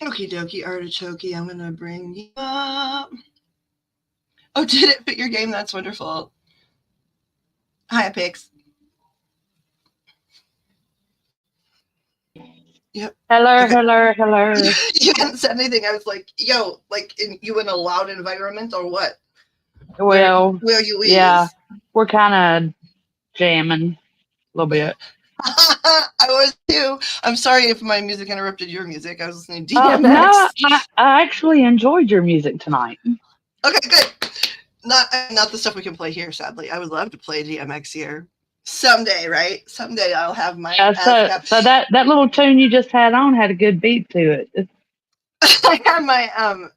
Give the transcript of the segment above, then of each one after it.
Okie dokie, artichoke. I'm gonna bring you up. Oh, did it fit your game? That's wonderful. Hi, Pix. Yep. Hello, Okay. hello, hello. You hadn't said anything. I was like, yo, like you in a loud environment or what? Well, Where you yeah, is? we're kind of jamming a little bit. I was too. I'm sorry if my music interrupted your music. I was listening to No, DMX. I actually enjoyed your music tonight. Okay, good. Not the stuff we can play here. Sadly, I would love to play DMX here someday. Right? Someday I'll have my Yeah, ASCAP. so that little tune you just had on had a good beat to it. I have my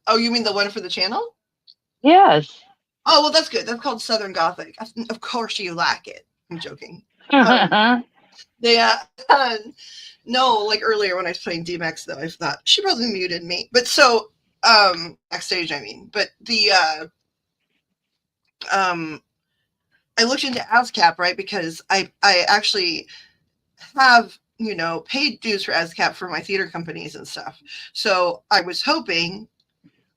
Oh, you mean the one for the channel? Yes. Oh, well, that's good. That's called Southern Gothic. Of course you like it. I'm joking. Um, Oh, they uh, no, like earlier when I was playing DMX, though, I thought she probably muted me. But so backstage, I mean, but the um I looked into ASCAP, right, because I actually have, paid dues for ASCAP for my theater companies and stuff. So I was hoping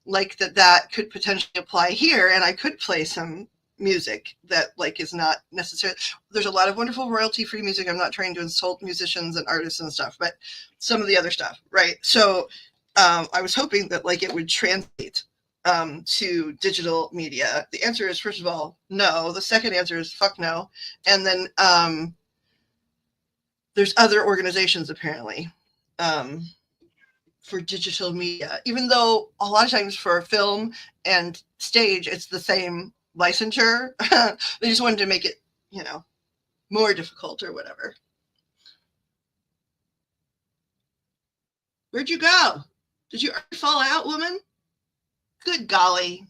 like that could potentially apply here, and I could play some music that like is not necessarily. There's a lot of wonderful royalty free music. I'm not trying to insult musicians and artists and stuff, but some of the other stuff, right? So I was hoping that like it would translate to digital media. The answer is, first of all, no. The second answer is fuck no. And then there's other organizations apparently for digital media, even though a lot of times for film and stage, it's the same licensure. They just wanted to make it, more difficult or whatever. Where'd you go? Did you already fall out, woman? Good golly.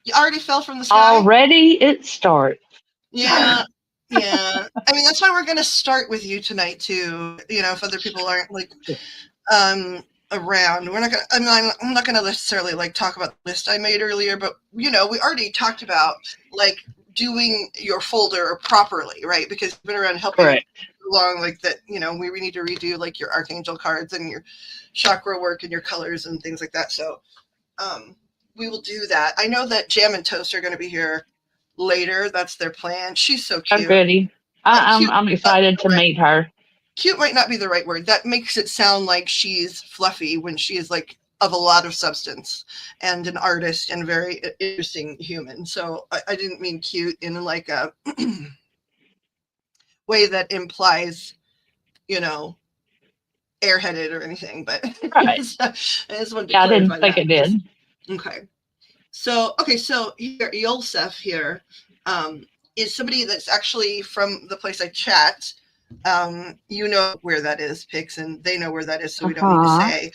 You already fell from the sky? already it starts. Yeah. Yeah. I mean, that's why we're going to start with you tonight, too. If other people aren't like around. We're not gonna. I'm not gonna necessarily like talk about the list I made earlier, but we already talked about like doing your folder properly, right? Because you've been around helping Correct. along, like that. We need to redo like your archangel cards and your chakra work and your colors and things like that. So, we will do that. I know that Jam and Toast are going to be here later. That's their plan. She's so Oh, cute. goody. Cute. I'm excited to meet her. Cute might not be the right word. That makes it sound like she's fluffy when she is like of a lot of substance and an artist and very interesting human. So I didn't mean cute in like a way that implies, you know, airheaded or anything, but Right. I just wanted to Yeah, I didn't clarify think that it because, did. okay. So here, Yolsef here is somebody that's actually from the place I chat. You know where that is, Pix, and they know where that is, so we don't need to Uh-huh. say.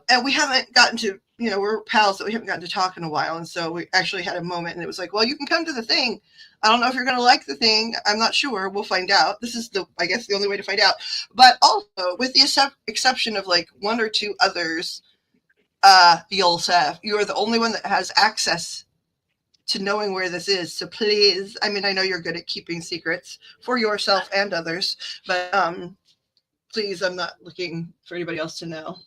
And we haven't gotten to, we're pals, but we haven't gotten to talk in a while. And so we actually had a moment, and it was like, well, you can come to the thing. I don't know if you're going to like the thing. I'm not sure. We'll find out. This is I guess, the only way to find out. But also, with the exception of like one or two others, Yolsef, you are the only one that has access to knowing where this is. So please, I mean, I know you're good at keeping secrets for yourself and others, but please, I'm not looking for anybody else to know.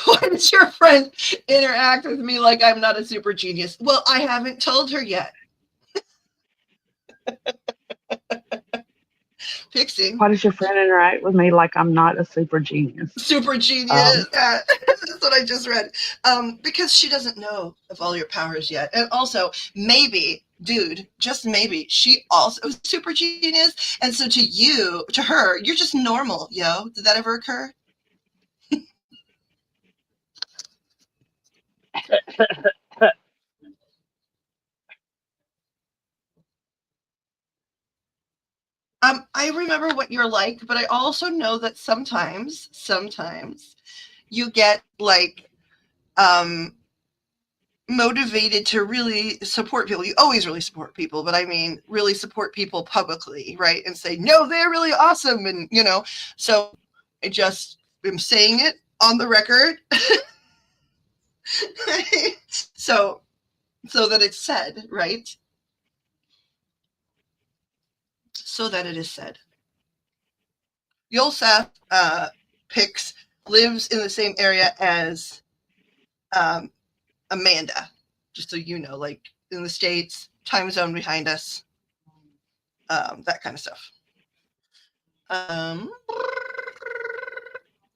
Why does your friend interact with me like I'm not a super genius? Well, I haven't told her yet. Pixie. Why does your friend interact with me like I'm not a super genius? Super genius. Um, That's what I just read. Because she doesn't know of all your powers yet. And also, maybe, dude, just maybe, she also is super genius. And so to her, you're just normal, yo. Did that ever occur? I remember what you're like, but I also know that sometimes you get like motivated to really support people. You always really support people, but I mean, really support people publicly, right? And say, no, they're really awesome. And, so I just am saying it on the record. so, so that it's said, right? So that it is said. Yolsef picks lives in the same area as Amanda. Just so you know, like in the States, time zone behind us, that kind of stuff.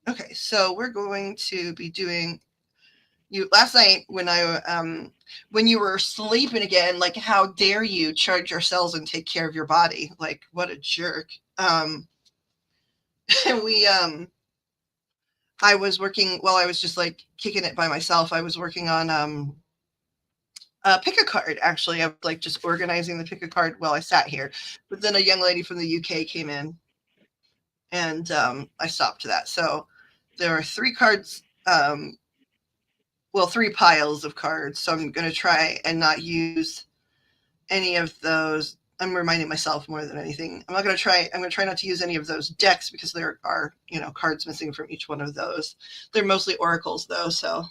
Okay, so we're going to be doing you last night when you were sleeping again. Like, how dare you charge your cells and take care of your body? Like, what a jerk. We I was working while I was just like kicking it by myself. I was working on pick a card. Actually, I was like just organizing the pick a card while I sat here. But then a young lady from the UK came in, and I stopped that. So there are 3 cards. Well, 3 piles of cards. So I'm going to try and not use any of those. I'm reminding myself more than anything. I'm going to try not to use any of those decks because there are, cards missing from each one of those. They're mostly oracles though. So,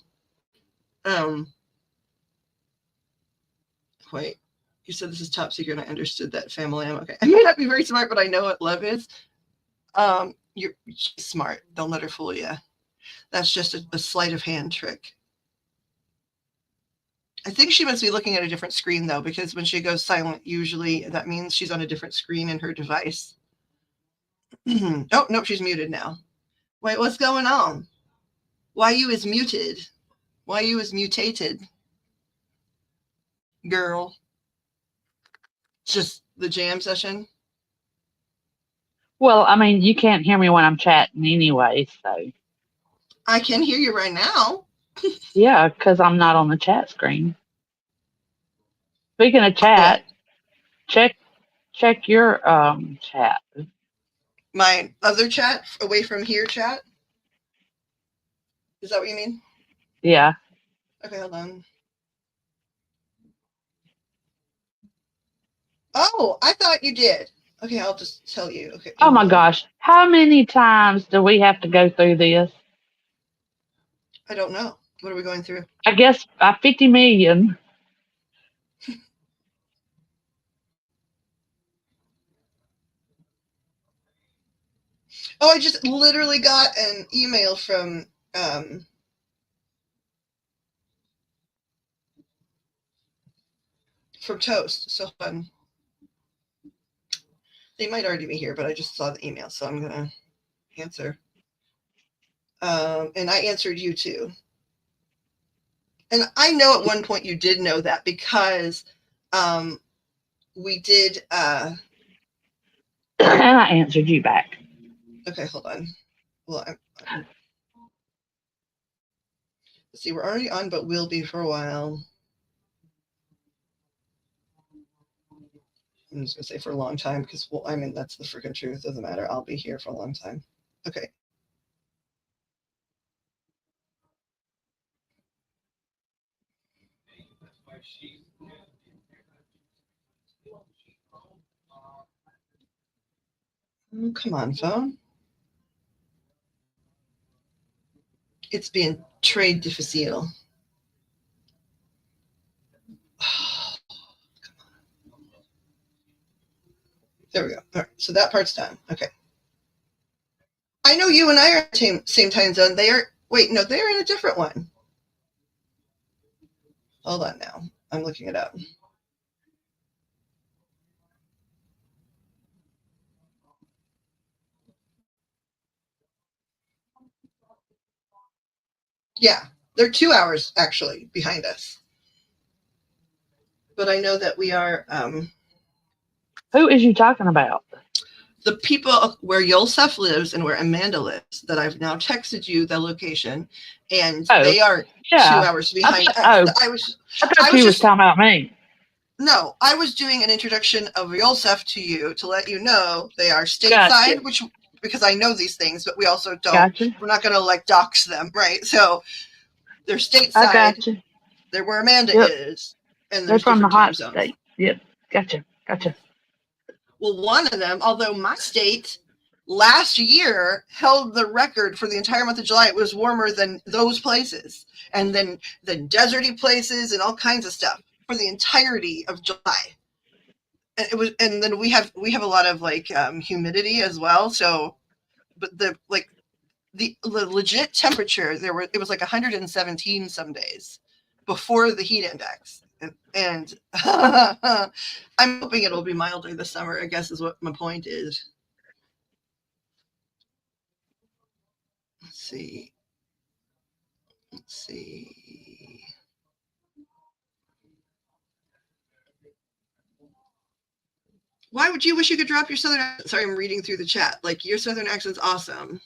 wait, you said this is top secret. I understood that, family. I'm okay. I may not be very smart, but I know what love is. You're smart. Don't let her fool you. That's just a sleight of hand trick. I think she must be looking at a different screen, though, because when she goes silent, usually that means she's on a different screen in her device. Oh, no, she's muted now. Wait, what's going on? Why you is muted? Why you is mutated? Girl. Just the jam session? Well, I mean, you can't hear me when I'm chatting anyway, so. I can hear you right now. Yeah, because I'm not on the chat screen. Speaking of chat, check your chat. My other chat, away from here chat? Is that what you mean? Yeah. Okay, hold on. Oh, I thought you did. Okay, I'll just tell you. Okay. Oh my gosh. How many times do we have to go through this? I don't know. What are we going through? I guess 50 million. Oh, I just literally got an email from Toast. So fun. They might already be here, but I just saw the email, so I'm gonna answer. And I answered you too. And I know at one point you did know that because we did. And I answered you back. Okay, hold on. Well, let's see. We're already on, but we'll be for a while. I'm just gonna say for a long time because, well, I mean, that's the freaking truth of the matter. I'll be here for a long time. Okay. Oh, come on, phone. It's being très difficile. Oh, come on. There we go. All right, so that part's done. Okay. I know you and I are in the same time zone. They're in a different one. Hold on now. I'm looking it up. Yeah, they're 2 hours actually behind us. But I know that we are Who is you talking about? the people where Yosef lives and where Amanda lives, that I've now texted you the location, and they are 2 hours behind us. I thought you was talking about me. No, I was doing an introduction of Yosef to you to let you know they are stateside, Gotcha. because I know these things, but we also don't. Gotcha. We're not going to like dox them, right? So they're stateside. I gotcha. They're where Amanda is, and they're from the hot zones. state. Yep. Gotcha. Well, one of them, although my state last year held the record for the entire month of July, it was warmer than those places, and then deserty places and all kinds of stuff for the entirety of July. And it was, and then we have a lot of like humidity as well. So, but the legit temperature, it was like 117 some days before the heat index. And I'm hoping it'll be milder this summer, I guess is what my point is. Let's see. Why would you wish you could drop your Southern accent? Sorry, I'm reading through the chat. Like, your Southern accent's awesome.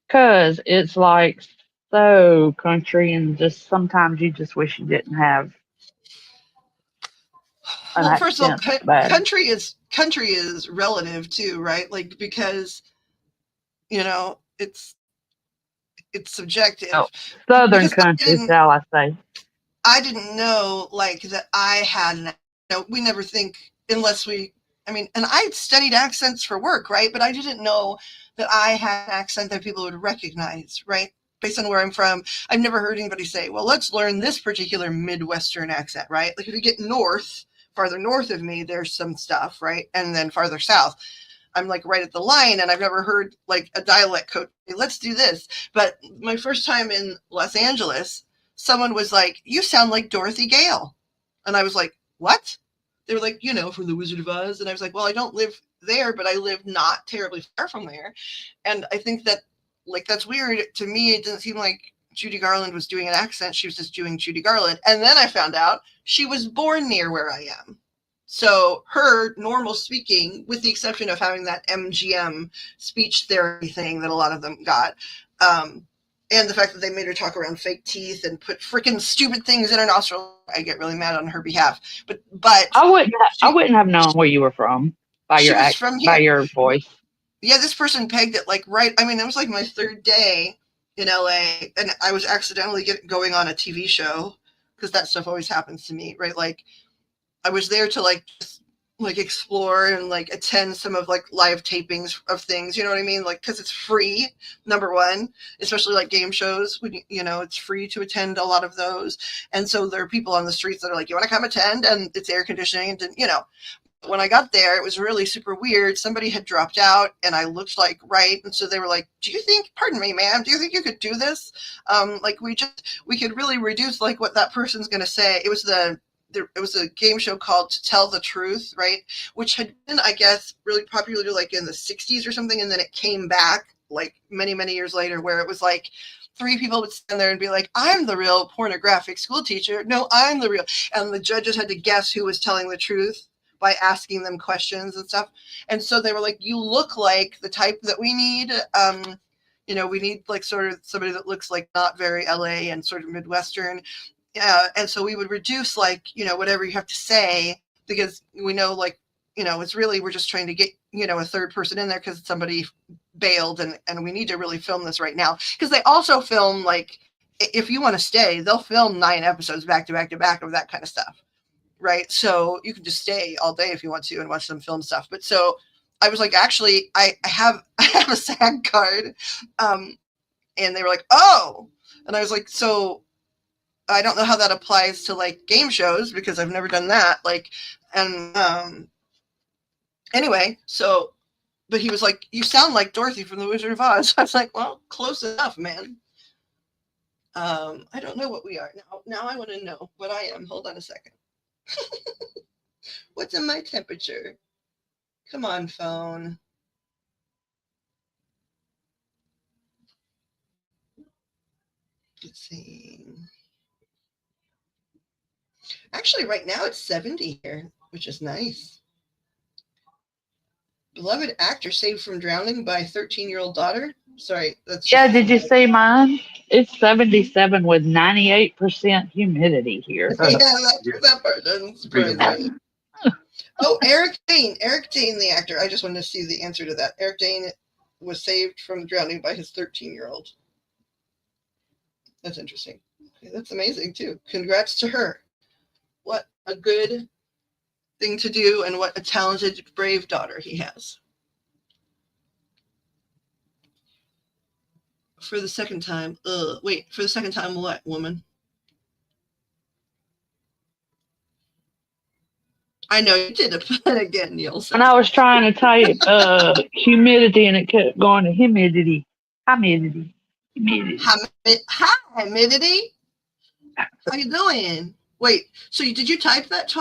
Because it's like so country, and just sometimes you just wish you didn't have an Well, first of all, accent that bad. country is relative too, right? Like, because it's subjective. Oh, Southern Because country, shall I say? I didn't know like that I had we never think unless we. I mean, and I studied accents for work, right? But I didn't know that I had an accent that people would recognize, right? Based on where I'm from, I've never heard anybody say, well, let's learn this particular Midwestern accent, right? Like if you get farther north of me, there's some stuff, right? And then farther south, I'm like right at the line, and I've never heard like a dialect coach say, let's do this. But my first time in Los Angeles, someone was like, you sound like Dorothy Gale. And I was like, what? They were like, from the Wizard of Oz. And I was like, well, I don't live there, but I live not terribly far from there. And I think that, like, that's weird. To me, it didn't seem like Judy Garland was doing an accent. She was just doing Judy Garland. And then I found out she was born near where I am. So her normal speaking, with the exception of having that MGM speech therapy thing that a lot of them got, and the fact that they made her talk around fake teeth and put freaking stupid things in her nostril, I get really mad on her behalf. But I wouldn't have known where you were from by your by your voice. Yeah, this person pegged it like right. I mean, it was like my third day in LA, and I was accidentally going on a TV show because that stuff always happens to me, right? Like I was there to just explore and attend some of live tapings of things, you know what I mean? Like, because it's free, number one, especially like game shows, when it's free to attend a lot of those. And so there are people on the streets that are like, you want to come attend? And it's air conditioning. And when I got there, it was really super weird. Somebody had dropped out and I looked right. And so they were like, pardon me, ma'am, do you think you could do this? We could really reduce what that person's going to say. It was a game show called To Tell the Truth, right? Which had been, I guess, really popular in the 60s or something. And then it came back many, many years later, where it was three people would stand there and be like, I'm the real pornographic school teacher. No, I'm the real. And the judges had to guess who was telling the truth by asking them questions and stuff. And so they were like, you look like the type that we need. We need sort of somebody that looks not very LA and sort of Midwestern. And so we would reduce whatever you have to say, because we know it's really, we're just trying to get a third person in there because somebody bailed, and we need to really film this right now, because they also film if you want to stay, they'll film 9 episodes back to back to back of that kind of stuff, right? So you can just stay all day if you want to and watch some film stuff. But so I was like, actually, I have a SAG card, and they were like, oh, and I was like, so I don't know how that applies to game shows, because I've never done that. Anyway, so, but he was like, you sound like Dorothy from the Wizard of Oz. I was like, well, close enough, man. I don't know what we are now. Now I want to know what I am. Hold on a second. What's in my temperature? Come on, phone. Let's see. Actually, right now it's 70 here, which is nice. Beloved actor saved from drowning by 13-year-old daughter. Sorry, that's did you see mine? It's 77 with 98% humidity here. Yeah, that part doesn't surprise me. Oh, Eric Dane, the actor. I just wanted to see the answer to that. Eric Dane was saved from drowning by his 13-year-old. That's interesting. Okay, that's amazing too. Congrats to her. What a good thing to do, and what a talented, brave daughter he has. For the second time. Wait, for the second time what, woman? I know you did it again, Nielsen. And I was trying to type humidity and it kept going to humidity. Humidity. Humidity. Hi, Humidity. How you doing? Wait, so did you type that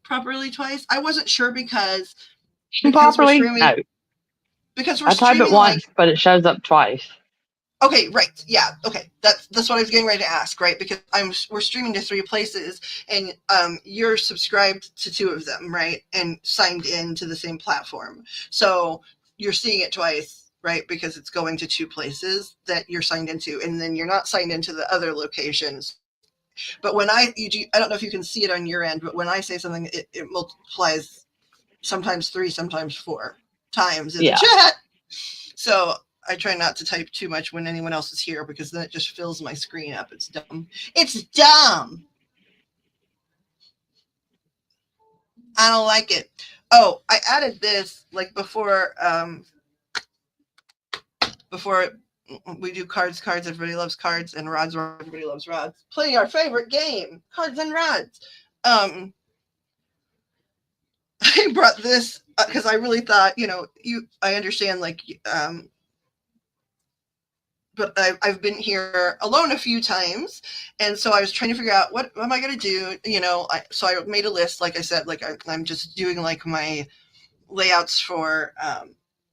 properly twice? I wasn't sure because we're Properly? streaming. No. Because we're I type it streaming once, but it shows up twice. Okay, right. Yeah. Okay. That's what I was getting ready to ask, right? Because we're streaming to 3 places and you're subscribed to 2 of them, right? And signed in to the same platform. So you're seeing it twice, right? Because it's going to 2 places that you're signed into, and then you're not signed into the other locations. But when I don't know if you can see it on your end, but when I say something, it multiplies sometimes 3, sometimes 4 times in the chat. So I try not to type too much when anyone else is here because then it just fills my screen up. It's dumb. It's dumb. I don't like it. Oh, I added this like before we do cards. Everybody loves cards, and rods. Everybody loves rods. Playing our favorite game, cards and rods. I brought this because I really thought, I understand but I've been here alone a few times. And so I was trying to figure out what am I going to do? So I made a list, like I said, I'm just doing like my layouts for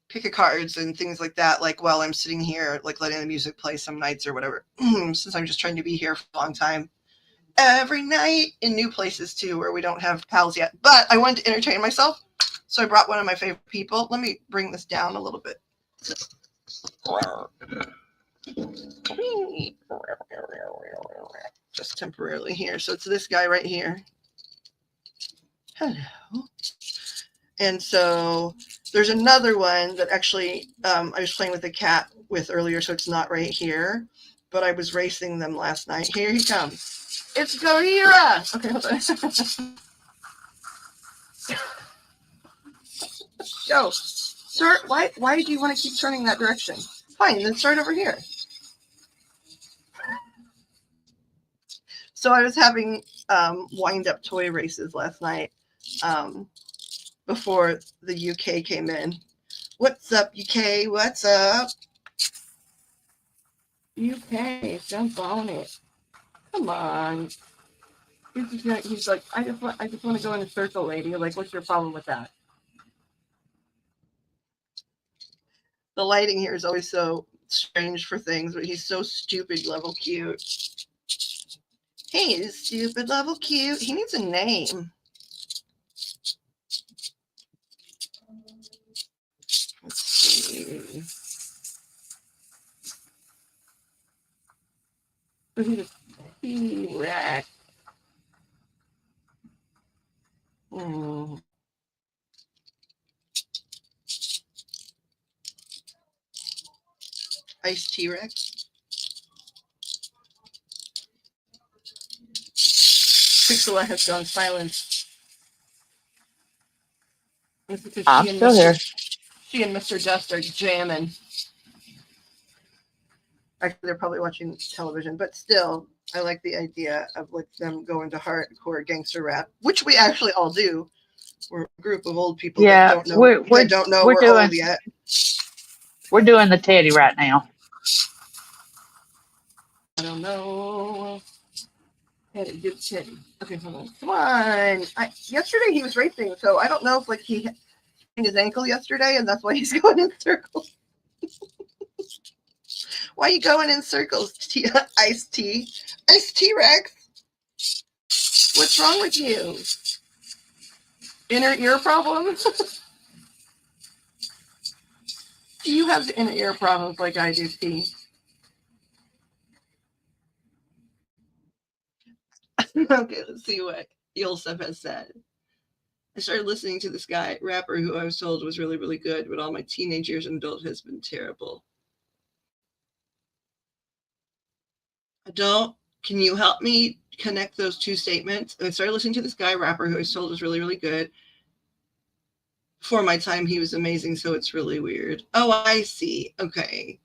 pick a cards and things like that. Like while I'm sitting here, like letting the music play some nights or whatever, since I'm just trying to be here for a long time. Every night in new places too, where we don't have pals yet, but I wanted to entertain myself. So I brought one of my favorite people. Let me bring this down a little bit. Just temporarily here. So it's this guy right here. Hello. And so there's another one that actually I was playing with a cat with earlier, so it's not right here. But I was racing them last night. Here he comes. It's Gohira. Okay, hold on. Go. Start. Why do you want to keep turning that direction? Fine, then start over here. So I was having wind-up toy races last night before the UK came in. What's up, UK? What's up? UK, jump on it. Come on. He's like, I just want to go in a circle, lady. Like, what's your problem with that? The lighting here is always so strange for things, but he's so stupid level cute. He is stupid level cute. He needs a name. Let's see. He's a T-Rex. Ice T-Rex. Pixela has gone silent. I'm still here. She and Mr. Dust are jamming. Actually, they're probably watching television, but still, I like the idea of like them going to hardcore gangster rap, which we actually all do. We're a group of old people that don't know we're old yet. We're doing the Teddy right now. I don't know. Teddy, do Teddy. Okay, hold on. Come on. Yesterday he was racing, so I don't know if like he sprained his ankle yesterday, and that's why he's going in circles. Why are you going in circles, Ice T-Rex? What's wrong with you? Inner ear problem? Do you have inner ear problems like I do, T? Okay, let's see what Yulsef has said. I started listening to this guy, rapper, who I was told was really, really good, but all my teenage years and adult has been terrible. Can you help me connect those 2 statements? I started listening to this guy, rapper, who I was told was really, really good. For my time, he was amazing, so it's really weird. Oh, I see. Okay.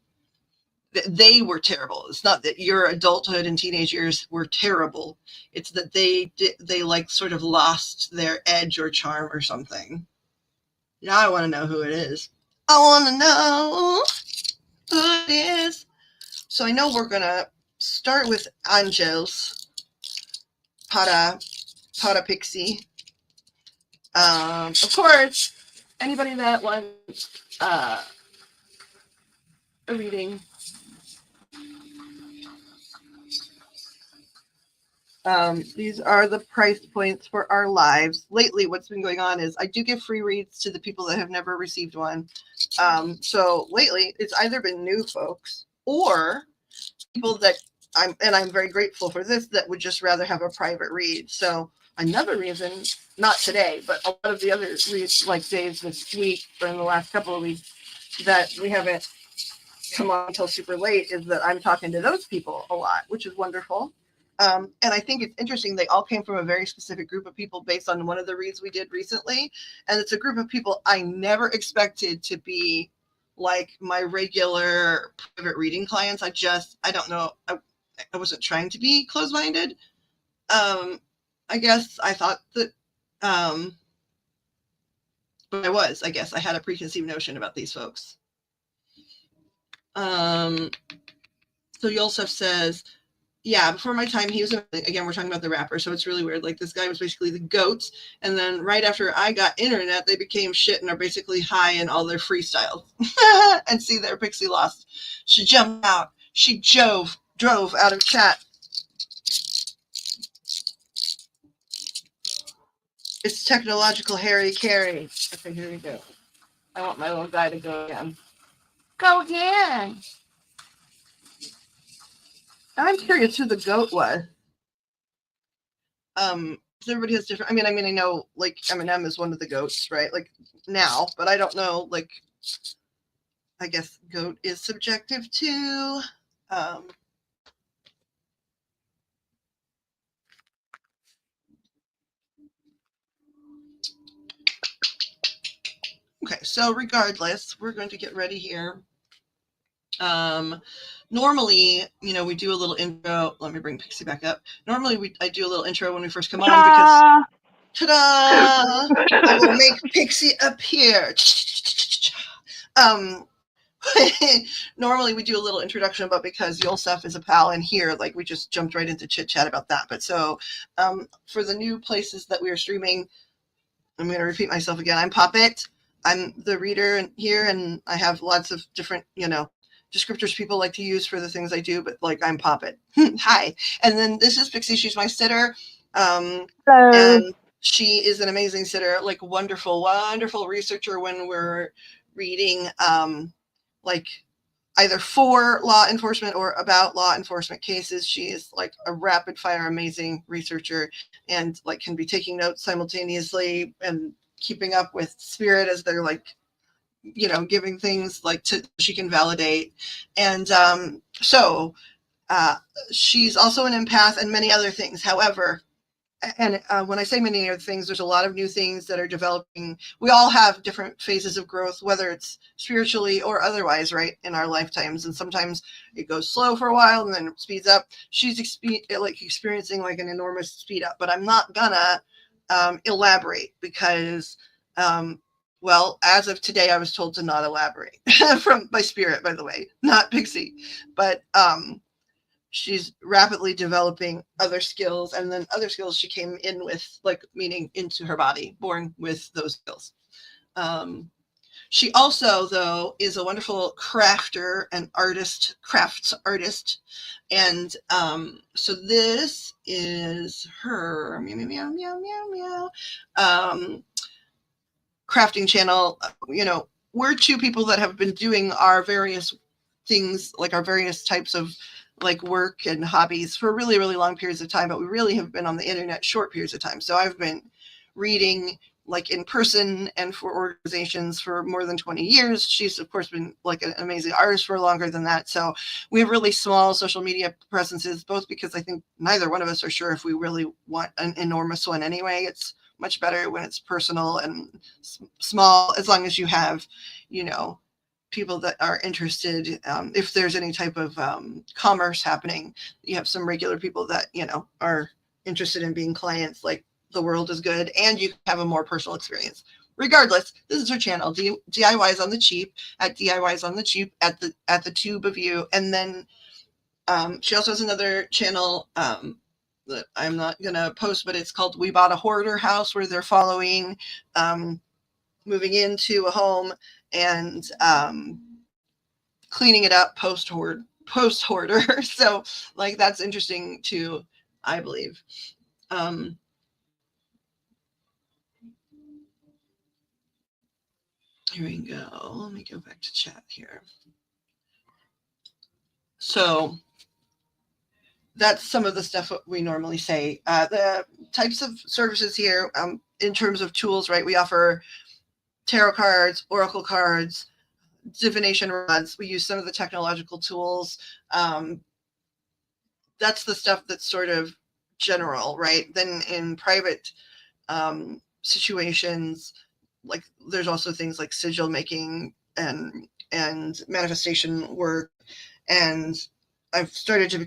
they were terrible. It's not that your adulthood and teenage years were terrible. It's that they like sort of lost their edge or charm or something. Now I want to know who it is. I want to know who it is. So I know we're going to start with Angels para Pixie. Of course, anybody that wants a reading, these are the price points for our lives. Lately, what's been going on is I do give free reads to the people that have never received one. So lately, it's either been new folks or people that I'm very grateful for this, that would just rather have a private read. So another reason, not today, but a lot of the other reads, like days this week or in the last couple of weeks, that we haven't come on until super late, is that I'm talking to those people a lot, which is wonderful. And I think it's interesting. They all came from a very specific group of people based on one of the reads we did recently. And it's a group of people I never expected to be like my regular private reading clients. I don't know. I wasn't trying to be closed-minded. I guess I thought that, but I guess I had a preconceived notion about these folks. So Yosef says, yeah, before my time, he was, again, we're talking about the rapper, so it's really weird. Like, this guy was basically the GOAT, and then right after I got internet, they became shit and are basically high in all their freestyles. And see, there, Pixie lost. She jumped out. She drove out of chat. It's technological Harry Carey. Okay, here we go. I want my little guy to go again. Go again. I'm curious who the GOAT was. Everybody has different. I mean, I know like Eminem is one of the GOATs, right? Like now, but I don't know. Like, I guess GOAT is subjective too. Okay, so regardless, we're going to get ready here. Normally, we do a little intro. Let me bring Pixie back up. Normally, I do a little intro when we first come on because, ta-da! I will make Pixie appear. Normally we do a little introduction, but because Yosef is a pal and here, like, we just jumped right into chit chat about that. But so, for the new places that we are streaming, I'm going to repeat myself again. I'm Poppet. I'm the reader here, and I have lots of different, descriptors people like to use for the things I do, but like, I'm Poppet. Hi. And then this is Pixie. She's my sitter. Hello. And she is an amazing sitter, like wonderful, wonderful researcher when we're reading, like either for law enforcement or about law enforcement cases. She is like a rapid fire, amazing researcher, and like can be taking notes simultaneously and keeping up with spirit as they're like, giving things like she can validate. And so she's also an empath and many other things. However, and when I say many other things, there's a lot of new things that are developing. We all have different phases of growth, whether it's spiritually or otherwise, right, in our lifetimes. And sometimes it goes slow for a while and then it speeds up. She's experiencing like an enormous speed up, but I'm not gonna elaborate because, well, as of today, I was told to not elaborate from my spirit, by the way, not Pixie, but she's rapidly developing other skills, and then other skills she came in with, like, meaning into her body, born with those skills. She also, though, is a wonderful crafter and artist, crafts artist. And so this is her meow, meow, meow, meow, meow, crafting channel. We're two people that have been doing our various things, like our various types of like work and hobbies for really, really long periods of time, but we really have been on the internet short periods of time. So I've been reading like in person and for organizations for more than 20 years. She's of course been like an amazing artist for longer than that. So we have really small social media presences, both because I think neither one of us are sure if we really want an enormous one anyway. It's much better when it's personal and small, as long as you have, people that are interested, if there's any type of commerce happening. You have some regular people that, are interested in being clients, like the world is good, and you have a more personal experience. Regardless, this is her channel, DIYs on the cheap, at DIYs on the cheap, at the tube of you. And then she also has another channel that I'm not gonna post, but it's called We Bought a Hoarder House, where they're following moving into a home and cleaning it up post hoarder. So like that's interesting too, I believe. Here we go. Let me go back to chat here. So that's some of the stuff we normally say. The types of services here, in terms of tools, right? We offer tarot cards, oracle cards, divination rods. We use some of the technological tools. That's the stuff that's sort of general, right? Then in private situations, like there's also things like sigil making and manifestation work. And I've started to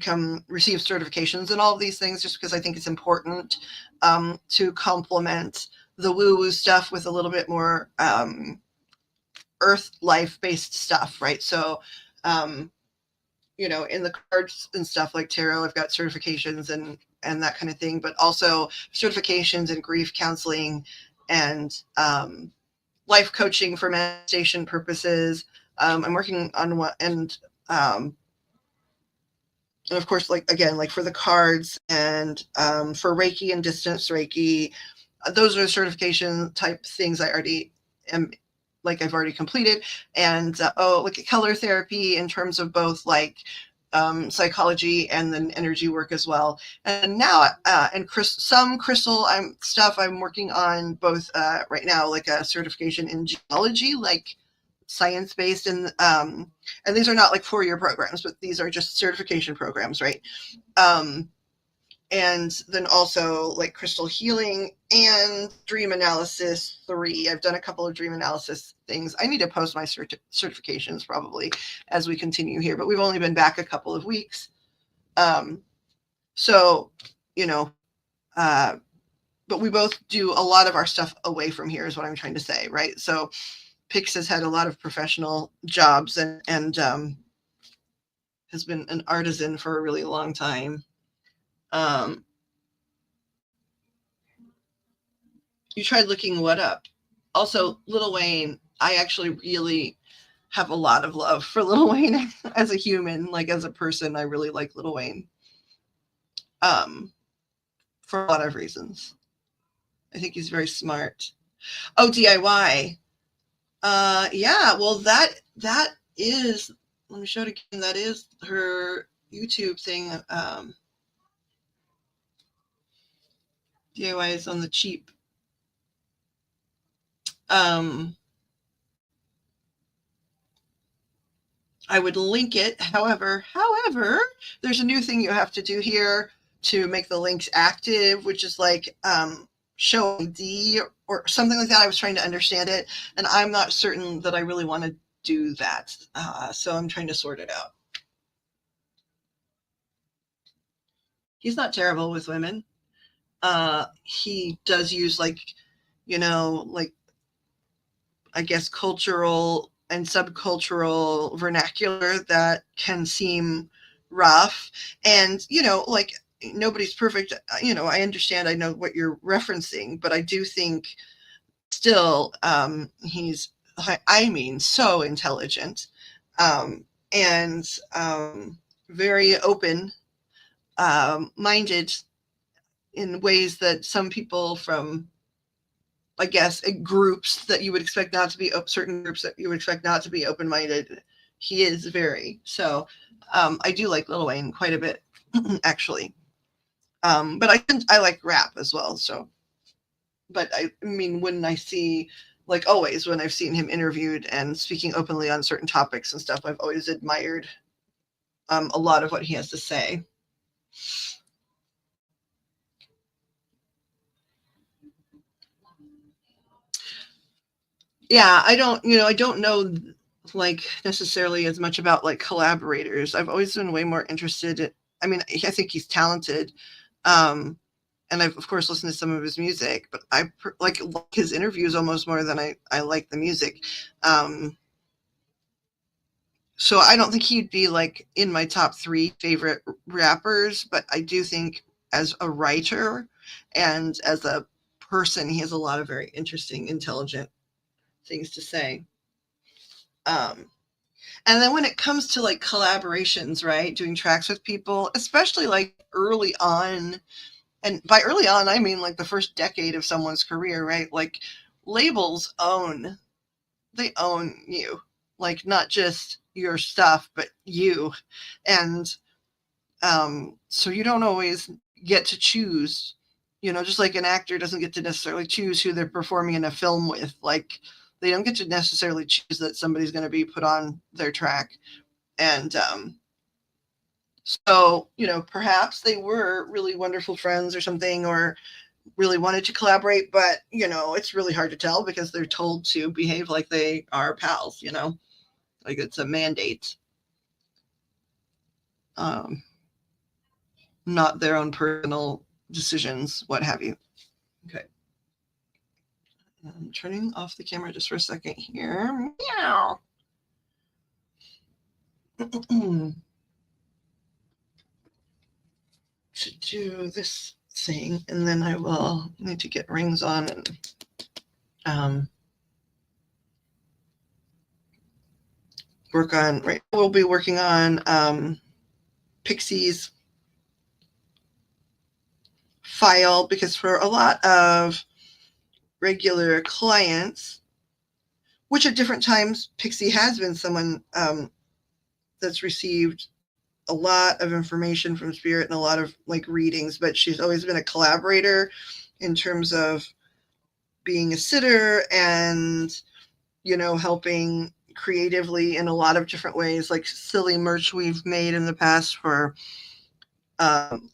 receive certifications in all of these things, just because I think it's important to complement the woo-woo stuff with a little bit more earth life based stuff, right? So in the cards and stuff like tarot, I've got certifications and that kind of thing, but also certifications in grief counseling and life coaching for manifestation purposes. I'm working on one, and of course, like for the cards and for Reiki and distance Reiki, those are certification type things I already am, like I've already completed. And like color therapy in terms of both like psychology and then energy work as well. And now and some crystal stuff I'm working on both right now, like a certification in geology, like science-based, and these are not like 4-year programs, but these are just certification programs, right? And then also like crystal healing and dream analysis 3. I've done a couple of dream analysis things. I need to post my certifications probably as we continue here, but we've only been back a couple of weeks. So, but we both do a lot of our stuff away from here is what I'm trying to say, right? So Pix has had a lot of professional jobs and has been an artisan for a really long time. You tried looking what up? Also, Lil Wayne, I actually really have a lot of love for Lil Wayne as a human, like as a person. I really like Lil Wayne. For a lot of reasons. I think he's very smart. Oh, DIY. Yeah, well that is, let me show it again. That is her YouTube thing. DIY is on the cheap. I would link it. However, there's a new thing you have to do here to make the links active, which is like show ID or something like that. I was trying to understand it, and I'm not certain that I really want to do that. So I'm trying to sort it out. He's not terrible with women. He does use like I guess cultural and subcultural vernacular that can seem rough, and like nobody's perfect. I understand, I know what you're referencing, but I do think still he's so intelligent, and very open minded in ways that some people from, I guess, groups that you would expect not to be, certain groups that you would expect not to be open-minded, he is very. So I do like Lil Wayne quite a bit, actually. But I like rap as well. So, but I mean, when I see, like always, when I've seen him interviewed and speaking openly on certain topics and stuff, I've always admired a lot of what he has to say. Yeah, I don't know like necessarily as much about like collaborators. I've always been way more interested in, I mean, I think he's talented. Um, and I've of course listened to some of his music, but like his interviews almost more than I like the music. Um, so I don't think he'd be like in my top 3 favorite rappers, but I do think as a writer and as a person, he has a lot of very interesting, intelligent things to say. Um, and then when it comes to like collaborations, right, doing tracks with people, especially like early on, and by early on, I mean like the first decade of someone's career, right? Like labels they own you, like not just your stuff, but you. And so you don't always get to choose, just like an actor doesn't get to necessarily choose who they're performing in a film with. Like they don't get to necessarily choose that somebody's going to be put on their track. And so, perhaps they were really wonderful friends or something, or really wanted to collaborate, but, it's really hard to tell because they're told to behave like they are pals, like it's a mandate, um, not their own personal decisions, what have you. Okay. I'm turning off the camera just for a second here. Meow. To do this thing, and then I will need to get rings on and work on, right, we'll be working on Pixie's file, because for a lot of regular clients, which at different times Pixie has been someone that's received a lot of information from Spirit and a lot of like readings, but she's always been a collaborator in terms of being a sitter and helping creatively in a lot of different ways, like silly merch we've made in the past for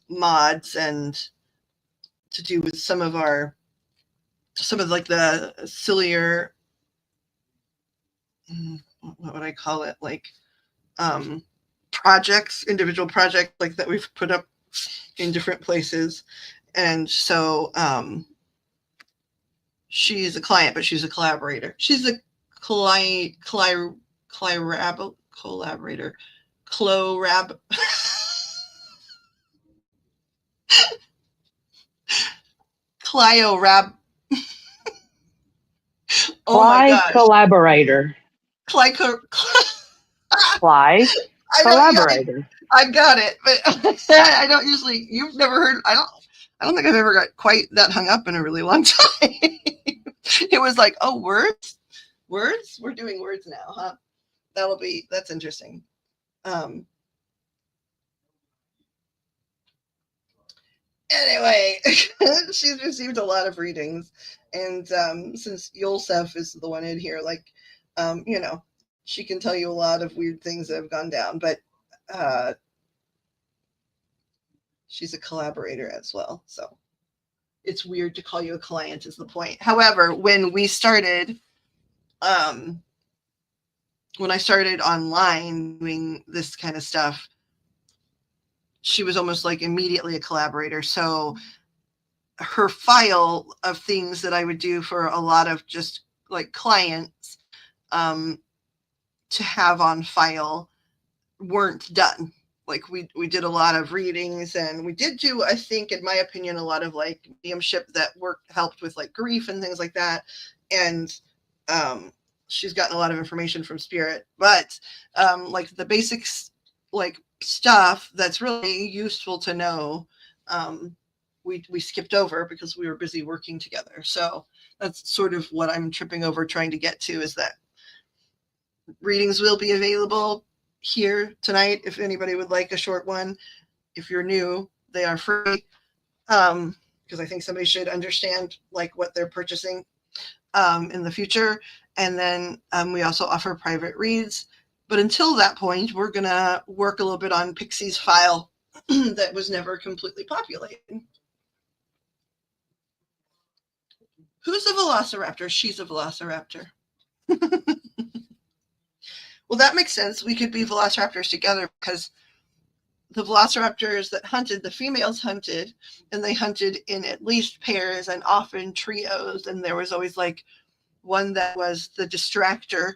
mods, and to do with some of like the sillier, what would I call it, like projects, individual projects like that we've put up in different places. And so she's a client, but she's a collaborator. She's a collaborator. Clorab. Cliorab. Oh my Fly gosh. collaborator. Clyco. Fly I collaborator. I got it, but I don't usually. You've never heard. I don't think I've ever got quite that hung up in a really long time. It was like, oh, words. We're doing words now, huh? That's interesting. Anyway, she's received a lot of readings, and since Yulsef is the one in here, like, she can tell you a lot of weird things that have gone down, but she's a collaborator as well, so it's weird to call you a client is the point. However, when I started online doing this kind of stuff, she was almost like immediately a collaborator. So her file of things that I would do for a lot of just like clients to have on file weren't done. Like we did a lot of readings, and we did do, I think, in my opinion, a lot of like mediumship that helped with like grief and things like that. And she's gotten a lot of information from Spirit, but like the basics, like stuff that's really useful to know, we skipped over because we were busy working together. So that's sort of what I'm tripping over trying to get to, is that readings will be available here tonight if anybody would like a short one. If you're new, they are free, because I think somebody should understand like what they're purchasing in the future. And then we also offer private reads. But until that point, we're going to work a little bit on Pixie's file that was never completely populated. Who's a velociraptor? She's a velociraptor. Well, that makes sense. We could be velociraptors together because the velociraptors that hunted, the females hunted, and they hunted in at least pairs and often trios. And there was always like one that was the distractor.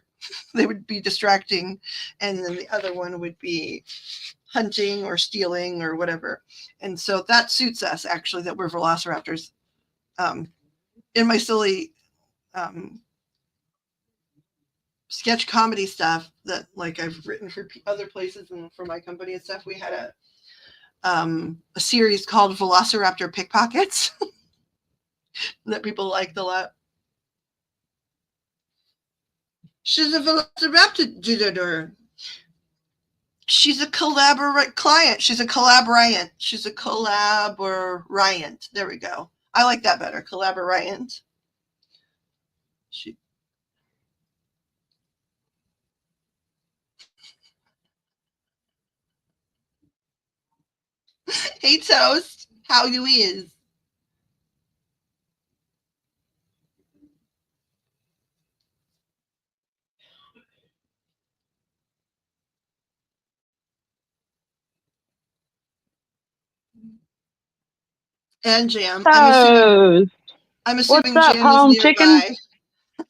They would be distracting, and then the other one would be hunting or stealing or whatever. And so that suits us actually that we're velociraptors. In my silly sketch comedy stuff that like I've written for other places and for my company and stuff, we had a series called Velociraptor Pickpockets that people liked a lot. She's a velociraptor. She's a client. She's a collaborant. She's a collaborant. There we go. I like that better. Collaborant. She. Hey Toast, how you is? And Jam. So, I'm what's assuming up, Jam home is chicken?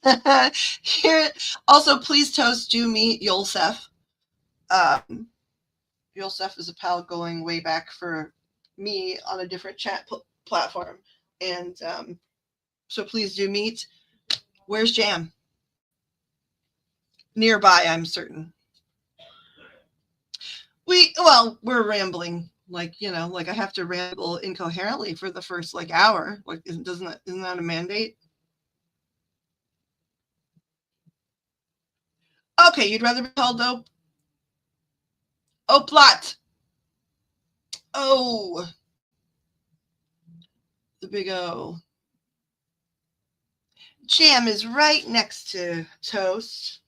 nearby. Here, also, please, Toast, do meet Yolsef. Yolsef is a pal going way back for me on a different chat platform. And so please do meet. Where's Jam? Nearby, I'm certain. We're rambling. Like, like I have to ramble incoherently for the first like hour. Like, isn't that a mandate? Okay, you'd rather be called Dope? Oh, plot. Oh, the big O. Jam is right next to Toast.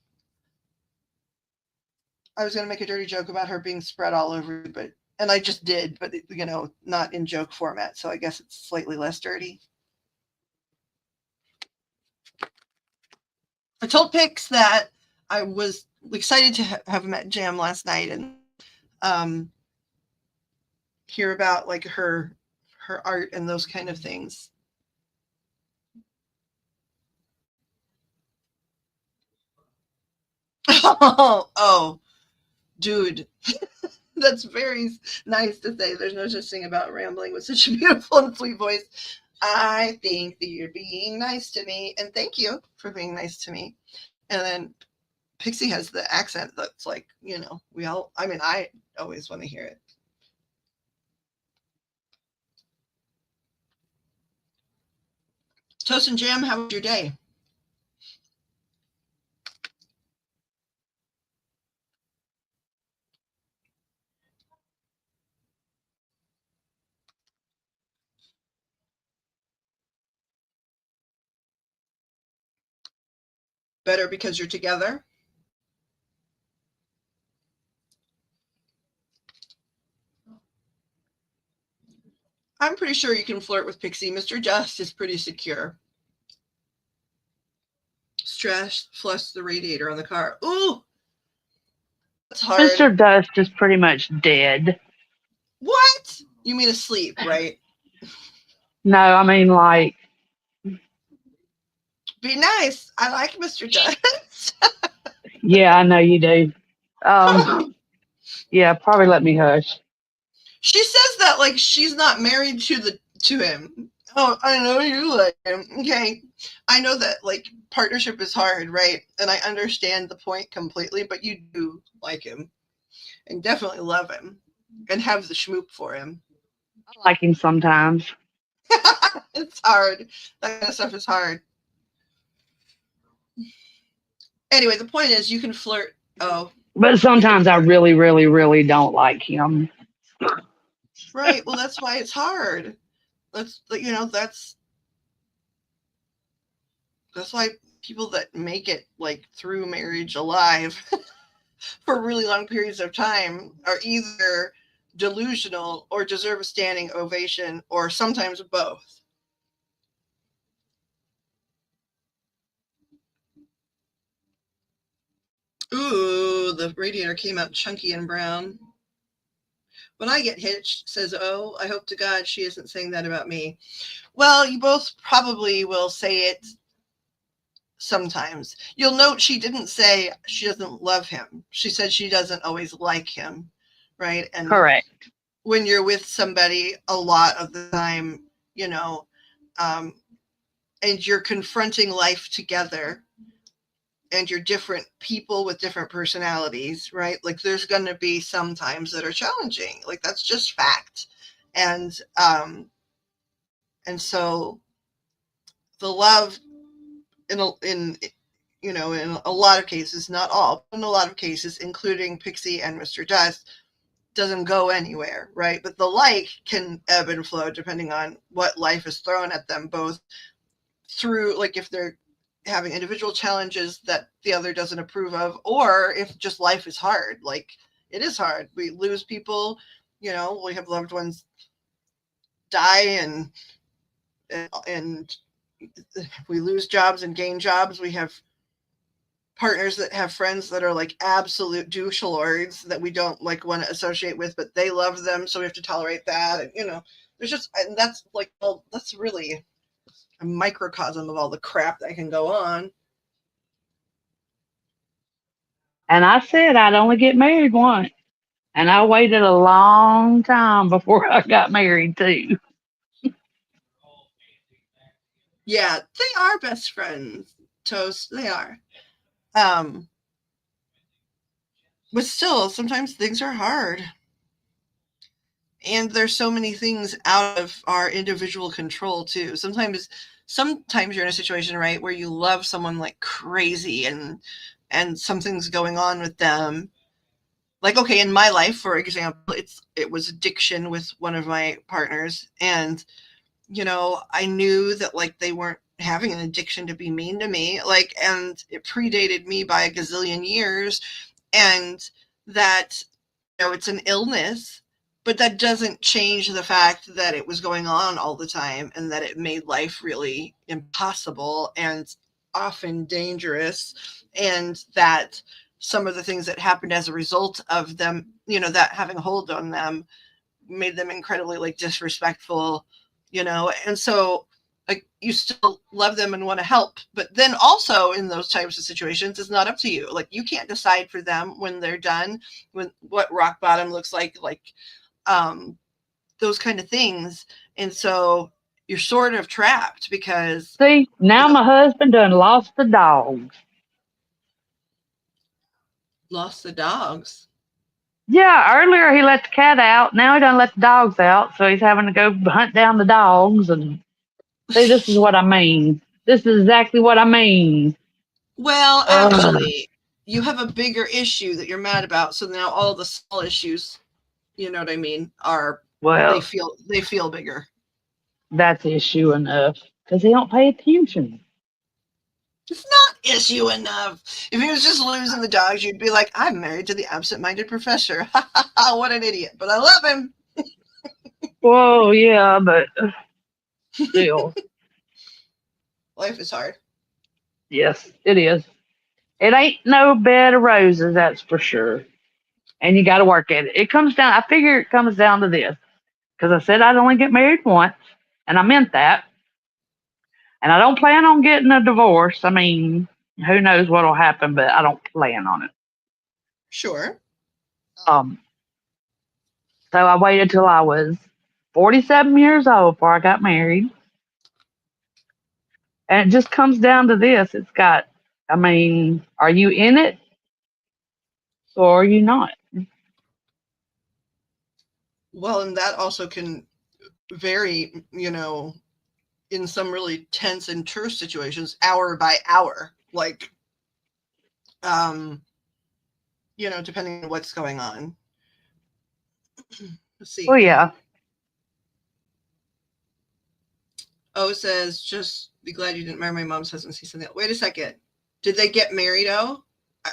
I was going to make a dirty joke about her being spread all over, and I just did, but not in joke format, so I guess it's slightly less dirty. I told Pix that I was excited to have met Jam last night and hear about like her art and those kind of things. Oh, dude. That's very nice to say. There's no such thing about rambling with such a beautiful and sweet voice. I think that you're being nice to me, and thank you for being nice to me. And then Pixie has the accent that's like, I always want to hear it. Toast and Jam, how was your day? Better because you're together? I'm pretty sure you can flirt with Pixie. Mr. Just is pretty secure. Stress flush the radiator on the car. Ooh, that's hard. Mr. Dust is pretty much dead. What? You mean asleep, right? No, I mean like. Be nice. I like Mr. Dust. Yeah, I know you do. Yeah, probably let me hush. She says that like she's not married to him. Oh, I know you like him. Okay. I know that like partnership is hard, right? And I understand the point completely, but you do like him and definitely love him and have the schmoop for him. I like him sometimes. It's hard. That kind of stuff is hard. Anyway, the point is you can flirt. Oh. But sometimes I really, really, really don't like him. Right. Well, that's why it's hard. That's that's why people that make it like through marriage alive for really long periods of time are either delusional or deserve a standing ovation or sometimes both. Ooh, the radiator came out chunky and brown. When I get hitched, says O, I hope to God she isn't saying that about me. Well, you both probably will say it sometimes. You'll note she didn't say she doesn't love him. She said she doesn't always like him, right? And Correct. when you're with somebody a lot of the time, you know, um, and you're confronting life together and you're different people with different personalities, right? Like there's going to be some times that are challenging. Like that's just fact. And so the love in in a lot of cases, not all, but in a lot of cases, including Pixie and Mr. Dust, doesn't go anywhere, right? But the like can ebb and flow depending on what life is thrown at them, both through, like, if they're having individual challenges that the other doesn't approve of, or if just life is hard. Like, it is hard. We lose people, we have loved ones die, and we lose jobs and gain jobs. We have partners that have friends that are like absolute douche-lords that we don't like want to associate with, but they love them, so we have to tolerate that. And there's just, and that's like, well, that's really a microcosm of all the crap that can go on. And I said I'd only get married once. And I waited a long time before I got married too. Yeah, they are best friends, Toast. They are. Um, but still, sometimes things are hard. And there's so many things out of our individual control too. Sometimes you're in a situation, right, where you love someone like crazy, and something's going on with them. Like, okay, in my life, for example, it was addiction with one of my partners, and I knew that like they weren't having an addiction to be mean to me, like, and it predated me by a gazillion years, and that it's an illness, but that doesn't change the fact that it was going on all the time and that it made life really impossible and often dangerous, and that some of the things that happened as a result of them, that having a hold on them, made them incredibly like disrespectful, and so like you still love them and want to help, but then also in those types of situations it's not up to you. Like you can't decide for them when they're done, when what rock bottom looks like um those kind of things. And so you're sort of trapped because See, you now know my husband done lost the dogs. lost the dogs. Yeah, earlier he let the cat out. Now he done let the dogs out. So he's having to go hunt down the dogs. And see, this is what I mean. This is exactly what I mean. Well, Ugh. actually, you have a bigger issue that you're mad about, so now all the small issues, you know what I mean, are they Well, feel bigger. that's issue enough because he don't pay attention. It's not issue enough. If he was just losing the dogs, you'd be like, I'm married to the absent-minded professor. What an idiot. But I love him. Whoa, yeah, but still, Life is hard. yes, it is. It ain't no bed of roses, that's for sure. And you got to work at it. It comes down. I figure it comes down to this because I said I'd only get married once, and I meant that. And I don't plan on getting a divorce. I mean, who knows what'll happen, but I don't plan on it. Sure. Um, so I waited till I was 47 years old before I got married. And it just comes down to this. I mean, are you in it or are you not? Well, and that also can vary, in some really tense and terse situations, hour by hour. Like, um, depending on what's going on. Let's see. Well, yeah. O says, just be glad you didn't marry my mom's husband. See something else. Wait a second. Did they get married, O?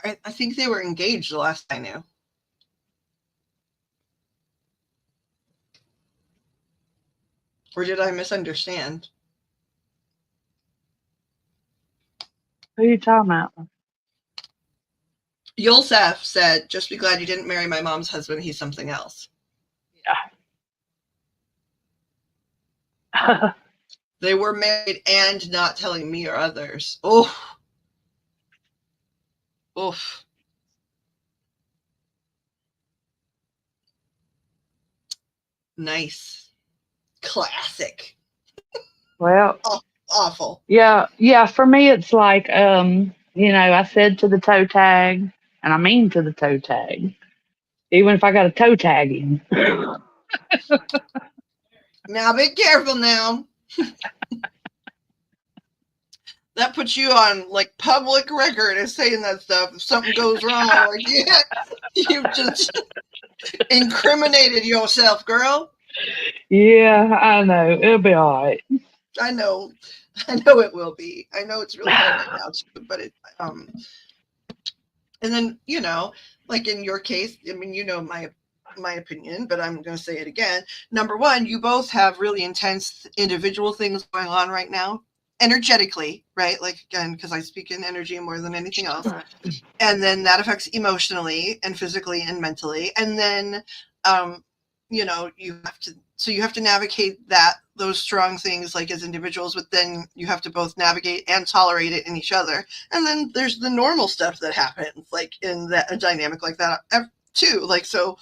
I think they were engaged the last I knew. Or did I misunderstand? Who are you talking about? Yulsef said, just be glad you didn't marry my mom's husband. He's something else. Yeah. They were married and not telling me or others. Oh, oof. Nice. Classic. Well, Awful. yeah. For me, it's like, I said to the toe tag, and I mean to the toe tag, even if I got to toe tag him. Now be careful now. That puts you on like public record as saying that stuff. If something goes wrong, like you've just incriminated yourself, girl. Yeah, I know. It'll be all right. I know it will be. I know it's really hard right now too, but and then like in your case, I mean, my opinion, but I'm going to say it again. Number one, you both have really intense individual things going on right now, energetically, right? Like, again, because I speak in energy more than anything else. And then that affects emotionally and physically and mentally. And then, you have to navigate those strong things like as individuals, but then you have to both navigate and tolerate it in each other. And then there's the normal stuff that happens, like in a dynamic like that too. Like, so,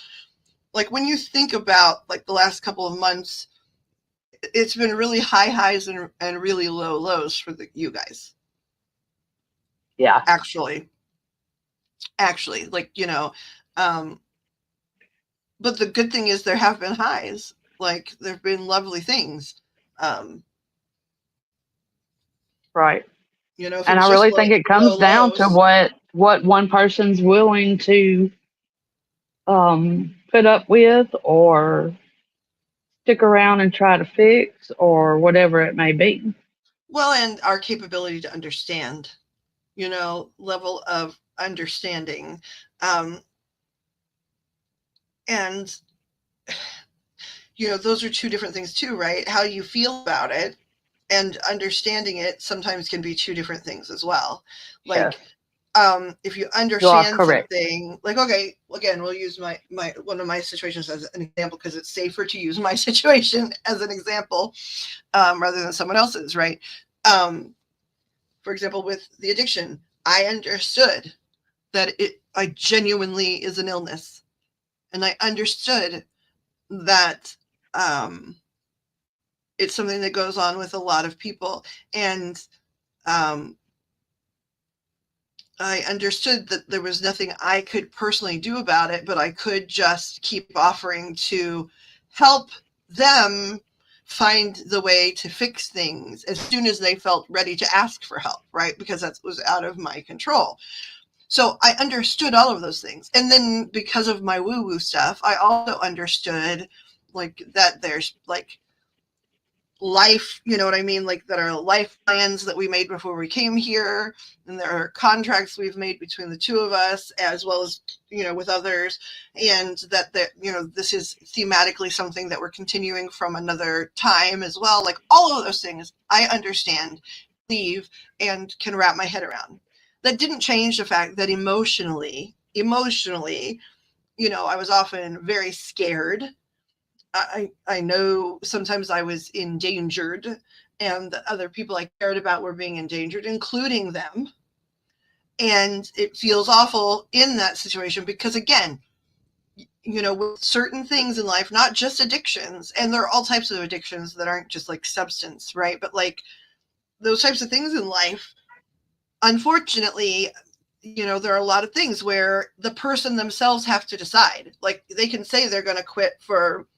like when you think about like the last couple of months, it's been really high highs and really low lows for you guys. Yeah. Actually, like, but the good thing is there have been highs. Like there have been lovely things. Um, Right. if it And I was just really think it low comes down to lows, what one person's willing to put up with or stick around and try to fix or whatever it may be. well, and our capability to understand, level of understanding. Um, and, those are two different things too, right? How you feel about it and understanding it sometimes can be two different things as well. Yes, Like, if you you are understand correct. something, like, okay, again, we'll use my one of my situations as an example because it's safer to use my situation as an example rather than someone else's, right? For example, with the addiction, I understood that I genuinely is an illness, and I understood that it's something that goes on with a lot of people, and um, I understood that there was nothing I could personally do about it, but I could just keep offering to help them find the way to fix things as soon as they felt ready to ask for help, right? Because that was out of my control. So I understood all of those things. And then because of my woo-woo stuff, I also understood like that there's like life, you know what I mean? Like that are life plans that we made before we came here, and there are contracts we've made between the two of us, as well as with others, and that this is thematically something that we're continuing from another time as well. Like all of those things, I understand, leave, and can wrap my head around. That didn't change the fact that emotionally, I was often very scared. I know sometimes I was endangered, and the other people I cared about were being endangered, including them. And it feels awful in that situation because, again, with certain things in life, not just addictions, and there are all types of addictions that aren't just like substance, right? But like those types of things in life, unfortunately, there are a lot of things where the person themselves have to decide. Like they can say they're going to quit for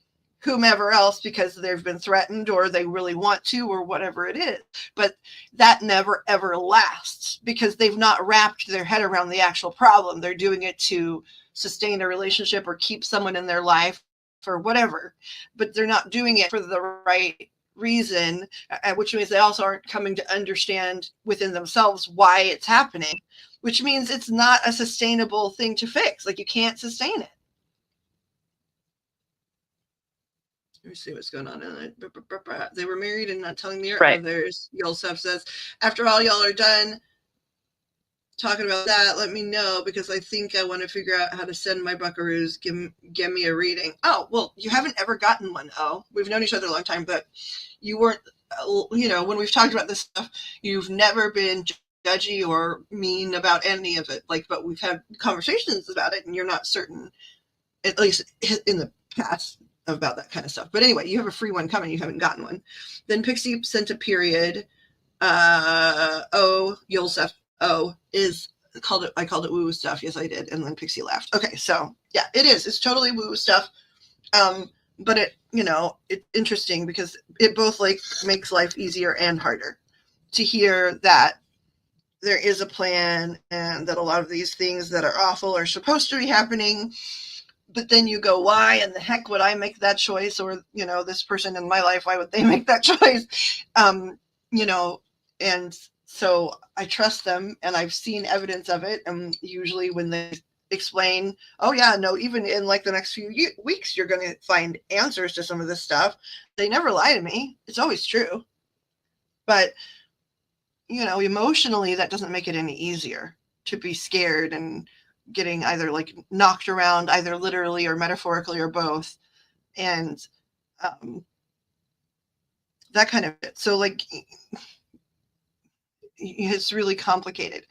whomever else because they've been threatened or they really want to or whatever it is. But that never ever lasts because they've not wrapped their head around the actual problem. They're doing it to sustain a relationship or keep someone in their life or whatever, but they're not doing it for the right reason, which means they also aren't coming to understand within themselves why it's happening, which means it's not a sustainable thing to fix. Like you can't sustain it. Let me see what's going on. They were married and not telling me or Right. others. Yolsef says, after all y'all are done, talking about that, let me know, because I think I want to figure out how to send my buckaroos. Give me a reading. Oh, well, you haven't ever gotten one. Oh, we've known each other a long time, but you weren't, when we've talked about this stuff, you've never been judgy or mean about any of it. But we've had conversations about it, and you're not certain, at least in the past, about that kind of stuff. But anyway, you have a free one coming. You haven't gotten one. Then Pixie sent a period. Yulsef. I called it woo stuff. Yes, I did. And then Pixie laughed. Okay, so yeah, it is. It's totally woo stuff. But it's interesting because it both makes life easier and harder to hear that there is a plan and that a lot of these things that are awful are supposed to be happening. But then you go, why in the heck would I make that choice? Or, this person in my life, why would they make that choice? And so I trust them, and I've seen evidence of it. And usually when they explain, oh yeah, no, even in the next few weeks, you're going to find answers to some of this stuff. They never lie to me. It's always true. But, emotionally, that doesn't make it any easier to be scared and getting either knocked around, either literally or metaphorically or both. And that kind of it. So it's really complicated.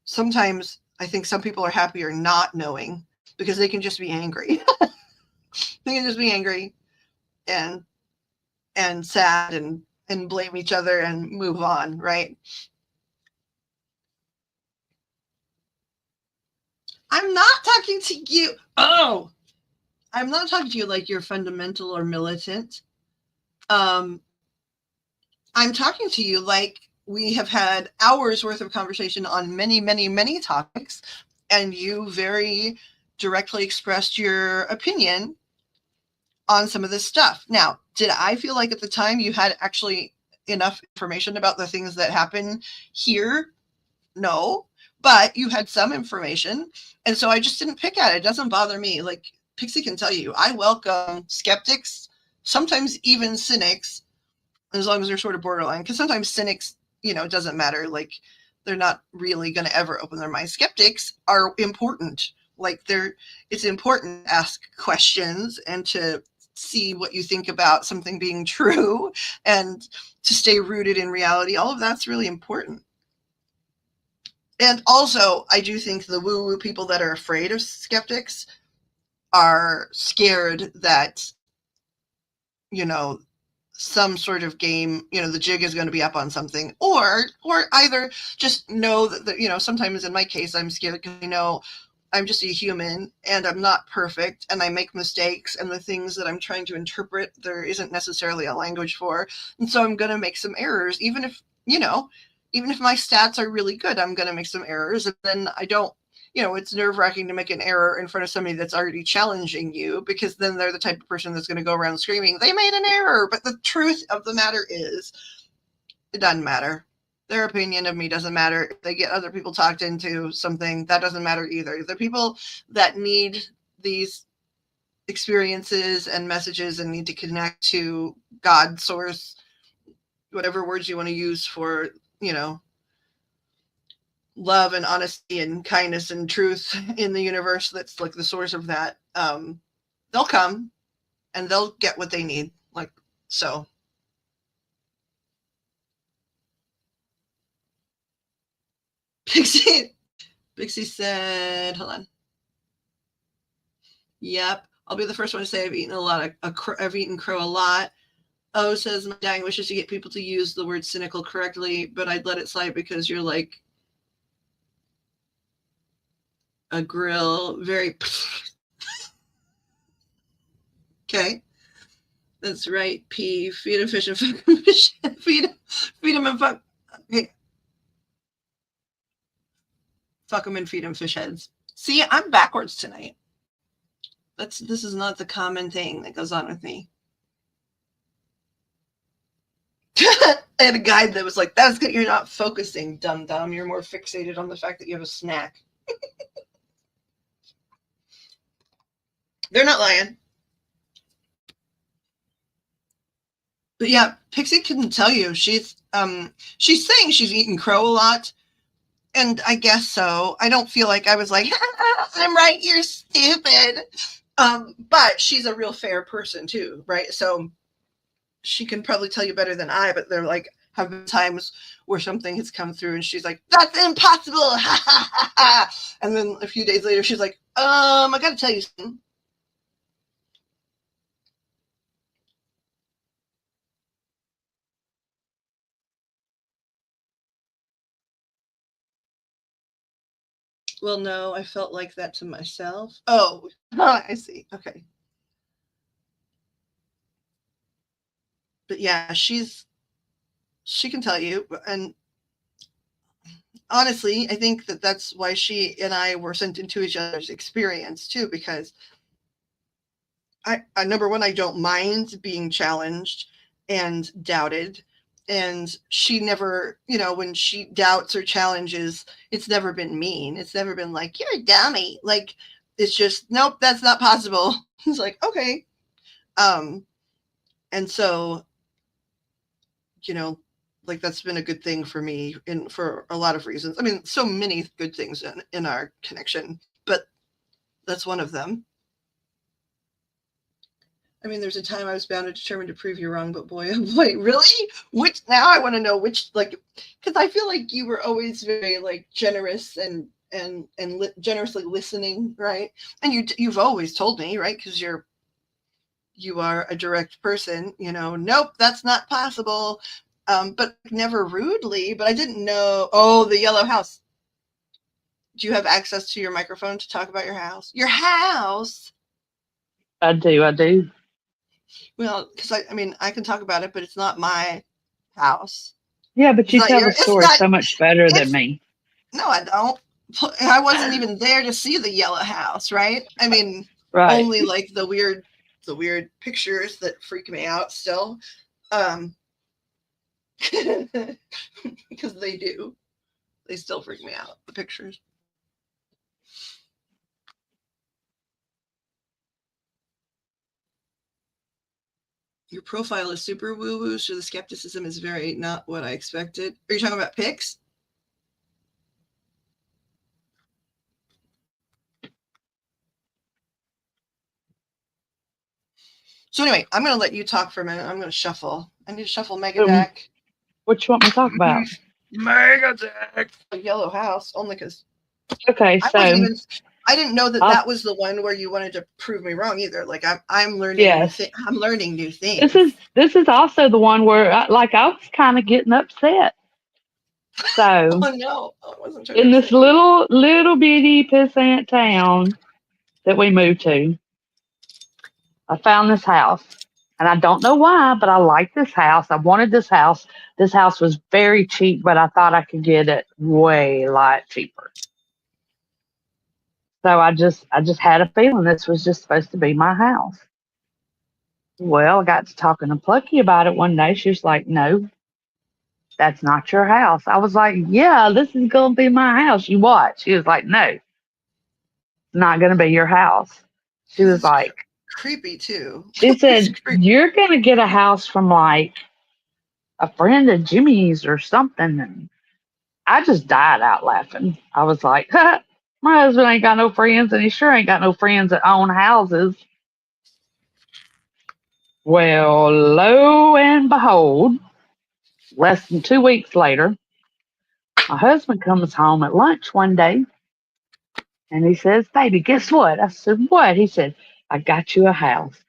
Sometimes I think some people are happier not knowing because they can just be angry. They can just be angry and sad and blame each other and move on, right? I'm not talking to you. Oh, I'm not talking to you like you're fundamental or militant. I'm talking to you like we have had hours worth of conversation on many, many, many topics, and you very directly expressed your opinion on some of this stuff. Now, did I feel like at the time you had actually enough information about the things that happen here? No, but you had some information, and so I just didn't pick at it. It doesn't bother me. Pixie can tell you, I welcome skeptics, sometimes even cynics, as long as they're sort of borderline, because sometimes cynics, it doesn't matter. They're not really going to ever open their mind. Skeptics are important. It's important to ask questions and to see what you think about something being true and to stay rooted in reality. All of that's really important. And also, I do think the woo-woo people that are afraid of skeptics are scared that, some sort of game, the jig is going to be up on something, or either just know that, sometimes in my case, I'm scared because, I'm just a human and I'm not perfect and I make mistakes, and the things that I'm trying to interpret, there isn't necessarily a language for. And so I'm going to make some errors, even if my stats are really good, I'm going to make some errors. And then I don't, it's nerve-wracking to make an error in front of somebody that's already challenging you, because then they're the type of person that's going to go around screaming, they made an error. But the truth of the matter is, it doesn't matter. Their opinion of me doesn't matter. If they get other people talked into something, that doesn't matter either. The people that need these experiences and messages and need to connect to God, source, whatever words you want to use for, love and honesty and kindness and truth in the universe, that's the source of that, they'll come and they'll get what they need. So. Pixie said, hold on. Yep, I'll be the first one to say I've eaten crow a lot. O says, my dying wish is to get people to use the word cynical correctly, but I'd let it slide because you're like a grill. Very. Okay. That's right, P. Feed him fish and fuck him fish. Feed him and fuck. Okay. Fuck him and feed him fish heads. See, I'm backwards tonight. This is not the common thing that goes on with me. I had a guide that was like, that's good. You're not focusing, dum-dum. You're more fixated on the fact that you have a snack. They're not lying. But yeah, Pixie couldn't tell you. She's saying she's eaten crow a lot. And I guess so. I don't feel like I was like, I'm right, you're stupid. But she's a real fair person too, right? So she can probably tell you better than I, but there like have been times where something has come through and she's like, that's impossible. And then a few days later she's like, I gotta tell you something. Well, no, I felt like that to myself. Oh, I see. Okay. But yeah, she can tell you. And honestly, I think that that's why she and I were sent into each other's experience too, because I number one, I don't mind being challenged and doubted. And she never, when she doubts or challenges, it's never been mean. It's never been like, you're a dummy. Like, it's just, nope, that's not possible. He's like, okay. Um, and so, you know, like that's been a good thing for me and for a lot of reasons. I mean, so many good things in our connection, but that's one of them. I mean, there's a time I was bound and determined to prove you wrong, but boy, oh boy, really? Which now I want to know which, like, because I feel like you were always very like generous and generously listening, right? And you've always told me, right? Because you are a direct person, nope, that's not possible. But never rudely. But I didn't know. Oh, the yellow house. Do you have access to your microphone to talk about your house? Your house. I do. I do. Well, because I mean, I can talk about it, but it's not my house. Yeah, but It's you not tell your. the It's story not. so much better than It's me. no, I don't. I wasn't even there to see the yellow house, right? I mean, Right. only like the weird pictures that freak me out still. Um, because they do. They still freak me out. The pictures. Your profile is super woo woo, so the skepticism is very not what I expected. Are you talking about pics? So anyway, I'm going to let you talk for a minute. I'm going to shuffle. I need to shuffle Mega Deck. What you want me to talk about? Mega Deck. A yellow house, only because Okay, I wasn't so even. I didn't know that I'll, that was the one where you wanted to prove me wrong either. Like I'm learning new yes, things. I'm learning new this things. is this is also the one where I was kind of getting upset. So Oh no, I wasn't trying to in this upset you. little bitty pissant town that we moved to, I found this house. And I don't know why, but I like this house. I wanted this house. This house was very cheap, but I thought I could get it way a lot cheaper. So I just had a feeling this was just supposed to be my house. Well, I got to talking to Plucky about it one day. She was like, "No, that's not your house." I was like, "Yeah, this is gonna be my house. You watch." She was like, "No, it's not gonna be your house." She Because was it's like, creepy too. she It's said, creepy. "You're gonna get a house from like a friend of Jimmy's or something." And I just died out laughing. I was like, "My husband ain't got no friends, and he sure ain't got no friends that own houses." Well, lo and behold, less than 2 weeks later, my husband comes home at lunch one day and he says, "Baby, guess what?" I said, "What?" He said, "I got you a house."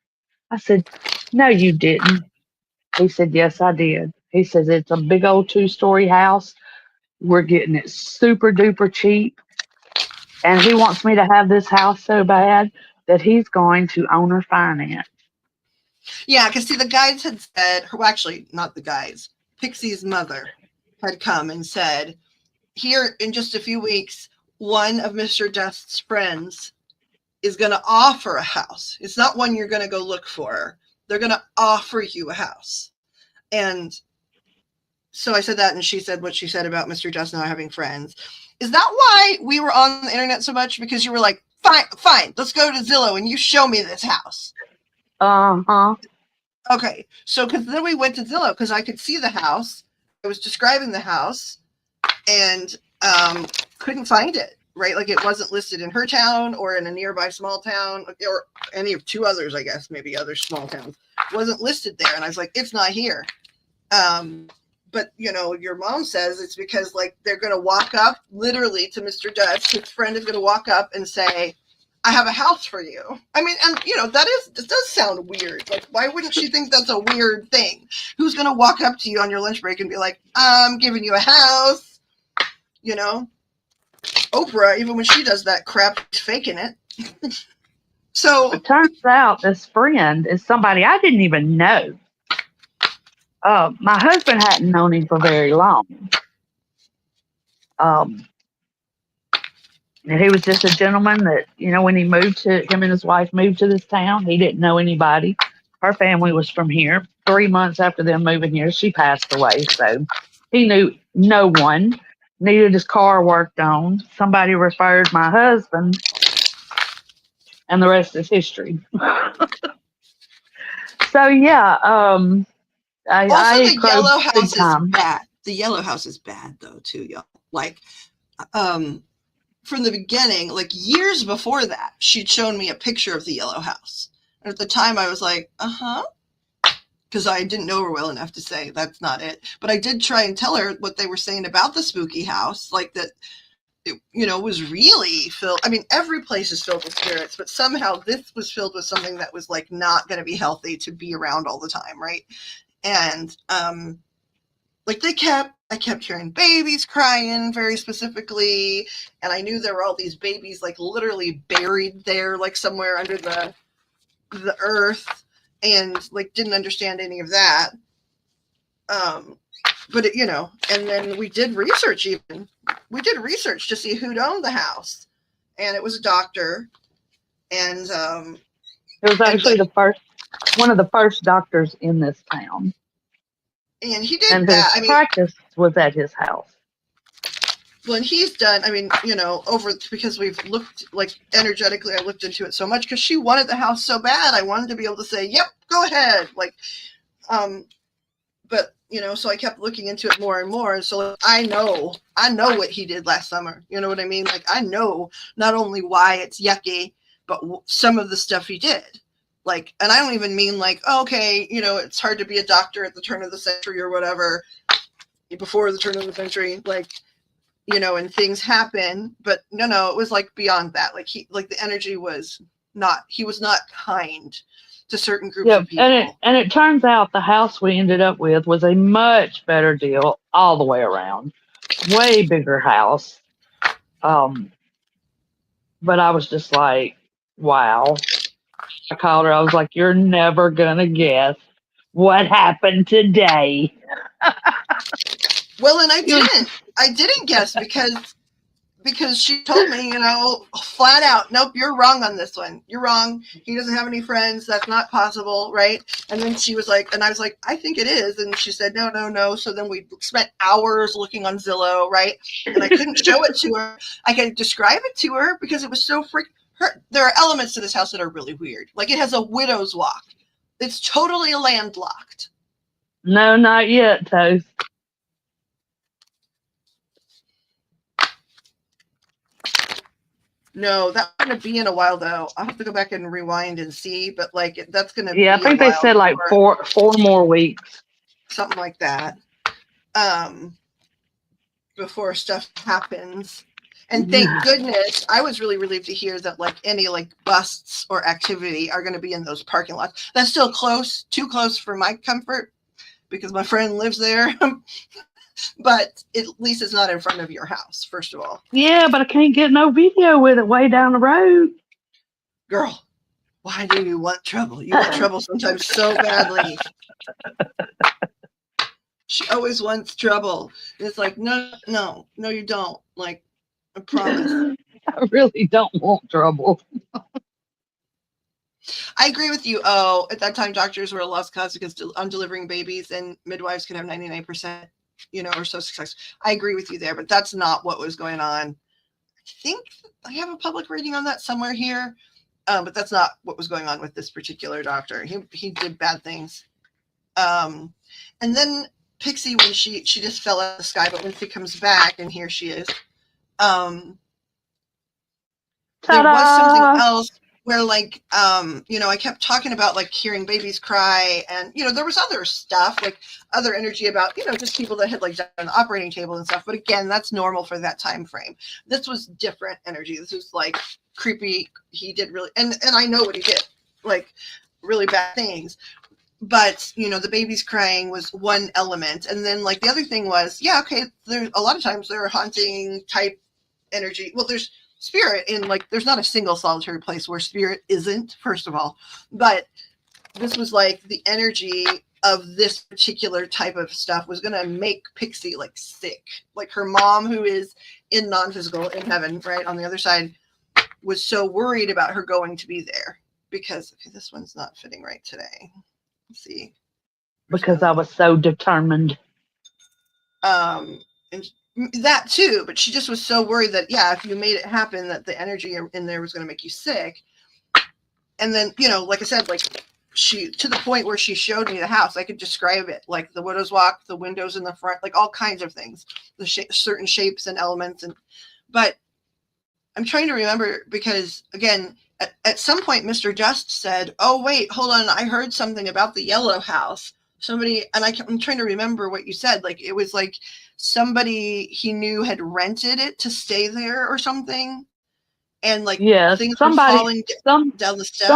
I said, "No, you didn't." He said, "Yes, I did." He says, "It's a big old 2-story house. We're getting it super duper cheap. And he wants me to have this house so bad that he's going to owner finance." Yeah, because see, the guides had said, well, actually, not the guides. Pixie's mother had come and said, here in just a few weeks, one of Mr. Dust's friends is going to offer a house. It's not one you're going to go look for. They're going to offer you a house. And so I said that, and she said what she said about Mr. Dust not having friends. Is that why we were on the internet so much? Because you were like, fine, let's go to Zillow and you show me this house. Uh huh. Okay, so because then we went to Zillow because I could see the house. I was describing the house, and couldn't find it, right? Like it wasn't listed in her town or in a nearby small town or any of 2 others, I guess, maybe other small towns. It wasn't listed there. And I was like, it's not here. But your mom says it's because like they're going to walk up literally to Mr. Dutch. His friend is going to walk up and say, I have a house for you. I mean, and it does sound weird. Like, why wouldn't she think that's a weird thing? Who's going to walk up to you on your lunch break and be like, I'm giving you a house? Oprah, even when she does that crap, she's faking it. So it turns out this friend is somebody I didn't even know. My husband hadn't known him for very long. And he was just a gentleman that, when him and his wife moved to this town, he didn't know anybody. Her family was from here. 3 months after them moving here, she passed away. So he knew no one, needed his car worked on. Somebody referred my husband, and the rest is history. So, yeah. Also, the yellow house is bad. The yellow house is bad, though, too, y'all. Like, from the beginning, like years before that, she'd shown me a picture of the yellow house. And at the time, I was like, because I didn't know her well enough to say that's not it. But I did try and tell her what they were saying about the spooky house, like that it, was really filled. I mean, every place is filled with spirits, but somehow this was filled with something that was like not going to be healthy to be around all the time, right? And like I kept hearing babies crying very specifically, and I knew there were all these babies like literally buried there, like somewhere under the earth, and like didn't understand any of that. But it, and then we did research to see who'd owned the house, and it was a doctor, and it was actually one of the first doctors in this town. And he did and that. His practice was at his house. Well, and he's done, because we've looked, like, energetically, I looked into it so much, because she wanted the house so bad, I wanted to be able to say, yep, go ahead, like, but, so I kept looking into it more and more, and so I know what he did last summer, you know what I mean? Like, I know not only why it's yucky, but some of the stuff he did. Like, and I don't even mean like, okay, it's hard to be a doctor at the turn of the century or whatever, before the turn of the century, like, and things happen, but no, it was like beyond that. Like the energy was not, he was not kind to certain groups of people. And it turns out the house we ended up with was a much better deal all the way around. Way bigger house. But I was just like, wow. I called her. I was like, you're never going to guess what happened today. Well, and I didn't guess because she told me, flat out, nope, you're wrong on this one. You're wrong. He doesn't have any friends. That's not possible, right? And then she was like, and I was like, I think it is. And she said, no. So then we spent hours looking on Zillow, right? And I couldn't show it to her. I could describe it to her because it was so there are elements to this house that are really weird. Like, it has a widow's walk. It's totally landlocked. No, not yet, Toast. No, that's going to be in a while, though. I'll have to go back and rewind and see, but like that's going to be I think they said like four more weeks. Something like that. Before stuff happens. And thank goodness, I was really relieved to hear that like any like busts or activity are going to be in those parking lots. That's still too close for my comfort because my friend lives there. But at least it's not in front of your house, first of all. Yeah, but I can't get no video with it way down the road. Girl, why do you want trouble? You want trouble sometimes so badly. She always wants trouble. And it's like, no, you don't. Like, I promise. I really don't want trouble. I agree with you. Oh, at that time, doctors were a lost cause because on delivering babies and midwives could have 99%, or so success. I agree with you there, but that's not what was going on. I think I have a public reading on that somewhere here, but that's not what was going on with this particular doctor. He did bad things. And then Pixie, when she just fell out of the sky, but when she comes back, and here she is, There was something Ta-da! else where like I kept talking about like hearing babies cry, and there was other stuff, like other energy about just people that had like died on the operating table and stuff, but again, that's normal for that time frame. This was different energy. This was like creepy. He did really, and I know what he did, like really bad things. But the babies crying was one element, and then like the other thing was, yeah, okay, there's a lot of times there are haunting type energy. Well, there's spirit in, like, there's not a single solitary place where spirit isn't, first of all, but this was like the energy of this particular type of stuff was going to make Pixie like sick. Like her mom, who is in non-physical in heaven, right on the other side, was so worried about her going to be there because, okay, this one's not fitting right today. Let's see. Because I was so determined. And that too, but she just was so worried that, yeah, if you made it happen, that the energy in there was going to make you sick. And then, like I said, like she, to the point where she showed me the house, I could describe it, like the widow's walk, the windows in the front, like all kinds of things, the certain shapes and elements. But I'm trying to remember because, again, at some point, Mr. Just said, oh, wait, hold on, I heard something about the yellow house. Somebody, and I'm trying to remember what you said. Like, it was like somebody he knew had rented it to stay there or something. And like, Yes, things were falling down the steps.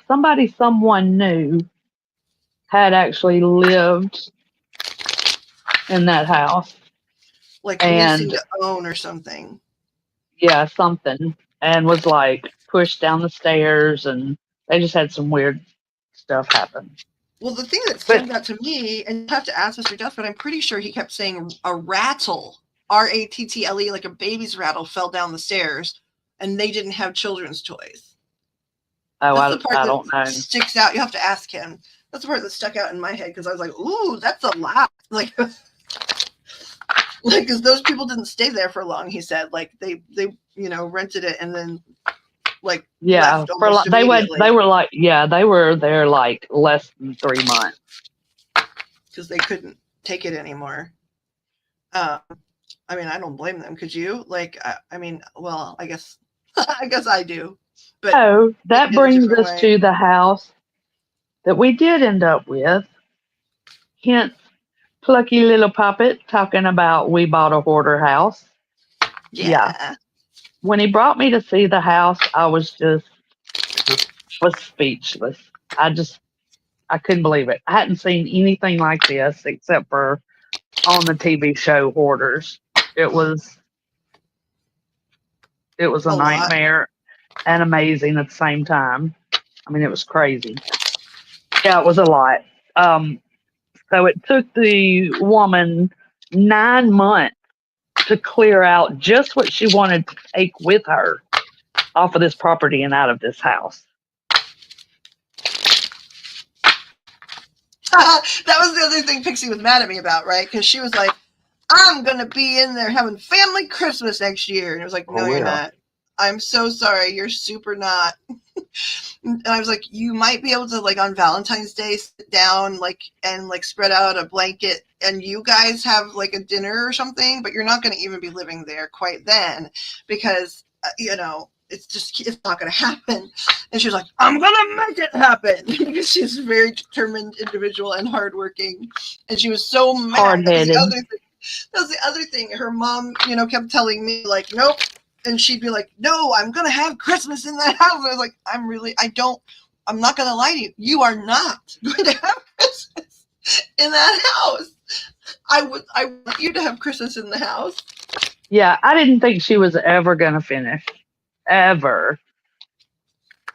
somebody someone knew had actually lived in that house. Like leasing And to own or something. yeah, something, and was like pushed down the stairs, and they just had some weird stuff happen. Well, the thing that But stood out to me, and you have to ask Mr. Duff, but I'm pretty sure he kept saying a rattle, rattle, like a baby's rattle, fell down the stairs, and they didn't have children's toys. That's the part I that don't know. sticks out. You have to ask him. That's the part that stuck out in my head because I was like, "Ooh, that's a lot!" Like, because those people didn't stay there for long. He said, like they rented it and then like left almost immediately. They were there like less than 3 months because they couldn't take it anymore. I mean, I don't blame them. Could you? Like, I mean, well, I guess I do. But so that brings us to the house that we did end up with. Hence, PluckyLittlePoppet talking about we bought a hoarder house. Yeah. When he brought me to see the house, I was speechless. I couldn't believe it. I hadn't seen anything like this except for on the TV show Hoarders. It was a nightmare and amazing at the same time. I mean, it was crazy. Yeah, it was a lot. So it took the woman 9 months to clear out just what she wanted to take with her off of this property and out of this house. That was the other thing Pixie was mad at me about, right? Because she was like, I'm going to be in there having family Christmas next year. And it was like, no, you're not. I'm so sorry. You're super not. And I was like, you might be able to, like, on Valentine's Day, sit down, like, and, like, spread out a blanket and you guys have, like, a dinner or something, but you're not going to even be living there quite then because, it's not going to happen. And she was like, I'm going to make it happen because she's a very determined individual and hardworking. And she was so mad. Hard-headed. That was the other thing. Her mom, kept telling me, like, nope. And she'd be like, no, I'm going to have Christmas in that house. I was like, I'm not going to lie to you. You are not going to have Christmas in that house. I want you to have Christmas in the house. Yeah, I didn't think she was ever going to finish. Ever.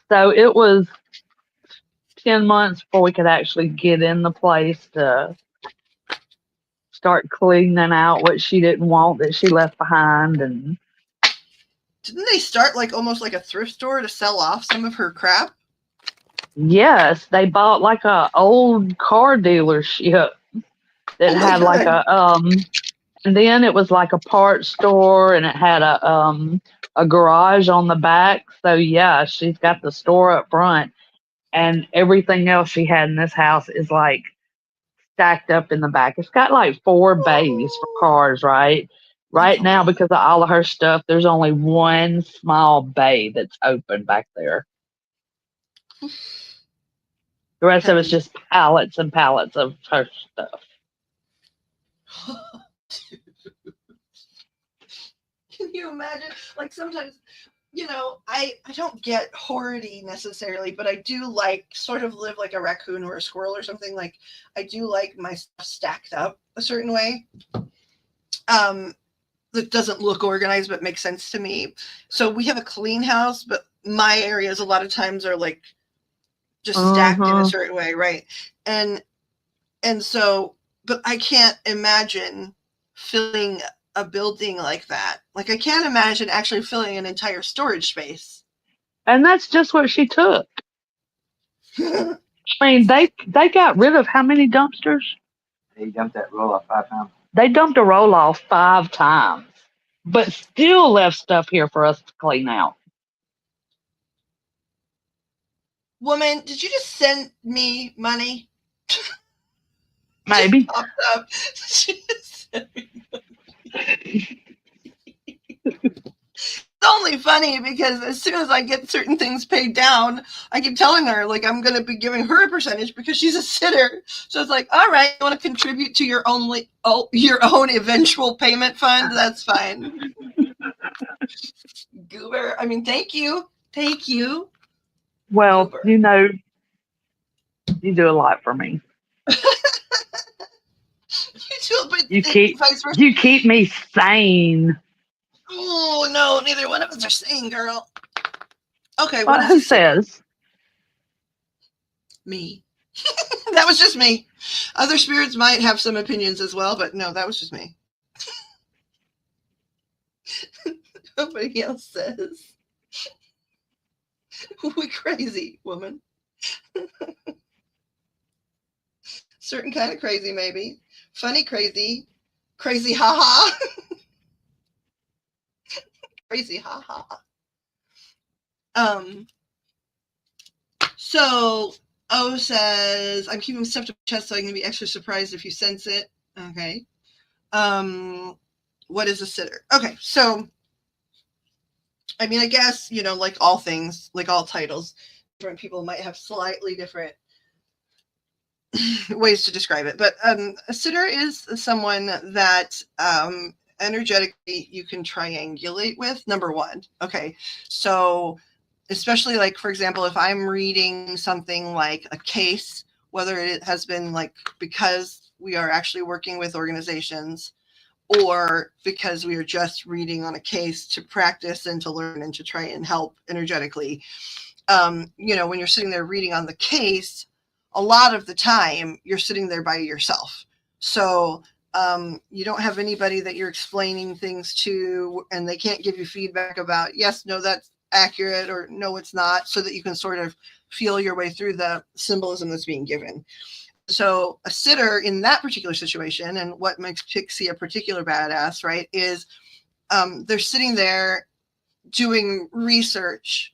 So it was 10 months before we could actually get in the place to start cleaning out what she didn't want that she left behind. And didn't they start like almost like a thrift store to sell off some of her crap? Yes, they bought like a old car dealership that had God. like and then it was like a parts store and it had a garage on the back. So yeah, she's got the store up front and everything else she had in this house is like stacked up in the back. It's got like 4 bays for cars, right? Right That's a now, lot. because of all of her stuff, there's only one small bay that's open back there. The rest of it's Heavy. just pallets and pallets of her stuff. Can you imagine? Like sometimes, I don't get hoardy necessarily, but I do like sort of live like a raccoon or a squirrel or something. Like I do like my stuff stacked up a certain way. Um, that doesn't look organized but makes sense to me. So we have a clean house, but my areas a lot of times are like just stacked in a Uh-huh. certain way, right? And and so, but I can't imagine filling a building like that. Like I can't imagine actually filling an entire storage space. And that's just what she took. I mean, they got rid of how many dumpsters? He dumped that roll off 5 times. They dumped a roll off 5 times, but still left stuff here for us to clean out. Woman, did you just send me money? Just Maybe. popped up. She just sent me money. It's only funny because as soon as I get certain things paid down, I keep telling her like I'm going to be giving her a percentage because she's a sitter. So it's like, all right, you want to contribute to your own eventual payment fund? That's fine. Goober. I mean, thank you. Well, Goober. you do a lot for me. You too, but You keep vice versa. you keep me sane. Oh no, neither one of us are sane, girl. Okay, Well, what is who a sitter? says? Me. That was just me. Other spirits might have some opinions as well, but no, that was just me. Nobody else says. We crazy, woman. Certain kind of crazy, maybe. Funny crazy. Crazy haha. Crazy haha. So O says, I'm keeping stuff to my chest so I can be extra surprised if you sense it. Okay. What is a sitter? Okay, so I mean, I guess, like all things, like all titles, different people might have slightly different ways to describe it. But a sitter is someone that energetically you can triangulate with, number one. Okay, so especially like, for example, if I'm reading something like a case, whether it has been like because we are actually working with organizations or because we are just reading on a case to practice and to learn and to try and help energetically. When you're sitting there reading on the case, a lot of the time you're sitting there by yourself. So you don't have anybody that you're explaining things to, and they can't give you feedback about, yes, no, that's accurate, or no, it's not, so that you can sort of feel your way through the symbolism that's being given. So a sitter in that particular situation, and what makes Pixie a particular badass, right, is they're sitting there doing research,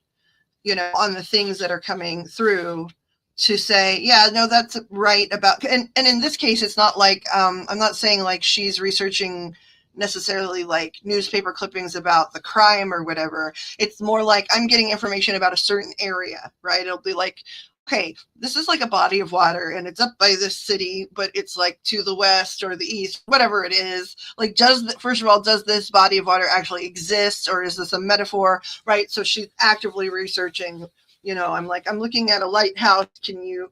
on the things that are coming through to say, yeah, no, that's right about, and in this case, it's not like, I'm not saying like she's researching necessarily like newspaper clippings about the crime or whatever. It's more like I'm getting information about a certain area, right? It'll be like, okay, this is like a body of water and it's up by this city, but it's like to the west or the east, whatever it is. Like, first of all, does this body of water actually exist, or is this a metaphor, right? So she's actively researching. I'm looking at a lighthouse. Can you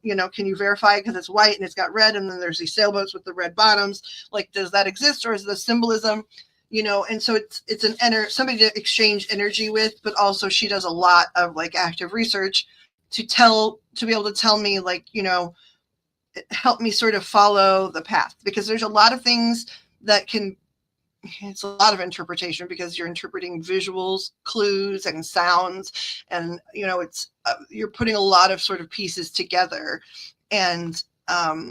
verify it? Because it's white and it's got red, and then there's these sailboats with the red bottoms. Like, does that exist, or is the symbolism? And so it's somebody to exchange energy with, but also she does a lot of like active research to be able to tell me, like, help me sort of follow the path, because there's a lot of things that it's a lot of interpretation, because you're interpreting visuals, clues, and sounds, and it's you're putting a lot of sort of pieces together, and as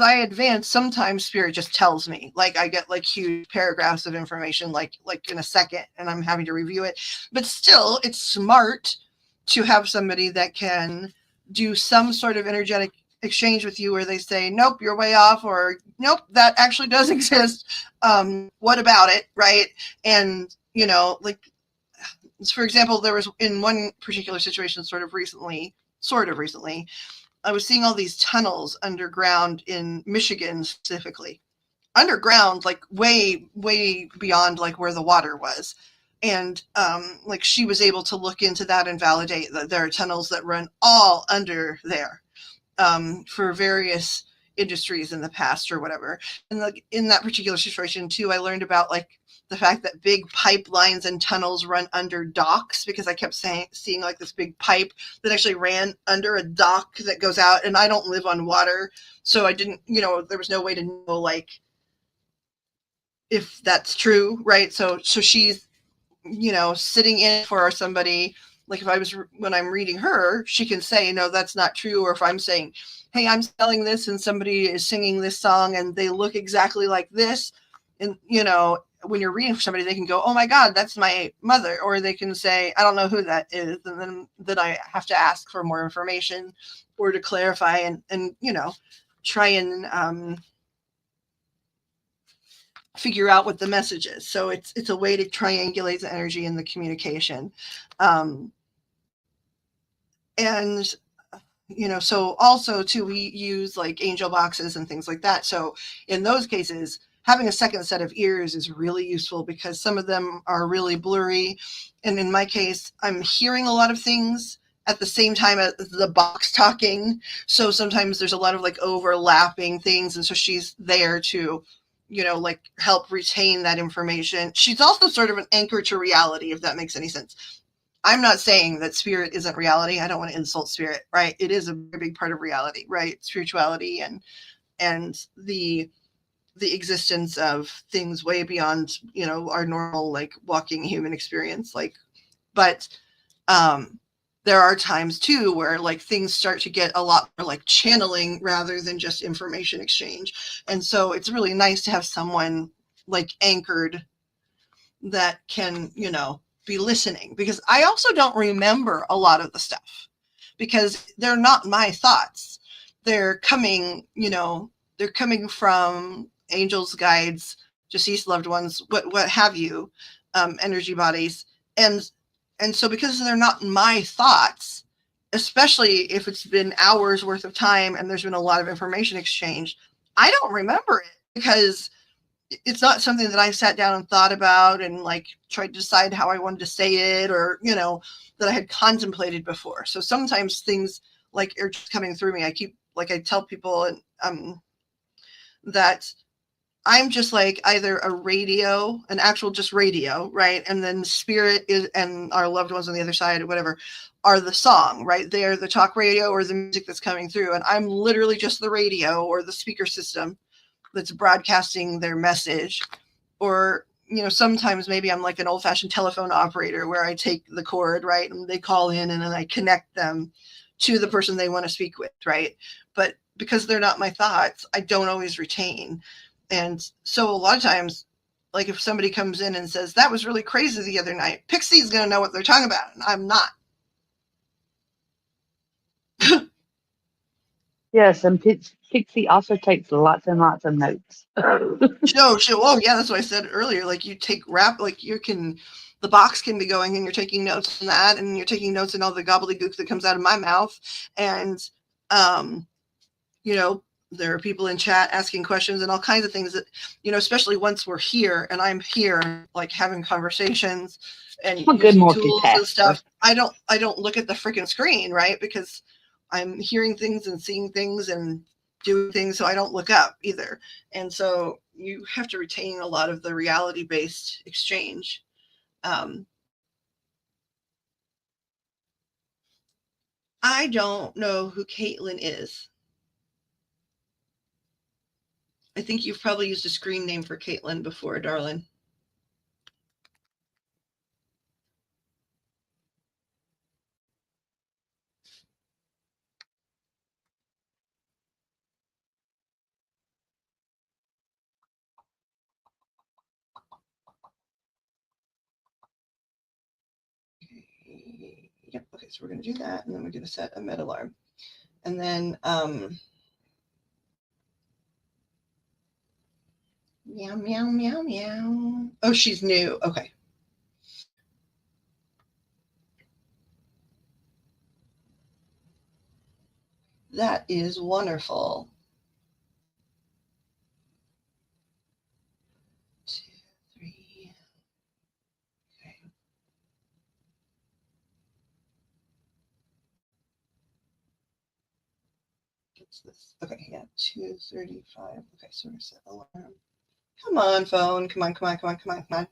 I advance, sometimes spirit just tells me, like I get like huge paragraphs of information, like in a second, and I'm having to review it. But still, it's smart to have somebody that can do some sort of energetic exchange with you where they say, nope, you're way off, or nope, that actually does exist. What about it? Right. And, like, for example, there was in one particular situation sort of recently, I was seeing all these tunnels underground in Michigan specifically. Underground, like way, way beyond like where the water was. And like she was able to look into that and validate that there are tunnels that run all under there for various industries in the past or whatever. And like in that particular situation too, I learned about like the fact that big pipelines and tunnels run under docks, because I kept seeing like this big pipe that actually ran under a dock that goes out, and I don't live on water, so I didn't, there was no way to know like if that's true, right? So she's, sitting in for somebody. Like if when I'm reading her, she can say, no, that's not true. Or if I'm saying, hey, I'm selling this and somebody is singing this song and they look exactly like this. And, when you're reading for somebody, they can go, oh my God, that's my mother. Or they can say, I don't know who that is. And then I have to ask for more information or to clarify and try and figure out what the message is. So it's a way to triangulate the energy and the communication. And so also too, we use like angel boxes and things like that. So in those cases, having a second set of ears is really useful because some of them are really blurry. And in my case, I'm hearing a lot of things at the same time as the box talking. So sometimes there's a lot of like overlapping things. And so she's there to, like help retain that information. She's also sort of an anchor to reality, if that makes any sense. I'm not saying that spirit isn't reality. I don't want to insult spirit, right? It is a very big part of reality, right? Spirituality and the existence of things way beyond, our normal like walking human experience. Like, but there are times too where like things start to get a lot more like channeling rather than just information exchange. And so it's really nice to have someone like anchored that can, be listening, because I also don't remember a lot of the stuff because they're not my thoughts. They're coming, they're coming from angels, guides, deceased loved ones, what have you, energy bodies. And so because they're not my thoughts, especially if it's been hours worth of time and there's been a lot of information exchanged, I don't remember it because it's not something that I sat down and thought about and like tried to decide how I wanted to say it, or, that I had contemplated before. So sometimes things like are just coming through me. I tell people that I'm just like either a radio, an actual just radio, right? And then spirit is, and our loved ones on the other side or whatever, are the song, right? They're the talk radio or the music that's coming through. And I'm literally just the radio or the speaker system that's broadcasting their message. Or, sometimes maybe I'm like an old fashioned telephone operator where I take the cord, right? And they call in and then I connect them to the person they want to speak with, right? But because they're not my thoughts, I don't always retain. And so a lot of times, like if somebody comes in and says, that was really crazy the other night, Pixie's going to know what they're talking about. And I'm not. Yes, and Pixie also takes lots and lots of notes. No, oh yeah, that's what I said earlier. Like you take like the box can be going and you're taking notes on that, and you're taking notes on all the gobbledygook that comes out of my mouth. And, there are people in chat asking questions and all kinds of things that, especially once we're here and I'm here, like having conversations and I'm a good using tools and multitasker. stuff. I don't look at the freaking screen, right? Because I'm hearing things and seeing things and doing things, so I don't look up either. And so you have to retain a lot of the reality-based exchange. I don't know who Caitlin is. I think you've probably used a screen name for Caitlin before, darling. Yep. Okay, so we're going to do that, and then we're going to set a med alarm. And then Meow, meow, meow, meow. Oh, she's new. Okay. That is wonderful. 2, 3. Okay. What's this? Okay, yeah, 2:35. Okay, so we're set alarm. Come on, phone. Come on, come on, come on, come on, come on.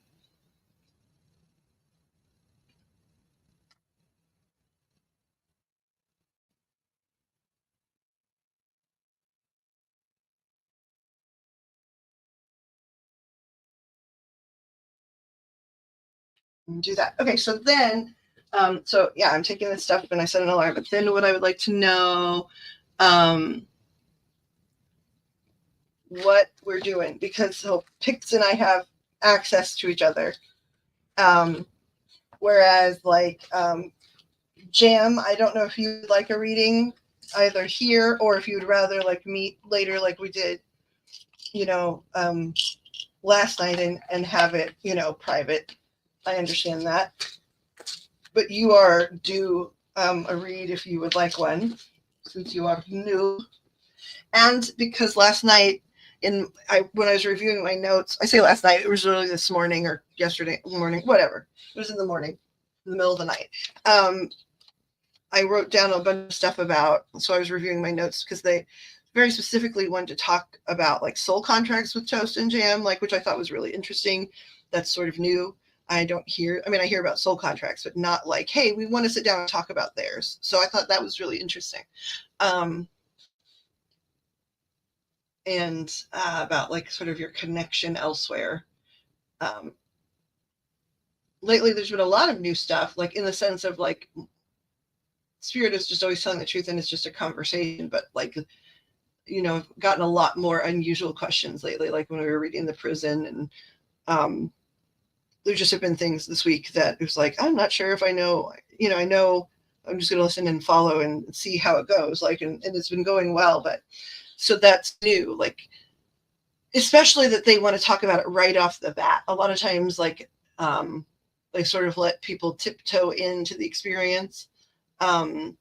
Do that. Okay, so then, so yeah, I'm taking this stuff and I set an alarm. But then, what I would like to know, what we're doing, because so Pix and I have access to each other, whereas like Jam, I don't know if you'd like a reading either here or if you'd rather like meet later, like we did, last night and have it, private. I understand that. But you are due a read if you would like one, since you are new. And because last night, when I was reviewing my notes, I say last night, it was really this morning or yesterday morning, whatever. It was in the morning, in the middle of the night. I wrote down a bunch of stuff so I was reviewing my notes because they very specifically wanted to talk about like soul contracts with Toast and Jam, like, which I thought was really interesting. That's sort of new. I hear about soul contracts, but not like, hey, we want to sit down and talk about theirs. So I thought that was really interesting. And about like sort of your connection elsewhere. Lately, there's been a lot of new stuff, like in the sense of like, Spirit is just always telling the truth and it's just a conversation, but like, I've gotten a lot more unusual questions lately, like when we were reading The Prison, and there just have been things this week that it was like, I'm not sure if I know, I know I'm just going to listen and follow and see how it goes. Like, and it's been going well, but so that's new, like, especially that they want to talk about it right off the bat. A lot of times, like, they sort of let people tiptoe into the experience, and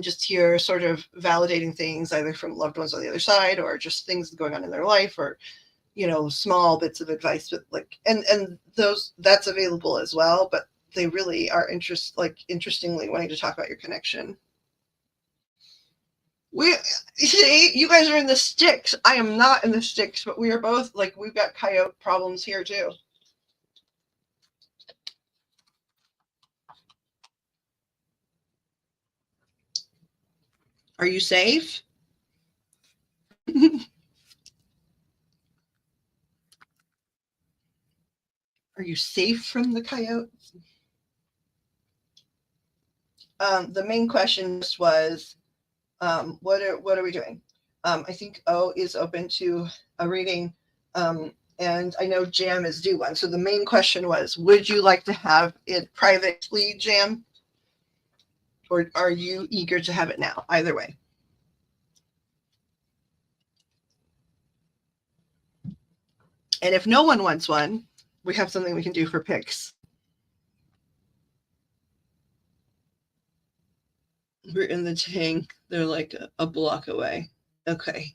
just hear sort of validating things either from loved ones on the other side or just things going on in their life, or small bits of advice, but like, and that's available as well, but they really are interestingly wanting to talk about your connection. See, you guys are in the sticks. I am not in the sticks, but we are both like, we've got coyote problems here too. Are you safe? Are you safe from the coyotes? The main question was, what are we doing? I think O is open to a reading, and I know Jam is due one. So the main question was, would you like to have it privately, Jam? Or are you eager to have it now? Either way. And if no one wants one, we have something we can do for picks. We're in the tank. They're like a block away. Okay.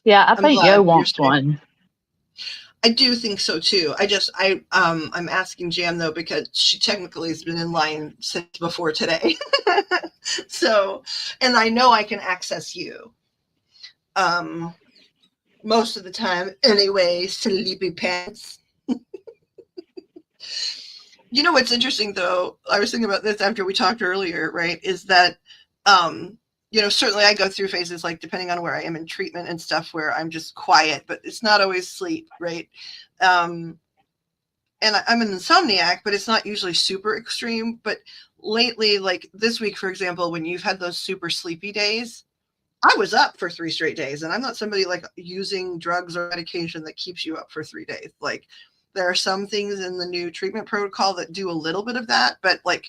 Yeah, I think Yo wants one. I do think so too. I'm asking Jam though, because she technically has been in line since before today. So, and I know I can access you. Most of the time anyway, sleepy pants. What's interesting though, I was thinking about this after we talked earlier, right, is that certainly I go through phases, like depending on where I am in treatment and stuff, where I'm just quiet, but it's not always sleep, right? And I'm an insomniac, but it's not usually super extreme. But lately, like this week, for example, when you've had those super sleepy days, I was up for 3 straight days, and I'm not somebody like using drugs or medication that keeps you up for 3 days. Like, there are some things in the new treatment protocol that do a little bit of that, but like,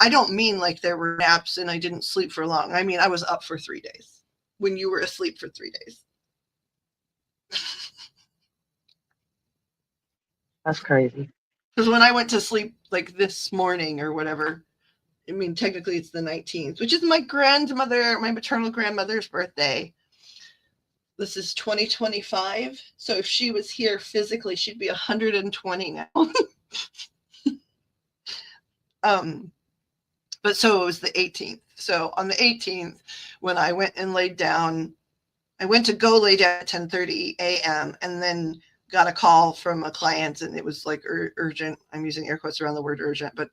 I don't mean like there were naps and I didn't sleep for long. I mean, I was up for 3 days when you were asleep for 3 days. That's crazy. Because when I went to sleep like this morning or whatever, I mean, technically it's the 19th, which is my maternal grandmother's birthday. This is 2025. So if she was here physically, she'd be 120 now. But so it was the 18th. So on the 18th, when I went and laid down, I went to go lay down at 10:30 a.m. and then got a call from a client, and it was like urgent. I'm using air quotes around the word urgent, but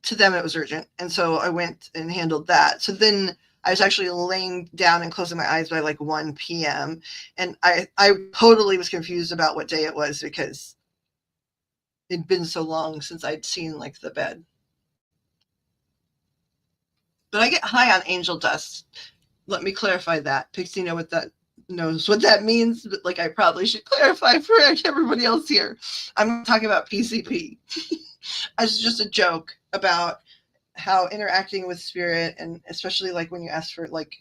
to them it was urgent. And so I went and handled that. So then I was actually laying down and closing my eyes by like 1 p.m. And I totally was confused about what day it was because it'd been so long since I'd seen like the bed. But I get high on angel dust. Let me clarify that. Pixie knows what that means, but like I probably should clarify for everybody else here. I'm talking about PCP. As just a joke about how interacting with spirit, and especially like when you ask for like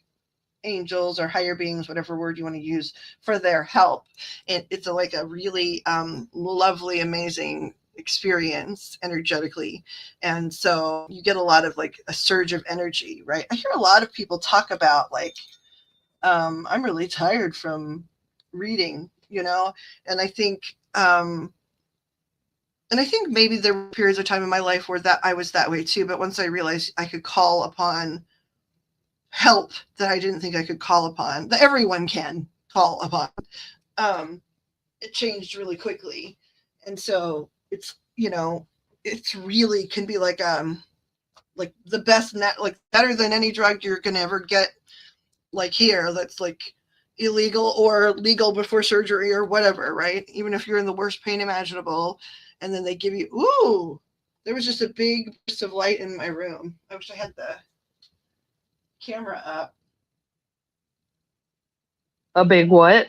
angels or higher beings, whatever word you want to use, for their help, it's like a really lovely, amazing experience energetically. And so you get a lot of like a surge of energy, right? I hear a lot of people talk about like, I'm really tired from reading, and I think maybe there were periods of time in my life where that I was that way too. But once I realized I could call upon help that I didn't think I could call upon, that everyone can call upon, it changed really quickly. And so it's, it's really can be like the best like better than any drug you're gonna ever get, like here, that's like illegal or legal before surgery or whatever, right? Even if you're in the worst pain imaginable, and then they give you, there was just a big burst of light in my room. I wish I had the camera up. A big what?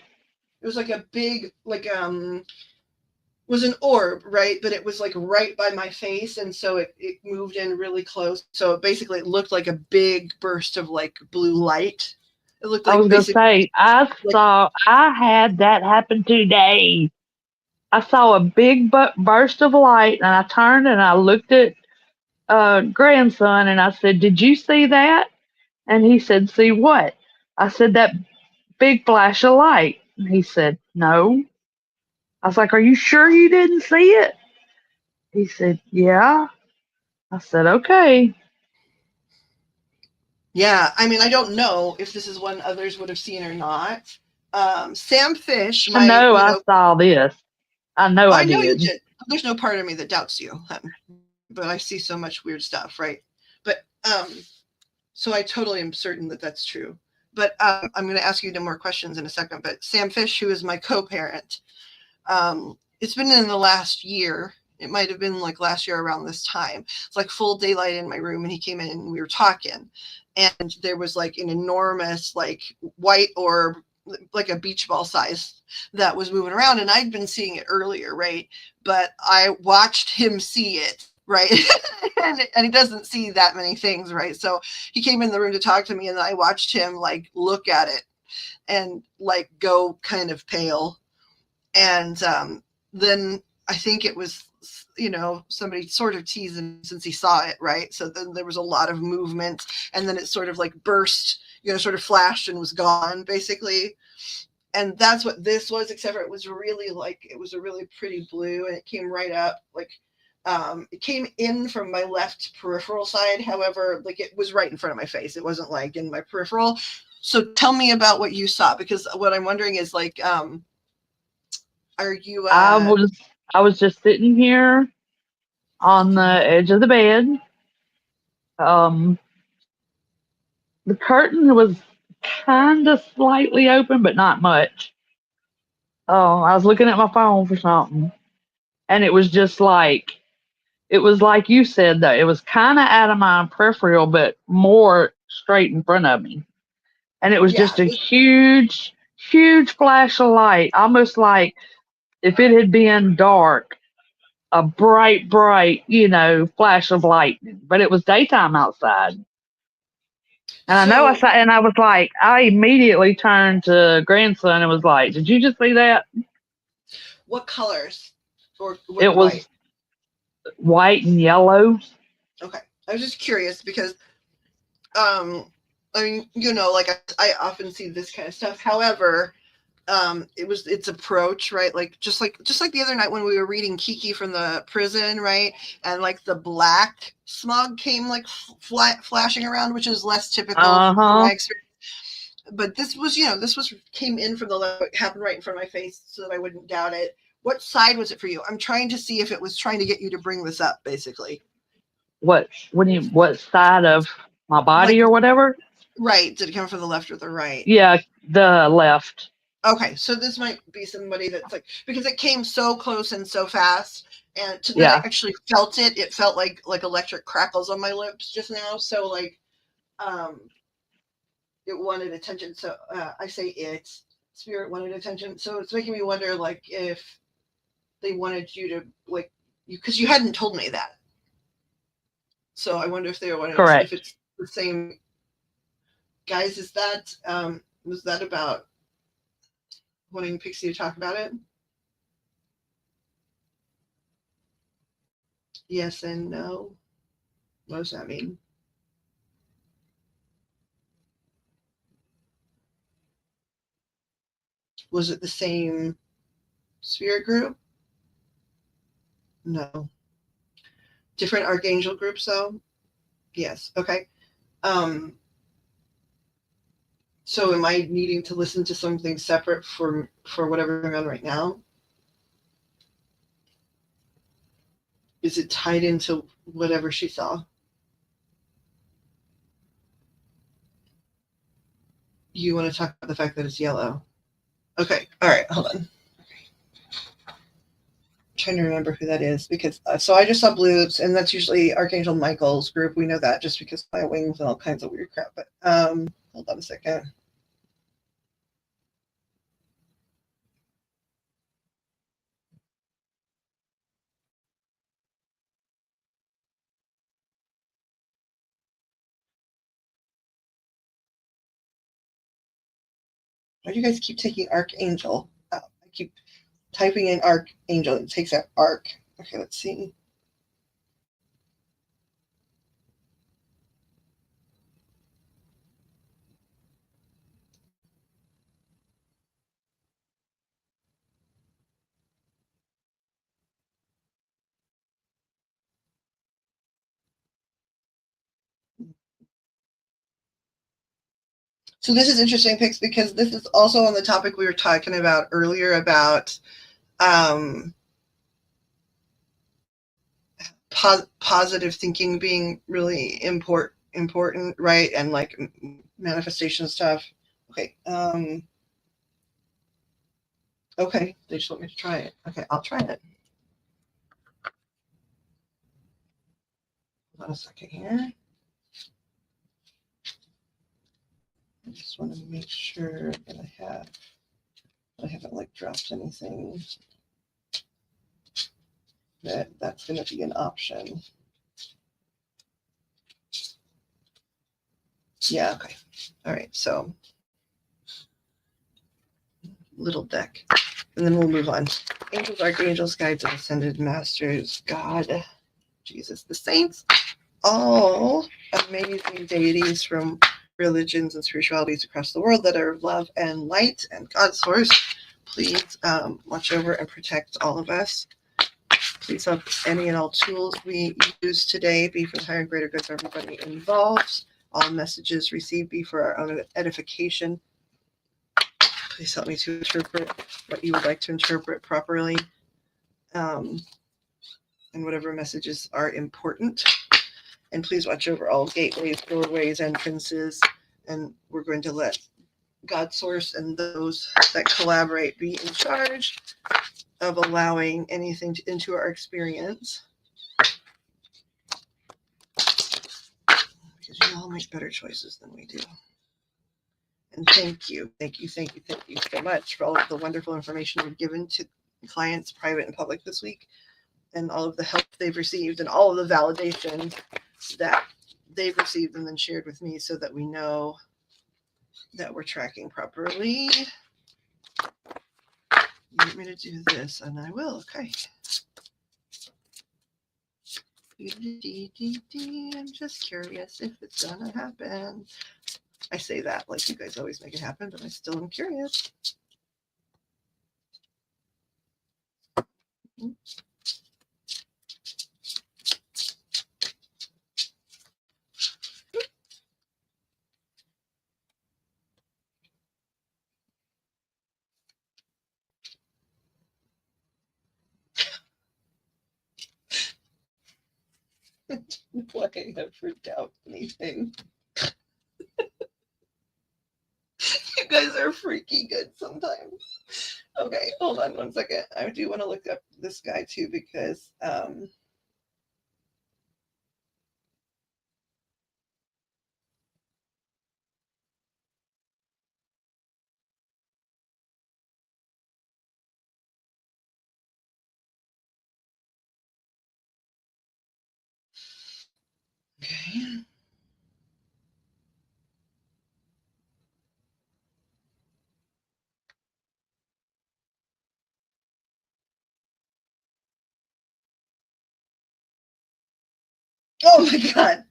It was like a big, was an orb, right? But it was like right by my face, and so it moved in really close. So basically it looked like a big burst of like blue light. It looked like I was gonna say, I had that happen today. I saw a big burst of light, and I turned and I looked at grandson, and I said, "Did you see that?" And he said, "See what?" I said, "That big flash of light." And he said, "No." I was like, "Are you sure you didn't see it?" He said, "Yeah." I said, "Okay." Yeah, I mean, I don't know if this is one others would have seen or not. Sam Fish, I know I saw this. I know I I know you did. did. There's no part of me that doubts you, but I see so much weird stuff, right? But so I totally am certain that that's true. But I'm going to ask you no more questions in a second. But Sam Fish, who is my co-parent, it's been in the last year. It might have been like last year around this time. It's like full daylight in my room, and he came in and we were talking, and there was like an enormous like white orb, like a beach ball size, that was moving around, and I'd been seeing it earlier, right? But I watched him see it, right? and he doesn't see that many things, right? So he came in the room to talk to me, and I watched him like look at it and like go kind of pale. And then I think it was, somebody sort of teased him since he saw it, right? So then there was a lot of movement, and then it sort of like burst, sort of flashed and was gone, basically. And that's what this was, except for it was a really pretty blue, and it came right up, like, it came in from my left peripheral side. However, like it was right in front of my face. It wasn't like in my peripheral. So tell me about what you saw, because what I'm wondering is like, are you, I was just sitting here on the edge of the bed. The curtain was kind of slightly open, but not much. Oh, I was looking at my phone for something, and it was just like it was like you said though. It was kind of out of my peripheral, but more straight in front of me, and it was yeah, just a huge, huge flash of light, almost like if it had been dark, a bright, bright, flash of lightning. But it was daytime outside. And I know I so saw, and I was like, I immediately turned to grandson and was like, "Did you just see that?" What colors? Or It was white? white and yellow. Okay. I was just curious because I mean, you know, like I often see this kind of stuff. However, it's its approach, right? Like just like the other night when we were reading Kiki from the prison, right? And like the black smog came like flashing around, which is less typical from my experience. But this was, you know, came in from the left, it happened right in front of my face so that I wouldn't doubt it. What side was it for you? I'm trying to see if it was trying to get you to bring this up, basically. What side of my body Like, or whatever? right. Did it come from the left or the right? Yeah, the left. Okay, so this might be somebody that's like, because it came so close and so fast, and to that Yeah. I actually felt it. It felt like electric crackles on my lips just now. So like, it wanted attention. So I say spirit wanted attention. So it's making me wonder, like, if they wanted you to like you, because you hadn't told me that. So I wonder if they wanted, Correct. if it's the same guys. Is that was that about wanting Pixie to talk about it? Yes and no. What does that mean? Was it the same spirit group? No. Different archangel groups, though? Yes. Okay. So am I needing to listen to something separate for whatever I'm on right now? Is it tied into whatever she saw? You want to talk about the fact that it's yellow? Okay. All right. Hold on. Trying to remember who that is, because so I just saw blues, and that's usually Archangel Michael's group. We know that just because my wings and all kinds of weird crap. But hold on a second. Why do you guys keep taking Archangel? I keep typing in Archangel. It takes out Arc. Okay, let's see. So this is interesting, Pix, because this is also on the topic we were talking about earlier about positive thinking being really important, right? And like manifestation stuff. Okay. Okay, they just want me to try it. Okay, I'll try it. Hold on a second here. I just want to make sure that I haven't like dropped anything. That's going to be an option. Yeah, okay. All right, so little deck. And then we'll move on. Angels, archangels, guides, and ascended masters, God, Jesus, the saints, all amazing deities from religions and spiritualities across the world that are love and light and God's source. Please watch over and protect all of us. Please help any and all tools we use today be for the higher and greater good for everybody involved. All messages received be for our own edification. Please help me to interpret what you would like to interpret properly, and whatever messages are important. And please watch over all gateways, doorways, entrances, and we're going to let God's source and those that collaborate be in charge of allowing anything into our experience. Because you all make better choices than we do. And thank you so much for all of the wonderful information you've given to clients, private and public, this week, and all of the help they've received and all of the validation that they've received and then shared with me so that we know that we're tracking properly. You want me to do this, and I will. Okay. I'm just curious if it's gonna happen. I say that like you guys always make it happen, but I still am curious. Why I never doubt anything. You guys are freaky good sometimes. Okay, hold on one second. I do want to look up this guy too because okay. Oh my god.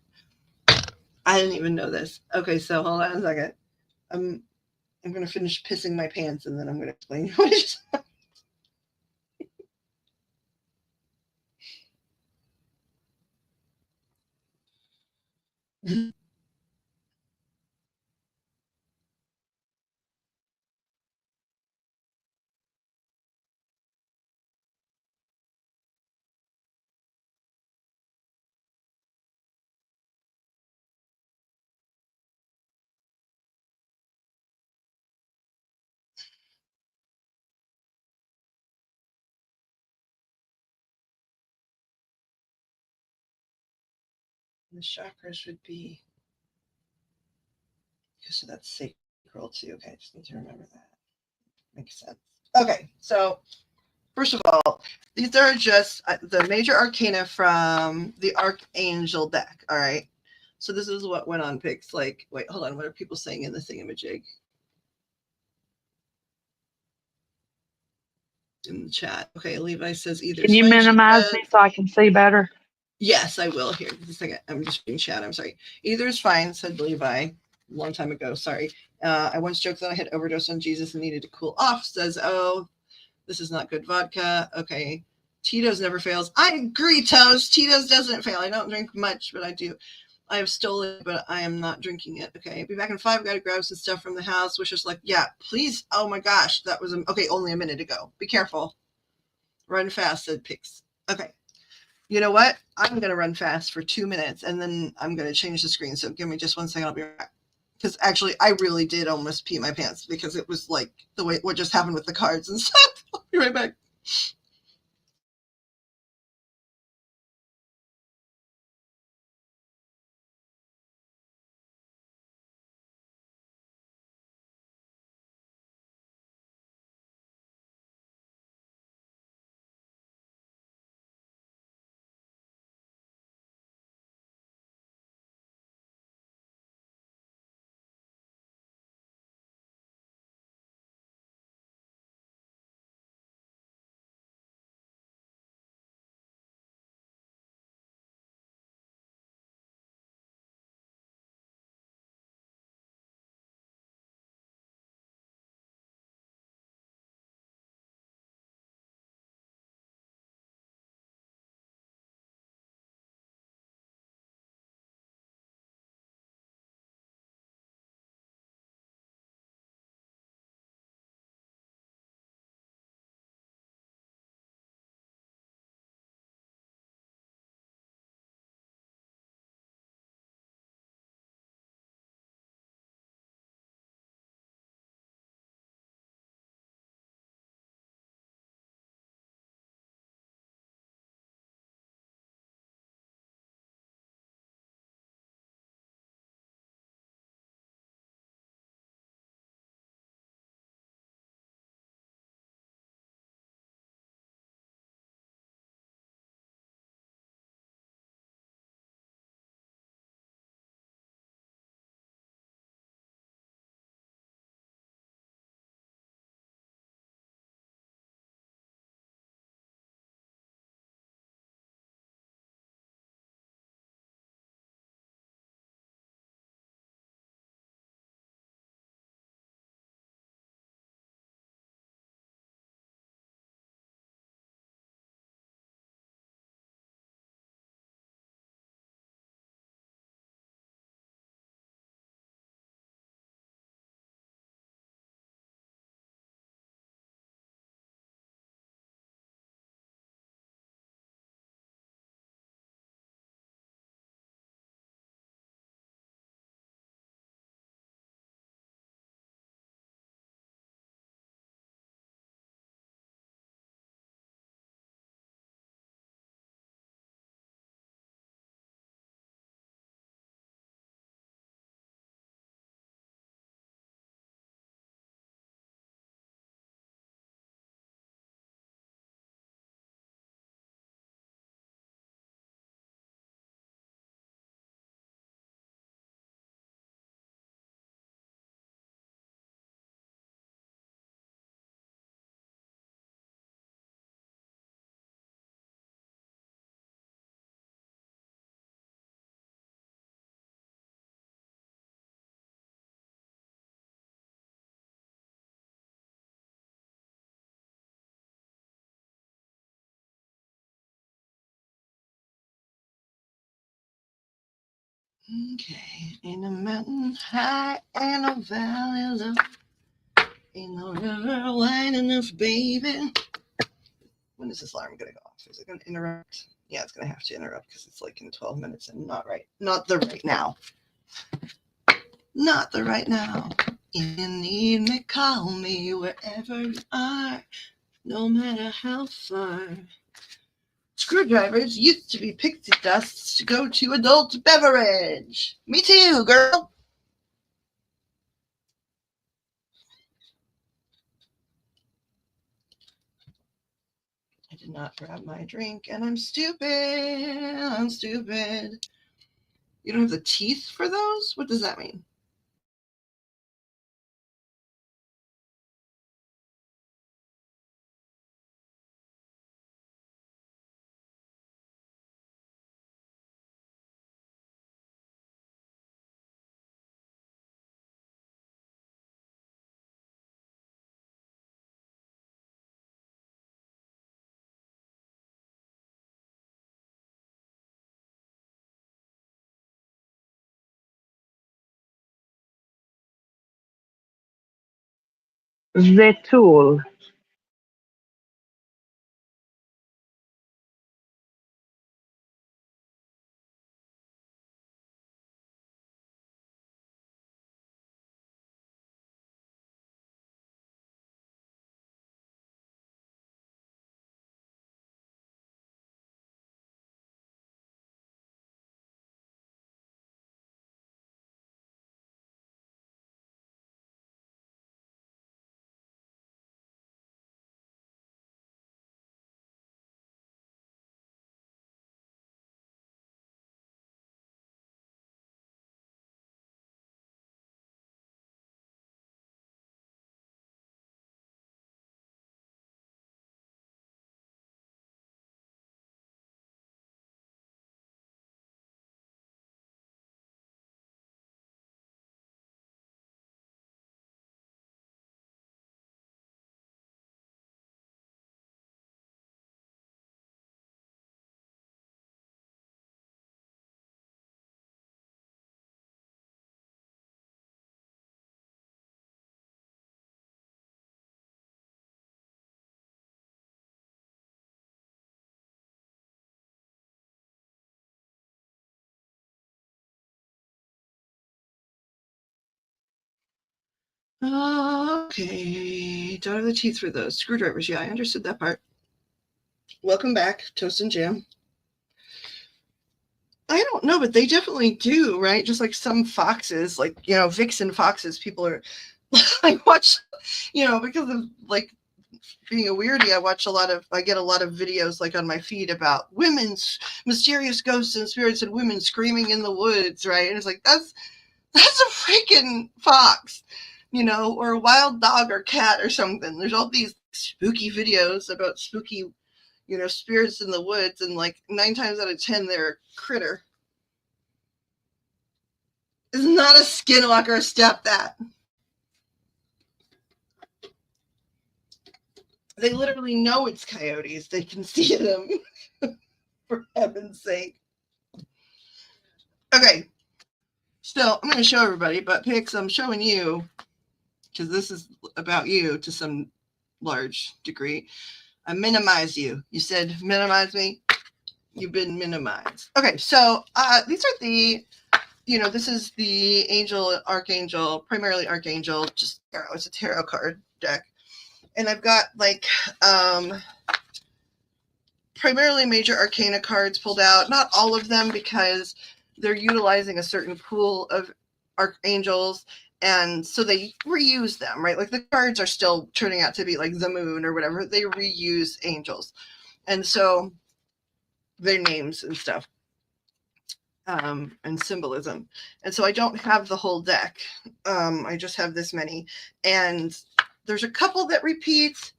I didn't even know this. Okay, so hold on a second. I'm gonna finish pissing my pants and then I'm gonna explain what it is. The chakras would be okay, so that's sacral too. Okay, I just need to remember that. Makes sense. Okay, so first of all, these are just the major arcana from the Archangel deck. All right. So this is what went on picks. Like, wait, hold on. What are people saying in the thingamajig? In the chat. Okay, Levi says either. Can you minimize me so I can see better? Yes, I will. Here, just a second. I'm just reading chat. I'm sorry. Either is fine, said Levi. A long time ago. Sorry. I once joked that I had overdosed on Jesus and needed to cool off. Says, oh, this is not good vodka. Okay. Tito's never fails. I agree, Toast. Tito's doesn't fail. I don't drink much, but I do. I have stolen it, but I am not drinking it. Okay. Be back in 5. Got to grab some stuff from the house. Wish us like, yeah, please. Oh my gosh. That was, okay, only a minute ago. Be careful. Run fast, said Pix. Okay. You know what? I'm going to run fast for 2 minutes and then I'm going to change the screen. So give me just 1 second. I'll be right back. Because actually, I really did almost pee my pants because it was like the way what just happened with the cards and stuff. I'll be right back. Okay, in a mountain high and a valley low, in a river wide enough, baby. When is this alarm gonna go off? Is it gonna interrupt? Yeah, it's gonna have to interrupt because it's like in 12 minutes and not the right now. Not the right now. If you need me, call me wherever you are, no matter how far. Screwdrivers used to be pixie dusts to go to adult beverage. Me too, girl. I did not grab my drink, and I'm stupid. I'm stupid. You don't have the teeth for those? What does that mean? The tool. Okay. Don't have the teeth for those. Screwdrivers. Yeah, I understood that part. Welcome back, Toast and Jam. I don't know, but they definitely do, right? Just like some foxes, like, vixen foxes, people are, I watch, because of like being a weirdie, I get a lot of videos like on my feed about women's mysterious ghosts and spirits and women screaming in the woods, right? And it's like, that's a freaking fox, or a wild dog or cat or something. There's all these spooky videos about spooky, spirits in the woods, and like 9 times out of 10, they're a critter. It's not a skinwalker, step that. They literally know it's coyotes. They can see them. For heaven's sake. Okay. Still, I'm going to show everybody, but Pix, I'm showing you, because this is about you to some large degree. I minimize you. You said minimize me. You've been minimized. Okay, so these are the, this is the angel, archangel, primarily archangel, just tarot. It's a tarot card deck. And I've got like primarily major arcana cards pulled out. Not all of them, because they're utilizing a certain pool of archangels, and so they reuse them, right? Like the cards are still turning out to be like the moon or whatever. They reuse angels, and so their names and stuff, and symbolism. And so I don't have the whole deck. I just have this many, and there's a couple that repeat,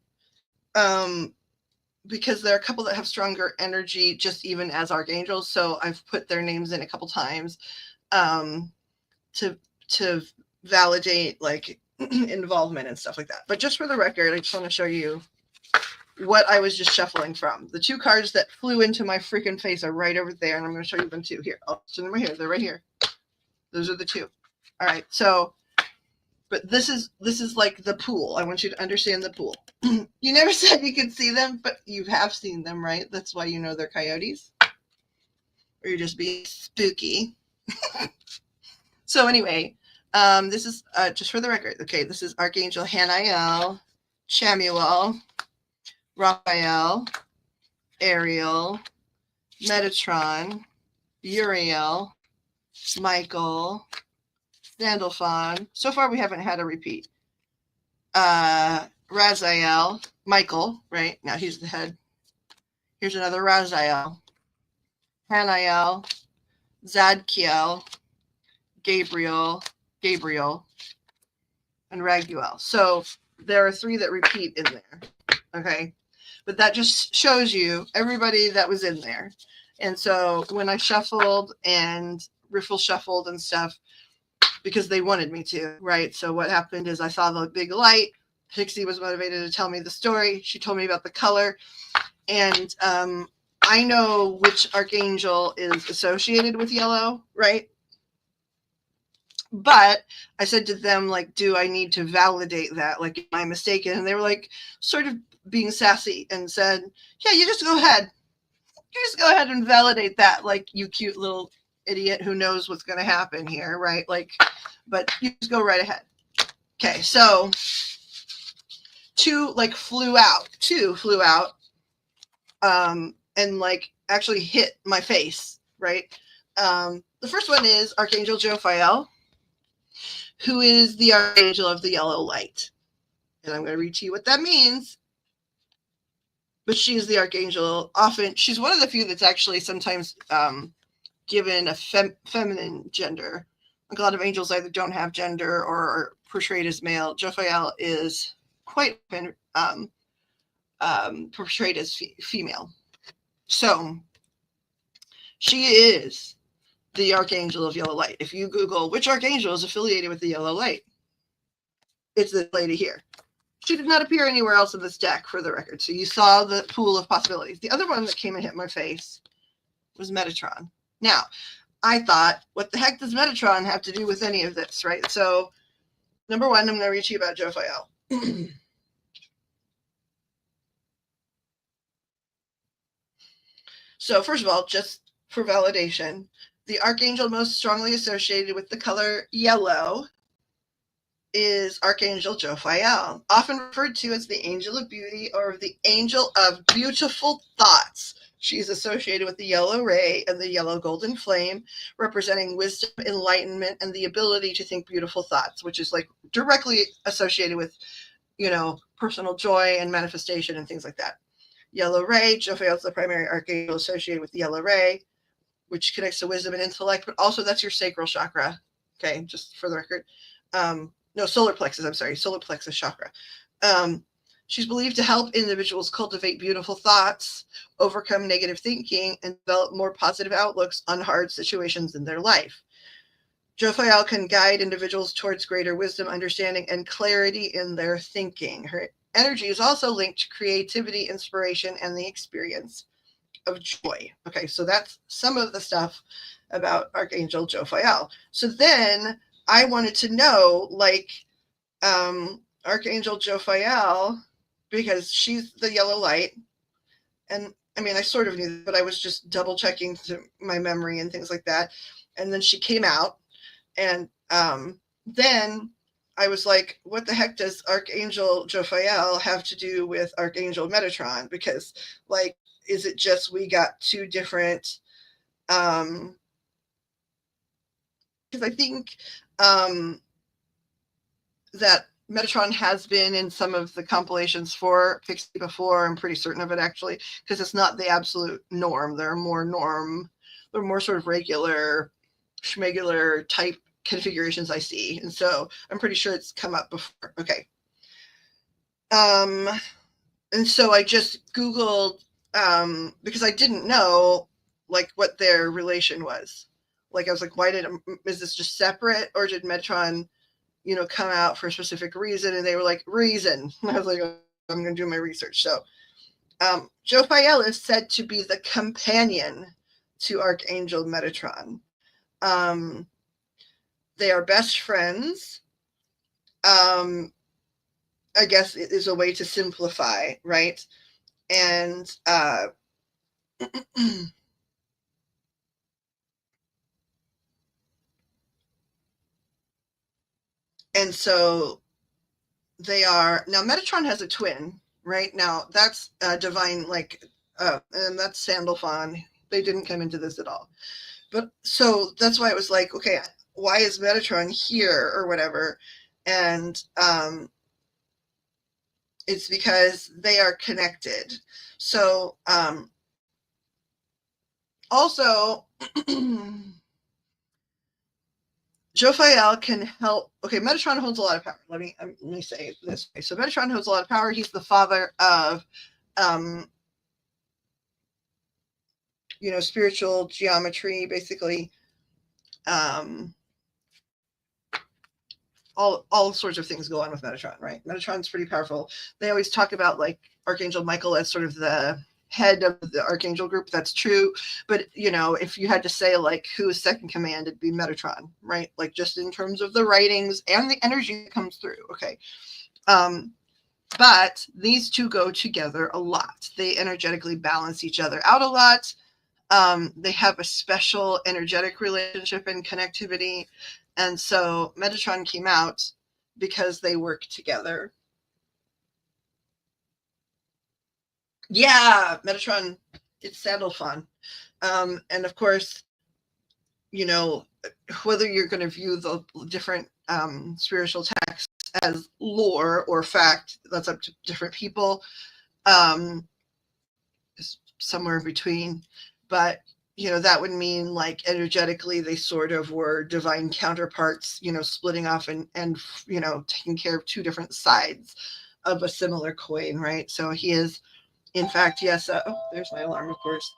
because there are a couple that have stronger energy just even as archangels. So I've put their names in a couple times to validate like involvement and stuff like that. But just for the record, I just want to show you what I was just shuffling from. The 2 cards that flew into my freaking face are right over there, and I'm going to show you them too. Here, I'll send them right here. They're right here. Those are the two. All right. So, but this is like the pool. I want you to understand the pool. You never said you could see them, but you have seen them, right? That's why you know they're coyotes. Or you're just being spooky. So anyway, this is just for the record. Okay, this is Archangel Haniel, Chamuel, Raphael, Ariel, Metatron, Uriel, Michael, Sandalphon. So far, we haven't had a repeat. Raziel, Michael, right? Now he's the head. Here's another Raziel. Haniel, Zadkiel, Gabriel, and Raguel. So there are 3 that repeat in there. Okay. But that just shows you everybody that was in there. And so when I shuffled and Riffle shuffled and stuff, because they wanted me to, right? So what happened is I saw the big light. Pixie was motivated to tell me the story. She told me about the color. And I know which archangel is associated with yellow, right? But I said to them, like, do I need to validate that? Like, am I mistaken? And they were like, sort of being sassy and said, yeah, you just go ahead. You just go ahead and validate that. Like, you cute little idiot who knows what's going to happen here, right? Like, but you just go right ahead. Okay, so 2 flew out and like actually hit my face, right? The first one is Archangel Jophiel, who is the archangel of the yellow light. And I'm going to read to you what that means. But she is the archangel. Often, she's one of the few that's actually sometimes given a feminine gender. Like a lot of angels either don't have gender or are portrayed as male. Jophiel is quite portrayed as female. So she is the archangel of yellow light. If you Google which archangel is affiliated with the yellow light, it's this lady here. She did not appear anywhere else in this deck, for the record. So you saw the pool of possibilities. The other one that came and hit my face was Metatron. Now, I thought, what the heck does Metatron have to do with any of this, right? So, number 1, I'm going to read to you about Jophiel. So, first of all, just for validation, the archangel most strongly associated with the color yellow is Archangel Jophiel, often referred to as the angel of beauty or the angel of beautiful thoughts. She is associated with the yellow ray and the yellow golden flame, representing wisdom, enlightenment, and the ability to think beautiful thoughts, which is like directly associated with, personal joy and manifestation and things like that. Yellow ray, Jophiel is the primary archangel associated with the yellow ray, which connects to wisdom and intellect, but also that's your sacral chakra. Okay, just for the record. No, solar plexus, I'm sorry, solar plexus chakra. She's believed to help individuals cultivate beautiful thoughts, overcome negative thinking, and develop more positive outlooks on hard situations in their life. Jophiel can guide individuals towards greater wisdom, understanding, and clarity in their thinking. Her energy is also linked to creativity, inspiration, and the experience of joy. Okay, so that's some of the stuff about Archangel Jophiel. So then I wanted to know, Archangel Jophiel, because she's the yellow light. And I mean, I sort of knew, but I was just double checking to my memory and things like that. And then she came out. And then I was like, what the heck does Archangel Jophiel have to do with Archangel Metatron? Because, is it just we got 2 different... because I think that Metatron has been in some of the compilations for Pixie before. I'm pretty certain of it, actually, because it's not the absolute norm. They're more sort of regular, schmegular type configurations I see. And so I'm pretty sure it's come up before. Okay. And so I just Googled, because I didn't know, what their relation was. I was like, is this just separate, or did Metatron, come out for a specific reason? And they were like, reason. And I was like, I'm going to do my research. So Jophiel is said to be the companion to Archangel Metatron. They are best friends. I guess it is a way to simplify, right? And and so they are now. Metatron has a twin, right? Now that's divine, like, and that's Sandalphon. They didn't come into this at all, but so that's why it was like, okay, why is Metatron here or whatever? And it's because they are connected. So also. Jophiel can help. Okay, Metatron holds a lot of power. Let me say it this way. So Metatron holds a lot of power. He's the father of, spiritual geometry, basically. All sorts of things go on with Metatron, right? Metatron's pretty powerful. They always talk about like Archangel Michael as sort of the head of the Archangel group. That's true. But, if you had to say like who is second command, it'd be Metatron, right? Like just in terms of the writings and the energy that comes through. Okay. But these two go together a lot. They energetically balance each other out a lot. They have a special energetic relationship and connectivity. And so Metatron came out because they work together. Yeah, Metatron, it's Sandalphon. And of course, whether you're going to view the different spiritual texts as lore or fact, that's up to different people. Somewhere in between. But that would mean like energetically they sort of were divine counterparts, splitting off and taking care of two different sides of a similar coin, right? So he is, in fact, yes. Oh, there's my alarm, of course.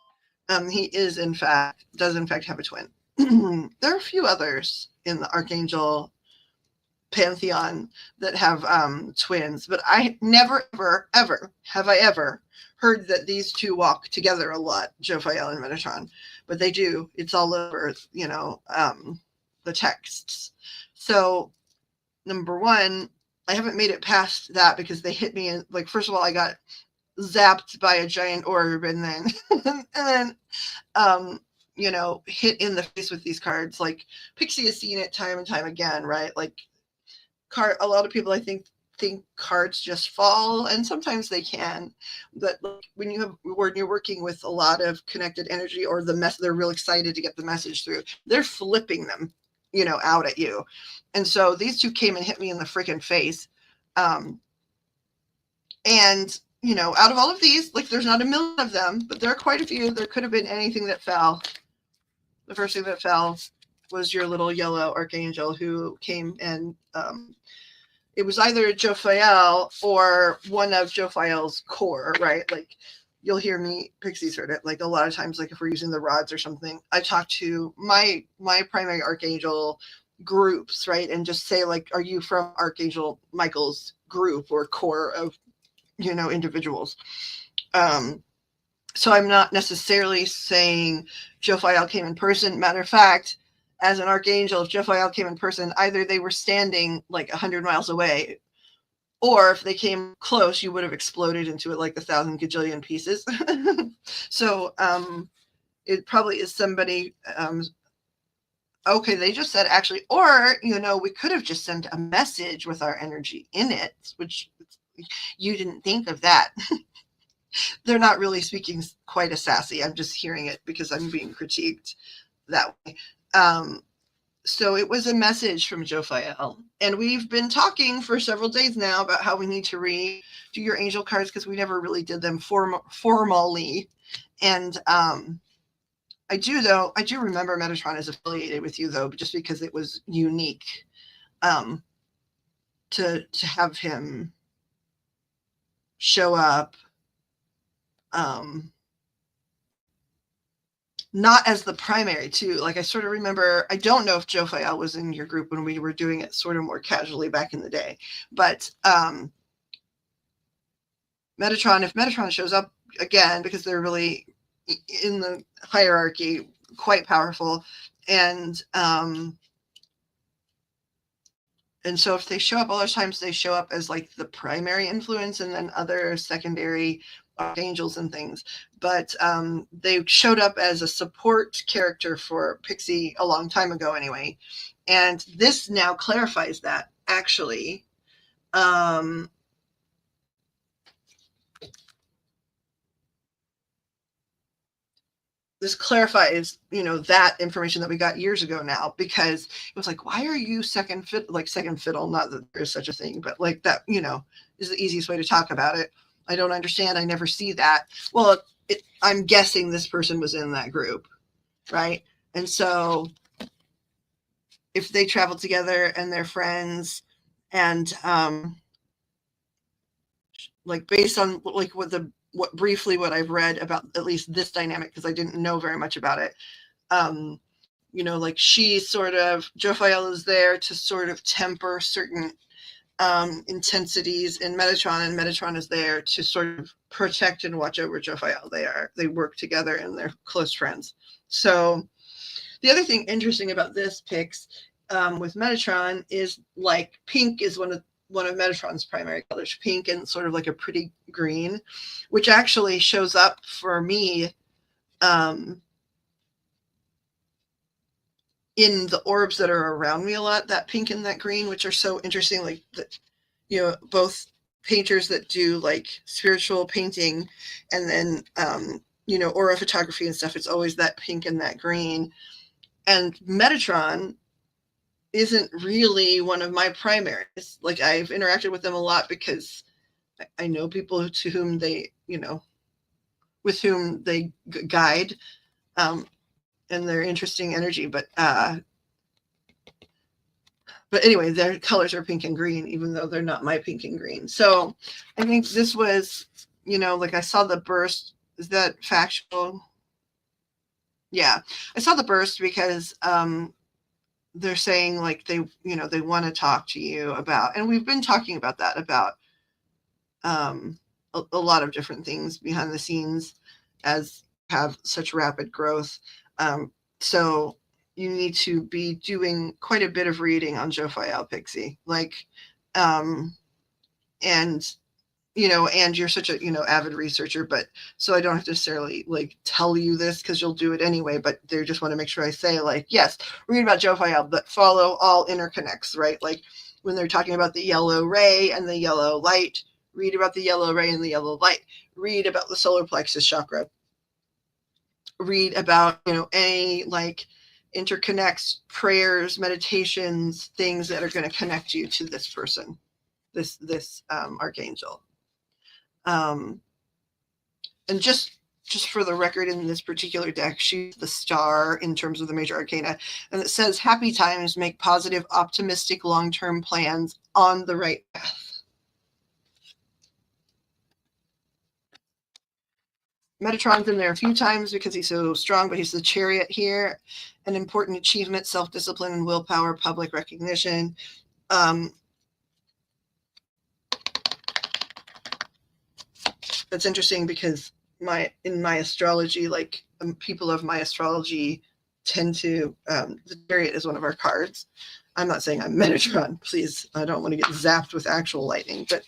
He does in fact have a twin. There are a few others in the Archangel pantheon that have twins, but I never, ever have I ever heard that these two walk together a lot, Jophiel and Metatron, but they do. It's all over, the texts. So, number one, I haven't made it past that because they hit me in, like, first of all, I got zapped by a giant orb, and then, hit in the face with these cards. Like, Pixie has seen it time and time again, right? Like, a lot of people, I think cards just fall, and sometimes they can, but when you're working with a lot of connected energy, or they're real excited to get the message through, they're flipping them out at you. And so these two came and hit me in the freaking face. And out of all of these, like, there's not a million of them, but there are quite a few. There could have been anything that fell. The first thing that fell was your little yellow archangel who came, and it was either Jophiel or one of Jophiel's core, right? Like, you'll hear me, Pixie's heard it, like a lot of times, like if we're using the rods or something, I talk to my primary archangel groups, right? And just say, like, are you from Archangel Michael's group or core of, individuals? So I'm not necessarily saying Jophiel came in person. Matter of fact, as an archangel, if Jophiel came in person, either they were standing like 100 miles away, or if they came close, you would have exploded into it like 1,000 gajillion pieces. So it probably is somebody. Okay, they just said actually, or we could have just sent a message with our energy in it, which you didn't think of that. They're not really speaking quite as sassy. I'm just hearing it because I'm being critiqued that way. So it was a message from Jophiel, and we've been talking for several days now about how we need to redo your angel cards because we never really did them formally. And I do remember Metatron is affiliated with you, though, just because it was unique to have him show up. Not as the primary too. Like, I sort of remember, I don't know if Jophiel was in your group when we were doing it sort of more casually back in the day, but Metatron, if Metatron shows up again, because they're really in the hierarchy, quite powerful, and And so if they show up, a lot of times they show up as like the primary influence and then other secondary archangels and things. But they showed up as a support character for Pixie a long time ago anyway. And this now clarifies that, actually. This clarifies, that information that we got years ago now, because it was like, why are you second fiddle? Not that there's such a thing, but like that, is the easiest way to talk about it. I don't understand. I never see that. Well, I'm guessing this person was in that group, right? And so if they travel together and they're friends, and like based on like what I've read about at least this dynamic, because I didn't know very much about it. Like Jophiel is there to sort of temper certain intensities in Metatron, and Metatron is there to sort of protect and watch over Jophiel. They work together and they're close friends. So the other thing interesting about this Pix with Metatron is like pink is one of Metatron's primary colors, pink and sort of like a pretty green, which actually shows up for me in the orbs that are around me a lot, that pink and that green, which are so interesting. Like, both painters that do like spiritual painting and then, aura photography and stuff, it's always that pink and that green. And Metatron isn't really one of my primaries. Like, I've interacted with them a lot because I know people to whom they, with whom they guide, and they're interesting energy. But anyway, their colors are pink and green, even though they're not my pink and green. So I think this was, like I saw the burst. Is that factual? Yeah, I saw the burst because they're saying like they want to talk to you about, and we've been talking about that, about a lot of different things behind the scenes as have such rapid growth. So you need to be doing quite a bit of reading on Jophiel, Pixie, like, and you're such a, avid researcher, but so I don't have to necessarily like tell you this because you'll do it anyway, but they just want to make sure I say like, yes, read about Jophiel, but follow all interconnects, right? Like when they're talking about the yellow ray and the yellow light, read about the yellow ray and the yellow light, read about the solar plexus chakra, read about, any like interconnects, prayers, meditations, things that are going to connect you to this person, this archangel. And just for the record, in this particular deck, she's the star in terms of the major arcana, and it says happy times, make positive, optimistic, long-term plans on the right path. Metatron's in there a few times because he's so strong, but he's the chariot here. An important achievement, self-discipline and willpower, public recognition. That's interesting because in my astrology, like people of my astrology tend to, the chariot is one of our cards. I'm not saying I'm Metatron, please. I don't want to get zapped with actual lightning, but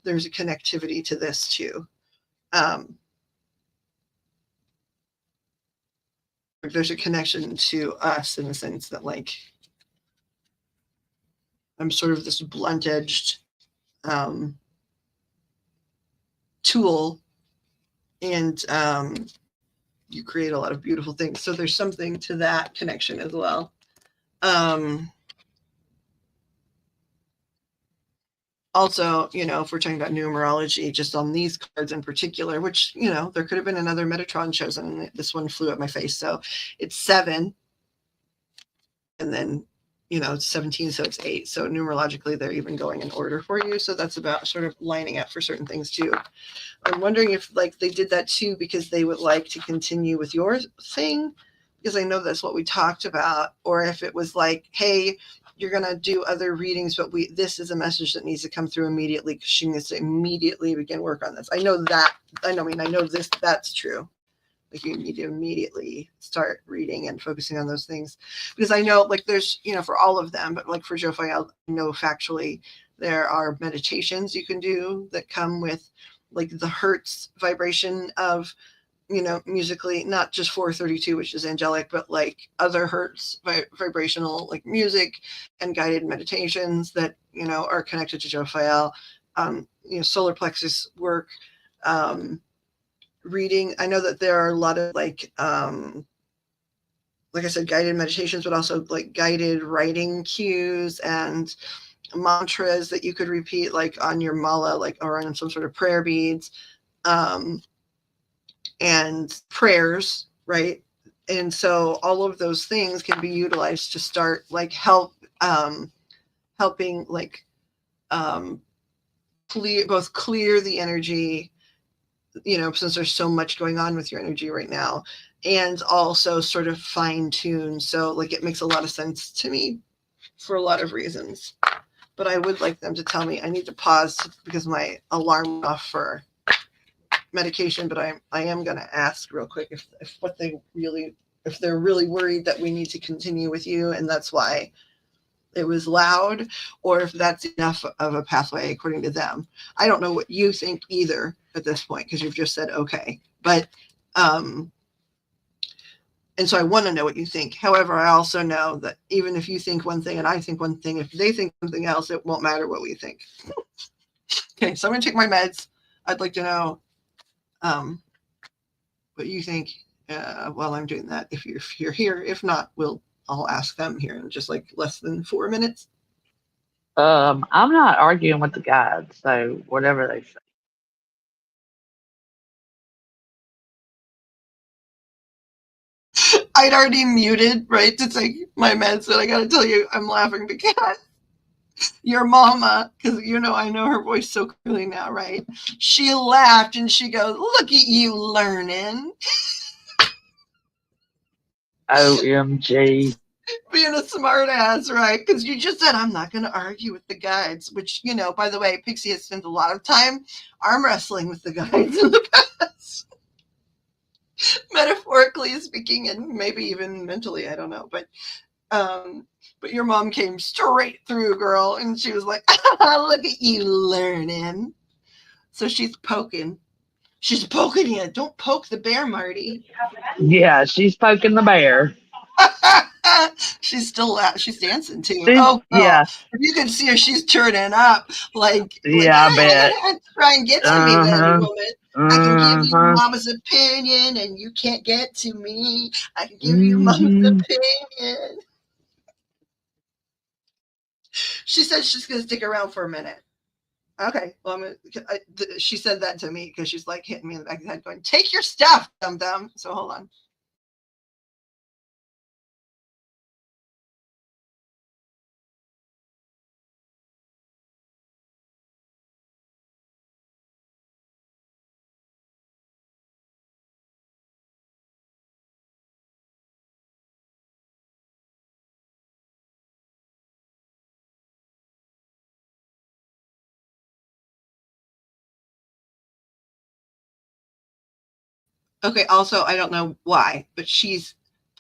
there's a connectivity to this too. There's a connection to us in the sense that like I'm sort of this blunt-edged tool, and you create a lot of beautiful things. So there's something to that connection as well. Also, if we're talking about numerology, just on these cards in particular, which, there could have been another Metatron chosen, and this one flew at my face. So it's 7, and then, it's 17, so it's 8. So numerologically, they're even going in order for you. So that's about sort of lining up for certain things too. I'm wondering if like they did that too because they would like to continue with your thing, because I know that's what we talked about, or if it was like, hey, you're going to do other readings, but this is a message that needs to come through immediately because she needs to immediately begin work on this. I know this, that's true. Like you need to immediately start reading and focusing on those things. Because I know like there's, for all of them, but like for Jophiel, I know factually there are meditations you can do that come with like the hertz vibration of, musically, not just 432, which is angelic, but like other hertz vibrational like music and guided meditations that, are connected to Jophiel. Solar plexus work, reading. I know that there are a lot of like I said, guided meditations, but also like guided writing cues and mantras that you could repeat like on your mala, like or on some sort of prayer beads, and prayers, right? And so all of those things can be utilized to start like helping like clear the energy, since there's so much going on with your energy right now, and also sort of fine tune. So like it makes a lot of sense to me for a lot of reasons. But I would like them to tell me. I need to pause because my alarm went off for medication, but I am going to ask real quick if they're really worried that we need to continue with you and that's why it was loud, or if that's enough of a pathway according to them. I don't know what you think either at this point because you've just said okay, but and so I want to know what you think. However, I also know that even if you think one thing and I think one thing, if they think something else, it won't matter what we think. Okay, so I'm going to take my meds. I'd like to know what you think while I'm doing that. If you're here, if not, I'll ask them here in just like less than 4 minutes. I'm not arguing with the guides, so whatever they say. I'd already muted, right, to take my meds, and I got to tell you, I'm laughing because your mama, because I know her voice so clearly now, right? She laughed and she goes, "Look at you learning." OMG. Being a smart ass, right? Because you just said, I'm not going to argue with the guides, which, by the way, Pixie has spent a lot of time arm wrestling with the guides in the past. Metaphorically speaking, and maybe even mentally, I don't know. But your mom came straight through, girl, and she was like, look at you learning. So she's poking. She's poking you. Don't poke the bear, Marty. Yeah, she's poking the bear. She's still out. She's dancing too. She's, Oh, girl. yeah, If you can see her, she's turning up. Like I bet. try and get to me then, woman. I can give you Uh-huh. mama's opinion and you can't get to me. I can give you mama's Mhm. opinion. She said she's going to stick around for a minute. Okay. Well, she said that to me because she's like hitting me in the back of the head going, take your stuff, dum-dum. So hold on. Okay, also, I don't know why, but she's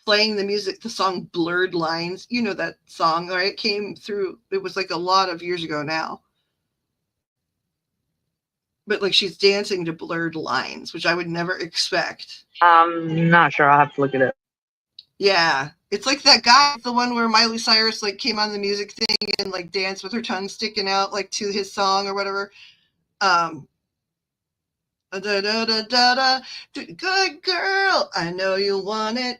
playing the music, the song Blurred Lines. You know that song, right? It came through, it was like a lot of years ago now. But like she's dancing to Blurred Lines, which I would never expect. I'm not sure. I'll have to look it up. Yeah. It's like that guy, the one where Miley Cyrus like came on the music thing and like danced with her tongue sticking out like to his song or whatever. Da, da, da, da, da. Good girl, I know you want it.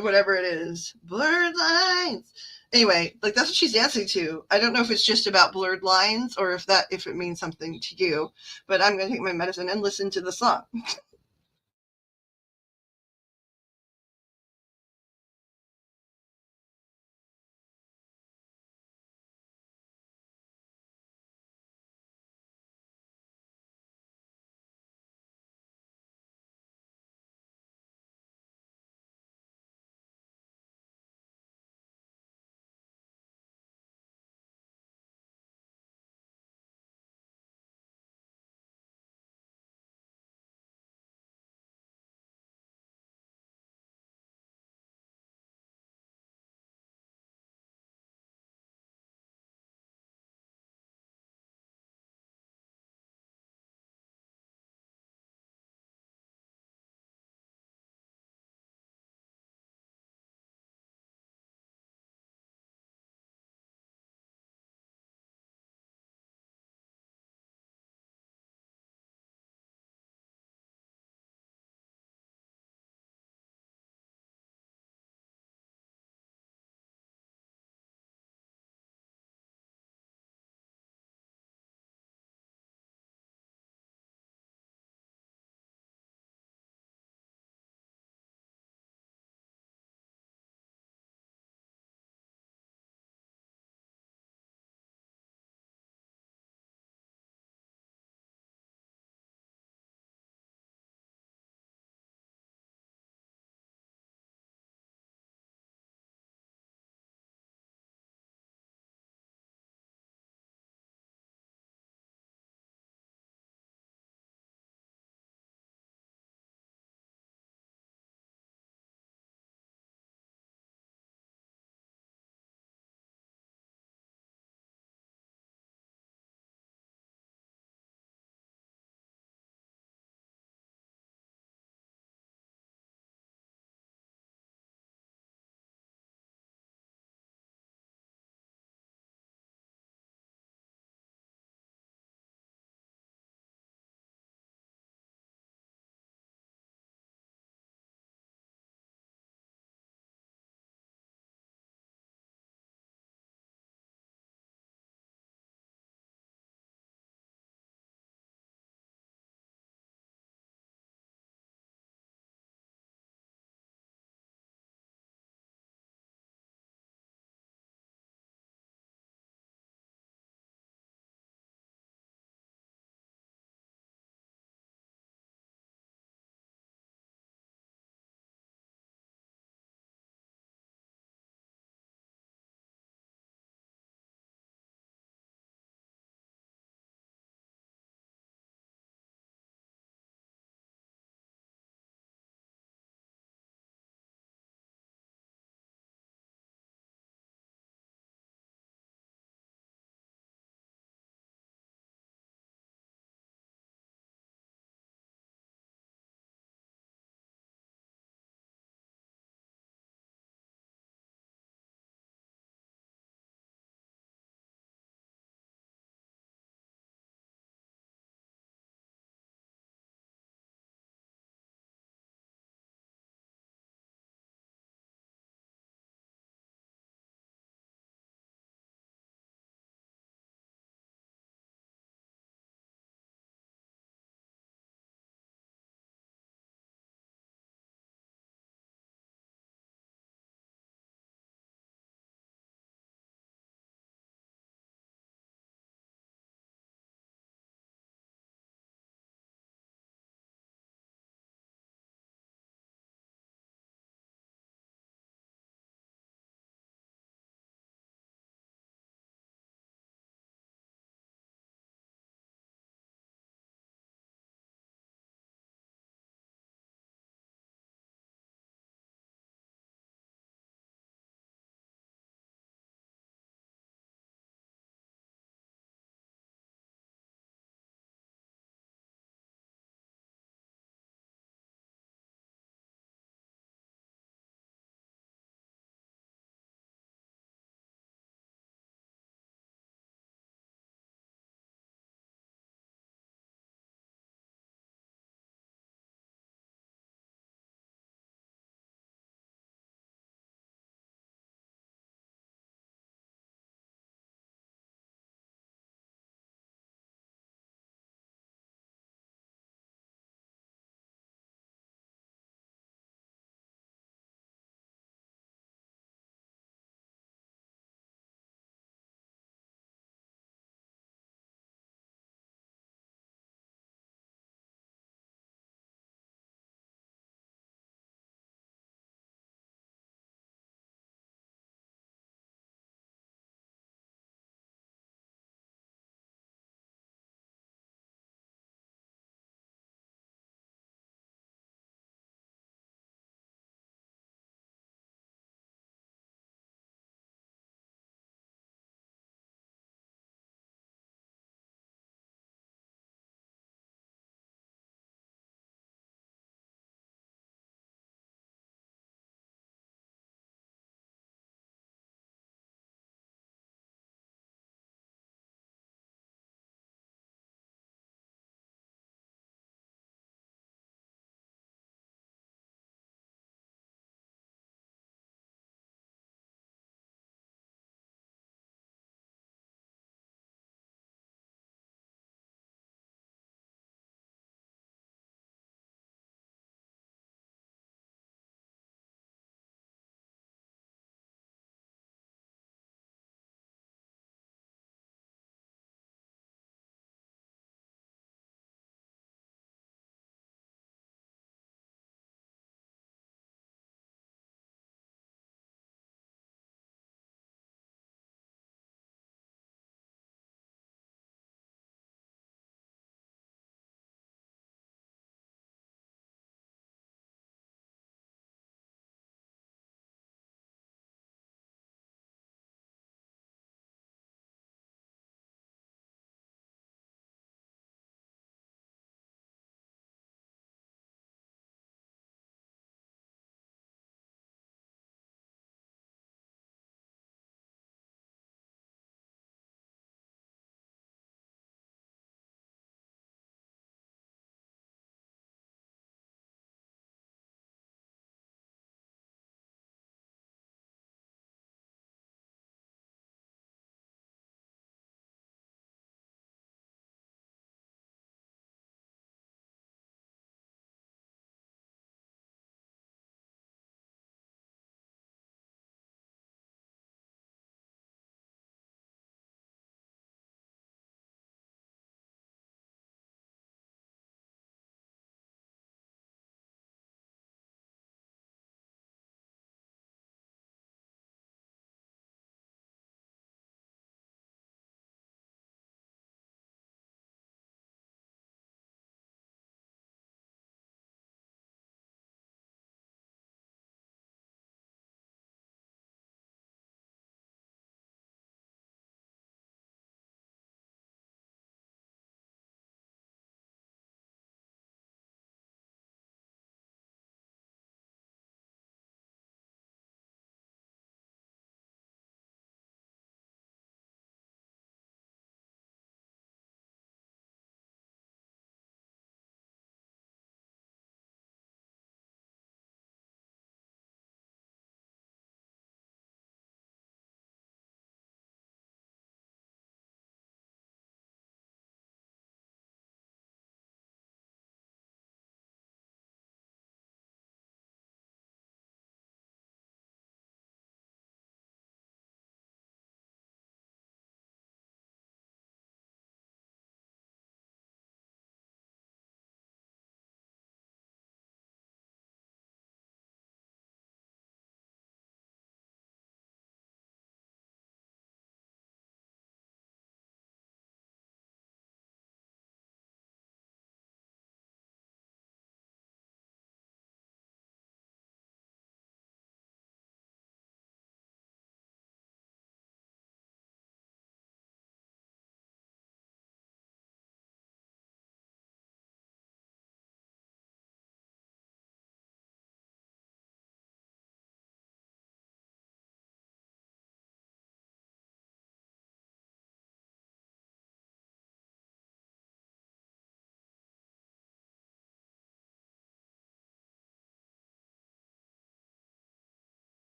Whatever it is. Blurred lines. Anyway, like that's what she's dancing to. I don't know if it's just about blurred lines or if it means something to you, but I'm gonna take my medicine and listen to the song.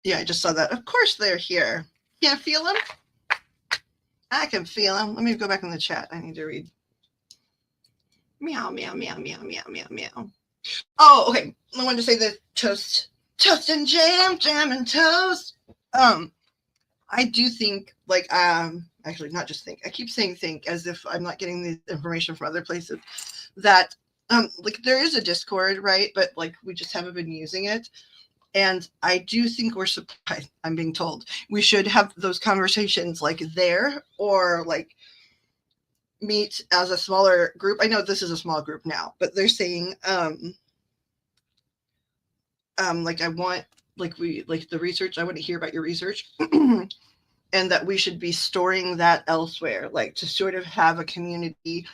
Yeah, I just saw that. Of course they're here. Can't feel them? I can feel them. Let me go back in the chat. I need to read. Meow, meow, meow, meow, meow, meow, meow. Oh, okay. I wanted to say the toast. Toast and jam, jam and toast. I do think, like, actually not just think. I keep saying think as if I'm not getting the information from other places. That, like, there is a Discord, right? But like, we just haven't been using it. And I do think I'm being told we should have those conversations like there, or like meet as a smaller group. I know this is a small group now, but they're saying, like, I want, like, the research, I want to hear about your research. And that we should be storing that elsewhere, like to sort of have a community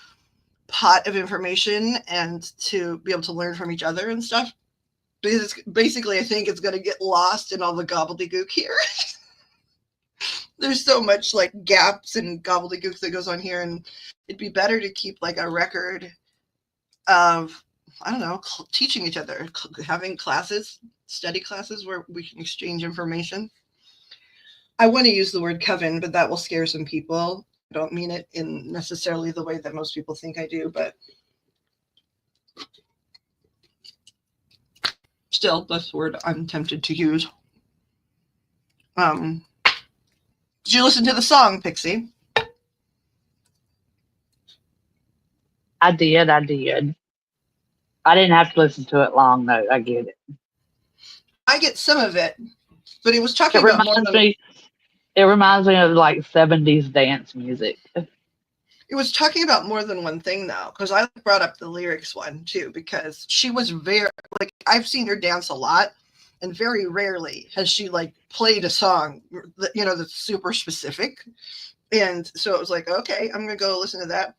pot of information and to be able to learn from each other and stuff. Because it's, basically, I think it's going to get lost in all the gobbledygook here. There's so much like gaps and gobbledygook that goes on here, and it'd be better to keep like a record of, I don't know, teaching each other, having classes, study classes where we can exchange information. I want to use the word coven, but that will scare some people. I don't mean it in necessarily the way that most people think I do, but still, that's the word I'm tempted to use. Did you listen to the song, Pixie? I did. I didn't have to listen to it long, though. I get it. I get some of it, but it was talking It about more reminds than me. It reminds me of like 70s dance music. it was talking about more than one thing, though, because I brought up the lyrics one too, because she was very, like, I've seen her dance a lot, and very rarely has she like played a song that, you know, that's super specific. And so it was like, okay, I'm gonna go listen to that.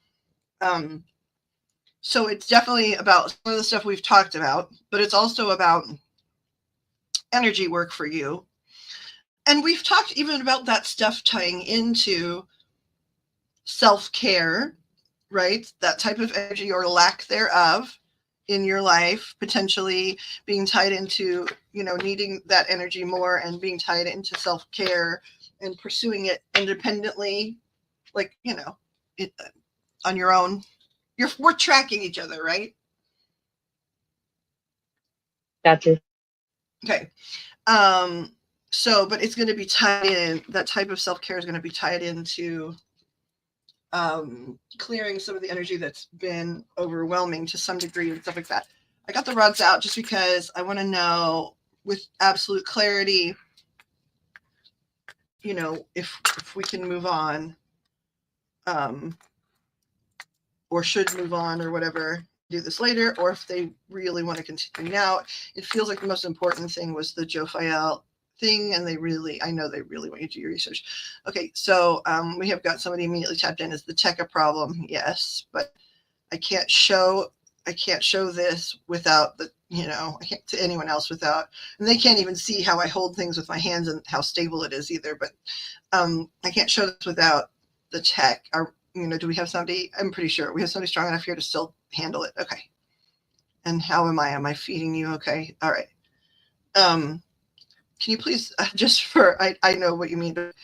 So it's definitely about some of the stuff we've talked about, but it's also about energy work for you. And we've talked even about that stuff tying into self-care, right? That type of energy or lack thereof in your life, potentially being tied into, you know, needing that energy more and being tied into self-care and pursuing it independently, like, you know, it, on your own. We're tracking each other, right? Gotcha. Okay. So, but it's going to be tied in, that type of self-care is going to be tied into clearing some of the energy that's been overwhelming to some degree and stuff like that. I got the rods out just because I want to know with absolute clarity, you know, if we can move on, or should move on or whatever, do this later, or if they really want to continue now. It feels like the most important thing was the Jophiel thing, and I know they really want you to do your research. Okay, so we have got somebody immediately tapped in. Is the tech a problem? Yes, but I can't show this without the, you know, I can't to anyone else without, and they can't even see how I hold things with my hands and how stable it is either. But I can't show this without the tech. You know, do we have somebody? I'm pretty sure we have somebody strong enough here to still handle it. Okay. And how am I? Am I feeding you? Okay. All right. Can you please, just for, I know what you mean, but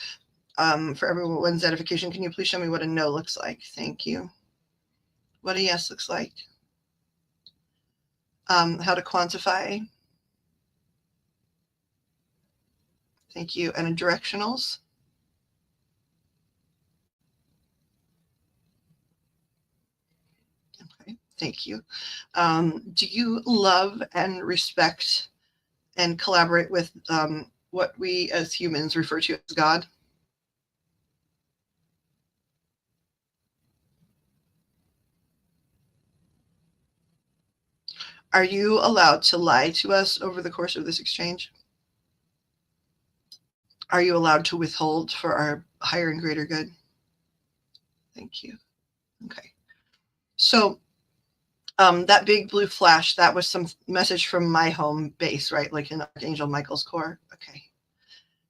for everyone's edification, can you please show me what a no looks like? Thank you. What a yes looks like. How to quantify. Thank you. And a directionals. Okay. Thank you. Do you love and respect and collaborate with what we as humans refer to as God? Are you allowed to lie to us over the course of this exchange? Are you allowed to withhold for our higher and greater good? Thank you. Okay. So that big blue flash, that was some message from my home base, right? Like in Archangel Michael's core. Okay.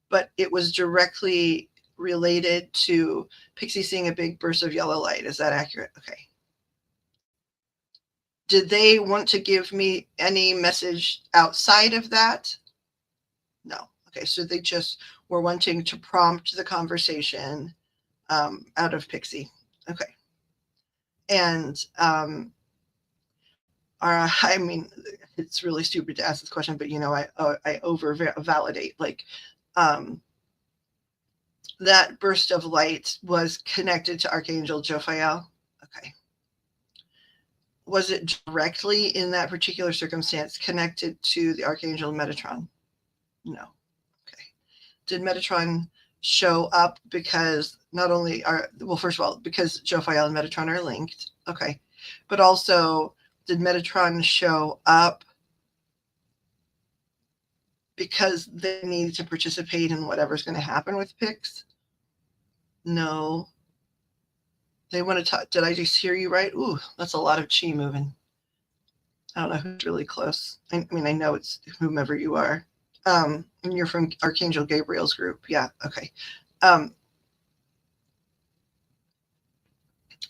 But it was directly related to Pixie seeing a big burst of yellow light. Is that accurate? Okay. Did they want to give me any message outside of that? No. Okay, so they just were wanting to prompt the conversation out of Pixie. Okay. And I mean, it's really stupid to ask this question, but I over validate. Like, that burst of light was connected to Archangel Jophiel. Okay. Was it directly in that particular circumstance connected to the Archangel Metatron? No. Okay. Did Metatron show up because not only first of all, because Jophiel and Metatron are linked. Okay. But also, did Metatron show up because they needed to participate in whatever's going to happen with Pix? No. They want to talk. Did I just hear you right? Ooh, that's a lot of chi moving. I don't know who's really close. I mean, I know it's whomever you are. And you're from Archangel Gabriel's group. Yeah, okay.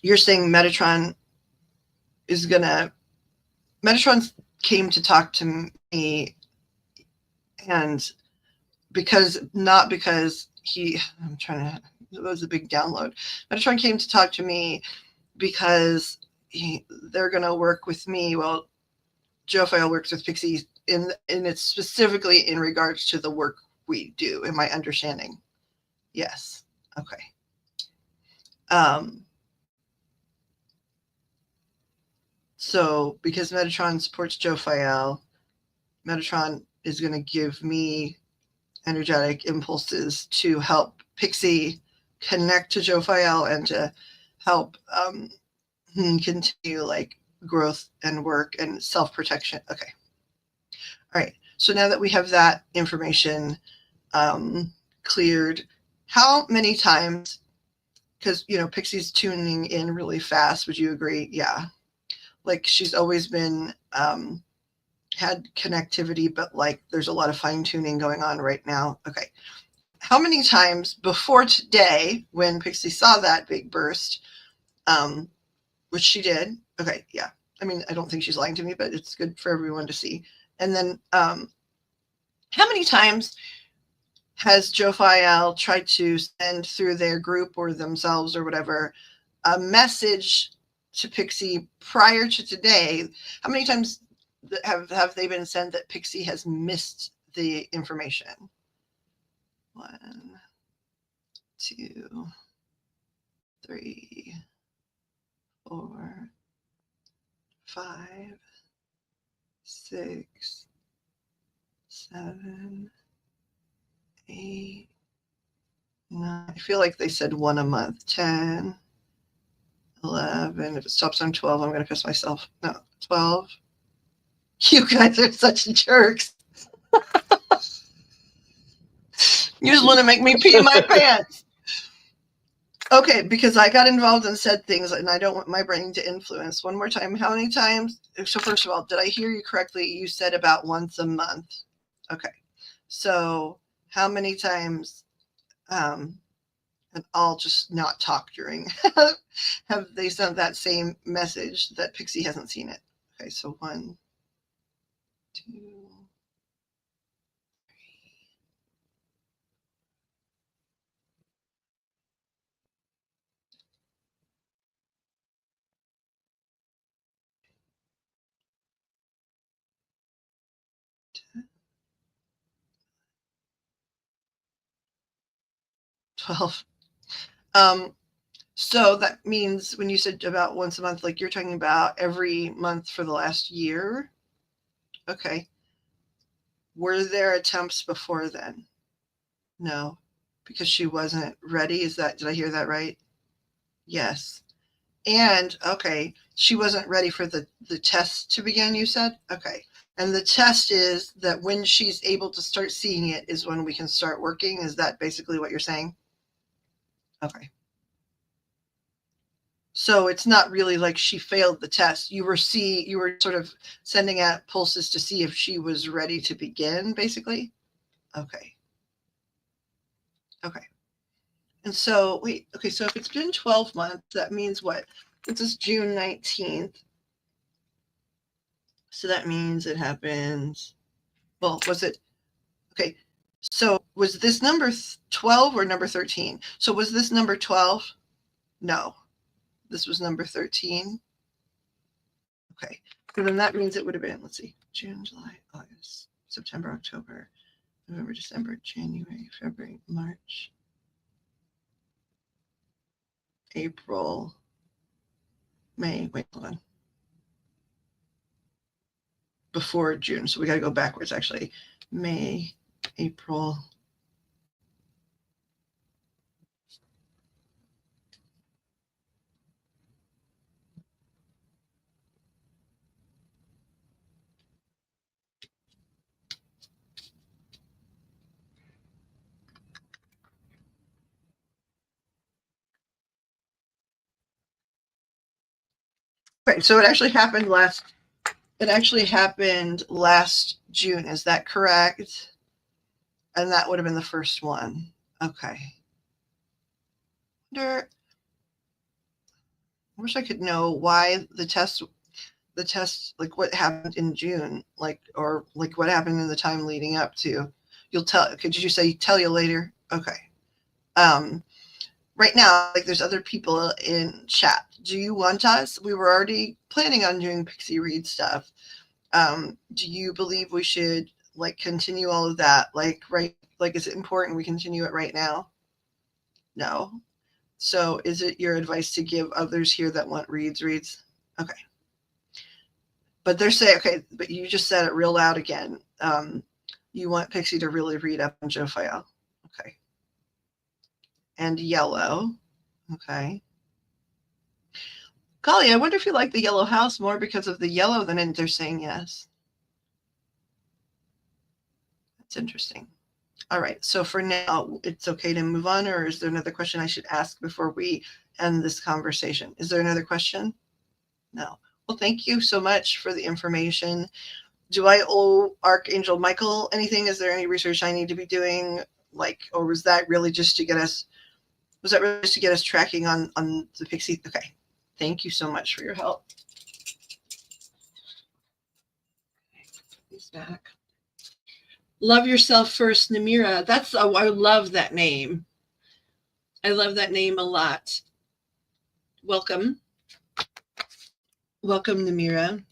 You're saying Metatron came to talk to me, and not because I'm trying to, it was a big download. Metatron came to talk to me because they're going to work with me. Well, Jophiel works with Pixie, and it's specifically in regards to the work we do. Am I understanding? Yes. Okay. So because Metatron supports Jophiel, Metatron is going to give me energetic impulses to help Pixie connect to Jophiel and to help continue like growth and work and self-protection. Okay. All right. So now that we have that information cleared, how many times, because Pixie's tuning in really fast, would you agree? Yeah. Like she's always been had connectivity, but like there's a lot of fine-tuning going on right now. Okay. How many times before today, when Pixie saw that big burst, which she did, okay, yeah. I mean, I don't think she's lying to me, but it's good for everyone to see. And then how many times has Jophiel tried to send through their group or themselves or whatever a message to Pixie prior to today? How many times have they been sent that Pixie has missed the information? 1, 2, 3, 4, 5, 6, 7, 8, 9. I feel like they said 1 a month. 10, 11. If it stops on 12, I'm going to piss myself. No, 12. You guys are such jerks. You just want to make me pee my pants. Okay, because I got involved and said things, and I don't want my brain to influence. One more time. How many times? So first of all, did I hear you correctly? You said about once a month. Okay. So how many times, and I'll just not talk during, have they sent that same message that Pixie hasn't seen it? Okay, so 1, 2, 3, 12. So that means when you said about once a month, like you're talking about every month for the last year? Okay. Were there attempts before then? No, because she wasn't ready. Did I hear that right? Yes. And okay, she wasn't ready for the test to begin, you said? Okay. And the test is that when she's able to start seeing it is when we can start working. Is that basically what you're saying? Okay. So it's not really like she failed the test. You were sort of sending out pulses to see if she was ready to begin, basically. Okay. Okay. And so so if it's been 12 months, that means what? This is June 19th. So that means it happens. Well, was it? Okay. So was this number 12 or number 13? So was this number 12? No. This was number 13. Okay. So then that means it would have been, let's see, June, July, August, September, October, November, December, January, February, March, April, May. Wait, hold on. Before June. So we got to go backwards, actually. May, April. Right. So it actually happened last June. Is that correct? And that would have been the first one. Okay. I wish I could know why the test, like what happened in June, or what happened in the time leading up to. Could you say tell you later? Okay. Right now, there's other people in chat. Do you want us? We were already planning on doing Pixie Read stuff. Do you believe we should continue all of that? Is it important we continue it right now? No. So is it your advice to give others here that want reads? Okay. But they're saying, okay, but you just said it real loud again. You want Pixie to really read up on Jophiel. Okay. And yellow. Okay. Kali, I wonder if you like the yellow house more because of the yellow than they're saying yes. That's interesting. All right. So for now, it's okay to move on, or is there another question I should ask before we end this conversation? Is there another question? No. Well, thank you so much for the information. Do I owe Archangel Michael anything? Is there any research I need to be doing? Or was that really just to get us tracking on the Pixie? Okay. Thank you so much for your help. He's back. Love yourself first, Namira. I love that name. I love that name a lot. Welcome. Welcome, Namira.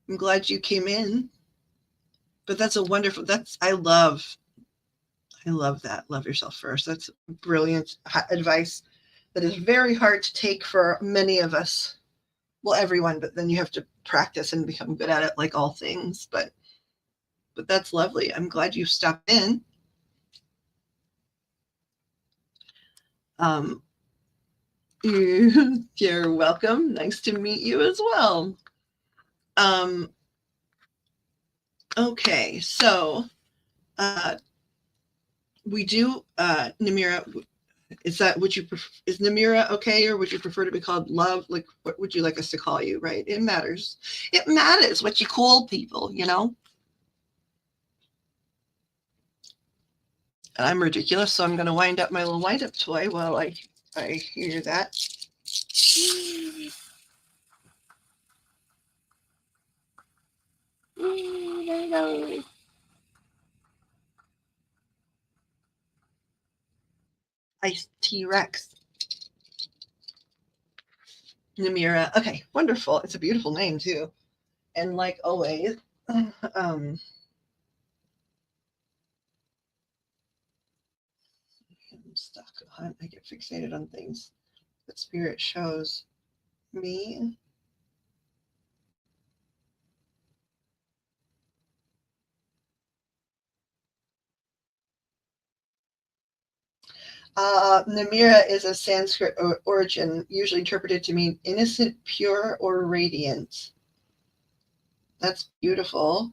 I'm glad you came in. But that's a wonderful, I love that. Love yourself first. That's brilliant advice that is very hard to take for many of us. Well, everyone, but then you have to practice and become good at it, like all things. But that's lovely. I'm glad you stopped in. You're welcome. Nice to meet you as well. Okay, so we do, Namira, is Namira okay, or would you prefer to be called Love? What would you like us to call you, right? It matters. It matters what you call people, And I'm ridiculous, so I'm going to wind up my little wind-up toy while I hear that. There you go. Ice T-Rex. Namira. Okay, wonderful. It's a beautiful name too. And like always, I'm stuck on, I get fixated on things that spirit shows me. Namira is a Sanskrit origin, usually interpreted to mean innocent, pure, or radiant. That's beautiful.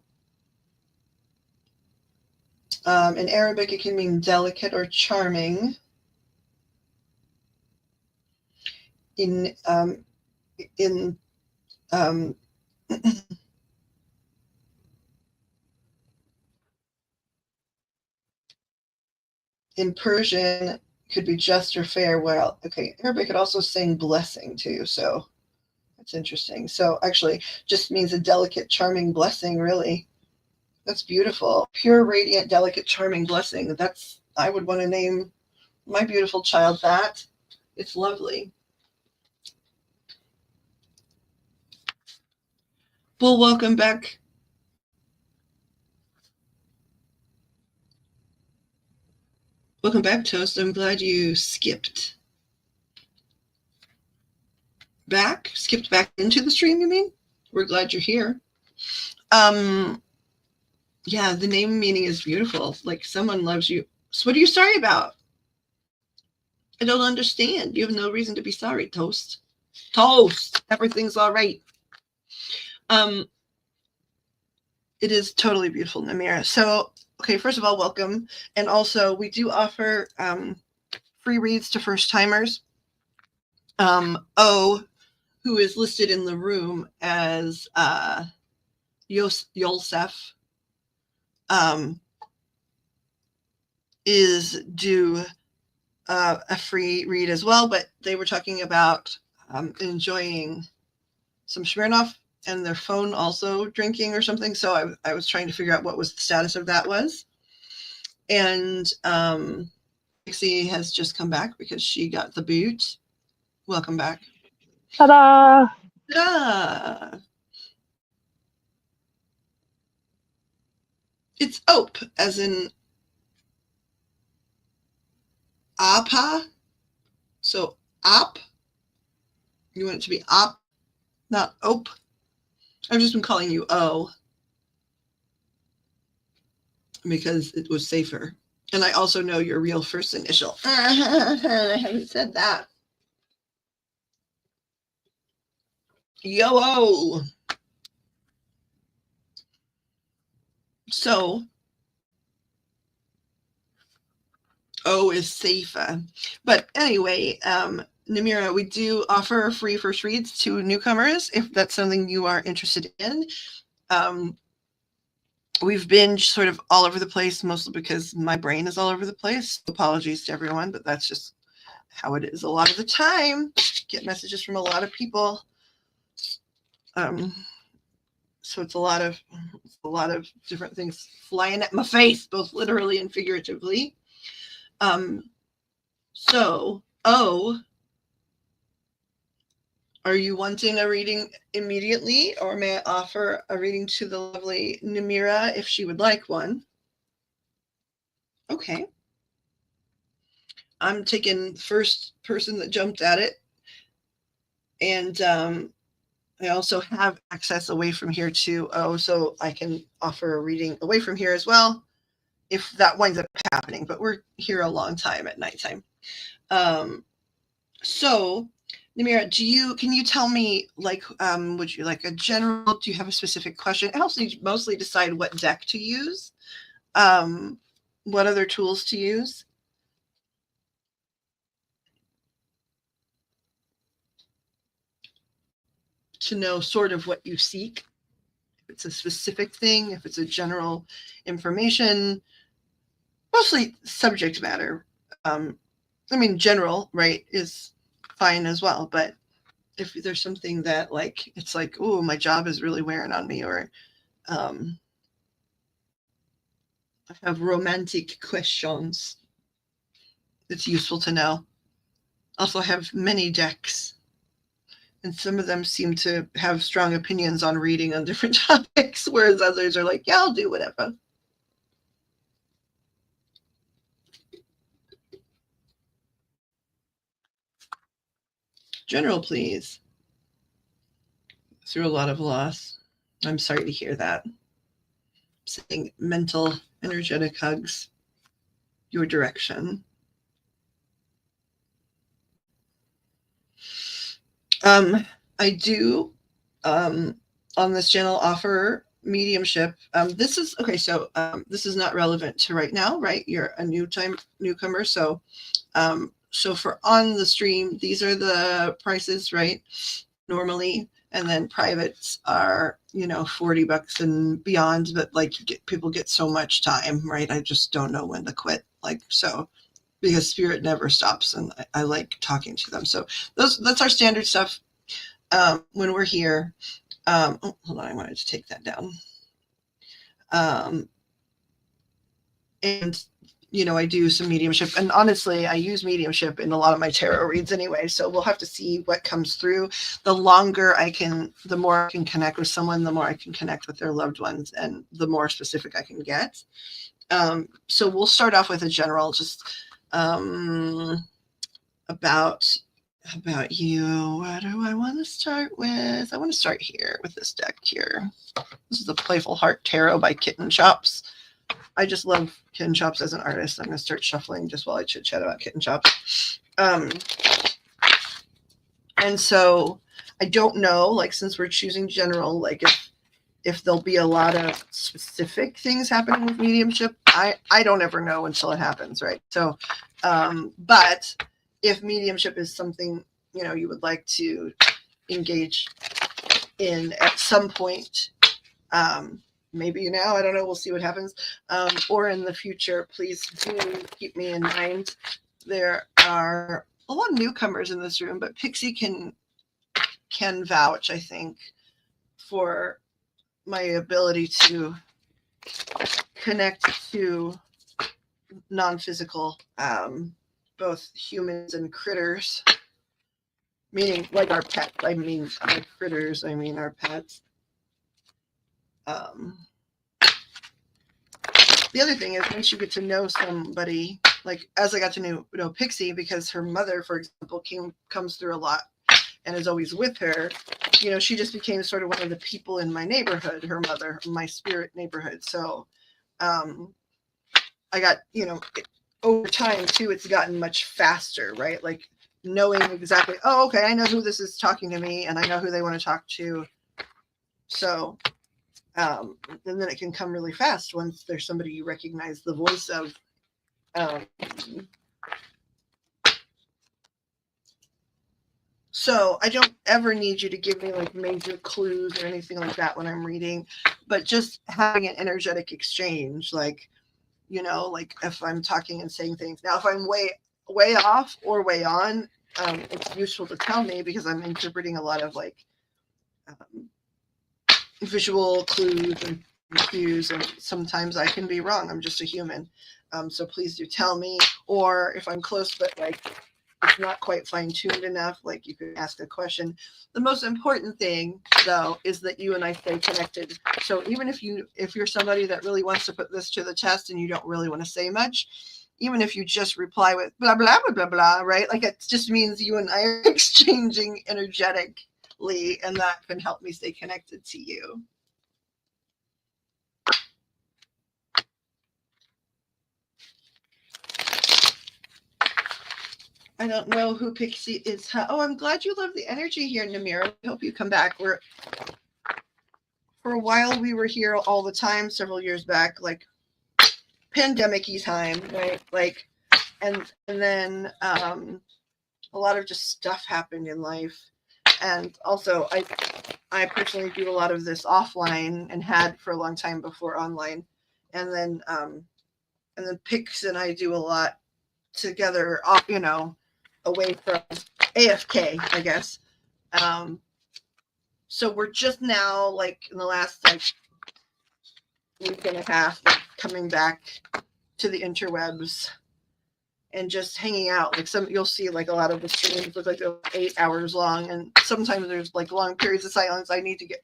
In Arabic, it can mean delicate or charming. In in Persian, could be just or fair. Well, okay, Arabic could also sing blessing too, so that's interesting. So actually, just means a delicate, charming blessing, really. That's beautiful. Pure, radiant, delicate, charming blessing. I would want to name my beautiful child that. It's lovely. Well, welcome back. Welcome back, Toast. I'm glad you skipped back into the stream, you mean? We're glad you're here. Yeah, the name meaning is beautiful. Like someone loves you. So what are you sorry about? I don't understand. You have no reason to be sorry, Toast. Toast. Everything's all right. It is totally beautiful, Namira. So, okay, first of all, welcome. And also, we do offer free reads to first timers. O, who is listed in the room as Yosef, is due a free read as well, but they were talking about enjoying some Smirnoff and their phone also drinking or something. So I was trying to figure out what was the status of that was. And Dixie has just come back because she got the boot. Welcome back. Ta-da! Ta-da! It's OPE, as in APA. So OP. You want it to be OP, not OPE. I've just been calling you O because it was safer. And I also know your real first initial. I haven't said that. Yo-o. So, O is safer. But anyway, Namira, we do offer free first reads to newcomers if that's something you are interested in. We've been sort of all over the place, mostly because my brain is all over the place. Apologies to everyone, but that's just how it is a lot of the time. Get messages from a lot of people. So it's a lot of different things flying at my face, both literally and figuratively. So, O, are you wanting a reading immediately, or may I offer a reading to the lovely Namira if she would like one? Okay. I'm taking first person that jumped at it. And I also have access away from here to O, so I can offer a reading away from here as well, if that winds up happening. But we're here a long time at nighttime. So, Namira, can you tell me, like, would you like a general? Do you have a specific question? It helps me mostly decide what deck to use, what other tools to use. To know sort of what you seek. If it's a specific thing, if it's a general information, mostly subject matter. I mean, general, right, is fine as well. But if there's something that, like, it's like, oh, my job is really wearing on me, or I have romantic questions, it's useful to know. Also, I have many decks, and some of them seem to have strong opinions on reading on different topics, whereas others are like, yeah, I'll do whatever. General, please. Through a lot of loss. I'm sorry to hear that. Sending mental, energetic hugs your direction. I do, on this channel, offer mediumship. This is okay. So this is not relevant to right now, right? You're a newcomer, so for on the stream, these are the prices, right? Normally, and then privates are, $40 and beyond. But like, people get so much time, right? I just don't know when to quit. Like, so, because spirit never stops, and I like talking to them. So that's our standard stuff. When we're here, hold on, I wanted to take that down. And I do some mediumship, and honestly, I use mediumship in a lot of my tarot reads anyway. So we'll have to see what comes through. The more I can connect with someone, the more I can connect with their loved ones, and the more specific I can get. So we'll start off with a general, just about you. What do I want to start with? I want to start here with this deck here. This is the Playful Heart Tarot by Kitten Chops. I just love Kitten Chops as an artist. I'm going to start shuffling just while I chit chat about Kitten Chops. And so I don't know, like, since we're choosing general, like if there'll be a lot of specific things happening with mediumship. I don't ever know until it happens, right? So, but if mediumship is something, you would like to engage in at some point, maybe now, I don't know, we'll see what happens, or in the future, please do keep me in mind. There are a lot of newcomers in this room, but Pixie can vouch, I think, for my ability to connect to non-physical, both humans and critters, meaning like our pets. I mean our critters, I mean our pets. The other thing is, once you get to know somebody, like as I got to know Pixie, because her mother, for example, comes through a lot and is always with her, she just became sort of one of the people in my neighborhood, her mother, my spirit neighborhood. So I got, over time too, it's gotten much faster, right? Like knowing exactly, oh, okay, I know who this is talking to me and I know who they want to talk to. So, and then it can come really fast once there's somebody you recognize the voice of. So I don't ever need you to give me like major clues or anything like that when I'm reading, but just having an energetic exchange, like, like if I'm talking and saying things. Now, if I'm way off or way on, it's useful to tell me, because I'm interpreting a lot of like visual clues and cues, and sometimes I can be wrong. I'm just a human. So please do tell me. Or if I'm close but like it's not quite fine-tuned enough, like you could ask a question. The most important thing, though, is that you and I stay connected. So even if you're somebody that really wants to put this to the test and you don't really want to say much, even if you just reply with blah blah blah blah blah, right? Like it just means you and I are exchanging energetically, and that can help me stay connected to you. I don't know who Pixie is. Oh, I'm glad you love the energy here, Namira. I hope you come back. For a while, we were here all the time several years back, like pandemic-y time, right? Like, and then a lot of just stuff happened in life. And also, I personally do a lot of this offline and had for a long time before online. And then Pix and I do a lot together, away from AFK, I guess. So we're just now, like in the last week and a half, coming back to the interwebs and just hanging out. Like you'll see like a lot of the streams look like they're 8 hours long, and sometimes there's like long periods of silence. I need to get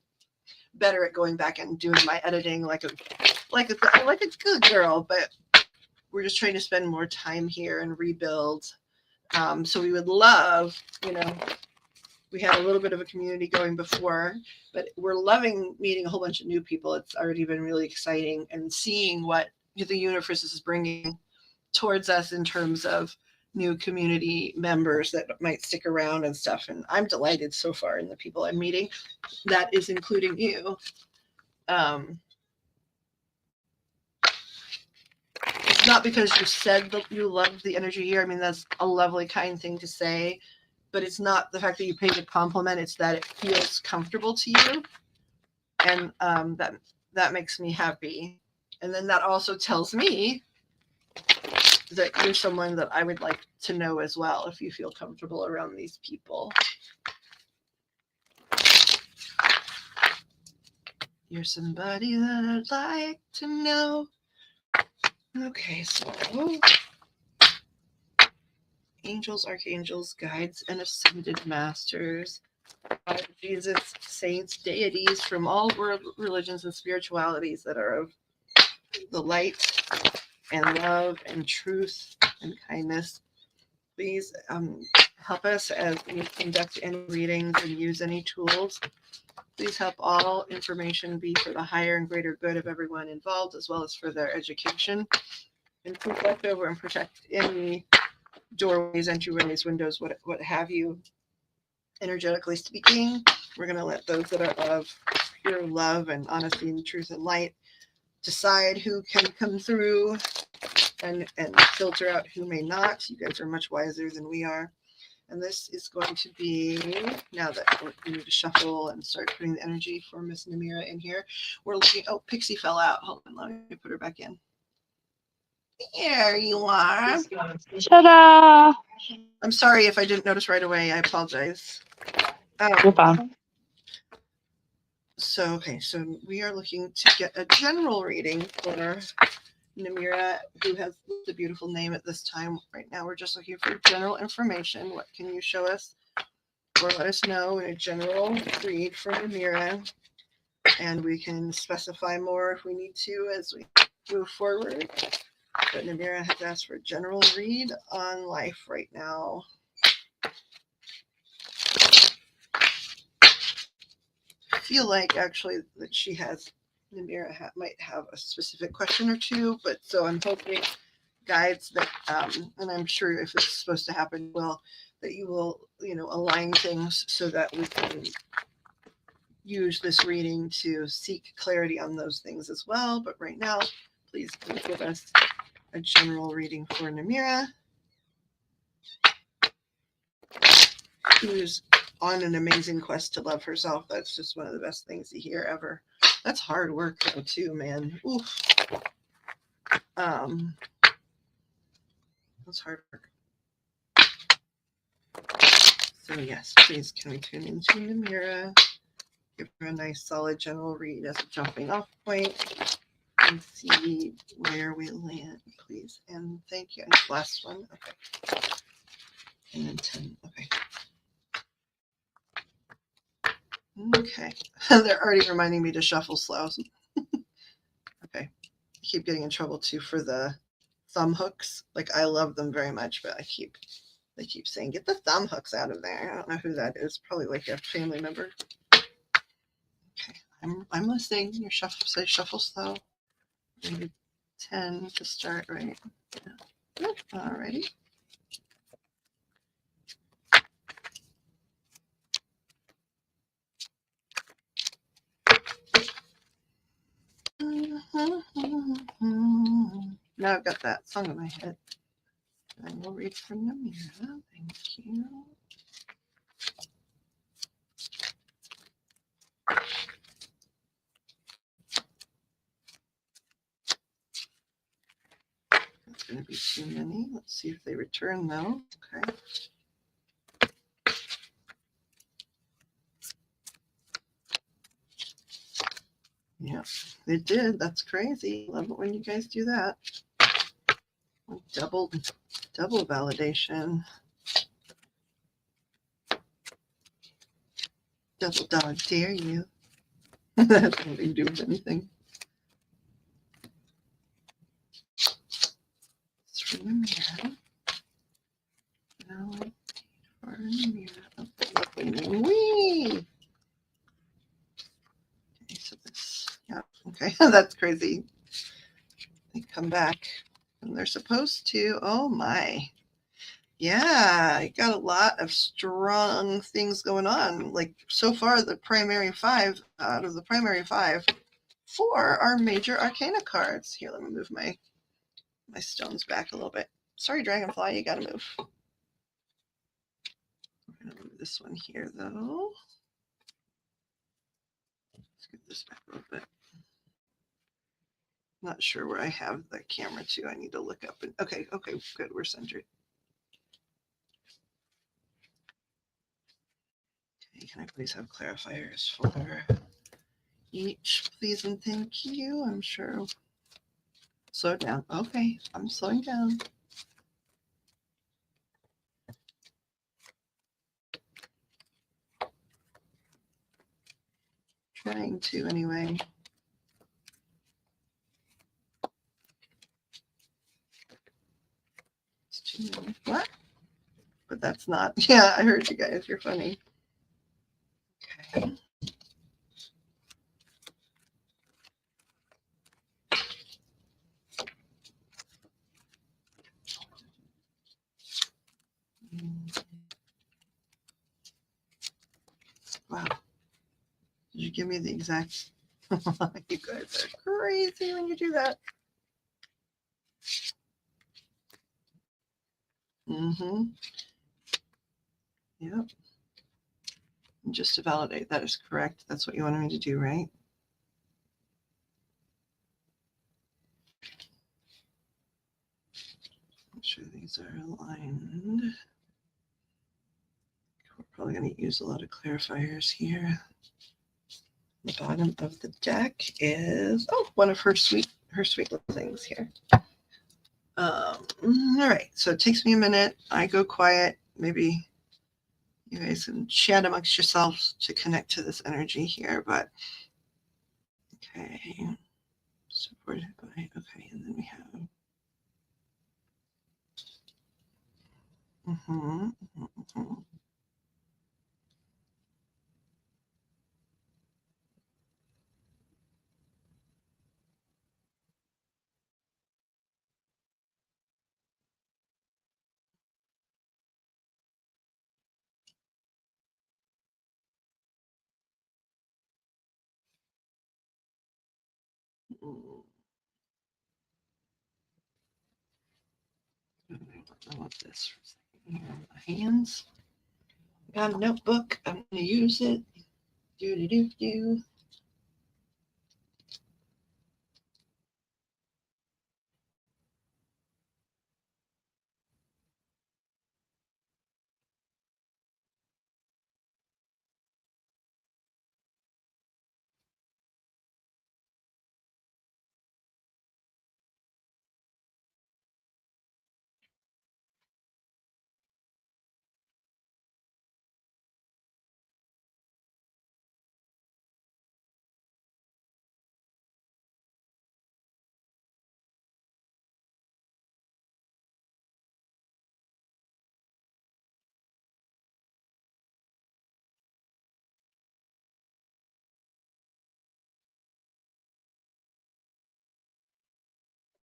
better at going back and doing my editing like a good girl, but we're just trying to spend more time here and rebuild. So we would love, we had a little bit of a community going before, but we're loving meeting a whole bunch of new people. It's already been really exciting, and seeing what the universe is bringing towards us in terms of new community members that might stick around and stuff. And I'm delighted so far in the people I'm meeting. That is including you. It's not because you said that you love the energy here. I mean, that's a lovely, kind thing to say, but it's not the fact that you paid a compliment. It's that it feels comfortable to you. And that makes me happy. And then that also tells me that you're someone that I would like to know as well, if you feel comfortable around these people. You're somebody that I'd like to know. Okay, so angels, archangels, guides, and ascended masters. Jesus, saints, deities from all world religions and spiritualities that are of the light and love and truth and kindness. Please help us as we conduct any readings and use any tools. Please help all information be for the higher and greater good of everyone involved, as well as for their education. And please watch over and protect any doorways, entryways, windows, what have you. Energetically speaking, we're going to let those that are of pure love and honesty and truth and light decide who can come through and filter out who may not. You guys are much wiser than we are. And this is going to be, now that we need to shuffle and start putting the energy for Miss Namira in here, we're looking, oh, Pixie fell out. Hold on, let me put her back in. There you are. Ta-da! I'm sorry if I didn't notice right away. I apologize. You're fine. So, okay, so we are looking to get a general reading for Namira, who has the beautiful name at this time. Right now, we're just looking for general information. What can you show us or let us know in a general read for Namira? And we can specify more if we need to as we move forward. But Namira has asked for a general read on life right now. I feel like actually that she has, Namira might have a specific question or two, but so I'm hoping guides that, and I'm sure if it's supposed to happen, well, that you will, align things so that we can use this reading to seek clarity on those things as well. But right now, please give us a general reading for Namira, who's on an amazing quest to love herself. That's just one of the best things to hear ever. That's hard work though too, man. Oof. That's hard work. So yes, please can we tune into Namira, give her a nice solid general read as a jumping off point and see where we land, please. And thank you. And last one. Okay. And then 10. Okay. Okay. They're already reminding me to shuffle slow. Okay. I keep getting in trouble too for the thumb hooks. Like I love them very much, but they keep saying, get the thumb hooks out of there. I don't know who that is. Probably like a family member. Okay. I'm listening. Your shuffle slow. Maybe 10 to start, right? Yeah. Alrighty. Now I've got that song in my head. I will read from Namira. Thank you. That's going to be too many. Let's see if they return though. Okay. Yeah, it did. That's crazy. Love it when you guys do that. Double validation. Double dog dare you. That has nothing to do with anything. It's from Namira. Now for Namira. Wee! Okay, so this, yeah, okay, that's crazy. They come back and they're supposed to. Oh my. Yeah, I got a lot of strong things going on. Like so far, the primary 5 out of the primary 5, 4 are major arcana cards. Here, let me move my stones back a little bit. Sorry, Dragonfly, you gotta move. We're gonna move this one here though. Let's get this back a little bit. Not sure where I have the camera to. I need to look up. Okay, good. We're centered. Okay, can I please have clarifiers for each, please and thank you. I'm sure. Slow down. Okay, I'm slowing down. Trying to anyway. It's too many. What? But that's not. Yeah, I heard you guys. You're funny. Okay. Wow. Did you give me the exact? You guys are crazy when you do that. Mm-hmm. Yep. And just to validate that is correct. That's what you wanted me to do, right? Make sure these are aligned. We're probably going to use a lot of clarifiers here. The bottom of the deck is one of her sweet little things here. All right, so it takes me a minute. I go quiet. Maybe you guys can chat amongst yourselves to connect to this energy here, but okay. Supported by, okay, and then we have I want this for a second here on my hands. Got a notebook. I'm going to use it. Do.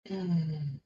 Mm.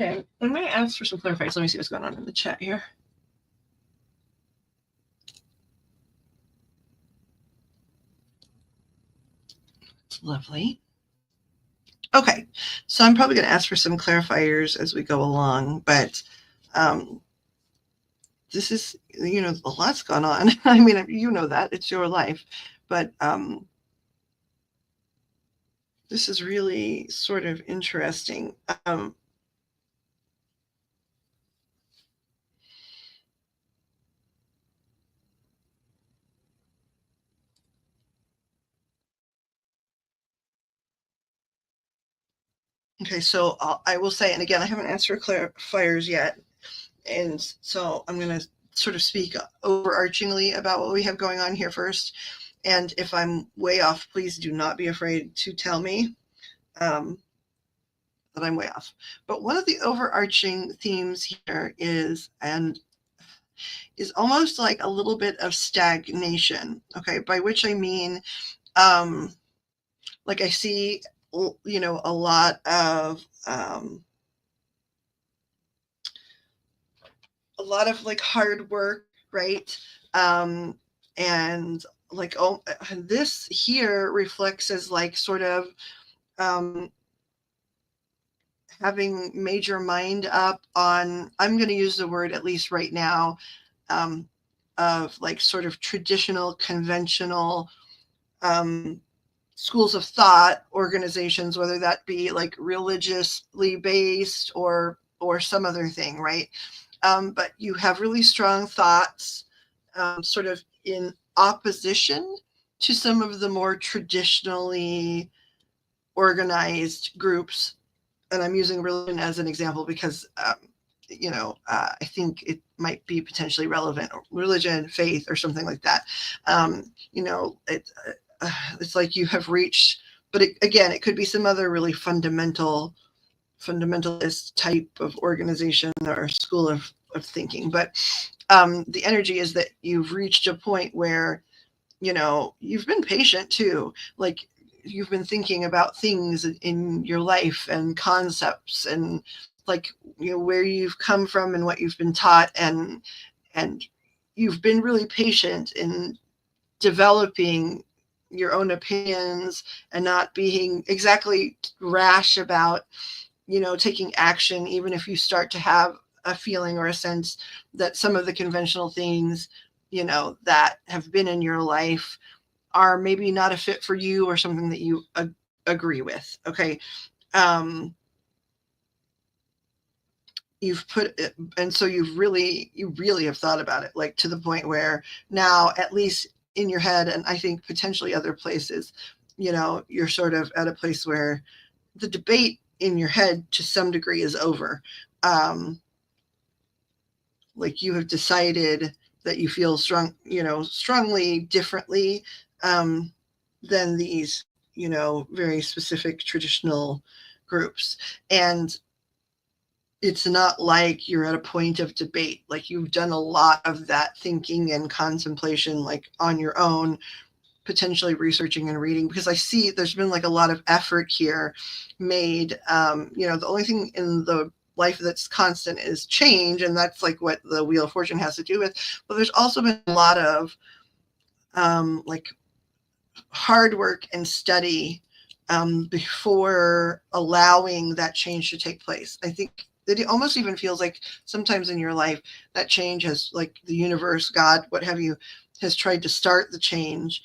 Okay, I might ask for some clarifiers. Let me see what's going on in the chat here. It's lovely. Okay, so I'm probably going to ask for some clarifiers as we go along, but this is, a lot's gone on. I mean, you know that. It's your life. But this is really sort of interesting. Okay, so I will say, and again, I haven't asked for clarifiers yet, and so I'm going to sort of speak overarchingly about what we have going on here first. And if I'm way off, please do not be afraid to tell me that I'm way off. But one of the overarching themes here is almost like a little bit of stagnation. Okay, by which I mean, like I see, a lot of like hard work, right? And like, this here reflects as like sort of having made your mind up on, I'm going to use the word at least right now, of like sort of traditional, conventional schools of thought organizations, whether that be like religiously based or some other thing, right? But you have really strong thoughts, sort of in opposition to some of the more traditionally organized groups. And I'm using religion as an example because, I think it might be potentially relevant, or religion, faith, or something like that. It's like you have reached, but again, it could be some other really fundamentalist type of organization or school of thinking. But the energy is that you've reached a point where, you've been patient too. Like, you've been thinking about things in your life and concepts and like, where you've come from and what you've been taught, and you've been really patient in developing your own opinions and not being exactly rash about, taking action, even if you start to have a feeling or a sense that some of the conventional things, that have been in your life are maybe not a fit for you or something that you agree with. Okay. You've put it, and so you really have thought about it, like to the point where now, at least in your head, and I think potentially other places, you're sort of at a place where the debate in your head to some degree is over. Like, you have decided that you feel strongly differently than these, very specific traditional groups. And it's not like you're at a point of debate. Like, you've done a lot of that thinking and contemplation, like on your own, potentially researching and reading, because I see there's been like a lot of effort here made. The only thing in the life that's constant is change, and that's like what the Wheel of Fortune has to do with. But there's also been a lot of like hard work and study before allowing that change to take place. I think that it almost even feels like sometimes in your life that change has, like, the universe, God, what have you, has tried to start the change,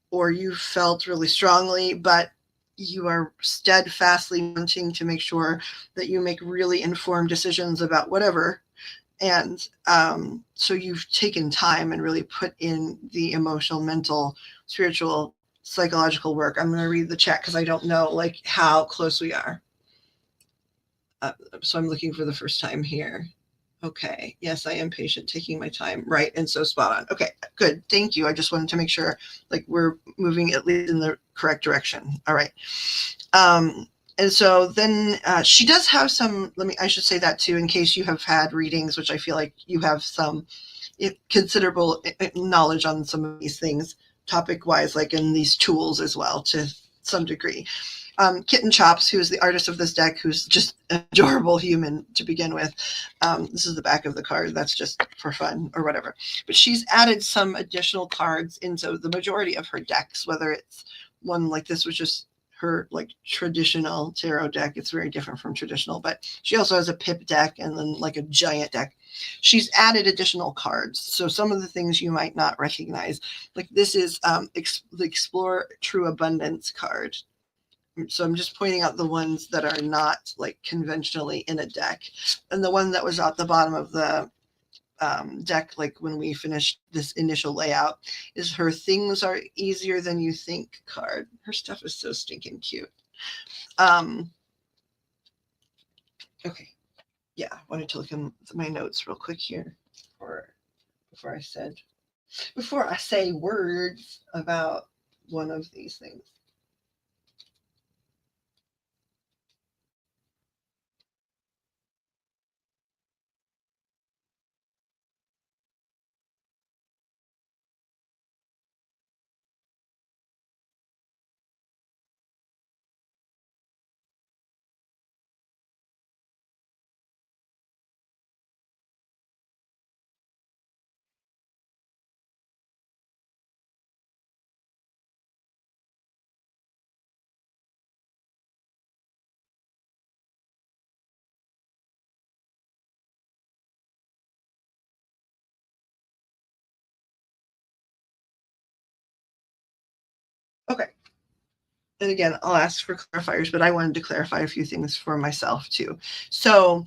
or you felt really strongly, but you are steadfastly wanting to make sure that you make really informed decisions about whatever. And so you've taken time and really put in the emotional, mental, spiritual, psychological work. I'm going to read the chat because I don't know like how close we are. So I'm looking for the first time here. Okay. Yes, I am patient, taking my time. Right. And so spot on. Okay, good. Thank you. I just wanted to make sure like we're moving at least in the correct direction. All right. And so then she does have some, I should say that too, in case you have had readings, which I feel like you have some considerable knowledge on some of these things, topic wise, like in these tools as well, to some degree. Kitten Chops, who is the artist of this deck, who's just an adorable human to begin with. This is the back of the card. That's just for fun or whatever. But she's added some additional cards into the majority of her decks, whether it's one like this was just her like traditional tarot deck. It's very different from traditional, but she also has a pip deck and then like a giant deck. She's added additional cards. So some of the things you might not recognize, like this is the Explore True Abundance card. So I'm just pointing out the ones that are not like conventionally in a deck. And the one that was at the bottom of the deck, like when we finished this initial layout, is her Things Are Easier Than You Think card. Her stuff is so stinking cute. Okay. Yeah, I wanted to look in my notes real quick here before I say words about one of these things. Okay. And again, I'll ask for clarifiers, but I wanted to clarify a few things for myself too. So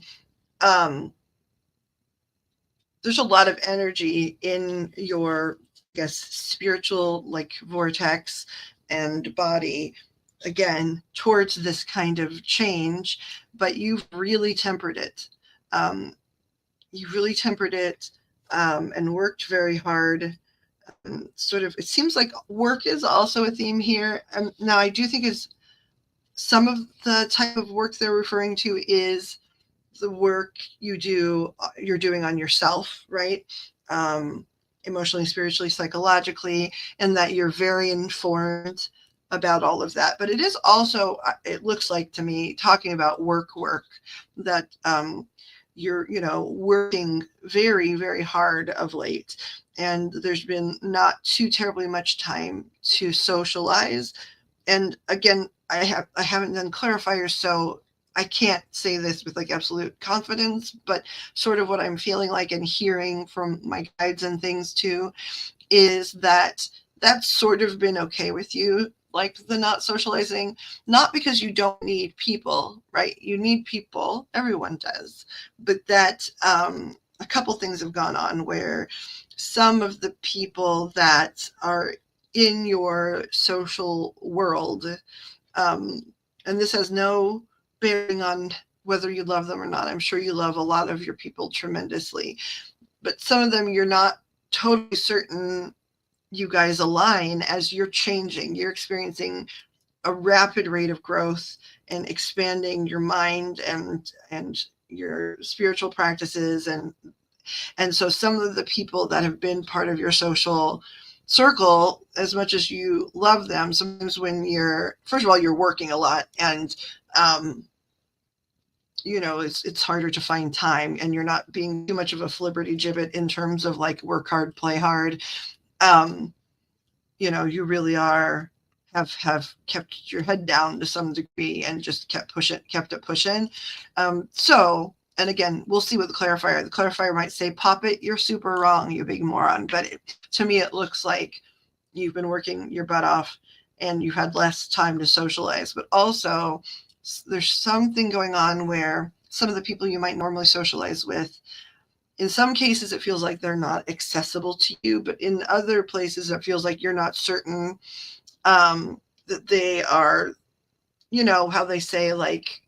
there's a lot of energy in your, I guess, spiritual like vortex and body, again, towards this kind of change, but you've really tempered it. You really tempered it and worked very hard. Sort of, it seems like work is also a theme here. Now, I do think is some of the type of work they're referring to is the work you're doing on yourself, right? Emotionally, spiritually, psychologically, and that you're very informed about all of that. But it is also, it looks like to me, talking about work, that you're, working very, very hard of late. And there's been not too terribly much time to socialize. And again, I haven't done clarifiers, so I can't say this with like absolute confidence, but sort of what I'm feeling like and hearing from my guides and things too is that that's sort of been okay with you, like the not socializing, not because you don't need people, right? You need people, everyone does, but that a couple things have gone on where some of the people that are in your social world, and this has no bearing on whether you love them or not. I'm sure you love a lot of your people tremendously, but some of them you're not totally certain you guys align as you're changing. You're experiencing a rapid rate of growth and expanding your mind and your spiritual practices. And so some of the people that have been part of your social circle, as much as you love them, sometimes when first of all, you're working a lot and, it's harder to find time and you're not being too much of a flibberty gibbet in terms of like work hard, play hard. You really have kept your head down to some degree and just kept it pushing. And again, we'll see with the clarifier might say, Poppet, you're super wrong, you big moron. But to me, it looks like you've been working your butt off and you've had less time to socialize. But also, there's something going on where some of the people you might normally socialize with, in some cases, it feels like they're not accessible to you. But in other places, it feels like you're not certain that they are, how they say, like,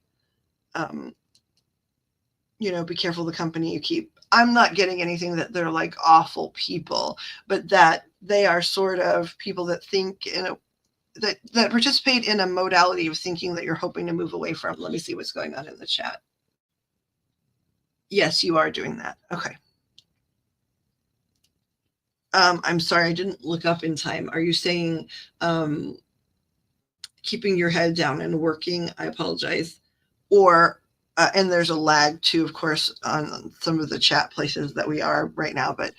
be careful the company you keep. I'm not getting anything that they're like awful people, but that they are sort of people that think that participate in a modality of thinking that you're hoping to move away from. Let me see what's going on in the chat. Yes, you are doing that. Okay. I'm sorry, I didn't look up in time. Are you saying keeping your head down and working. I apologize. Or and there's a lag too, of course, on some of the chat places that we are right now. But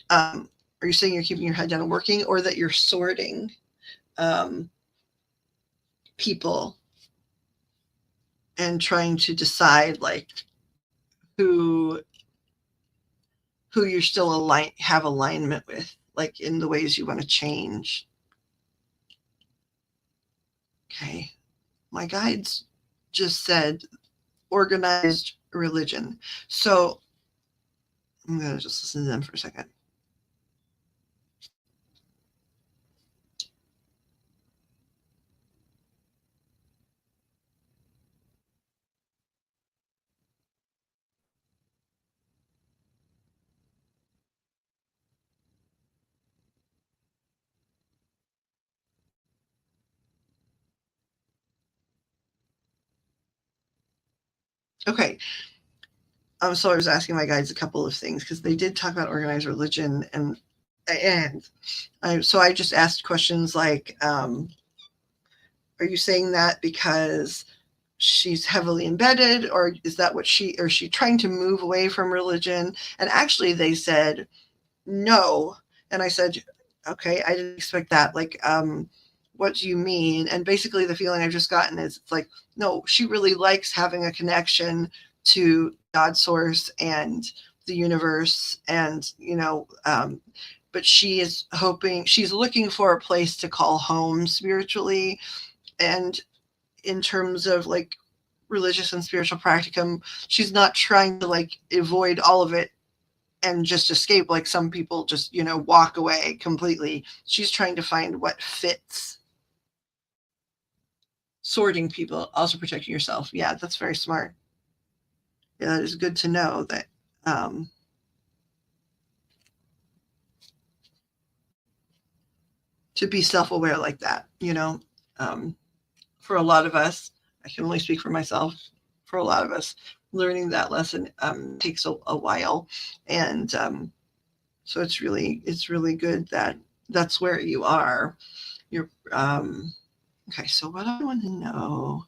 are you saying you're keeping your head down and working, or that you're sorting people and trying to decide like who you're still have alignment with, like in the ways you want to change? Okay. My guides just said organized religion. So I'm going to just listen to them for a second. Okay. So I was asking my guides a couple of things because they did talk about organized religion, and so I just asked questions like, are you saying that because she's heavily embedded, or is that what she trying to move away from religion? And actually they said no. And I said, okay, I didn't expect that. Like, what do you mean? And basically the feeling I've just gotten is it's like, no, she really likes having a connection to God source and the universe. And, but she's looking for a place to call home spiritually. And in terms of like religious and spiritual practicum, she's not trying to like avoid all of it and just escape like some people just, walk away completely. She's trying to find what fits. Sorting people, also protecting yourself. Yeah, that's very smart. Yeah, that is good to know that to be self-aware like that, for a lot of us, I can only speak for myself, for a lot of us, learning that lesson takes a while. And so it's really good that that's where you are. You're okay. So what I want to know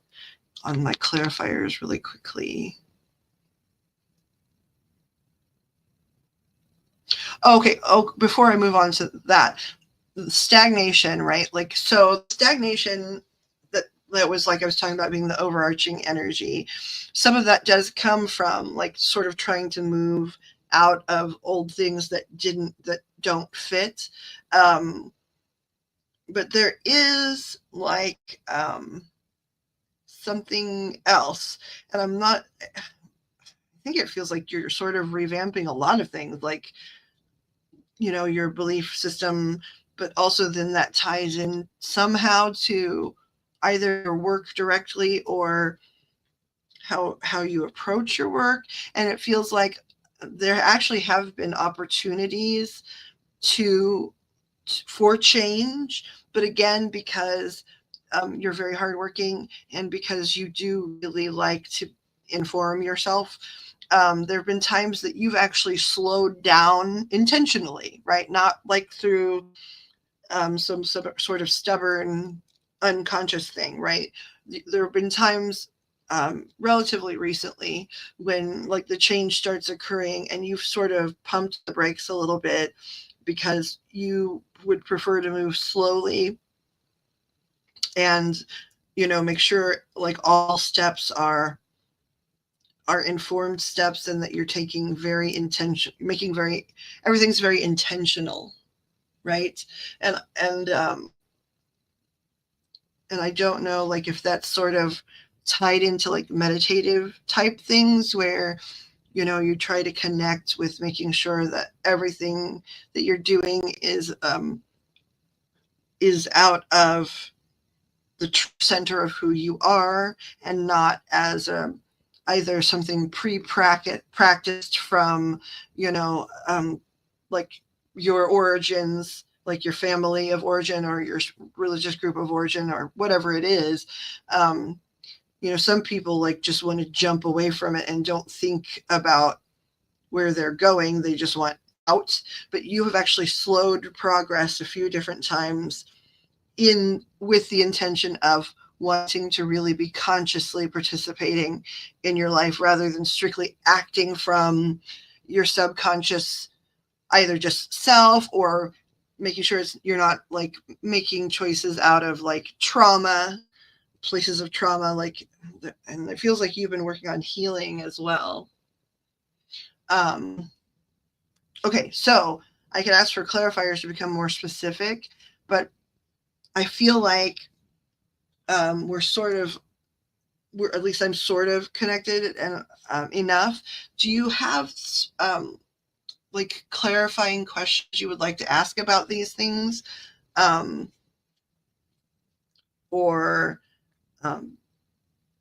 on my clarifiers really quickly. Okay. Oh, before I move on to that, stagnation, right? Like, so stagnation, that was like I was talking about being the overarching energy. Some of that does come from like sort of trying to move out of old things that don't fit. But there is like something else, and I think it feels like you're sort of revamping a lot of things, like, your belief system, but also then that ties in somehow to either your work directly or how you approach your work. And it feels like there actually have been opportunities for change, but again, because you're very hardworking and because you do really like to inform yourself, there have been times that you've actually slowed down intentionally, right? Not like through some sort of stubborn, unconscious thing, right? There have been times relatively recently when like the change starts occurring and you've sort of pumped the brakes a little bit because you would prefer to move slowly and, make sure like all steps are informed steps and that you're taking everything's very intentional, right? And I don't know like if that's sort of tied into like meditative type things where you try to connect with making sure that everything that you're doing is out of the center of who you are and not as either something practiced from like your origins, like your family of origin or your religious group of origin or whatever it is. Some people like just want to jump away from it and don't think about where they're going. They just want out. But you have actually slowed progress a few different times with the intention of wanting to really be consciously participating in your life rather than strictly acting from your subconscious, either just self or making sure you're not like making choices out of like trauma, places of trauma, like, and it feels like you've been working on healing as well. Okay, so I could ask for clarifiers to become more specific, but I feel like we're at least I'm sort of connected and enough. Do you have like clarifying questions you would like to ask about these things? Or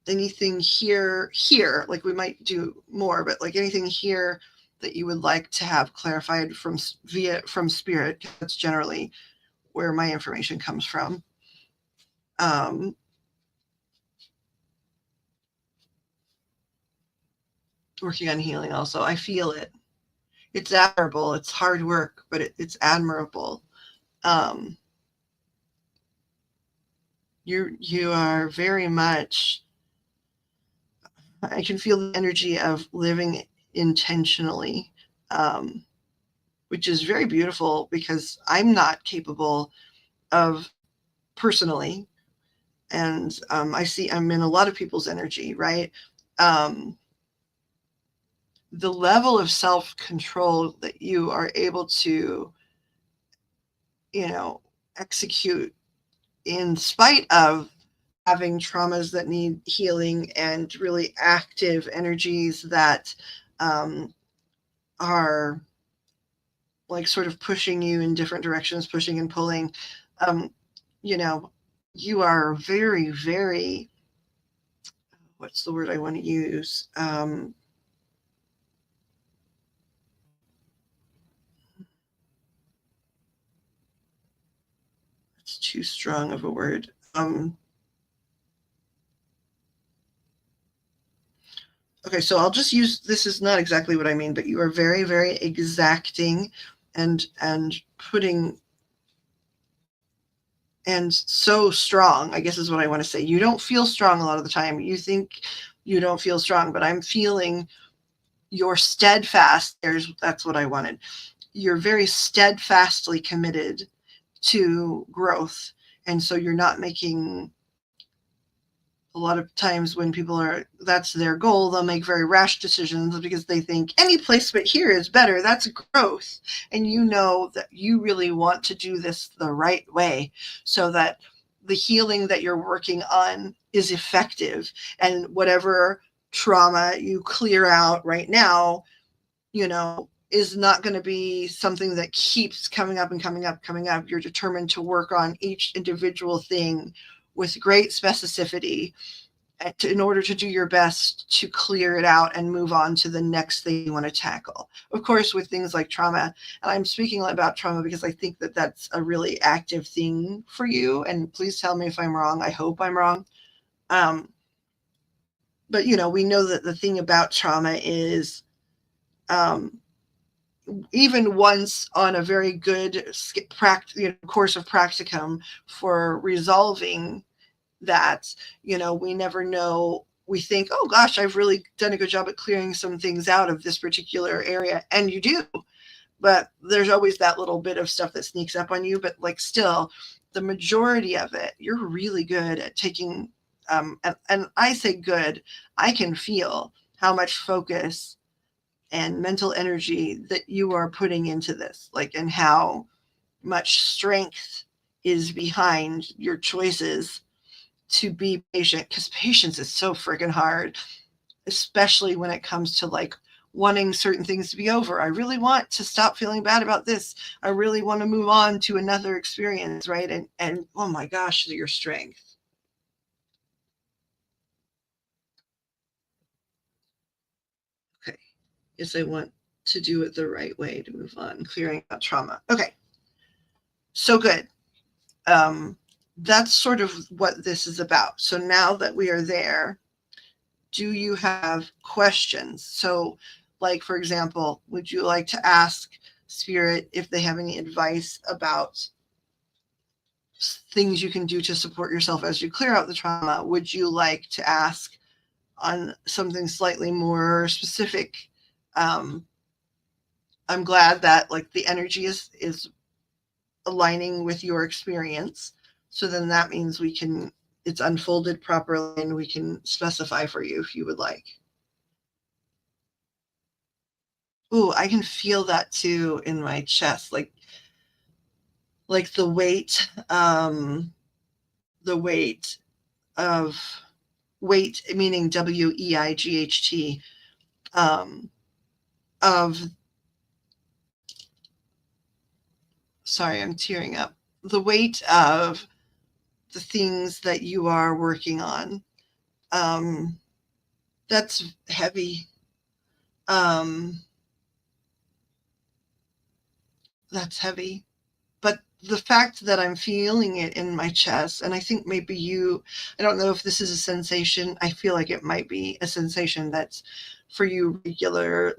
anything here, like we might do more, but like anything here that you would like to have clarified from spirit? That's generally where my information comes from. Working on healing also, I feel it. It's admirable. It's hard work, but it's admirable. You are very much, I can feel the energy of living intentionally, which is very beautiful because I'm not capable of personally. And I see I'm in a lot of people's energy, right? The level of self-control that you are able to, execute in spite of having traumas that need healing and really active energies that are like sort of pushing you in different directions, pushing and pulling. You are very, very, what's the word I want to use? It's too strong of a word. Okay, so I'll just use, this is not exactly what I mean, but you are very, very exacting and putting, and so strong, I guess is what I want to say. You don't feel strong a lot of the time. You think you don't feel strong, but I'm feeling you're steadfast. That's what I wanted. You're very steadfastly committed to growth. And so you're not making, a lot of times when people that's their goal, they'll make very rash decisions because they think any place but here is better. That's growth. And you know that you really want to do this the right way so that the healing that you're working on is effective. And whatever trauma you clear out right now, is not going to be something that keeps coming up and coming up. You're determined to work on each individual thing with great specificity in order to do your best to clear it out and move on to the next thing you want to tackle. Of course, with things like trauma, and I'm speaking about trauma because I think that that's a really active thing for you. And please tell me if I'm wrong. I hope I'm wrong. But, we know that the thing about trauma is even once on a very good course of practicum for resolving that, we never know. We think, oh gosh, I've really done a good job at clearing some things out of this particular area. And you do, but there's always that little bit of stuff that sneaks up on you. But like still, the majority of it, you're really good at taking, and I say good, I can feel how much focus and mental energy that you are putting into this, like, and how much strength is behind your choices to be patient, because patience is so freaking hard, especially when it comes to like wanting certain things to be over. I really want to stop feeling bad about this. I really want to move on to another experience, right? And oh my gosh, your strength. Okay. Yes, I want to do it the right way to move on, clearing out trauma. Okay. So good. That's sort of what this is about. So now that we are there, do you have questions? So, like, for example, would you like to ask Spirit if they have any advice about things you can do to support yourself as you clear out the trauma, would you like to ask on something slightly more specific? I'm glad that like the energy is aligning with your experience. So then that means it's unfolded properly and we can specify for you if you would like. Ooh, I can feel that too in my chest, like the weight of weight, meaning WEIGHT, of, sorry, I'm tearing up, the weight of the things that you are working on. That's heavy. That's heavy. But the fact that I'm feeling it in my chest, and I think maybe I don't know if this is a sensation. I feel like it might be a sensation that's for you regular,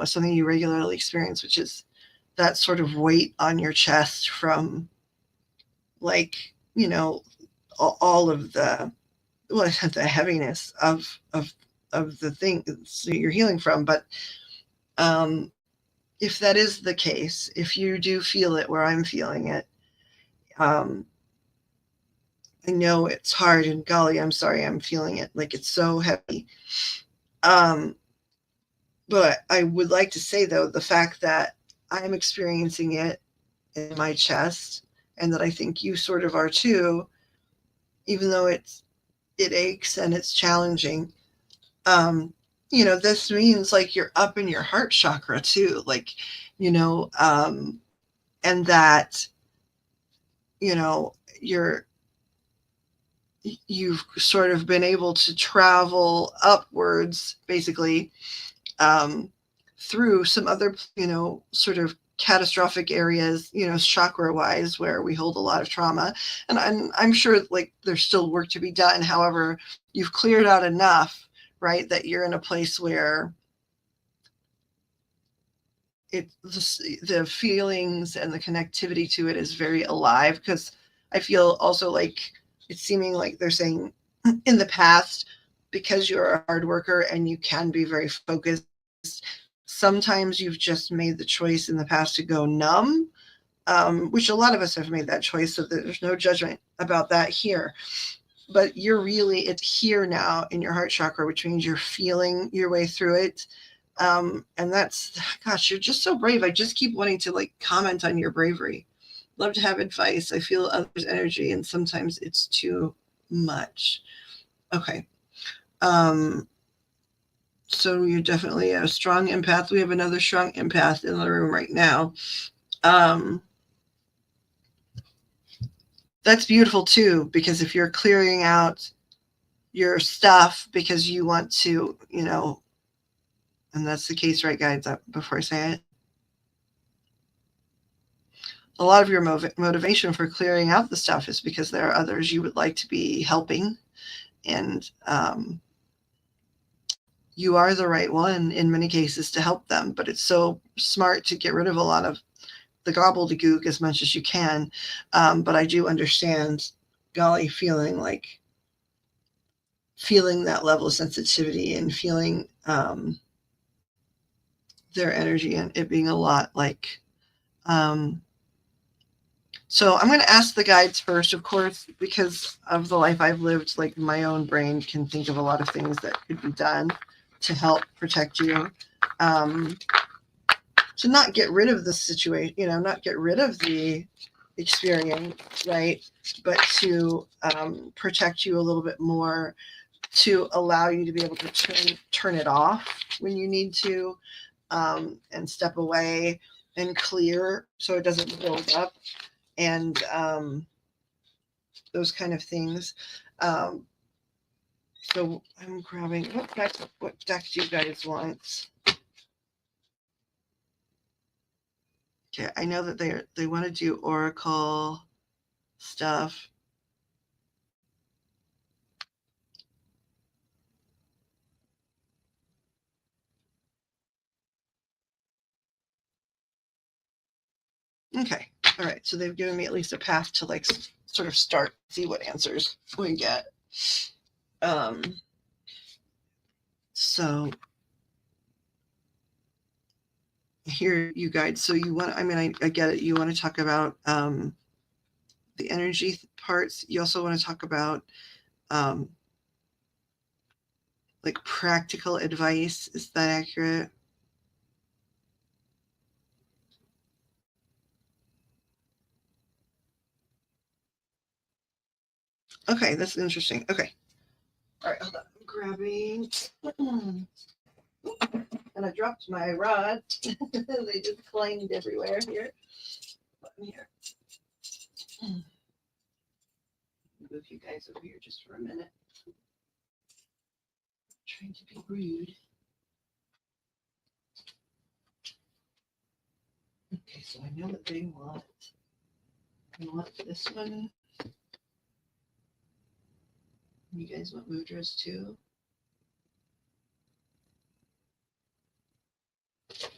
something you regularly experience, which is that sort of weight on your chest from like, all of the, well, the heaviness of the things you're healing from. But if that is the case, if you do feel it where I'm feeling it, I know it's hard, and golly, I'm sorry, I'm feeling it. Like, it's so heavy. But I would like to say, though, the fact that I'm experiencing it in my chest, and that I think you sort of are too, even though it aches and it's challenging. This means like you're up in your heart chakra too, like, and that, you've sort of been able to travel upwards, basically, through some other, sort of catastrophic areas, chakra wise, where we hold a lot of trauma. And I'm sure like there's still work to be done. However, you've cleared out enough, right, that you're in a place where the feelings and the connectivity to it is very alive. Because I feel also like it's seeming like they're saying in the past, because you're a hard worker and you can be very focused, sometimes you've just made the choice in the past to go numb, which a lot of us have made that choice. So there's no judgment about that here. But it's here now in your heart chakra, which means you're feeling your way through it. And that's, gosh, you're just so brave. I just keep wanting to like comment on your bravery. Love to have advice. I feel others' energy, and sometimes it's too much. Okay. So you're definitely a strong empath. We have another strong empath in the room right now. That's beautiful too, because if you're clearing out your stuff because you want to, and that's the case, right, guys? Before I say it, a lot of your motivation for clearing out the stuff is because there are others you would like to be helping, and you are the right one in many cases to help them. But it's so smart to get rid of a lot of the gobbledygook as much as you can. But I do understand, golly, feeling that level of sensitivity and feeling their energy, and it being a lot like, so I'm going to ask the guides first, of course, because of the life I've lived. Like, my own brain can think of a lot of things that could be done to help protect you, to not get rid of the situation, not get rid of the experience, right? But to protect you a little bit more, to allow you to be able to turn it off when you need to, and step away and clear so it doesn't build up, and those kind of things. So I'm grabbing, what deck do you guys want? Okay, I know that they want to do oracle stuff. Okay, All right, so they've given me at least a path to like sort of start, see what answers we get. So here you guys, so you want, I mean, I get it. You want to talk about the energy parts. You also want to talk about like practical advice. Is that accurate? Okay, that's interesting. Okay. All right, hold on. I'm grabbing. And I dropped my rod. They just clanged everywhere here. Here. Move you guys over here just for a minute. I'm trying to be rude. Okay, so I know what they want. They want this one. You guys want mudras too?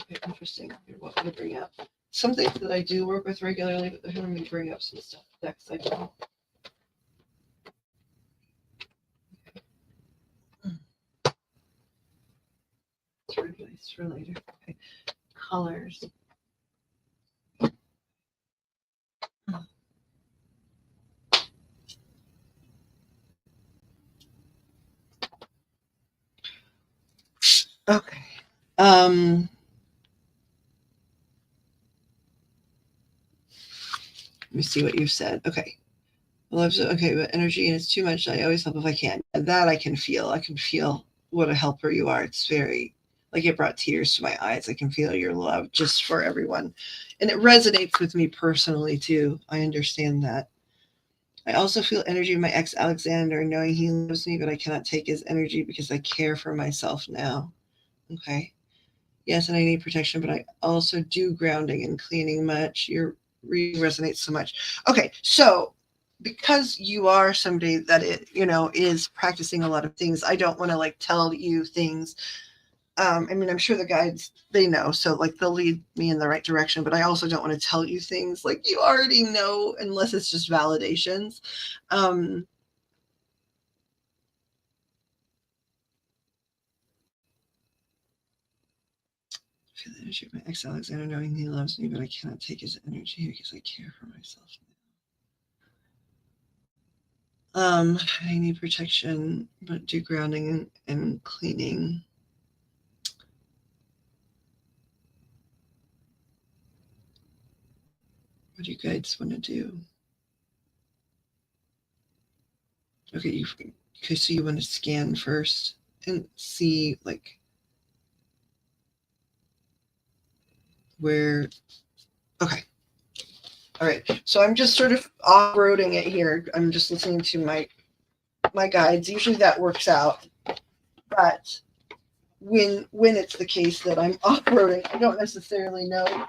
Okay, interesting. Here, what I'm going to bring up. Some things that I do work with regularly, but they're having me bring up some stuff. Decks I don't. It's organized for later. Okay. Colors. Okay. Let me see what you said. Okay. Okay, but energy and it's too much. I always help if I can. That I can feel. I can feel what a helper you are. It's very, like, it brought tears to my eyes. I can feel your love just for everyone. And it resonates with me personally too. I understand that. I also feel energy of my ex Alexander, knowing he loves me, but I cannot take his energy because I care for myself now. Okay. Yes, and I need protection, but I also do grounding and cleaning much. Your reading resonates so much. Okay, so because you are somebody that is practicing a lot of things, I don't want to like tell you things. I mean, I'm sure the guides, they know, so like they'll lead me in the right direction, but I also don't want to tell you things like you already know unless it's just validations. I feel the energy of my ex Alexander, knowing he loves me, but I cannot take his energy because I care for myself now. I need protection, but do grounding and cleaning. What do you guys want to do? Okay, so you want to scan first and see like where. Okay. All right. So I'm just sort of off-roading it here. I'm just listening to my guides. Usually that works out, but when it's the case that I'm off-roading, I don't necessarily know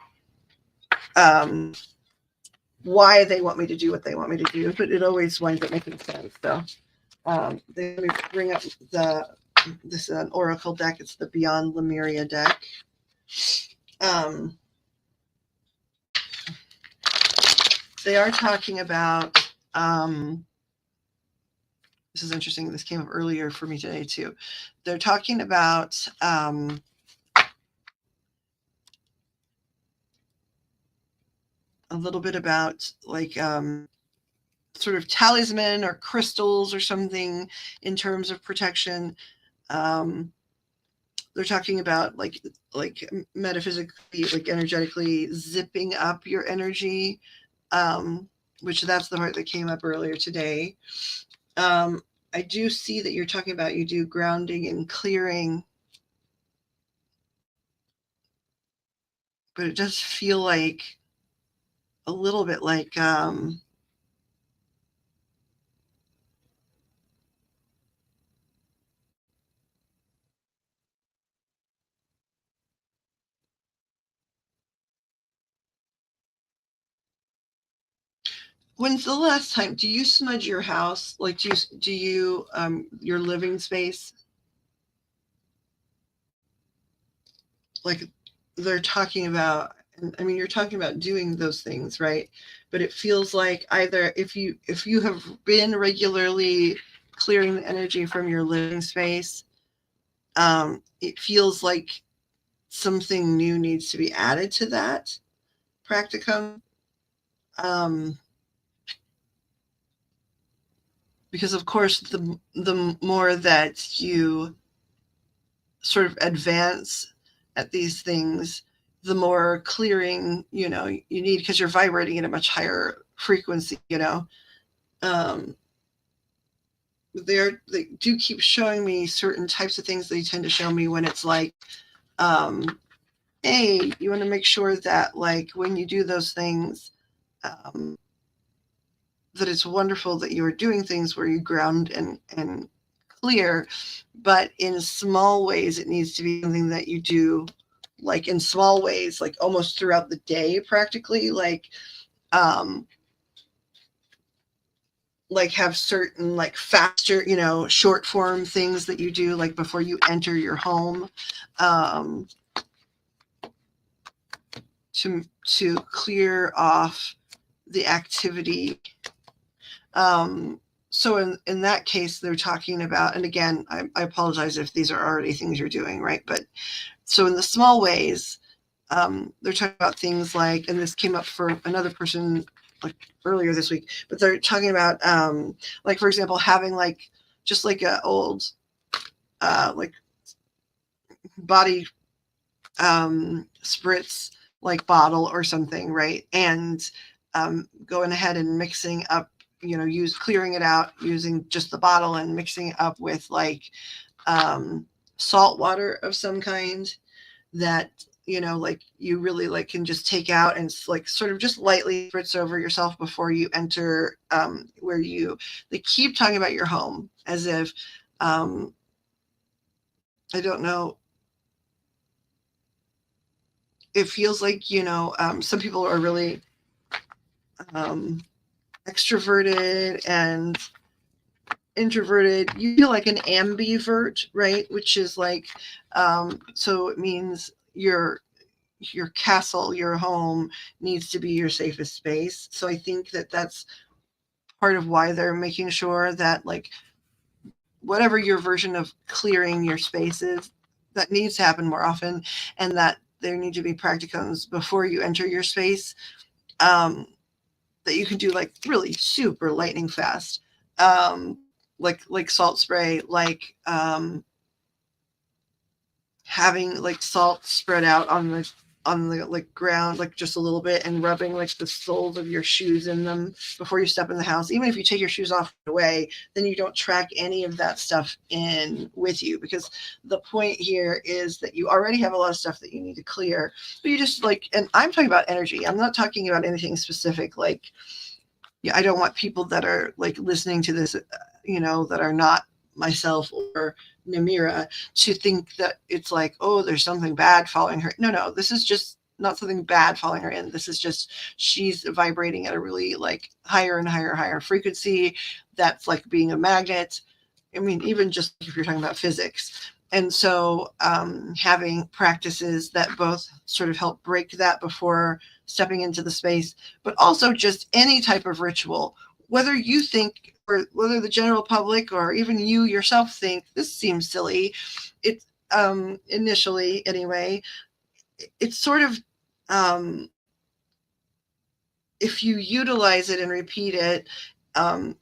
why they want me to do what they want me to do, but it always winds up making sense. So let me bring up this is an oracle deck. It's the Beyond Lemuria deck. They are talking about this is interesting. This came up earlier for me today too. They're talking about a little bit about like sort of talisman or crystals or something in terms of protection. They're talking about like metaphysically, like energetically zipping up your energy, which that's the part that came up earlier today. I do see that you're talking about you do grounding and clearing, but it does feel like a little bit like when's the last time do you smudge your house? Like do you your living space? Like they're talking about and I mean, you're talking about doing those things, right? But it feels like either if you have been regularly clearing the energy from your living space, it feels like something new needs to be added to that practicum. Um, because of course, the more that you sort of advance at these things, the more clearing, you need, because you're vibrating at a much higher frequency, Um, they do keep showing me certain types of things. They tend to show me when it's like, hey, you want to make sure that like when you do those things, that it's wonderful that you are doing things where you ground and clear, but in small ways, it needs to be something that you do like in small ways, like almost throughout the day, practically, like have certain like faster, short form things that you do like before you enter your home, to clear off the activity. So in that case, they're talking about, and again, I apologize if these are already things you're doing, right? But so in the small ways, they're talking about things like, and this came up for another person like earlier this week, but they're talking about, like, for example, having like, just like a old, like body, spritz, like bottle or something, right? And, going ahead and mixing up, clearing it out using just the bottle and mixing it up with like, salt water of some kind that, like you really like can just take out and like sort of just lightly spritz over yourself before you enter, they keep talking about your home as if, I don't know, it feels like, some people are really, extroverted and introverted. You feel like an ambivert, right? Which is like, so it means your castle, your home needs to be your safest space. So I think that that's part of why they're making sure that like whatever your version of clearing your space is, that needs to happen more often, and that there need to be practicums before you enter your space, that you can do like really super lightning fast, like salt spray, like, having like salt spread out on the like ground, like just a little bit, and rubbing like the soles of your shoes in them before you step in the house. Even if you take your shoes off away, then you don't track any of that stuff in with you, because the point here is that you already have a lot of stuff that you need to clear. But you just like, and I'm talking about energy. I'm not talking about anything specific. Like, yeah, I don't want people that are like listening to this, that are not myself or Namira, to think that it's like, oh, there's something bad following her. No, this is just not something bad following her in. This is just, she's vibrating at a really like higher and higher frequency. That's like being a magnet. I mean, even just if you're talking about physics. And so, having practices that both sort of help break that before stepping into the space, but also just any type of ritual, whether you think, or whether the general public or even you yourself think this seems silly, it's, initially anyway, it's sort of, if you utilize it and repeat it, and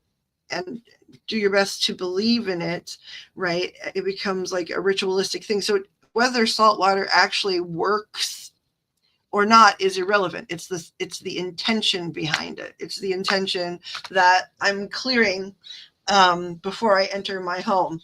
do your best to believe in it, right, it becomes like a ritualistic thing. So whether salt water actually works or not is irrelevant. It's the intention behind it. It's the intention that I'm clearing, before I enter my home,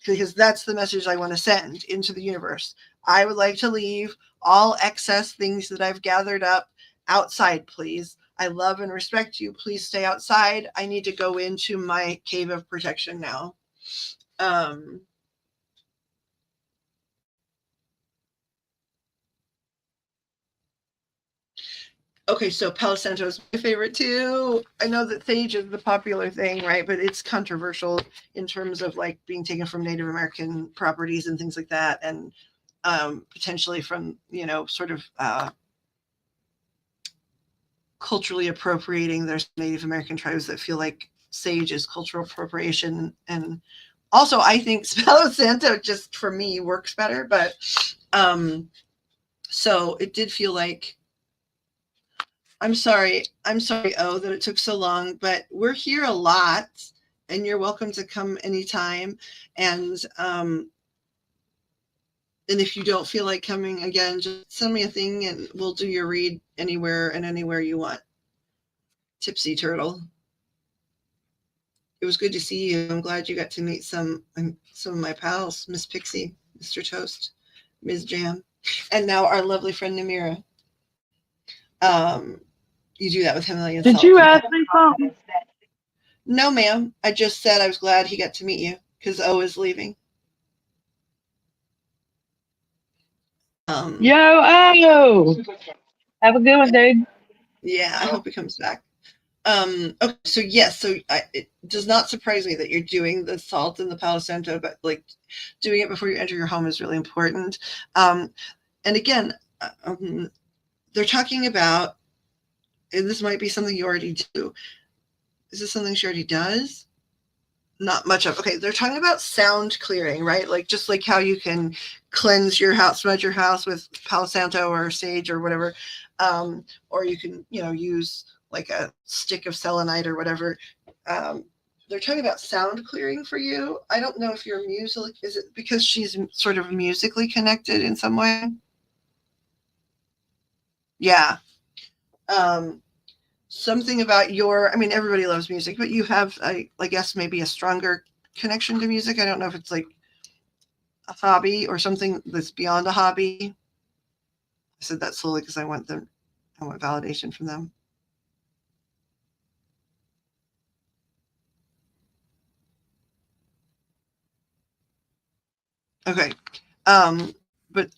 because that's the message I want to send into the universe. I would like to leave all excess things that I've gathered up outside, please. I love and respect you. Please stay outside. I need to go into my cave of protection now. Okay, so Palo Santo is my favorite too. I know that sage is the popular thing, right? But it's controversial in terms of like being taken from Native American properties and things like that, and, potentially from, sort of, culturally appropriating. There's Native American tribes that feel like sage is cultural appropriation. And also I think Palo Santo just for me works better, but so it did feel like, I'm sorry, oh, that it took so long, but we're here a lot and you're welcome to come anytime. And if you don't feel like coming again, just send me a thing and we'll do your read anywhere and anywhere you want. Tipsy Turtle. It was good to see you. I'm glad you got to meet some of my pals, Miss Pixie, Mr. Toast, Ms. Jam, and now our lovely friend Namira. You do that with Himalayan salt. Did you ask me something? No, ma'am. I just said I was glad he got to meet you because O is leaving. Yo, oh, have a good one, dude. Yeah, I hope he comes back. Okay, so yes, so it does not surprise me that you're doing the salt and the Palo Santo, but like doing it before you enter your home is really important. And again, they're talking about, and this might be something you already do. Is this something she already does? Not much of. Okay, they're talking about sound clearing, right? Like just like how you can cleanse your house, smudge your house with Palo Santo or sage or whatever, or you can, use like a stick of selenite or whatever. They're talking about sound clearing for you. I don't know if you're music. Is it because she's sort of musically connected in some way? Yeah. Something about everybody loves music, but you have, I guess, maybe a stronger connection to music. I don't know if it's like a hobby or something that's beyond a hobby. I said that slowly because I want validation from them. Okay. But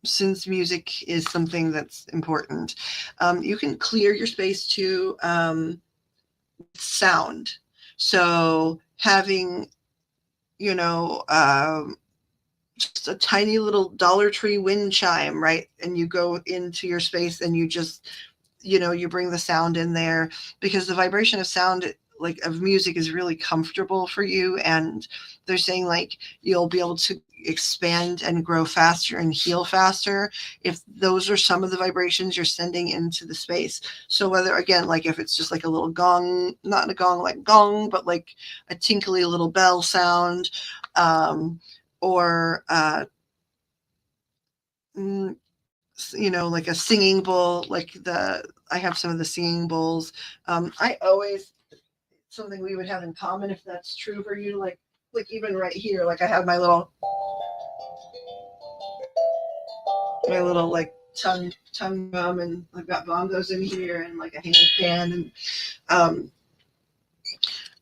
since music is something that's important, you can clear your space to sound. So having, just a tiny little Dollar Tree wind chime, right? And you go into your space and you just, you bring the sound in there because the vibration of sound, like of music, is really comfortable for you. And they're saying like you'll be able to expand and grow faster and heal faster if those are some of the vibrations you're sending into the space. So whether, again, like if it's just like a little gong, not a gong like gong, but like a tinkly little bell sound, or like a singing bowl, like I have some of the singing bowls. I always, something we would have in common, if that's true for you, like even right here, like I have my little like tongue drum, and I've got bongos in here and like a hand pan,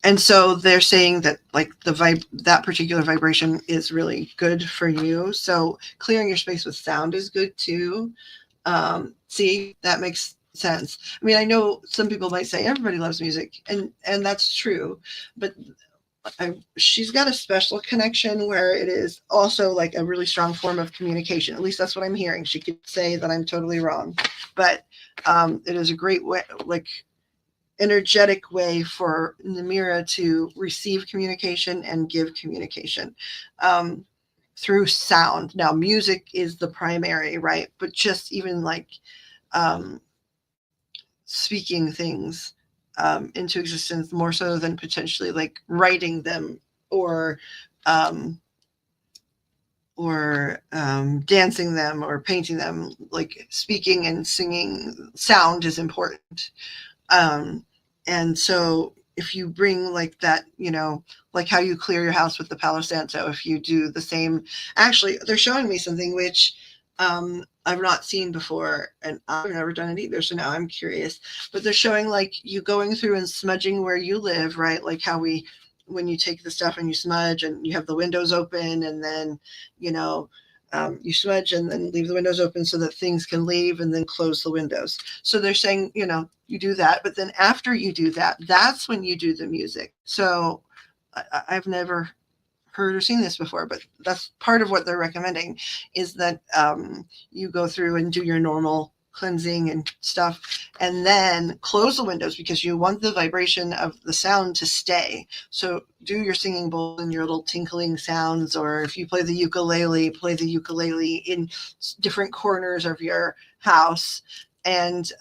and so they're saying that like that particular vibration is really good for you. So clearing your space with sound is good too. See, that makes sense. I know some people might say everybody loves music, and that's true, but she's got a special connection where it is also like a really strong form of communication. At least that's what I'm hearing. She could say that I'm totally wrong, but it is a great way, like energetic way for Namira to receive communication and give communication through sound. Now, music is the primary, right? But just even like speaking things into existence more so than potentially like writing them or dancing them or painting them. Like speaking and singing, sound is important. And so if you bring like that, like how you clear your house with the Palo Santo, if you do the same, actually, they're showing me something which I've not seen before, and I've never done it either. So now I'm curious, but they're showing like you going through and smudging where you live, right? Like how when you take the stuff and you smudge and you have the windows open, and then, you smudge and then leave the windows open so that things can leave, and then close the windows. So they're saying, you do that, but then after you do that, that's when you do the music. So I've never heard or seen this before, but that's part of what they're recommending, is that you go through and do your normal cleansing and stuff, and then close the windows because you want the vibration of the sound to stay. So do your singing bowl and your little tinkling sounds, or if you play the ukulele in different corners of your house. And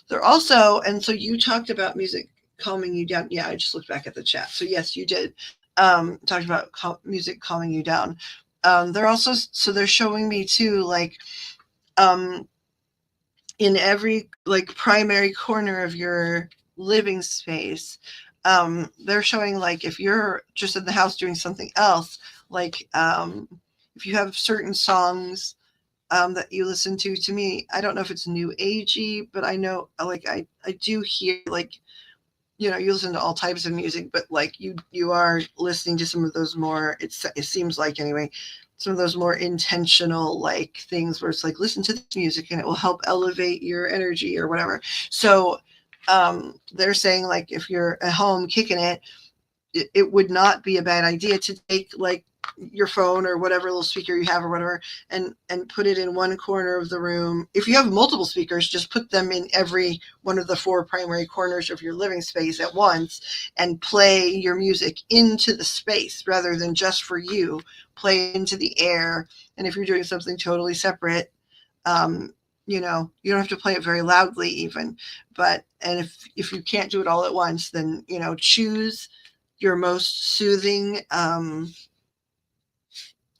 they're also, and so you talked about music calming you down. Yeah, I just looked back at the chat. So yes, you did talk about music calming you down. They're also, so they're showing me too, like in every like primary corner of your living space, they're showing like if you're just in the house doing something else, like if you have certain songs that you listen to me, I don't know if it's new agey, but I know like I do hear like, you know, you listen to all types of music, but like you are listening to some of those more, it seems like anyway, some of those more intentional like things where it's like, listen to this music and it will help elevate your energy or whatever. So they're saying like if you're at home kicking it, it would not be a bad idea to take like your phone or whatever little speaker you have or whatever and put it in one corner of the room. If you have multiple speakers, just put them in every one of the 4 primary corners of your living space at once and play your music into the space rather than just for you. Play into the air. And if you're doing something totally separate, you know, you don't have to play it very loudly even, but, and if you can't do it all at once, then, you know, choose your most soothing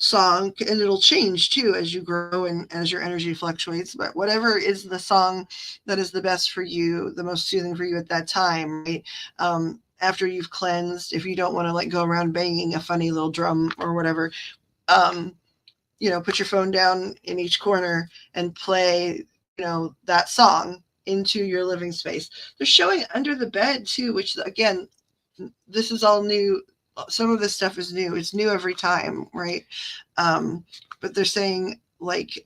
song, and it'll change too as you grow and as your energy fluctuates, but whatever is the song that is the best for you, the most soothing for you at that time, right? After you've cleansed, if you don't want to like go around banging a funny little drum or whatever, you know, put your phone down in each corner and play, you know, that song into your living space. They're showing under the bed too, which again, this is all new. Some of this stuff is new. It's new every time, right? But they're saying like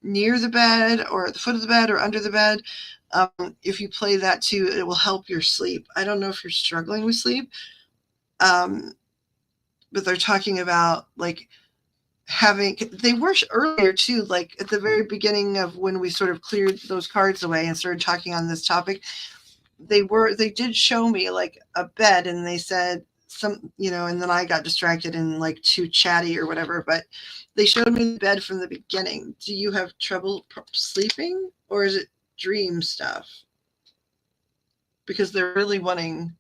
near the bed or at the foot of the bed or under the bed, if you play that too, it will help your sleep. I don't know if you're struggling with sleep, but they're talking about like having, they were earlier too, like at the very beginning of when we sort of cleared those cards away and started talking on this topic, they did show me like a bed and they said some, you know, and then I got distracted and like too chatty or whatever, but they showed me the bed from the beginning. Do you have trouble sleeping or is it dream stuff? Because they're really wanting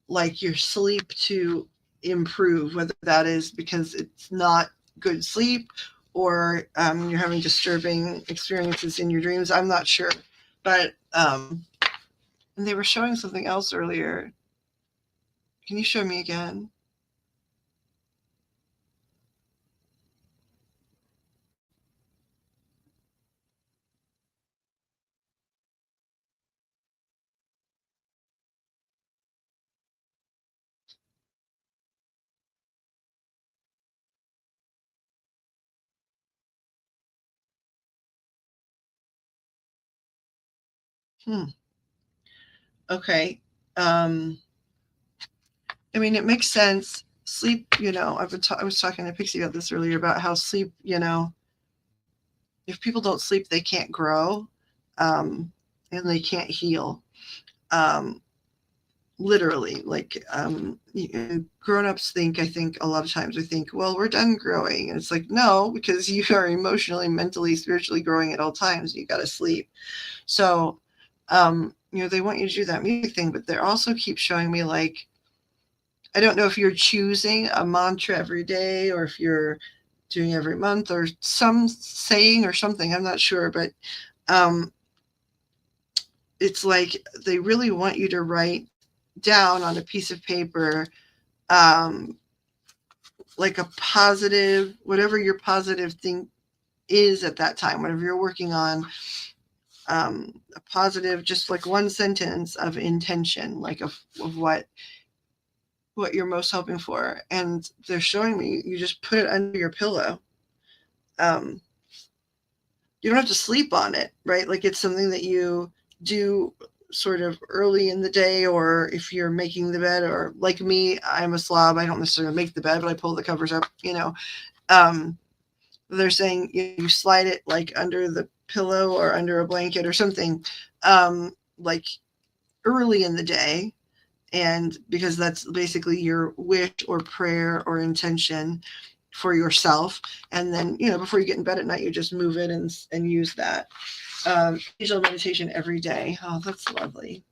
like your sleep to improve, whether that is because it's not good sleep or you're having disturbing experiences in your dreams. I'm not sure. But and they were showing something else earlier. Can you show me again? Okay. I mean, it makes sense. Sleep, you know, I was talking to Pixie about this earlier about how sleep, you know, if people don't sleep, they can't grow, and they can't heal. Literally, like grown-ups think, I think a lot of times we think, well, we're done growing, and it's like, no, because you are emotionally, mentally, spiritually growing at all times. You got to sleep. So you know, they want you to do that music thing, but they also keep showing me like, I don't know if you're choosing a mantra every day or if you're doing every month or some saying or something, I'm not sure, but it's like they really want you to write down on a piece of paper like a positive, whatever your positive thing is at that time, whatever you're working on, a positive, just like one sentence of intention, like of what you're most hoping for. And they're showing me you just put it under your pillow. You don't have to sleep on it, right? Like it's something that you do sort of early in the day, or if you're making the bed, or like me, I'm a slob. I don't necessarily make the bed, but I pull the covers up, you know. They're saying you slide it like under the pillow or under a blanket or something, like early in the day. And because that's basically your wish or prayer or intention for yourself. And then, before you get in bed at night, you just move it and use that. Angel meditation every day. Oh, that's lovely.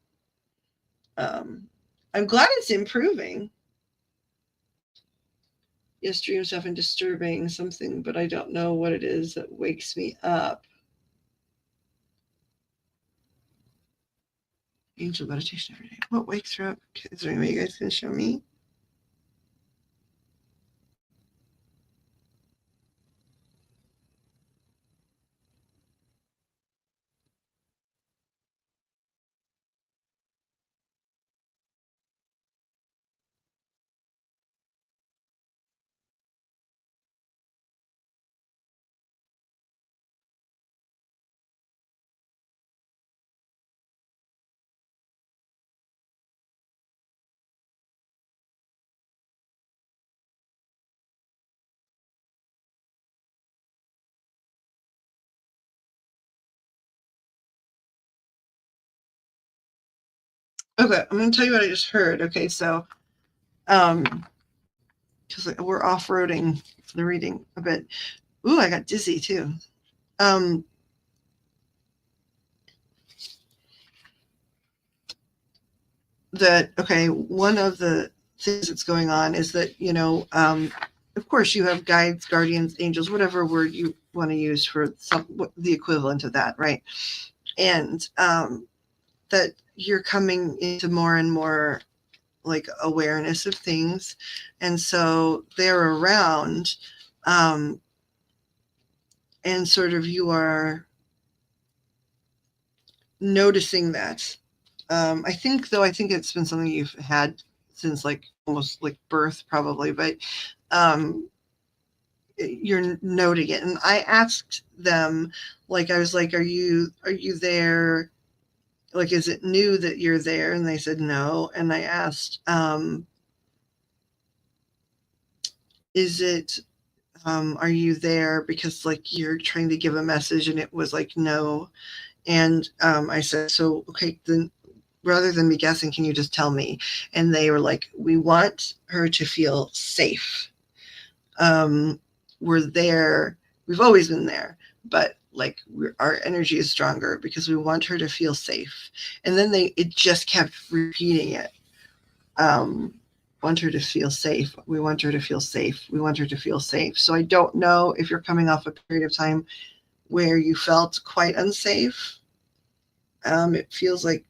I'm glad it's improving. Yes, dreams often disturbing something, but I don't know what it is that wakes me up. Angel meditation every day. What wakes her up? Is there any way you guys can show me? Okay, I'm going to tell you what I just heard. Okay, so because we're off-roading the reading a bit. Ooh, I got dizzy too. One of the things that's going on is that, of course you have guides, guardians, angels, whatever word you want to use for the equivalent of that, right? And that you're coming into more and more like awareness of things. And so they're around, and sort of you are noticing that. I think it's been something you've had since like almost like birth probably, but you're noting it. And I asked them, like, I was like, are you there? Like, is it new that you're there? And they said no. And I asked, is it, are you there because like you're trying to give a message? And it was like, no. And I said, so, okay, then rather than me guessing, can you just tell me? And they were like, we want her to feel safe. We're there. We've always been there, but like our energy is stronger because we want her to feel safe. And then it just kept repeating it. Want her to feel safe. We want her to feel safe. We want her to feel safe. So I don't know if you're coming off a period of time where you felt quite unsafe. It feels like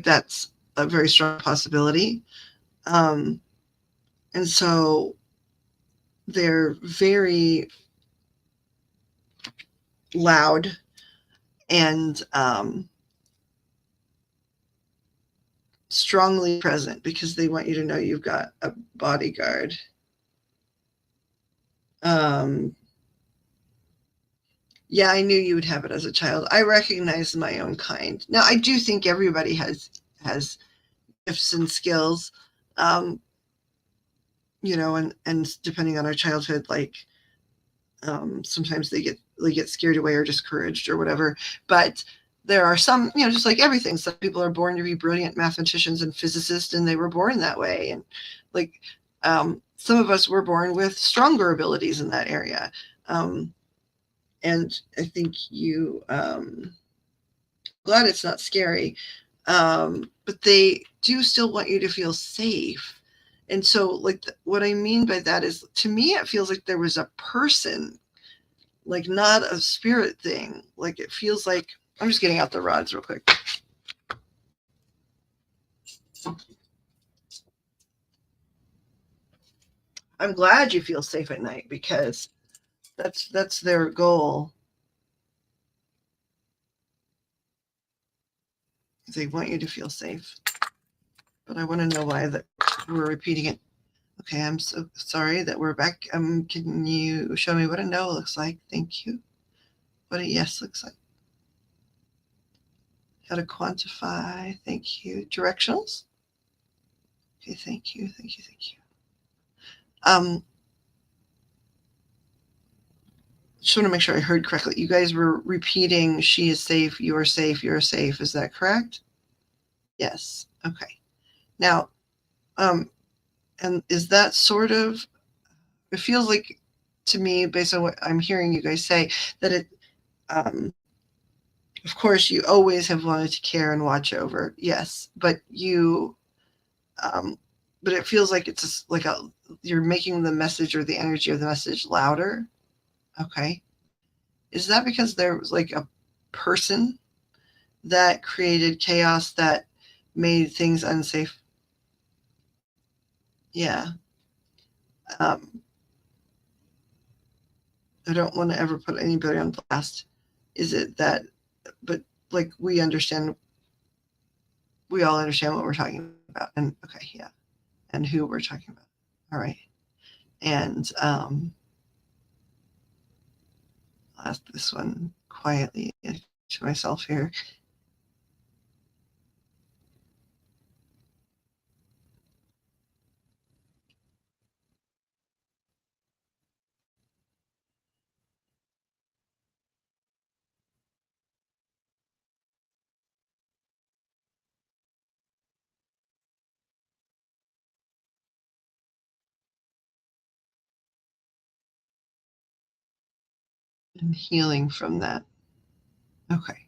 that's a very strong possibility. And so they're very loud and strongly present because they want you to know you've got a bodyguard. Yeah, I knew you would have it as a child. I recognize my own kind. Now, I do think everybody has gifts and skills, and depending on our childhood, like sometimes they get scared away or discouraged or whatever. But there are some, just like everything, some people are born to be brilliant mathematicians and physicists, and they were born that way. And like some of us were born with stronger abilities in that area. And I think you, glad it's not scary. But they do still want you to feel safe. And so like what I mean by that is, to me, it feels like there was a person, like not a spirit thing. Like it feels like, I'm just getting out the rods real quick. I'm glad you feel safe at night because that's their goal. They want you to feel safe. But I want to know why that we're repeating it. Okay, I'm so sorry that we're back. Can you show me what a no looks like? Thank you. What a yes looks like. How to quantify. Thank you. Directionals. Okay, thank you. Just want to make sure I heard correctly. You guys were repeating, she is safe, you are safe, you're safe. Is that correct? Yes. Okay. Now, and is that sort of, it feels like to me, based on what I'm hearing you guys say, that it, of course, you always have wanted to care and watch over. Yes. But you, but it feels like it's just like you're making the message or the energy of the message louder. Okay. Is that because there was like a person that created chaos that made things unsafe? Yeah. I don't want to ever put anybody on blast. Is it that, but like we all understand what we're talking about. And okay, yeah. And who we're talking about. All right. And I'll ask this one quietly to myself here. And healing from that. Okay.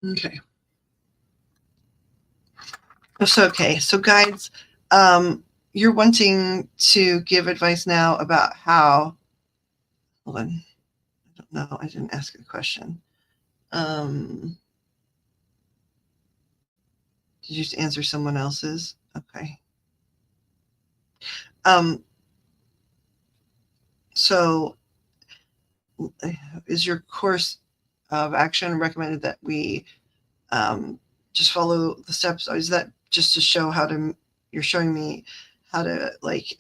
Okay. So, okay. So, guides, you're wanting to give advice now about how, hold on. I don't know. I didn't ask a question. Did you just answer someone else's? Okay. So, is your course of action recommended that we just follow the steps? Or is that just to show how to, you're showing me how to like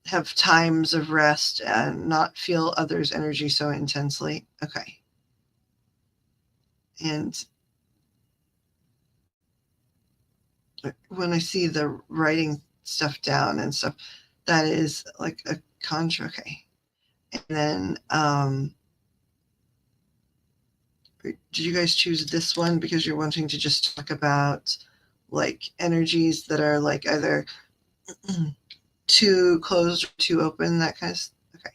have times of rest and not feel others' energy so intensely? Okay. And when I see the writing stuff down and stuff, that is like a contra. Okay. And then, did you guys choose this one because you're wanting to just talk about like energies that are like either too closed or too open, that kind of stuff? Okay.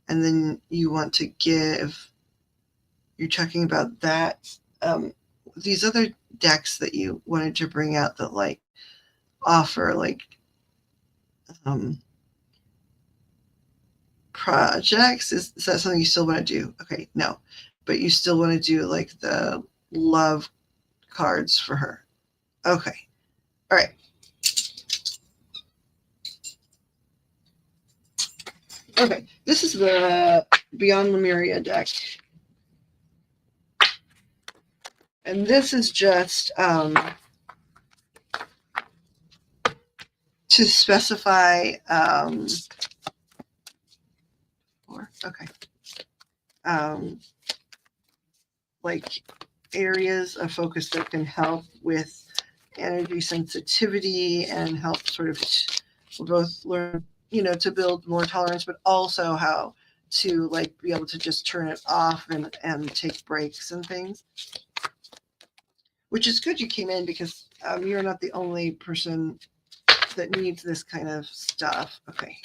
And then you want to give, you're talking about that, these other decks that you wanted to bring out that like offer like projects. Is that something you still want to do? Okay, no, but you still want to do like the love cards for her. Okay, all right. Okay, this is the Beyond Lemuria deck, and this is just to specify okay, like areas of focus that can help with energy sensitivity and help sort of both learn, to build more tolerance, but also how to like be able to just turn it off and take breaks and things. Which is good you came in because you're not the only person that needs this kind of stuff. Okay.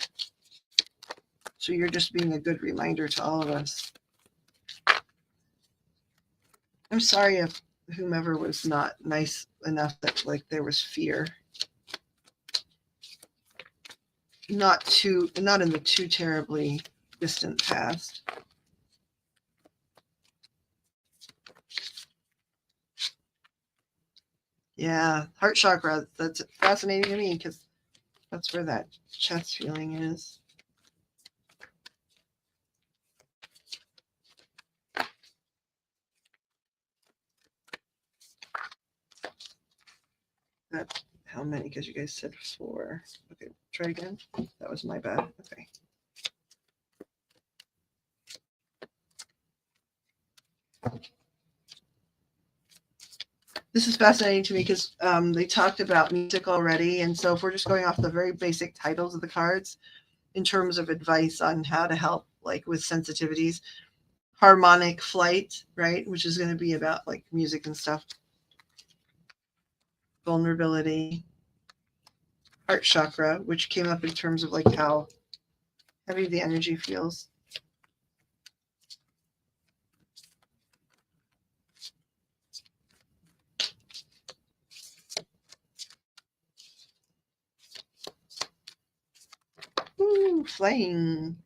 So you're just being a good reminder to all of us. I'm sorry if whomever was not nice enough that like there was fear. Not in the too terribly distant past. Yeah, heart chakra. That's fascinating to me because that's where that chest feeling is. That how many? Because you guys said 4. Okay, try again. That was my bad. Okay. This is fascinating to me because they talked about music already. And so if we're just going off the very basic titles of the cards in terms of advice on how to help like with sensitivities, harmonic flight, right? Which is going to be about like music and stuff. Vulnerability, heart chakra, which came up in terms of like how heavy the energy feels. Ooh, flying.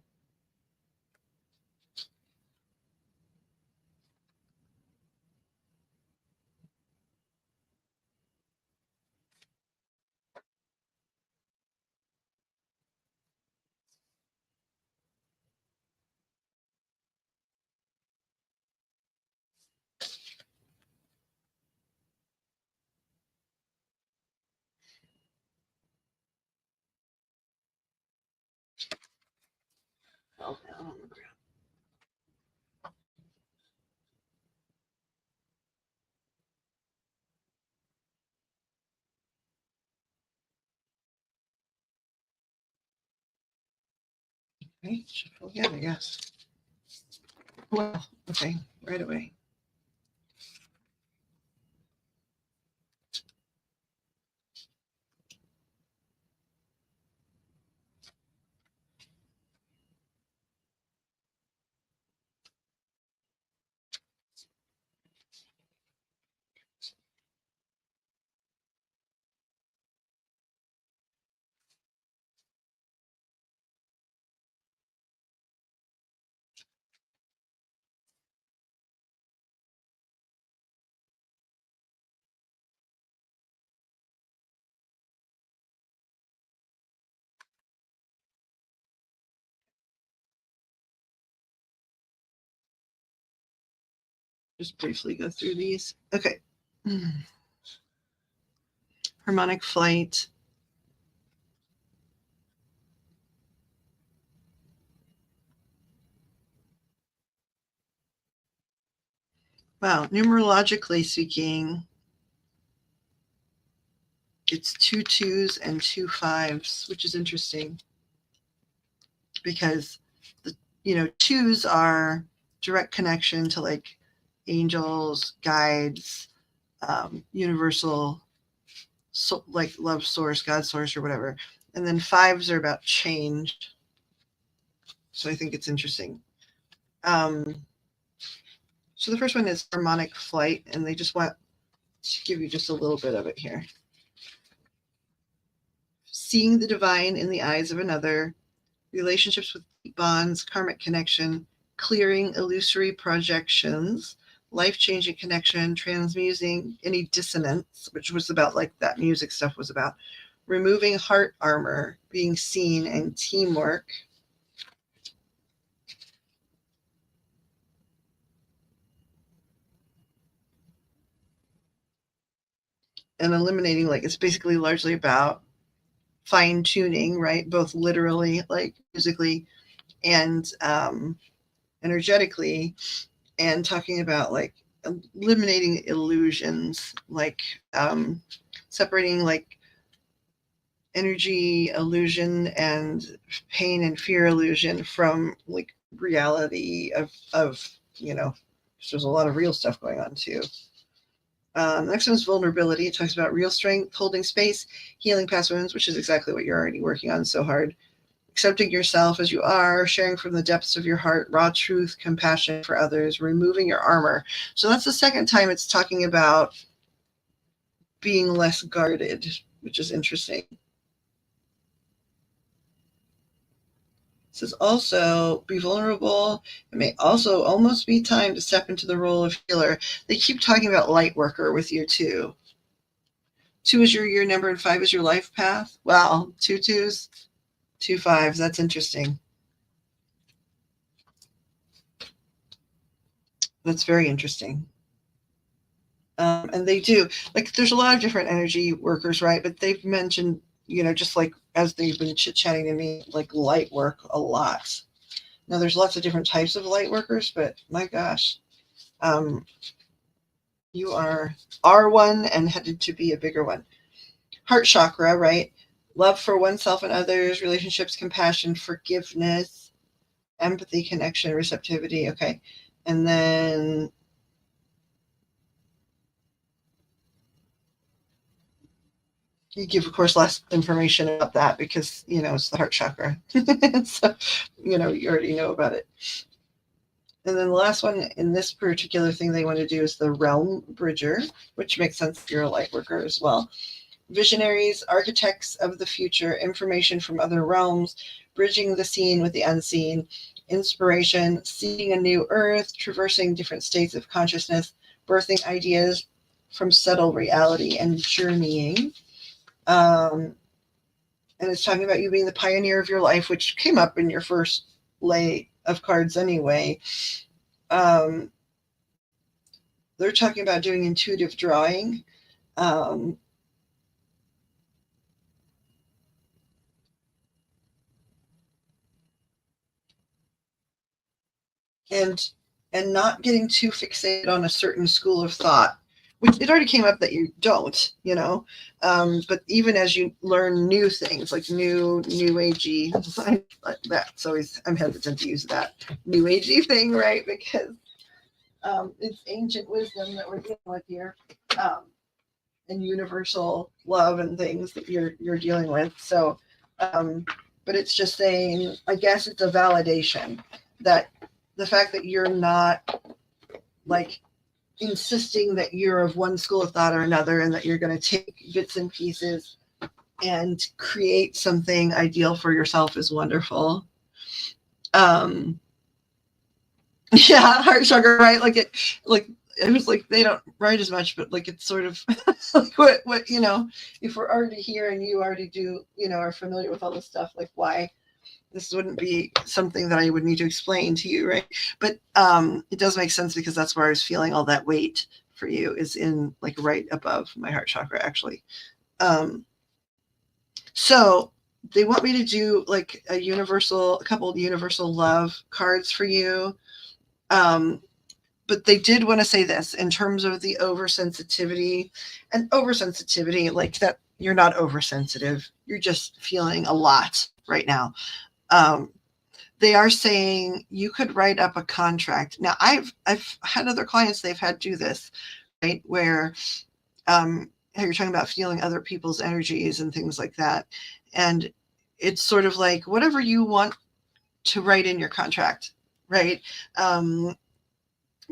Fell down on the ground. Okay, shuffle again, I guess. Well, okay, right away. Just briefly go through these. Okay. Harmonic flight. Wow, numerologically speaking, it's 2 2s and 2 5s, which is interesting because the 2s are direct connection to like angels, guides, universal, so like love source, God source, or whatever. And then 5s are about change. So I think it's interesting. So the first one is harmonic flight, and they just want to give you just a little bit of it here. Seeing the divine in the eyes of another, relationships with bonds, karmic connection, clearing illusory projections, life-changing connection, transmuting any dissonance, which was about like that music stuff was about, removing heart armor, being seen, and teamwork. And eliminating, like it's basically largely about fine tuning, right? Both literally, like musically, and energetically, and talking about like eliminating illusions, like separating like energy illusion and pain and fear illusion from like reality of there's a lot of real stuff going on too. Next one is vulnerability. It talks about real strength, holding space, healing past wounds, which is exactly what you're already working on so hard. Accepting yourself as you are, sharing from the depths of your heart, raw truth, compassion for others, removing your armor. So that's the second time it's talking about being less guarded, which is interesting. It says also be vulnerable. It may also almost be time to step into the role of healer. They keep talking about light worker with you too. 2 is your year number and 5 is your life path. Wow, 2 2s, 2 5s. That's interesting. That's very interesting. And they do, like, there's a lot of different energy workers, right? But they've mentioned, just like as they've been chit-chatting to me, like light work a lot. Now, there's lots of different types of light workers, but my gosh, you are one and headed to be a bigger one. Heart chakra, right? Love for oneself and others, relationships, compassion, forgiveness, empathy, connection, receptivity. Okay. And then you give, of course, less information about that because, it's the heart chakra. So, you already know about it. And then the last one in this particular thing they want to do is the realm bridger, which makes sense if you're a light worker as well. Visionaries, architects of the future, information from other realms, bridging the seen with the unseen, inspiration, seeing a new earth, traversing different states of consciousness, birthing ideas from subtle reality, and journeying. And it's talking about you being the pioneer of your life, which came up in your first lay of cards anyway. They're talking about doing intuitive drawing. And not getting too fixated on a certain school of thought, which it already came up that you don't, but even as you learn new things, like new agey, that's always, I'm hesitant to use that new agey thing, right? Because it's ancient wisdom that we're dealing with here, and universal love and things that you're dealing with. So, but it's just saying, I guess it's a validation that the fact that you're not like insisting that you're of one school of thought or another, and that you're going to take bits and pieces and create something ideal for yourself is wonderful. Yeah, heart chakra, right? Like it was like they don't write as much, but like it's sort of like what if we're already here and you already do, are familiar with all this stuff, like why this wouldn't be something that I would need to explain to you, right? But it does make sense because that's where I was feeling all that weight for you, is in like right above my heart chakra, actually. So they want me to do like a couple of universal love cards for you. But they did want to say this in terms of the oversensitivity, like that you're not oversensitive. You're just feeling a lot right now. They are saying you could write up a contract. Now, I've had other clients, they've had do this, right? Where you're talking about feeling other people's energies and things like that. And it's sort of like whatever you want to write in your contract, right?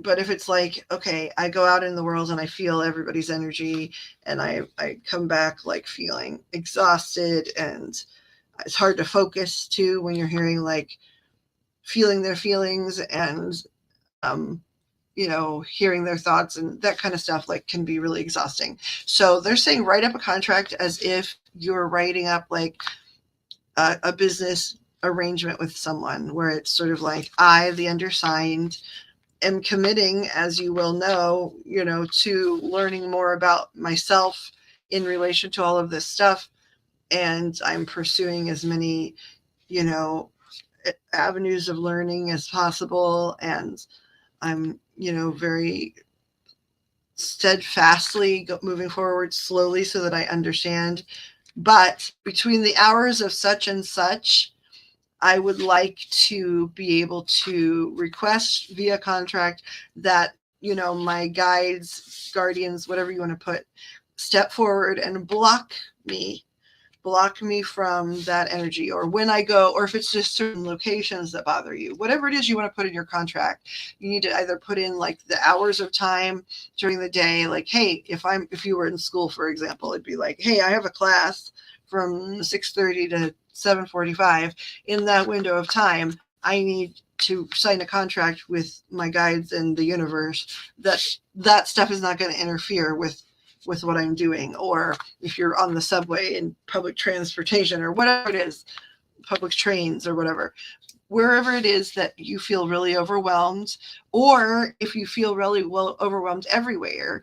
But if it's like, okay, I go out in the world and I feel everybody's energy and I come back like feeling exhausted, and it's hard to focus too when you're hearing like feeling their feelings and hearing their thoughts and that kind of stuff, like can be really exhausting. So they're saying write up a contract as if you're writing up like a business arrangement with someone, where it's sort of like, I, the undersigned, am committing, as you will know, to learning more about myself in relation to all of this stuff. And I'm pursuing as many, avenues of learning as possible. And I'm, very steadfastly moving forward slowly so that I understand. But between the hours of such and such, I would like to be able to request via contract that you know, my guides, guardians, whatever you want to put, step forward and block me from that energy. Or when I go, or if it's just certain locations that bother you, whatever it is you want to put in your contract, you need to either put in like the hours of time during the day. Like, hey, if you were in school, for example, it'd be like, hey, I have a class from 6:30 to 7:45. In that window of time, I need to sign a contract with my guides and the universe that stuff is not going to interfere with what I'm doing. Or if you're on the subway and public transportation or whatever it is, public trains or whatever, wherever it is that you feel really overwhelmed, or if you feel really well overwhelmed everywhere,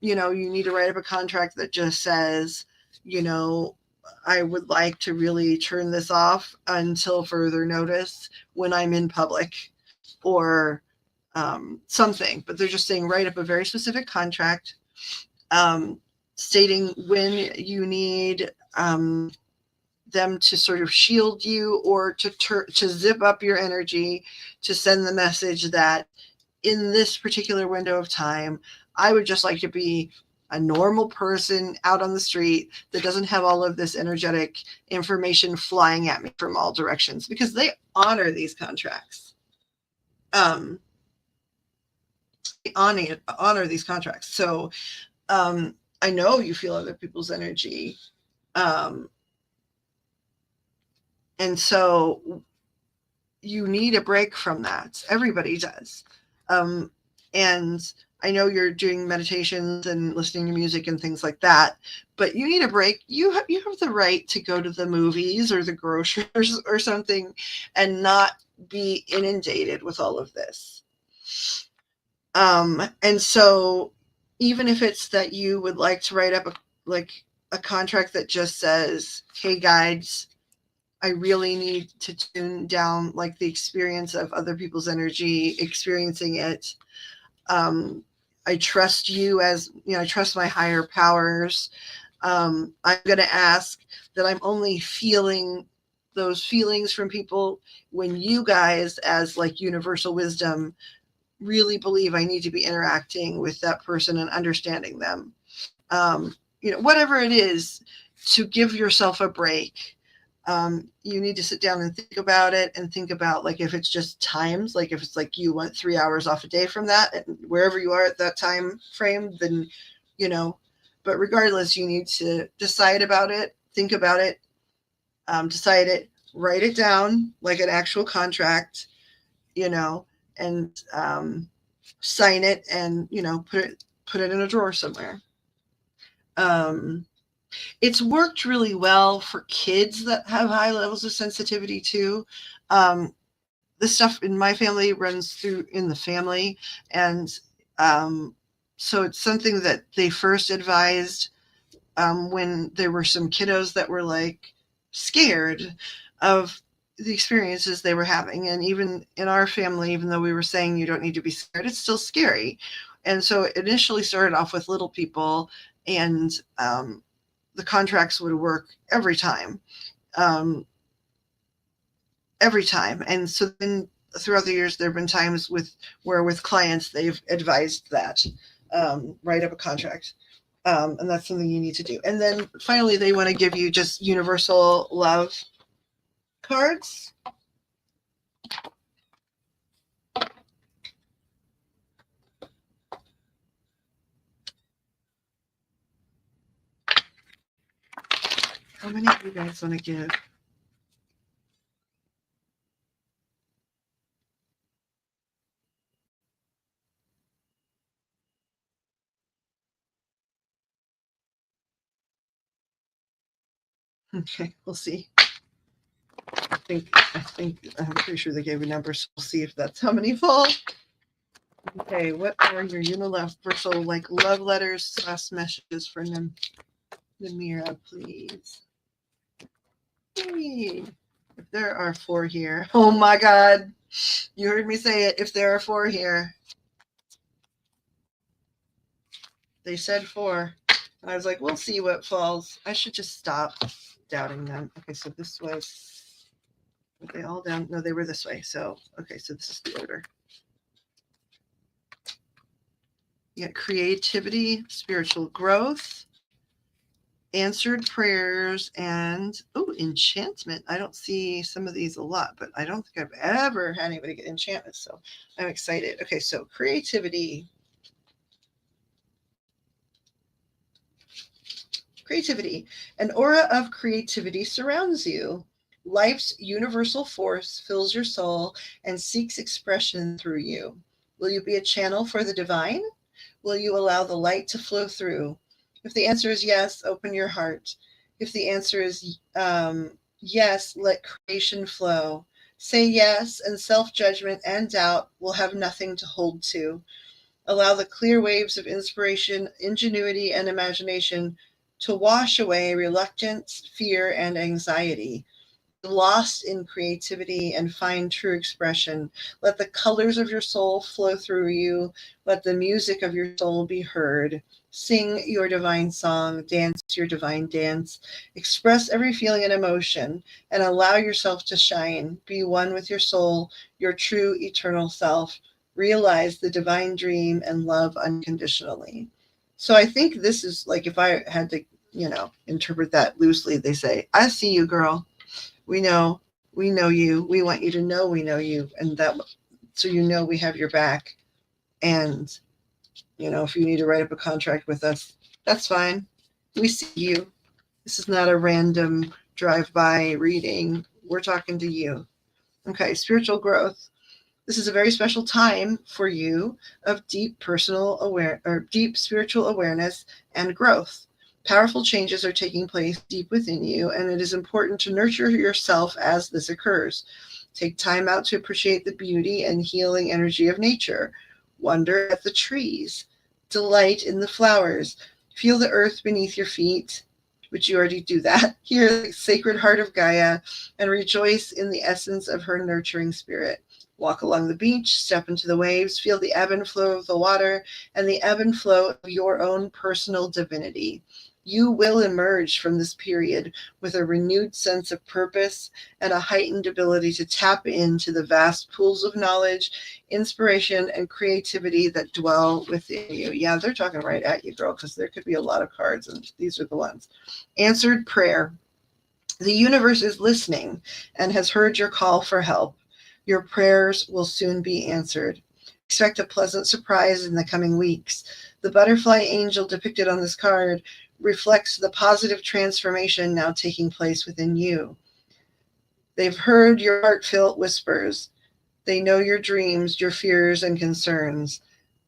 you know, you need to write up a contract that just says, you know, I would like to really turn this off until further notice when I'm in public, or something. But they're just saying write up a very specific contract, stating when you need them to sort of shield you, or to zip up your energy, to send the message that in this particular window of time, I would just like to be a normal person out on the street that doesn't have all of this energetic information flying at me from all directions, because they honor these contracts. They honor these contracts. So I know you feel other people's energy. And so you need a break from that. Everybody does. And I know you're doing meditations and listening to music and things like that, but you need a break. You have the right to go to the movies or the groceries or something and not be inundated with all of this. And so even if it's that you would like to write up a contract that just says, hey, guides, I really need to tune down like the experience of other people's energy, experiencing it. I trust you, as you know, I trust my higher powers. I'm going to ask that I'm only feeling those feelings from people when you guys, as like universal wisdom, really believe I need to be interacting with that person and understanding them. You know, whatever it is, to give yourself a break. You need to sit down and think about it, and think about, like, if it's just times, like if it's like you want 3 hours off a day from that, and wherever you are at that time frame, then, you know, but regardless, you need to decide about it, think about it, decide it, write it down like an actual contract, you know, and sign it, and, you know, put it in a drawer somewhere. It's worked really well for kids that have high levels of sensitivity too. This stuff in my family runs through in the family. And so it's something that they first advised when there were some kiddos that were like scared of the experiences they were having. And even in our family, even though we were saying you don't need to be scared, it's still scary. And so it initially started off with little people, and the contracts would work every time. And so then throughout the years, there have been times where with clients, they've advised that write up a contract. And that's something you need to do. And then finally, they want to give you just universal love cards. How many do you guys want to give? Okay, we'll see. I'm pretty sure they gave a number, so we'll see if that's how many fall. Okay, what are your universal, like, love letters / messages for Namira, please? Hey, if there are 4 here. Oh my God. You heard me say it. If there are 4 here. They said 4. And I was like, we'll see what falls. I should just stop doubting them. Okay, so this was, were they all down? No, they were this way. So, okay, so this is the order. Yeah, creativity, spiritual growth, answered prayers, and enchantment. I don't see some of these a lot, but I don't think I've ever had anybody get enchantment, so I'm excited. Okay, so creativity. Creativity. An aura of creativity surrounds you. Life's universal force fills your soul and seeks expression through you. Will you be a channel for the divine? Will you allow the light to flow through? If the answer is yes, open your heart. If the answer is yes, let creation flow. Say yes, and self judgment and doubt will have nothing to hold to. Allow the clear waves of inspiration, ingenuity, and imagination to wash away reluctance, fear, and anxiety. Lost in creativity and find true expression. Let the colors of your soul flow through you. Let the music of your soul be heard. Sing your divine song, dance your divine dance. Express every feeling and emotion, and allow yourself to shine. Be one with your soul, your true eternal self. Realize the divine dream and love unconditionally. So I think this is like, if I had to, interpret that loosely, they say, I see you, girl. We know you. We want you to know we know you, and that, so we have your back. And if you need to write up a contract with us, that's fine. We see you. This is not a random drive-by reading. We're talking to you. Okay, spiritual growth. This is a very special time for you of deep deep spiritual awareness and growth. Powerful changes are taking place deep within you, and it is important to nurture yourself as this occurs. Take time out to appreciate the beauty and healing energy of nature. Wonder at the trees. Delight in the flowers. Feel the earth beneath your feet, which you already do that. Hear the sacred heart of Gaia and rejoice in the essence of her nurturing spirit. Walk along the beach, step into the waves, feel the ebb and flow of the water and the ebb and flow of your own personal divinity. You will emerge from this period with a renewed sense of purpose and a heightened ability to tap into the vast pools of knowledge, inspiration, and creativity that dwell within you. Yeah, they're talking right at you, girl, because there could be a lot of cards, and these are the ones. Answered prayer. The universe is listening and has heard your call for help. Your prayers will soon be answered. Expect a pleasant surprise in the coming weeks. The butterfly angel depicted on this card reflects the positive transformation now taking place within you. They've heard your heartfelt whispers. They know your dreams, your fears, and concerns.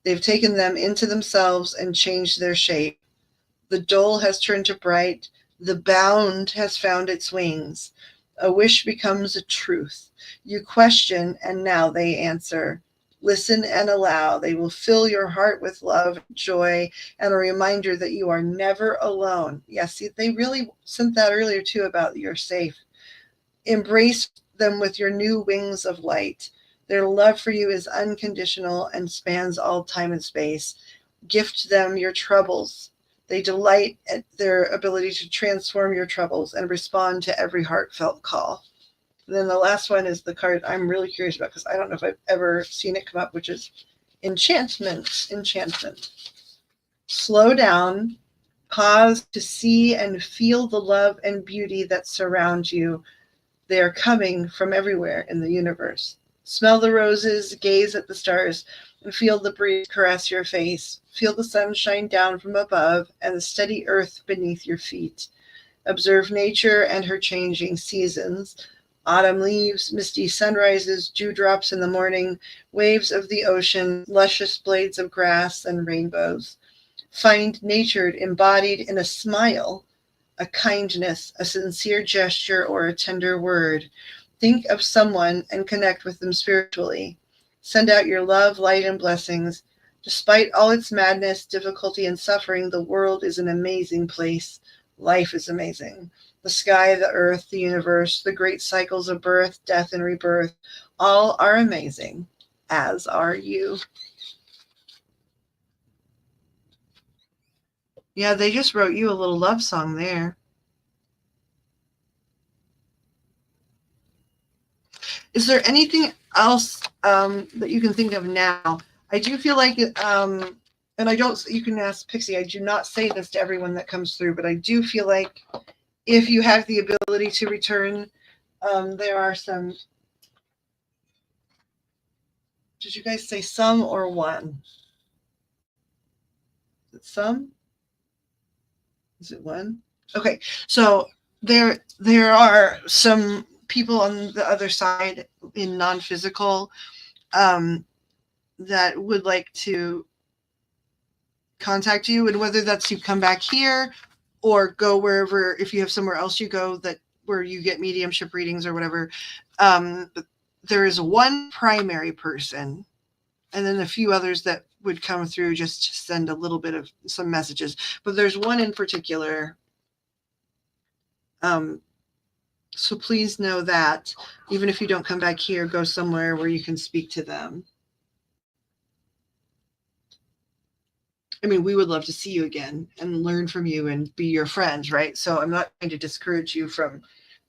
They've taken them into themselves and changed their shape. The dull has turned to bright. The bound has found its wings. A wish becomes a truth. You question, and now they answer. Listen and allow. They will fill your heart with love, joy, and a reminder that you are never alone. Yes, see, they really sent that earlier too about you're safe. Embrace them with your new wings of light. Their love for you is unconditional and spans all time and space. Gift them your troubles. They delight at their ability to transform your troubles and respond to every heartfelt call. And then the last one is the card I'm really curious about, because I don't know if I've ever seen it come up, which is enchantment. Enchantment. Slow down, pause to see and feel the love and beauty that surround you. They are coming from everywhere in the universe. Smell the roses, gaze at the stars, and feel the breeze caress your face. Feel the sun shine down from above and the steady earth beneath your feet. Observe nature and her changing seasons. Autumn leaves, misty sunrises, dewdrops in the morning, waves of the ocean, luscious blades of grass, and rainbows. Find nature embodied in a smile, a kindness, a sincere gesture, or a tender word. Think of someone and connect with them spiritually. Send out your love, light, and blessings. Despite all its madness, difficulty, and suffering, the world is an amazing place. Life is amazing. The sky, the earth, the universe, the great cycles of birth, death, and rebirth, all are amazing, as are you. Yeah, they just wrote you a little love song there. Is there anything else that you can think of now? I do feel like and I don't, you can ask Pixie, I do not say this to everyone that comes through, but I do feel like if you have the ability to return, there are some, did you guys say some or one? Is it some? Is it one? Okay, so there are some people on the other side in non-physical that would like to contact you, and whether that's you come back here or go wherever, if you have somewhere else you go that where you get mediumship readings or whatever. But there is one primary person, and then a few others that would come through just to send a little bit of some messages. But there's one in particular. So please know that even if you don't come back here, go somewhere where you can speak to them. I mean, we would love to see you again and learn from you and be your friends, right? So I'm not trying to discourage you from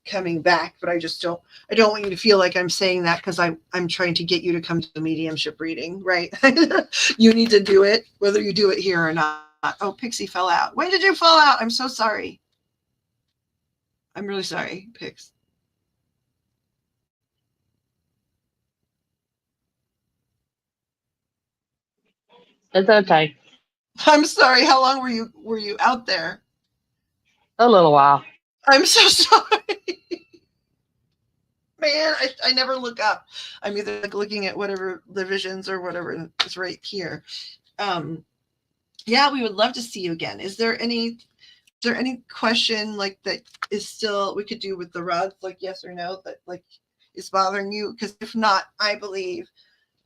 coming back, but I don't want you to feel like I'm saying that because I'm trying to get you to come to the mediumship reading, right? You need to do it, whether you do it here or not. Oh, Pixie fell out. When did you fall out? I'm so sorry. I'm really sorry, Pix. It's okay. I'm sorry. How long were you out there? A little while. I'm so sorry. Man, I never look up. I'm either like looking at whatever the visions or whatever is right here. Yeah, we would love to see you again. Is there any question like that is still we could do with the rods, like yes or no, that like is bothering you? Because if not, I believe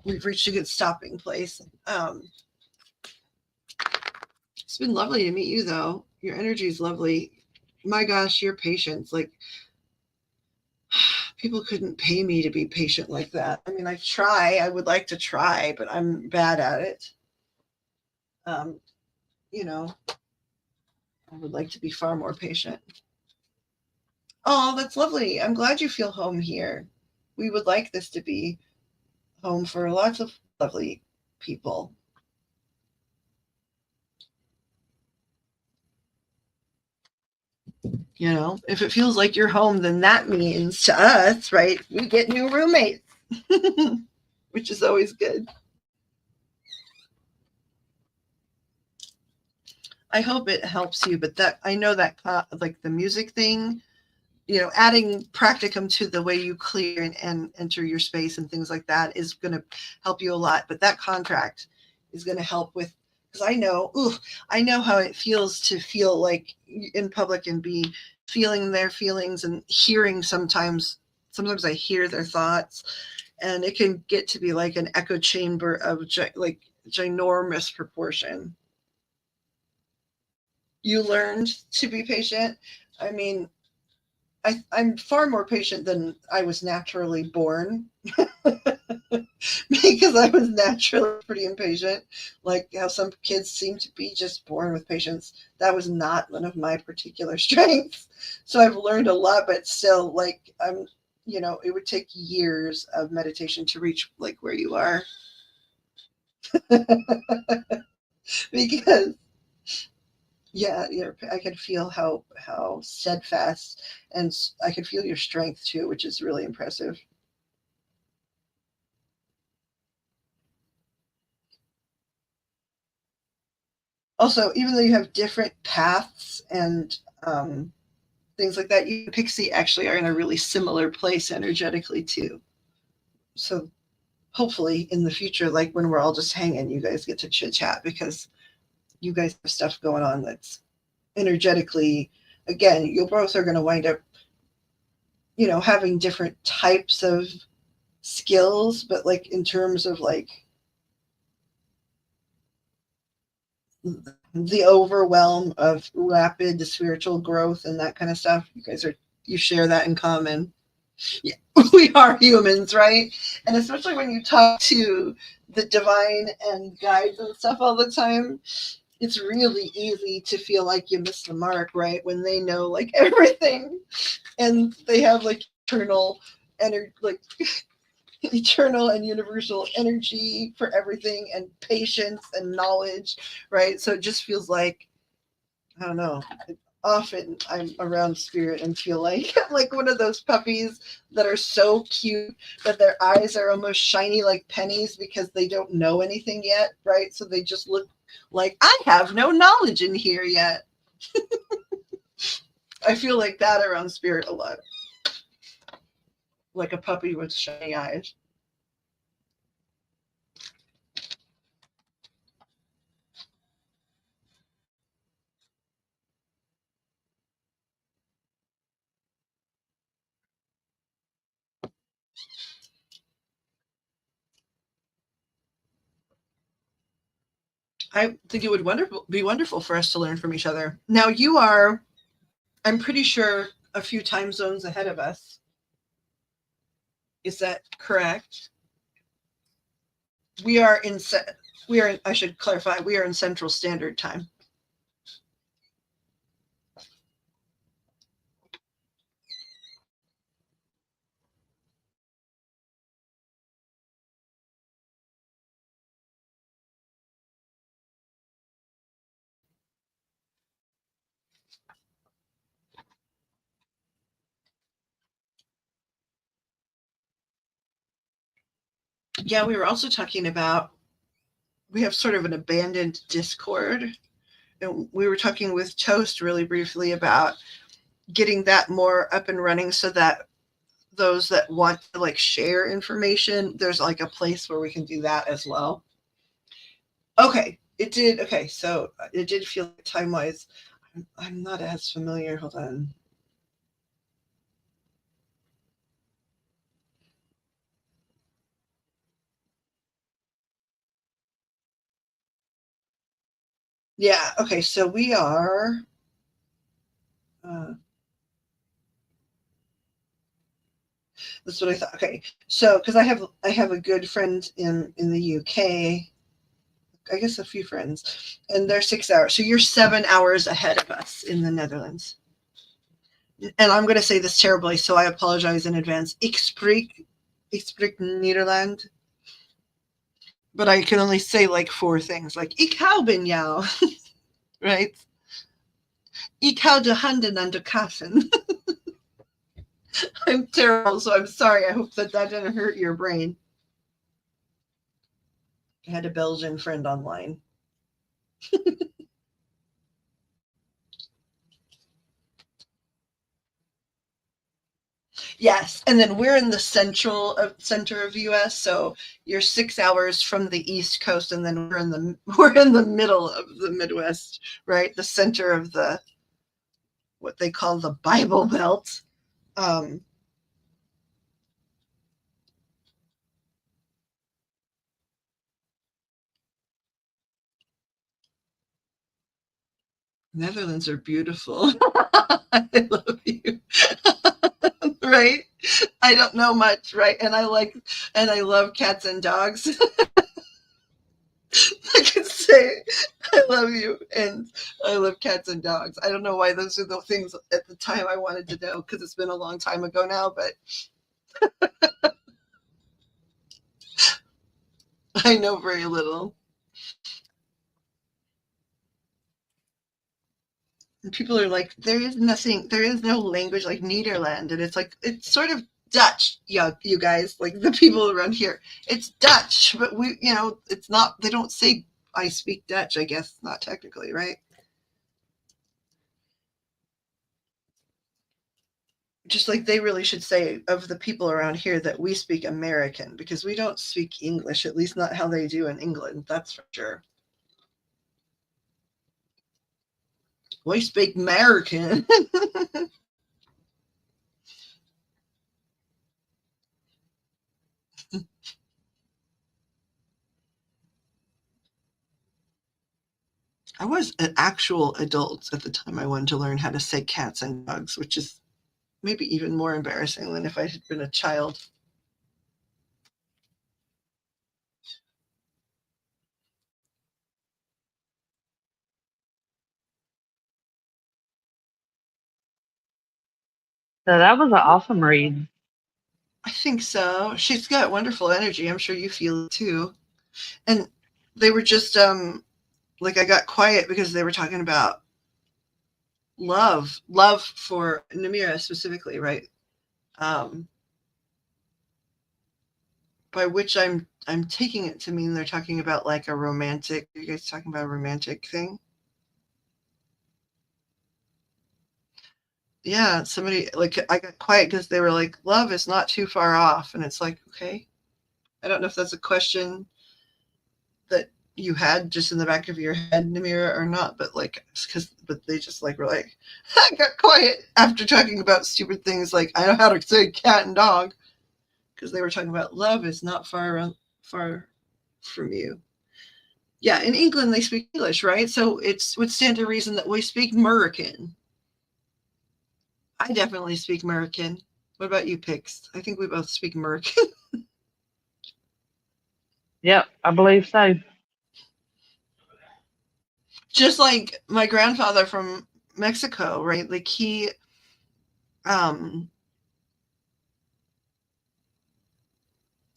we've reached a good stopping place. It's been lovely to meet you, though. Your energy is lovely. My gosh, your patience. Like, people couldn't pay me to be patient like that. I mean, I would like to try, but I'm bad at it. You know, I would like to be far more patient. Oh, that's lovely. I'm glad you feel home here. We would like this to be home for lots of lovely people. You know, if it feels like you're home, then that means to us, right, we get new roommates, which is always good. I hope it helps you, but that I know that like the music thing, you know, adding practicum to the way you clear and enter your space and things like that is going to help you a lot. But that contract is going to help with, because I know how it feels to feel like in public and be feeling their feelings and hearing sometimes I hear their thoughts, and it can get to be like an echo chamber of like ginormous proportion. You learned to be patient. I mean, I'm far more patient than I was naturally born because I was naturally pretty impatient. Like how some kids seem to be just born with patience. That was not one of my particular strengths. So I've learned a lot, but still, like, it would take years of meditation to reach like where you are. Because yeah, I could feel how steadfast, and I could feel your strength too, which is really impressive. Also, even though you have different paths and things like that, you and Pixie actually are in a really similar place energetically too. So hopefully in the future, like when we're all just hanging, you guys get to chit chat because you guys have stuff going on that's energetically, again, you both are going to wind up, having different types of skills, but like in terms of like the overwhelm of rapid spiritual growth and that kind of stuff, you share that in common. Yeah, we are humans, right? And especially when you talk to the divine and guides and stuff all the time, it's really easy to feel like you missed the mark, right? When they know like everything and they have like eternal energy, like eternal and universal energy for everything, and patience and knowledge, right? So it just feels like, I don't know. Often I'm around spirit and feel like I'm like one of those puppies that are so cute that their eyes are almost shiny like pennies because they don't know anything yet, right? So they just look like, I have no knowledge in here yet. I feel like that around spirit a lot. Like a puppy with shiny eyes. I think it would be wonderful for us to learn from each other. Now you are, I'm pretty sure, a few time zones ahead of us. Is that correct? We are in I should clarify, we are in Central Standard Time. Yeah, we were also talking about, we have sort of an abandoned Discord. And we were talking with Toast really briefly about getting that more up and running so that those that want to like share information, there's like a place where we can do that as well. Okay, it did. Okay, so it did feel like time wise. I'm not as familiar. Hold on. Yeah. Okay. So we are. That's what I thought. Okay. So because I have a good friend in the UK. I guess a few friends, and they're 6 hours. So you're 7 hours ahead of us in the Netherlands. And I'm going to say this terribly, so I apologize in advance. Ik spreek Nederland. But I can only say like four things, like ik hou van jou, right? Ik hou de handen aan de kassen. I'm terrible, so I'm sorry. I hope that didn't hurt your brain. I had a Belgian friend online. Yes, and then we're in the center of US, so you're 6 hours from the East Coast, and then we're in the middle of the Midwest, right? The center of the what they call the Bible Belt. Um, Netherlands are beautiful. I love you. Right? I don't know much, right? And I love cats and dogs. I can say I love you and I love cats and dogs. I don't know why those are the things at the time I wanted to know because it's been a long time ago now, but I know very little. And people are like, there is no language like Nederland. And it's like, it's sort of Dutch, yeah, you guys, like the people around here. It's Dutch, but it's not, they don't say I speak Dutch, I guess, not technically, right? Just like they really should say of the people around here that we speak American because we don't speak English, at least not how they do in England. That's for sure. We speak American. I was an actual adult at the time I wanted to learn how to say cats and dogs, which is maybe even more embarrassing than if I had been a child. So that was an awesome read. I think so. She's got wonderful energy. I'm sure you feel it too. And they were just like I got quiet because they were talking about love for Namira specifically, right? Um, by which I'm taking it to mean they're talking about like a romantic. Are you guys talking about a romantic thing? Yeah, somebody like I got quiet because they were like, love is not too far off, and it's like, okay, I don't know if that's a question that you had just in the back of your head, Namira, or not, but like, but they just like were like, I got quiet after talking about stupid things like I know how to say cat and dog because they were talking about love is not far from you. Yeah, in England they speak English, right? So it would stand to reason that we speak American. I definitely speak American. What about you, Pix? I think we both speak American. Yep, I believe so. Just like my grandfather from Mexico, right? Like um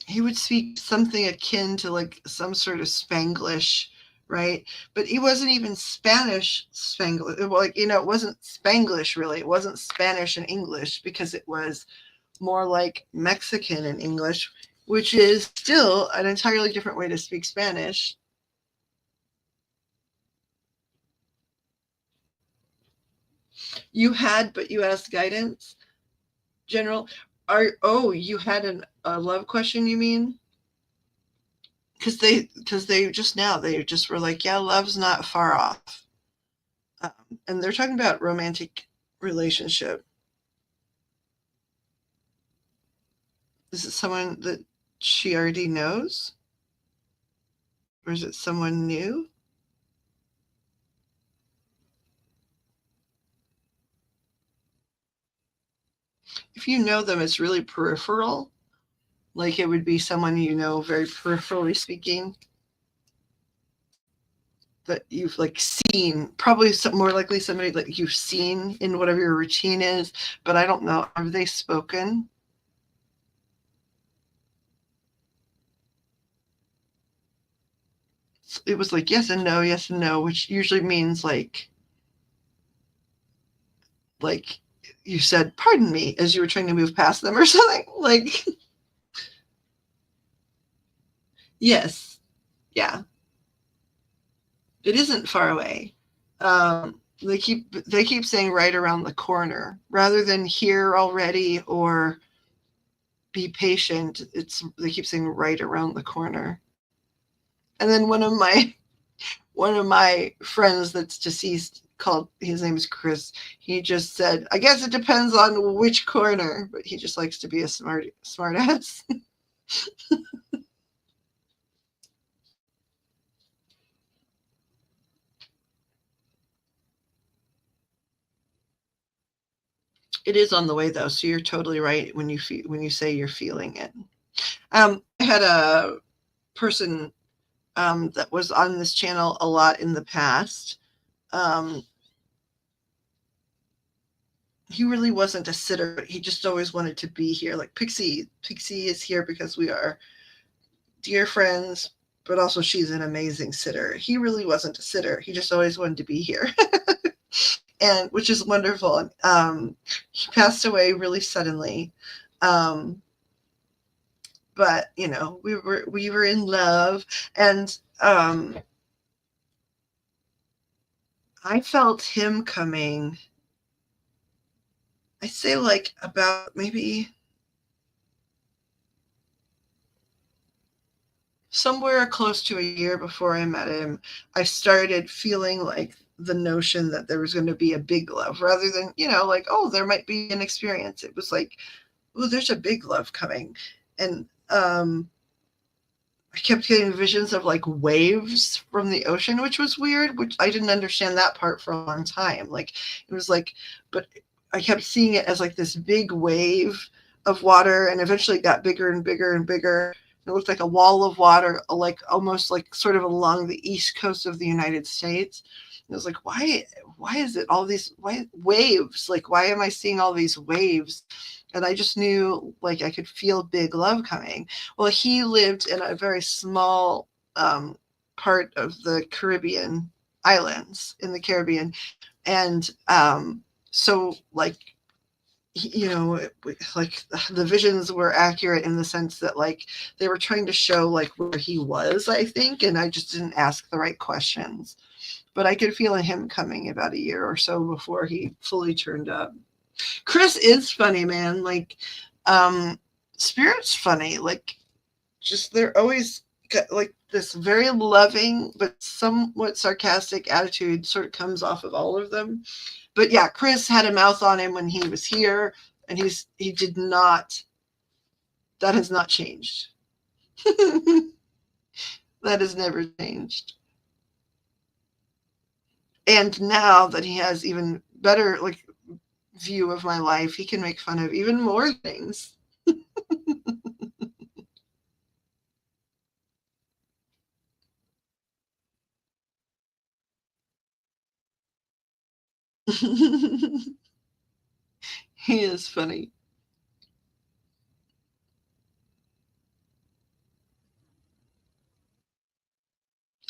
he would speak something akin to like some sort of Spanglish, right? But he wasn't even Spanish Spanglish. Like, it wasn't Spanglish really. It wasn't Spanish and English because it was more like Mexican and English, which is still an entirely different way to speak Spanish. But you asked guidance, General. You had a love question, you mean? Because they just now they just were like, yeah, love's not far off, um, and they're talking about romantic relationship. Is it someone that she already knows, or is it someone new? If you know them, it's really peripheral. Like it would be someone you know very peripherally speaking that you've like seen, probably more likely somebody that you've seen in whatever your routine is, but I don't know. Have they spoken? It was like yes and no, which usually means like you said, pardon me, as you were trying to move past them or something. Like, yes, yeah, it isn't far away. They keep saying right around the corner rather than here already or be patient. They keep saying right around the corner. And then one of my friends that's deceased called his name is Chris. He just said, I guess it depends on which corner, but he just likes to be a smart ass. It is on the way though, so you're totally right when you say you're feeling it. I had a person that was on this channel a lot in the past. Um, he really wasn't a sitter, but he just always wanted to be here. Like Pixie is here because we are dear friends, but also she's an amazing sitter. He really wasn't a sitter. He just always wanted to be here. And which is wonderful. He passed away really suddenly. But we were in love, and I felt him coming. I say like about maybe somewhere close to a year before I met him. I started feeling like the notion that there was going to be a big love rather than, like, oh, there might be an experience. It was like, oh, there's a big love coming. And I kept getting visions of like waves from the ocean, which was weird, which I didn't understand that part for a long time. Like it was like, but I kept seeing it as like this big wave of water, and eventually it got bigger and bigger and bigger. It looked like a wall of water, like almost like sort of along the east coast of the United States. And I was like, why is it all these waves? Like, why am I seeing all these waves? And I just knew, like, I could feel big love coming. Well, he lived in a very small part of the Caribbean islands in the Caribbean. And so, like, like the visions were accurate in the sense that, like, they were trying to show, like, where he was, I think, and I just didn't ask the right questions. But I could feel him coming about a year or so before he fully turned up. Chris is funny, man. Like, Spirit's funny. Like, just they're always got, like, this very loving but somewhat sarcastic attitude sort of comes off of all of them. But yeah, Chris had a mouth on him when he was here, and he did not. That has not changed. That has never changed. And now that he has even better, like, view of my life, he can make fun of even more things. He is funny.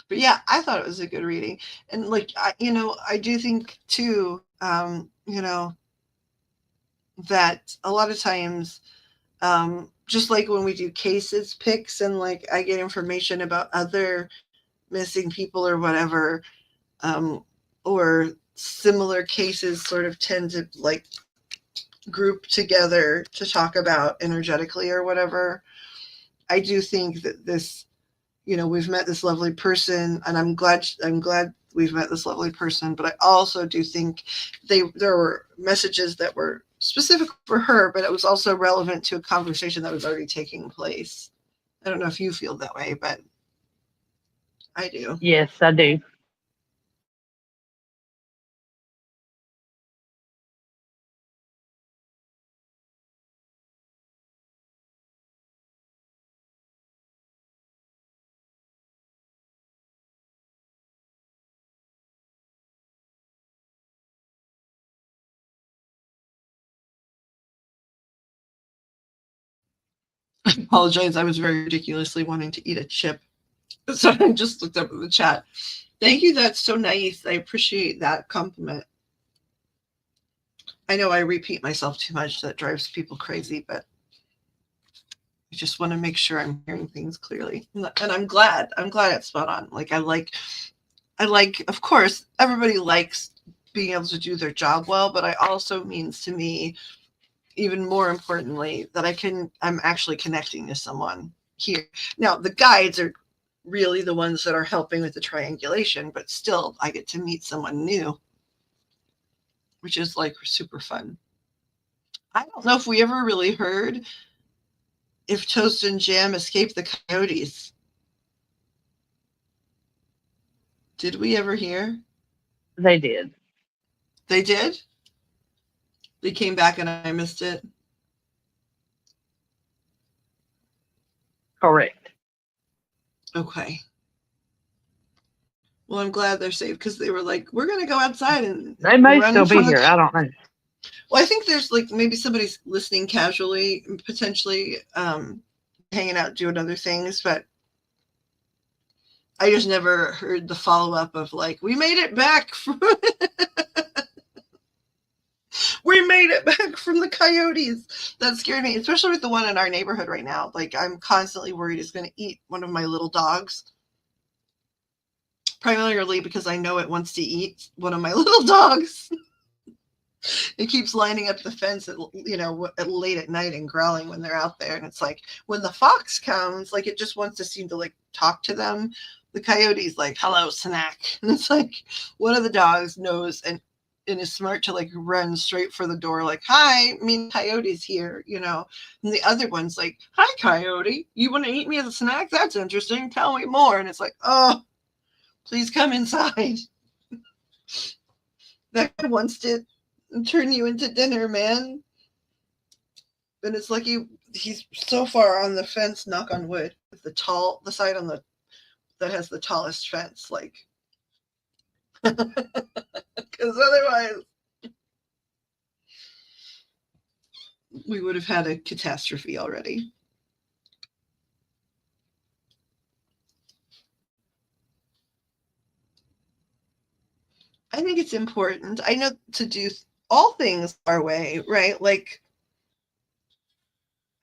But yeah, I thought it was a good reading. And, like, I do think too, that a lot of times, just like when we do cases picks and, like, I get information about other missing people or whatever, or similar cases sort of tend to, like, group together to talk about energetically or whatever. I do think that this, we've met this lovely person, and I'm glad we've met this lovely person, but I also do think there were messages that were specific for her, but it was also relevant to a conversation that was already taking place. I don't know if you feel that way, but I do. Yes, I do. I apologize. I was very ridiculously wanting to eat a chip. So I just looked up at the chat. Thank you. That's so nice. I appreciate that compliment. I know I repeat myself too much. That drives people crazy, but I just want to make sure I'm hearing things clearly. And I'm glad. I'm glad it's spot on. Like, of course, everybody likes being able to do their job well, but I also means to me, even more importantly, that I'm actually connecting to someone here. Now, the guides are really the ones that are helping with the triangulation, but still I get to meet someone new, which is, like, super fun. I don't know if we ever really heard if Toast and Jam escaped the coyotes. Did we ever hear? They did. They did? They came back and I missed it? Correct. Okay. Well, I'm glad they're safe, because they were like, we're going to go outside and They may run still be from the... here. I don't know. Well, I think there's, like, maybe somebody's listening casually, potentially hanging out, doing other things, but I just never heard the follow-up of, like, we made it back from... we made it back from the coyotes. That scared me, especially with the one in our neighborhood right now. Like, I'm constantly worried it's going to eat one of my little dogs. Primarily because I know it wants to eat one of my little dogs. It keeps lining up the fence at late at night and growling when they're out there. And it's like, when the fox comes, like, it just wants to seem to, like, talk to them. The coyote's like, hello, snack. And it's like, one of the dogs knows and is smart to, like, run straight for the door, like, hi, coyote's here, And the other one's like, hi, coyote, you want to eat me as a snack? That's interesting. Tell me more. And it's like, oh, please come inside. That guy wants to turn you into dinner, man. And it's like he's so far on the fence, knock on wood, with the side on that has the tallest fence, like, because otherwise, we would have had a catastrophe already. I think it's important. I know to do all things our way, right? Like,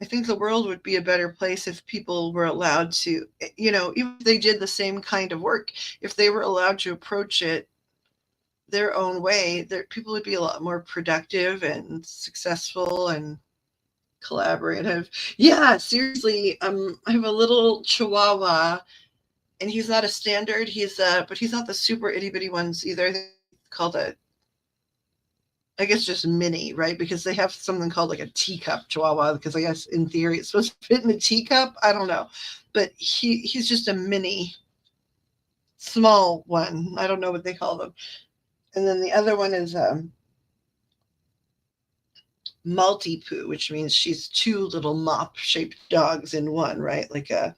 I think the world would be a better place if people were allowed to, even if they did the same kind of work, if they were allowed to approach it their own way, people would be a lot more productive and successful and collaborative. Yeah, seriously. I have a little Chihuahua, and he's not a standard. But he's not the super itty bitty ones either. Called I guess just mini, right? Because they have something called like a teacup Chihuahua. Because I guess in theory it's supposed to fit in a teacup. I don't know, but he's just a mini, small one. I don't know what they call them. And then the other one is multi-poo, which means she's two little mop-shaped dogs in one, right? Like a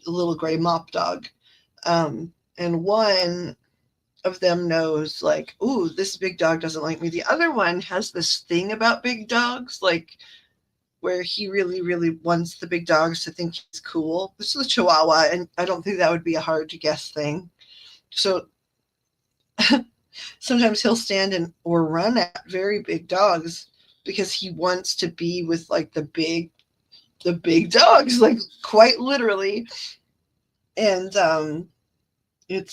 little gray mop dog. And one of them knows, like, ooh, this big dog doesn't like me. The other one has this thing about big dogs, like, where he really, really wants the big dogs to think he's cool. This is a Chihuahua, and I don't think that would be a hard to guess thing. So sometimes he'll stand or run at very big dogs because he wants to be with like the big dogs, like quite literally. And I mean,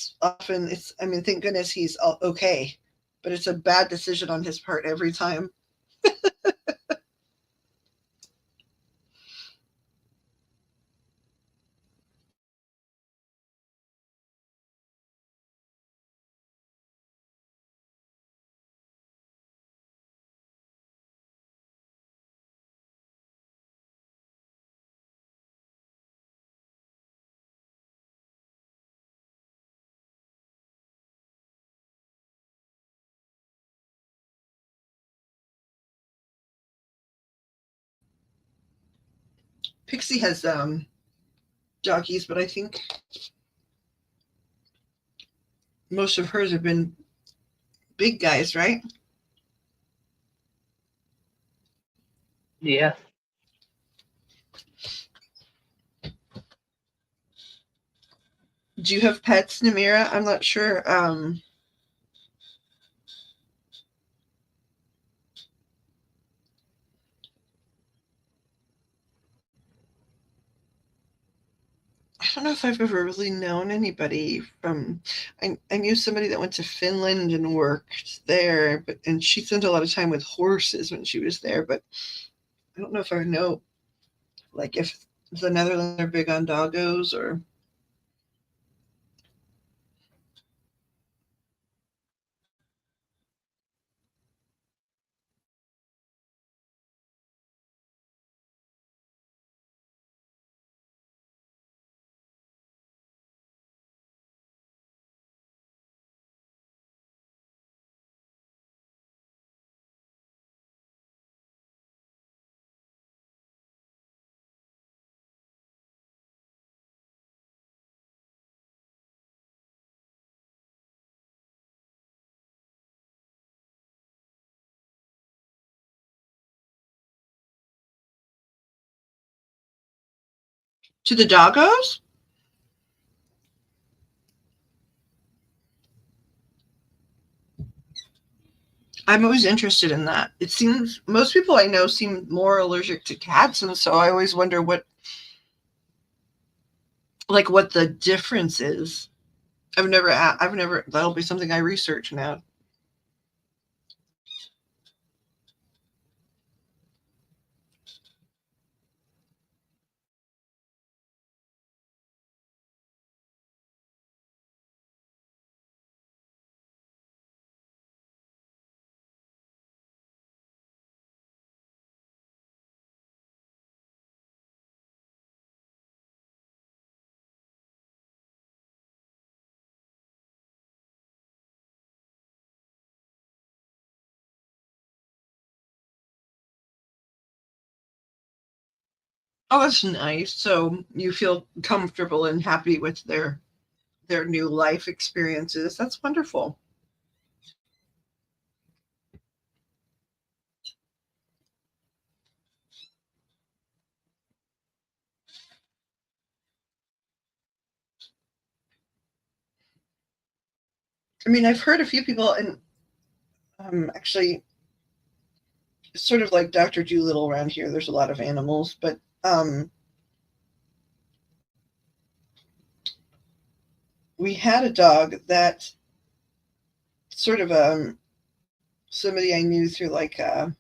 thank goodness he's okay, but it's a bad decision on his part every time. Pixie has jockeys, but I think most of hers have been big guys, right? Yeah. Do you have pets, Namira? I'm not sure. I don't know if I've ever really known anybody from. I knew somebody that went to Finland and worked there, and she spent a lot of time with horses when she was there. But I don't know if I know, like, if the Netherlands are big on doggos or. To the doggos? I'm always interested in that. It seems most people I know seem more allergic to cats, and so I always wonder what the difference is. I've never. That'll be something I research now. Oh, that's nice. So you feel comfortable and happy with their new life experiences. That's wonderful. I mean, I've heard a few people, and actually, sort of like Dr. Doolittle around here. There's a lot of animals, but we had a dog that sort of somebody I knew through like a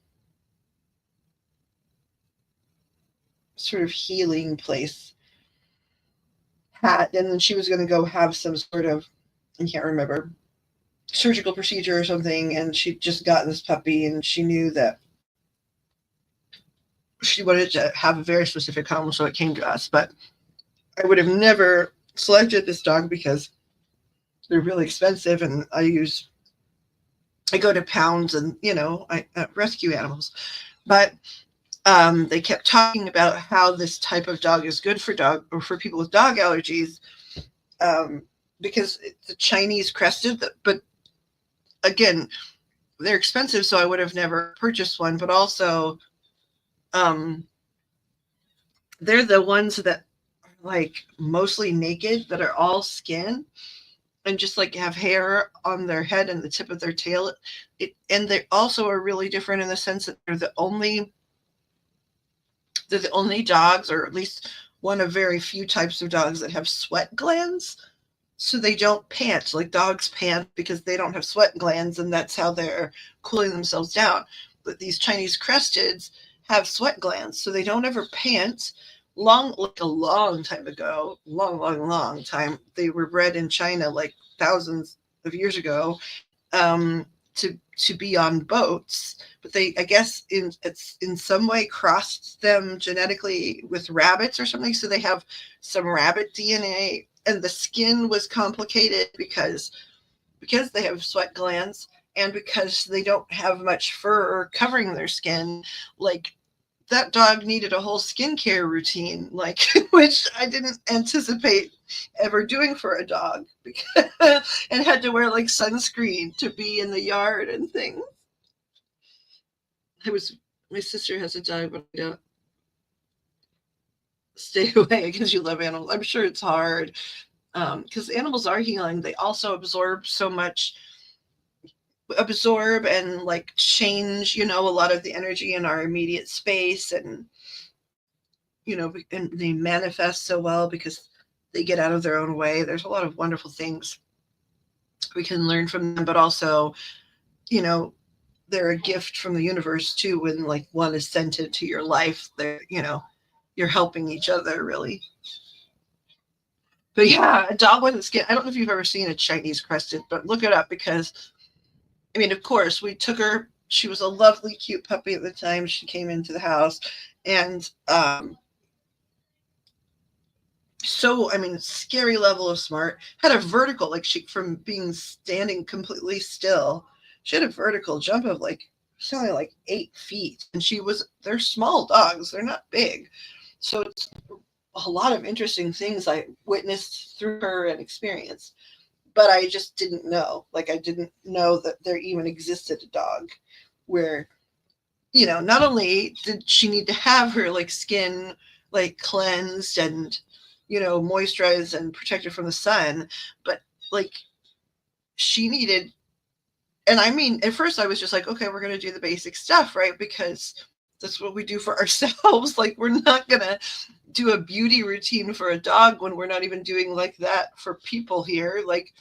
sort of healing place had, and then she was going to go have some sort of, I can't remember, surgical procedure or something, and she'd just gotten this puppy, and she knew that she wanted to have a very specific home, so it came to us. But I would have never selected this dog because they're really expensive, and I go to Pounds, and I rescue animals. But they kept talking about how this type of dog is good for people with dog allergies, because it's a Chinese crested. But again, they're expensive, so I would have never purchased one. But also, they're the ones that are like mostly naked, that are all skin, and just like have hair on their head and the tip of their tail. And they also are really different in the sense that they're the only dogs, or at least one of very few types of dogs, that have sweat glands. So they don't pant. Like dogs pant because they don't have sweat glands, and that's how they're cooling themselves down. But these Chinese cresteds have sweat glands, so they don't ever pant. A long time ago, long time, they were bred in China, like thousands of years ago, to be on boats. But they, I guess, it's in some way crossed them genetically with rabbits or something, so they have some rabbit DNA, and the skin was complicated because they have sweat glands, and because they don't have much fur covering their skin. Like, that dog needed a whole skincare routine, like, which I didn't anticipate ever doing for a dog, and had to wear like sunscreen to be in the yard and things. My sister has a dog, but I don't stay away because you love animals. I'm sure it's hard, because animals are healing. They also absorb and like change, a lot of the energy in our immediate space, and and they manifest so well because they get out of their own way. There's a lot of wonderful things we can learn from them, but also, they're a gift from the universe too. When like one is sent into your life, you're helping each other, really. But yeah, a dog with a skin. I don't know if you've ever seen a Chinese crested, but look it up, because I mean, of course, we took her. She was a lovely, cute puppy at the time she came into the house. And scary level of smart. Had a vertical, like, from being standing completely still, she had a vertical jump of like something like 8 feet. And they're small dogs. They're not big. So it's a lot of interesting things I witnessed through her and experienced. But I just didn't know. Like, I didn't know that there even existed a dog where, not only did she need to have her like skin like cleansed and, moisturized and protected from the sun, but like she needed, and I mean, at first I was just like, okay, we're going to do the basic stuff, right? Because that's what we do for ourselves. Like, we're not going to do a beauty routine for a dog when we're not even doing like that for people here. Like,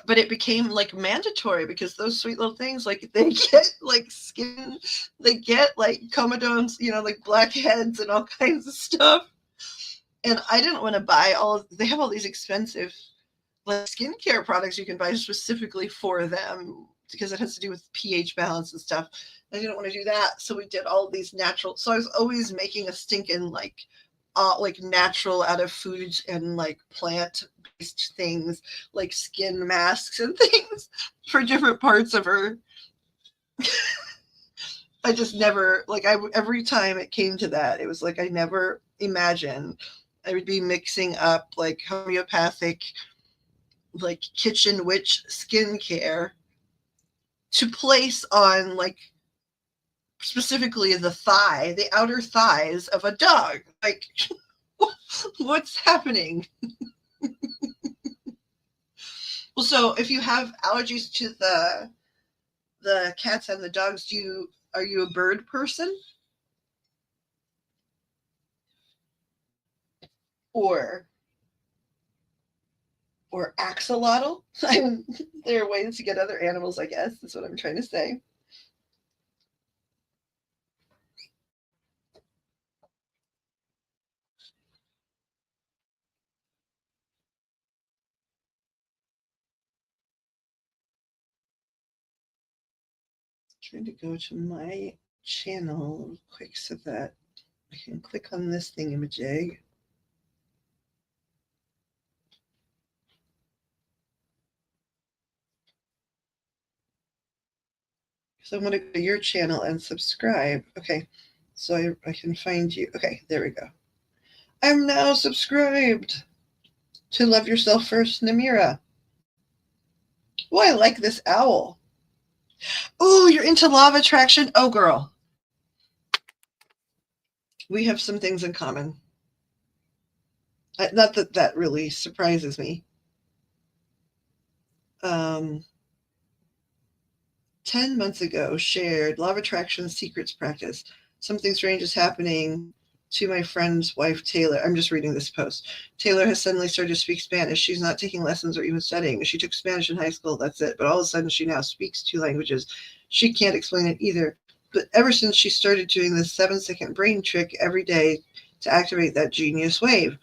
but it became like mandatory, because those sweet little things, like, they get like skin, they get like comedones, like blackheads and all kinds of stuff. And I didn't want to buy they have all these expensive like skincare products you can buy specifically for them, because it has to do with pH balance and stuff. I didn't want to do that. So we did all of these natural. So I was always making a stinking like natural out of foods and like plant based things, like skin masks and things for different parts of her. I just never, like, every time it came to that, it was like I never imagined I would be mixing up like homeopathic, like kitchen witch skincare to place on like specifically the outer thighs of a dog. Like, what's happening? Well, so if you have allergies to the cats and the dogs, are you a bird person? Or axolotl? There are ways to get other animals, I guess. That's what I'm trying to say. Trying to go to my channel real quick so that I can click on this thingamajig. So I'm going to go to your channel and subscribe. Okay, so I can find you. Okay, there we go. I'm now subscribed to Love Yourself First, Namira. Oh, I like this owl. Oh, you're into law of attraction? Oh, girl. We have some things in common. Not that that really surprises me. 10 months ago, shared law of attraction secrets practice. Something strange is happening to my friend's wife, Taylor. I'm just reading this post. Taylor has suddenly started to speak Spanish. She's not taking lessons or even studying. She took Spanish in high school, that's it. But all of a sudden, she now speaks 2 languages. She can't explain it either. But ever since she started doing this 7-second brain trick every day to activate that genius wave,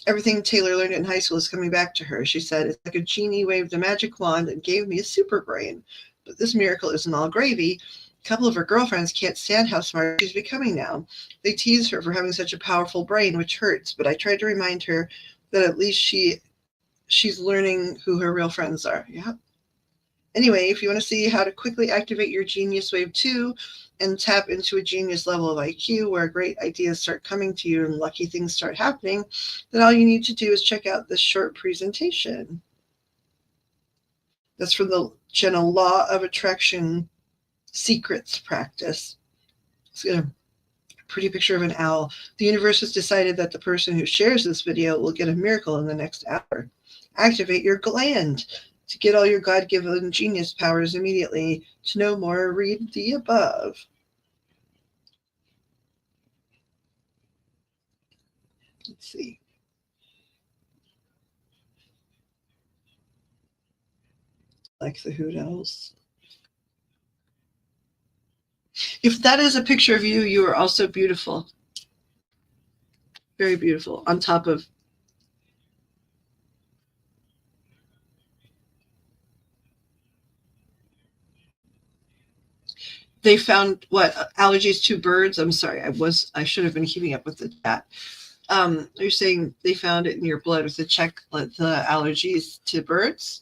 everything Taylor learned in high school is coming back to her. She said, it's like a genie waved a magic wand and gave me a super brain. But this miracle isn't all gravy. A couple of her girlfriends can't stand how smart she's becoming now. They tease her for having such a powerful brain, which hurts, but I tried to remind her that at least she's learning who her real friends are. Yeah. Anyway, if you want to see how to quickly activate your genius wave 2 and tap into a genius level of IQ where great ideas start coming to you and lucky things start happening, then all you need to do is check out this short presentation. That's from the channel Law of Attraction Secrets Practice. It's got a pretty picture of an owl. The universe has decided that the person who shares this video will get a miracle in the next hour. Activate your gland to get all your God-given genius powers immediately. To know more, read the above. Let's see. Like the hoot owls. If that is a picture of you, you are also beautiful. Very beautiful. On top of they found what allergies to birds. I'm sorry, I should have been keeping up with the chat. You're saying they found it in your blood with the allergies to birds.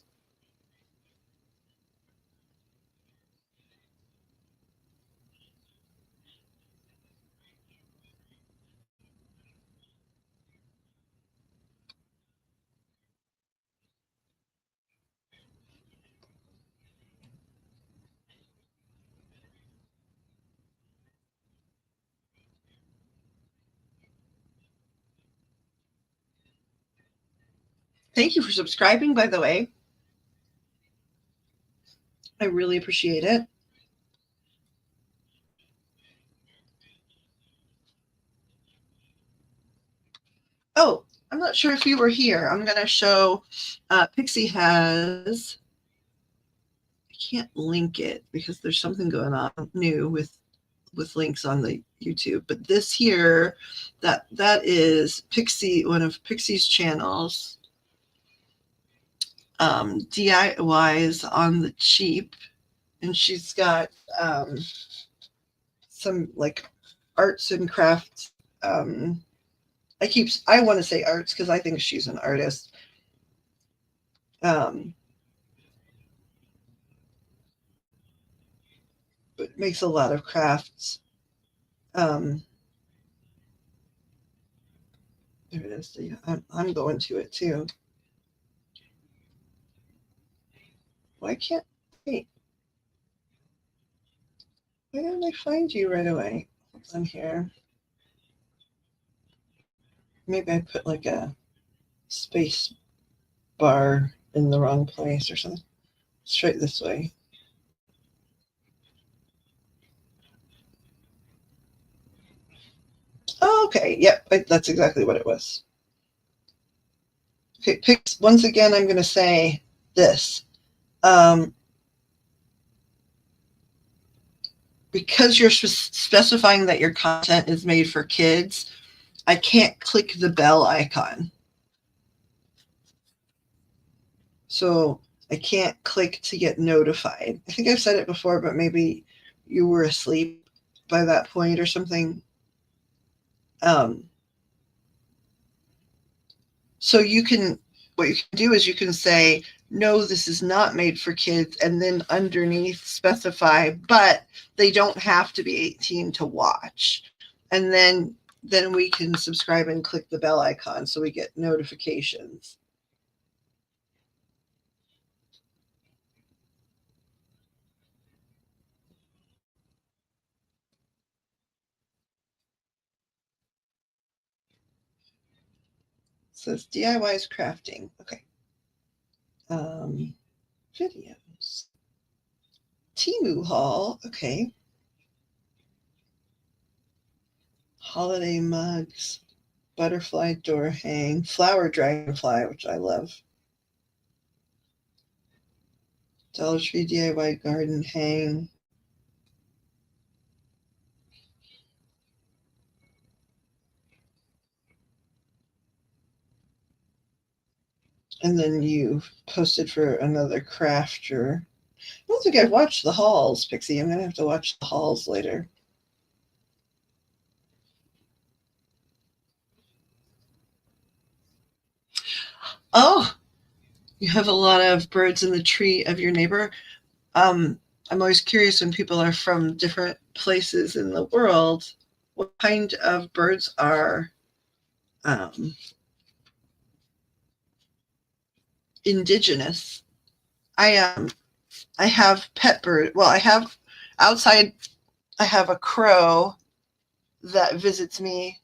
Thank you for subscribing, by the way. I really appreciate it. Oh, I'm not sure if you were here. I'm going to show Pixie has, I can't link it because there's something going on new with links on the YouTube. But this here, that is Pixie, one of Pixie's channels. DIYs on the cheap, and she's got some like arts and crafts. I want to say arts because I think she's an artist. But makes a lot of crafts. There it is. I'm going to it too. Why can't wait? Why don't I find you right away on here? Maybe I put like a space bar in the wrong place or something. Straight this way. Oh, okay. Yep, that's exactly what it was. Okay, once again, I'm going to say this. Because you're specifying that your content is made for kids, I can't click the bell icon. So I can't click to get notified. I think I've said it before, but maybe you were asleep by that point or something. So what you can do is you can say, no, this is not made for kids, and then underneath specify, but they don't have to be 18 to watch. And then we can subscribe and click the bell icon so we get notifications. It says DIY's crafting. Okay. Videos. Temu haul. Okay. Holiday mugs. Butterfly door hang. Flower dragonfly, which I love. Dollar Tree DIY garden hang. And then you posted for another crafter. I don't think I've watched the hauls, Pixie. I'm going to have to watch the hauls later. Oh, you have a lot of birds in the tree of your neighbor. I'm always curious when people are from different places in the world, what kind of birds are indigenous. I have pet bird. Well, I have outside. I have a crow that visits me,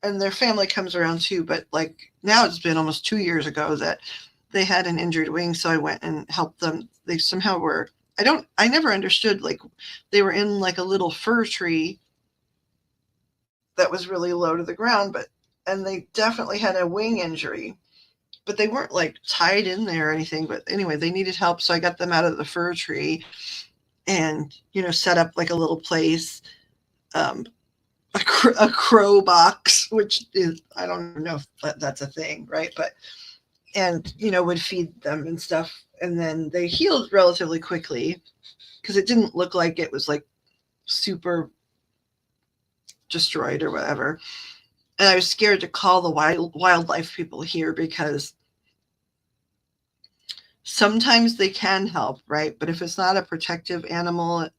and their family comes around too. But like now, it's been almost 2 years ago that they had an injured wing, so I went and helped them. They somehow were. I never understood, like they were in like a little fir tree that was really low to the ground, and they definitely had a wing injury, but they weren't like tied in there or anything. But anyway, they needed help, so I got them out of the fir tree and set up like a little place, a crow box, which is, I don't know if that's a thing, right? But and would feed them and stuff, and then they healed relatively quickly because it didn't look like it was like super destroyed or whatever. And I was scared to call the wildlife people here because sometimes they can help, right? But if it's not a protected animal,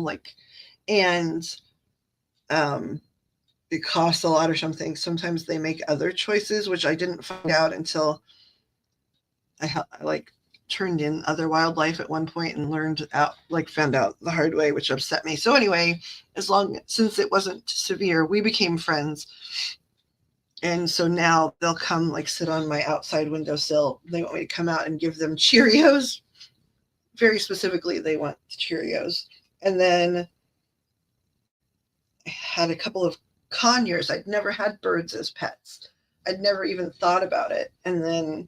like, and it costs a lot or something, sometimes they make other choices, which I didn't find out until I like turned in other wildlife at one point and found out the hard way, which upset me. So anyway, since it wasn't severe, we became friends. And so now they'll come like sit on my outside windowsill. They want me to come out and give them Cheerios. Very specifically, they want Cheerios. And then I had a couple of conures. I'd never had birds as pets. I'd never even thought about it. And then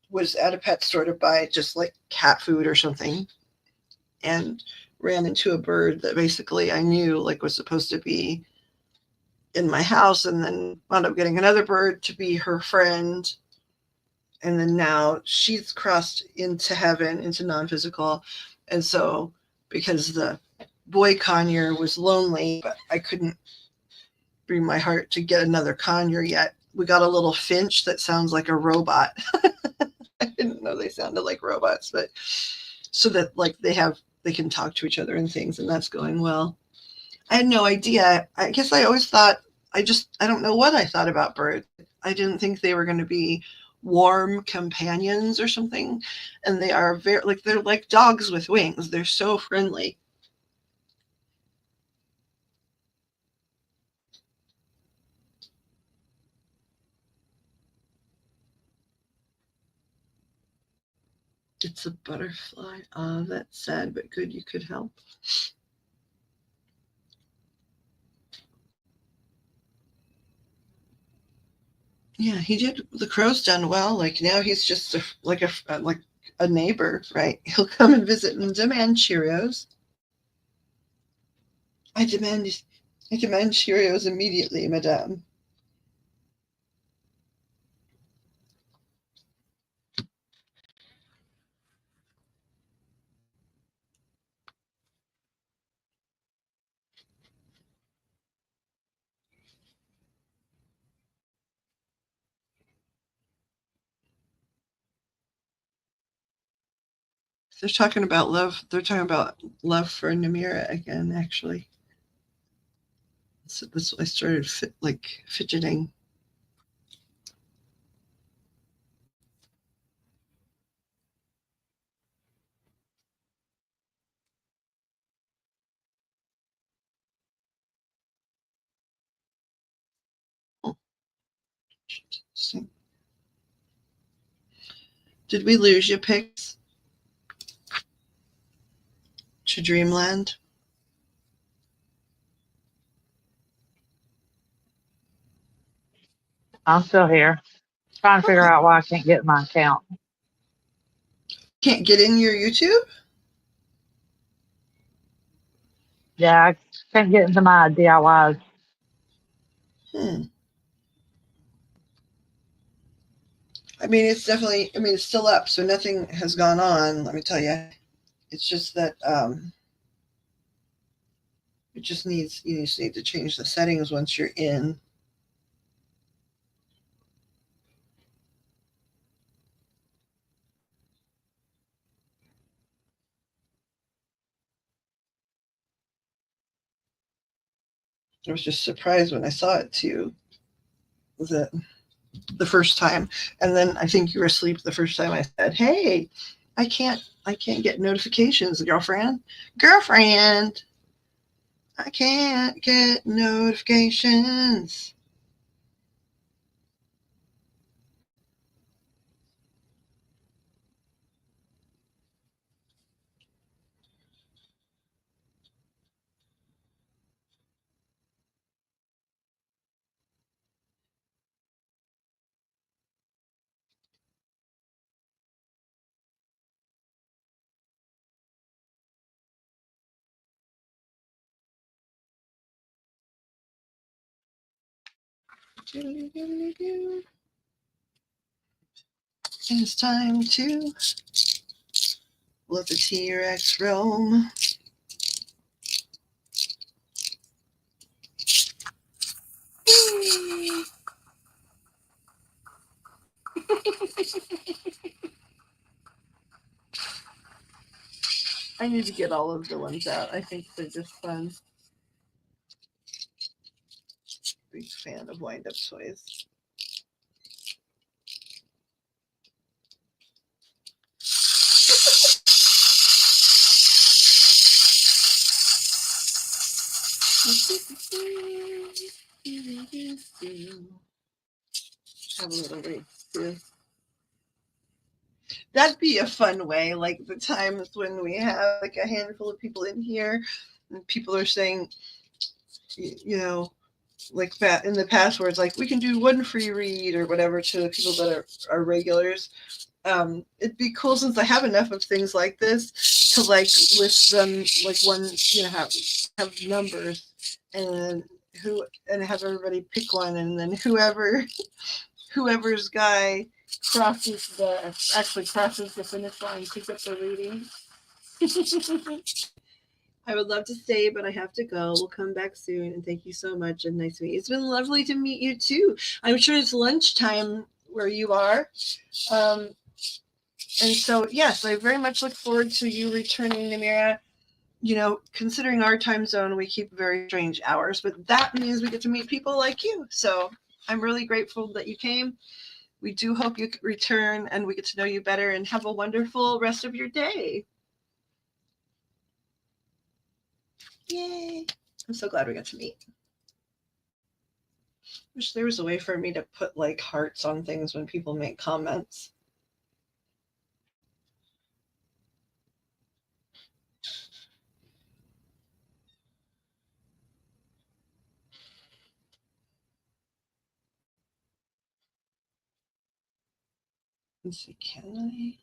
was at a pet store to buy just like cat food or something, and ran into a bird that basically I knew like was supposed to be in my house, and then wound up getting another bird to be her friend. And then now she's crossed into heaven, into non-physical. And so because the boy conure was lonely, but I couldn't bring my heart to get another conure yet, we got a little finch that sounds like a robot. I didn't know they sounded like robots, but so that like they can talk to each other and things, and that's going well. I had no idea. I guess I always thought, I don't know what I thought about birds. I didn't think they were going to be warm companions or something. And they are they're like dogs with wings. They're so friendly. It's a butterfly. Ah, that's sad, but good you could help. Yeah, he did. The crow's done well. Like now he's just like a neighbor, right? He'll come and visit and demand Cheerios. I demand Cheerios immediately, madame. They're talking about love. They're talking about love for Namira again, actually. So this I started fidgeting. Did we lose you, Pix? To Dreamland? I'm still here. Trying to figure Okay. out why I can't get my account. Can't get in your YouTube? Yeah, I can't get into my DIYs. I mean, it's definitely. I mean, it's still up, so nothing has gone on. Let me tell you. It's just that it just needs. You just need to change the settings once you're in. I was just surprised when I saw it too. Was it the first time? And then I think you were asleep the first time I said, "Hey, I can't get notifications, girlfriend. Girlfriend, I can't get notifications." It's time to let the T-Rex roam. I need to get all of the ones out. I think they're just fun. Big fan of wind-up toys. Have a little race too. That'd be a fun way, like the times when we have like a handful of people in here and people are saying, you know, like that in the past where it's like we can do one free read or whatever to the people that are regulars. It'd be cool since I have enough of things like this to like list them like one, you know, have numbers and have everybody pick one, and then whoever's guy crosses the finish line picks up the reading. I would love to stay, but I have to go. We'll come back soon, and thank you so much, and nice to meet you. It's been lovely to meet you too. I'm sure it's lunchtime where you are. And so, yes, I very much look forward to you returning, Namira. You know, considering our time zone, we keep very strange hours, but that means we get to meet people like you. So I'm really grateful that you came. We do hope you return and we get to know you better, and have a wonderful rest of your day. Yay. I'm so glad we got to meet. Wish there was a way for me to put like hearts on things when people make comments. Let's see, can I?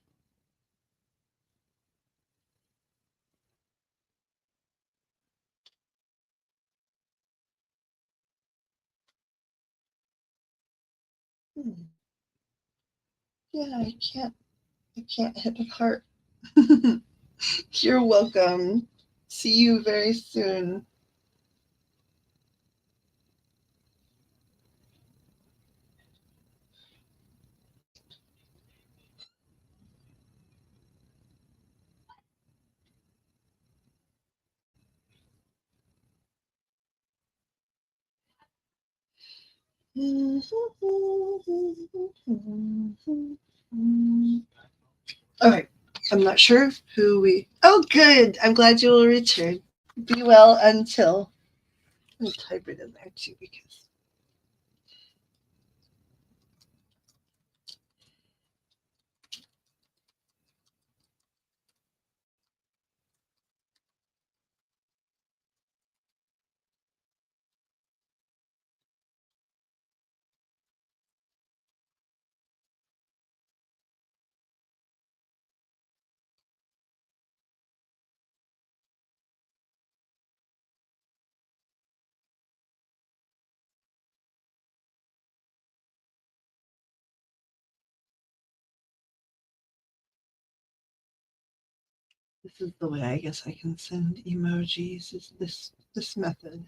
Yeah, I can't hit the heart. You're welcome. See you very soon. All right. I'm not sure who we. Oh, good. I'm glad you will return. Be well until. Let me type it in there too because. This is the way I guess I can send emojis. Is this method?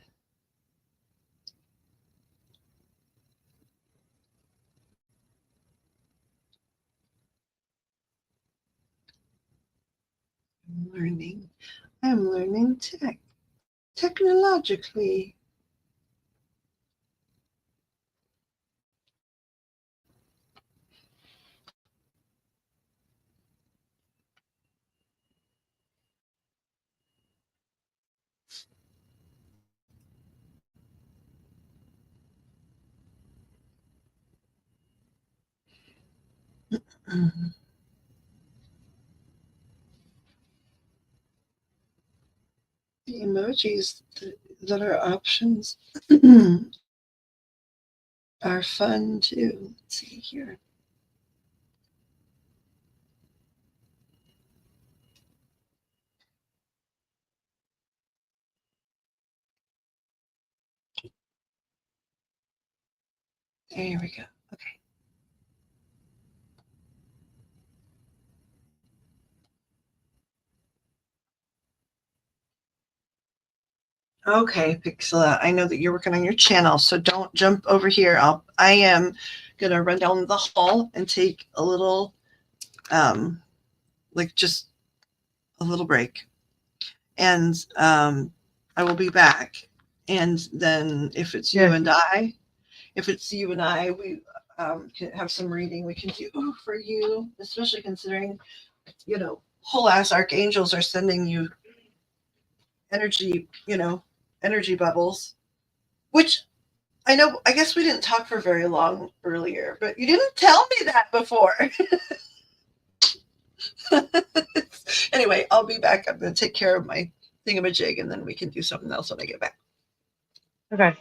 I'm learning technologically. The emojis that are options are fun too. Let's see here. There we go. Okay. Okay, Pixela. I know that you're working on your channel, so don't jump over here. I am gonna run down the hall and take a little, like just a little break, and I will be back. And then if it's you and I, we can have some reading we can do for you, especially considering, whole ass archangels are sending you energy, energy bubbles, which I guess we didn't talk for very long earlier, but you didn't tell me that before. Anyway, I'll be back. I'm going to take care of my thingamajig and then we can do something else when I get back. Okay.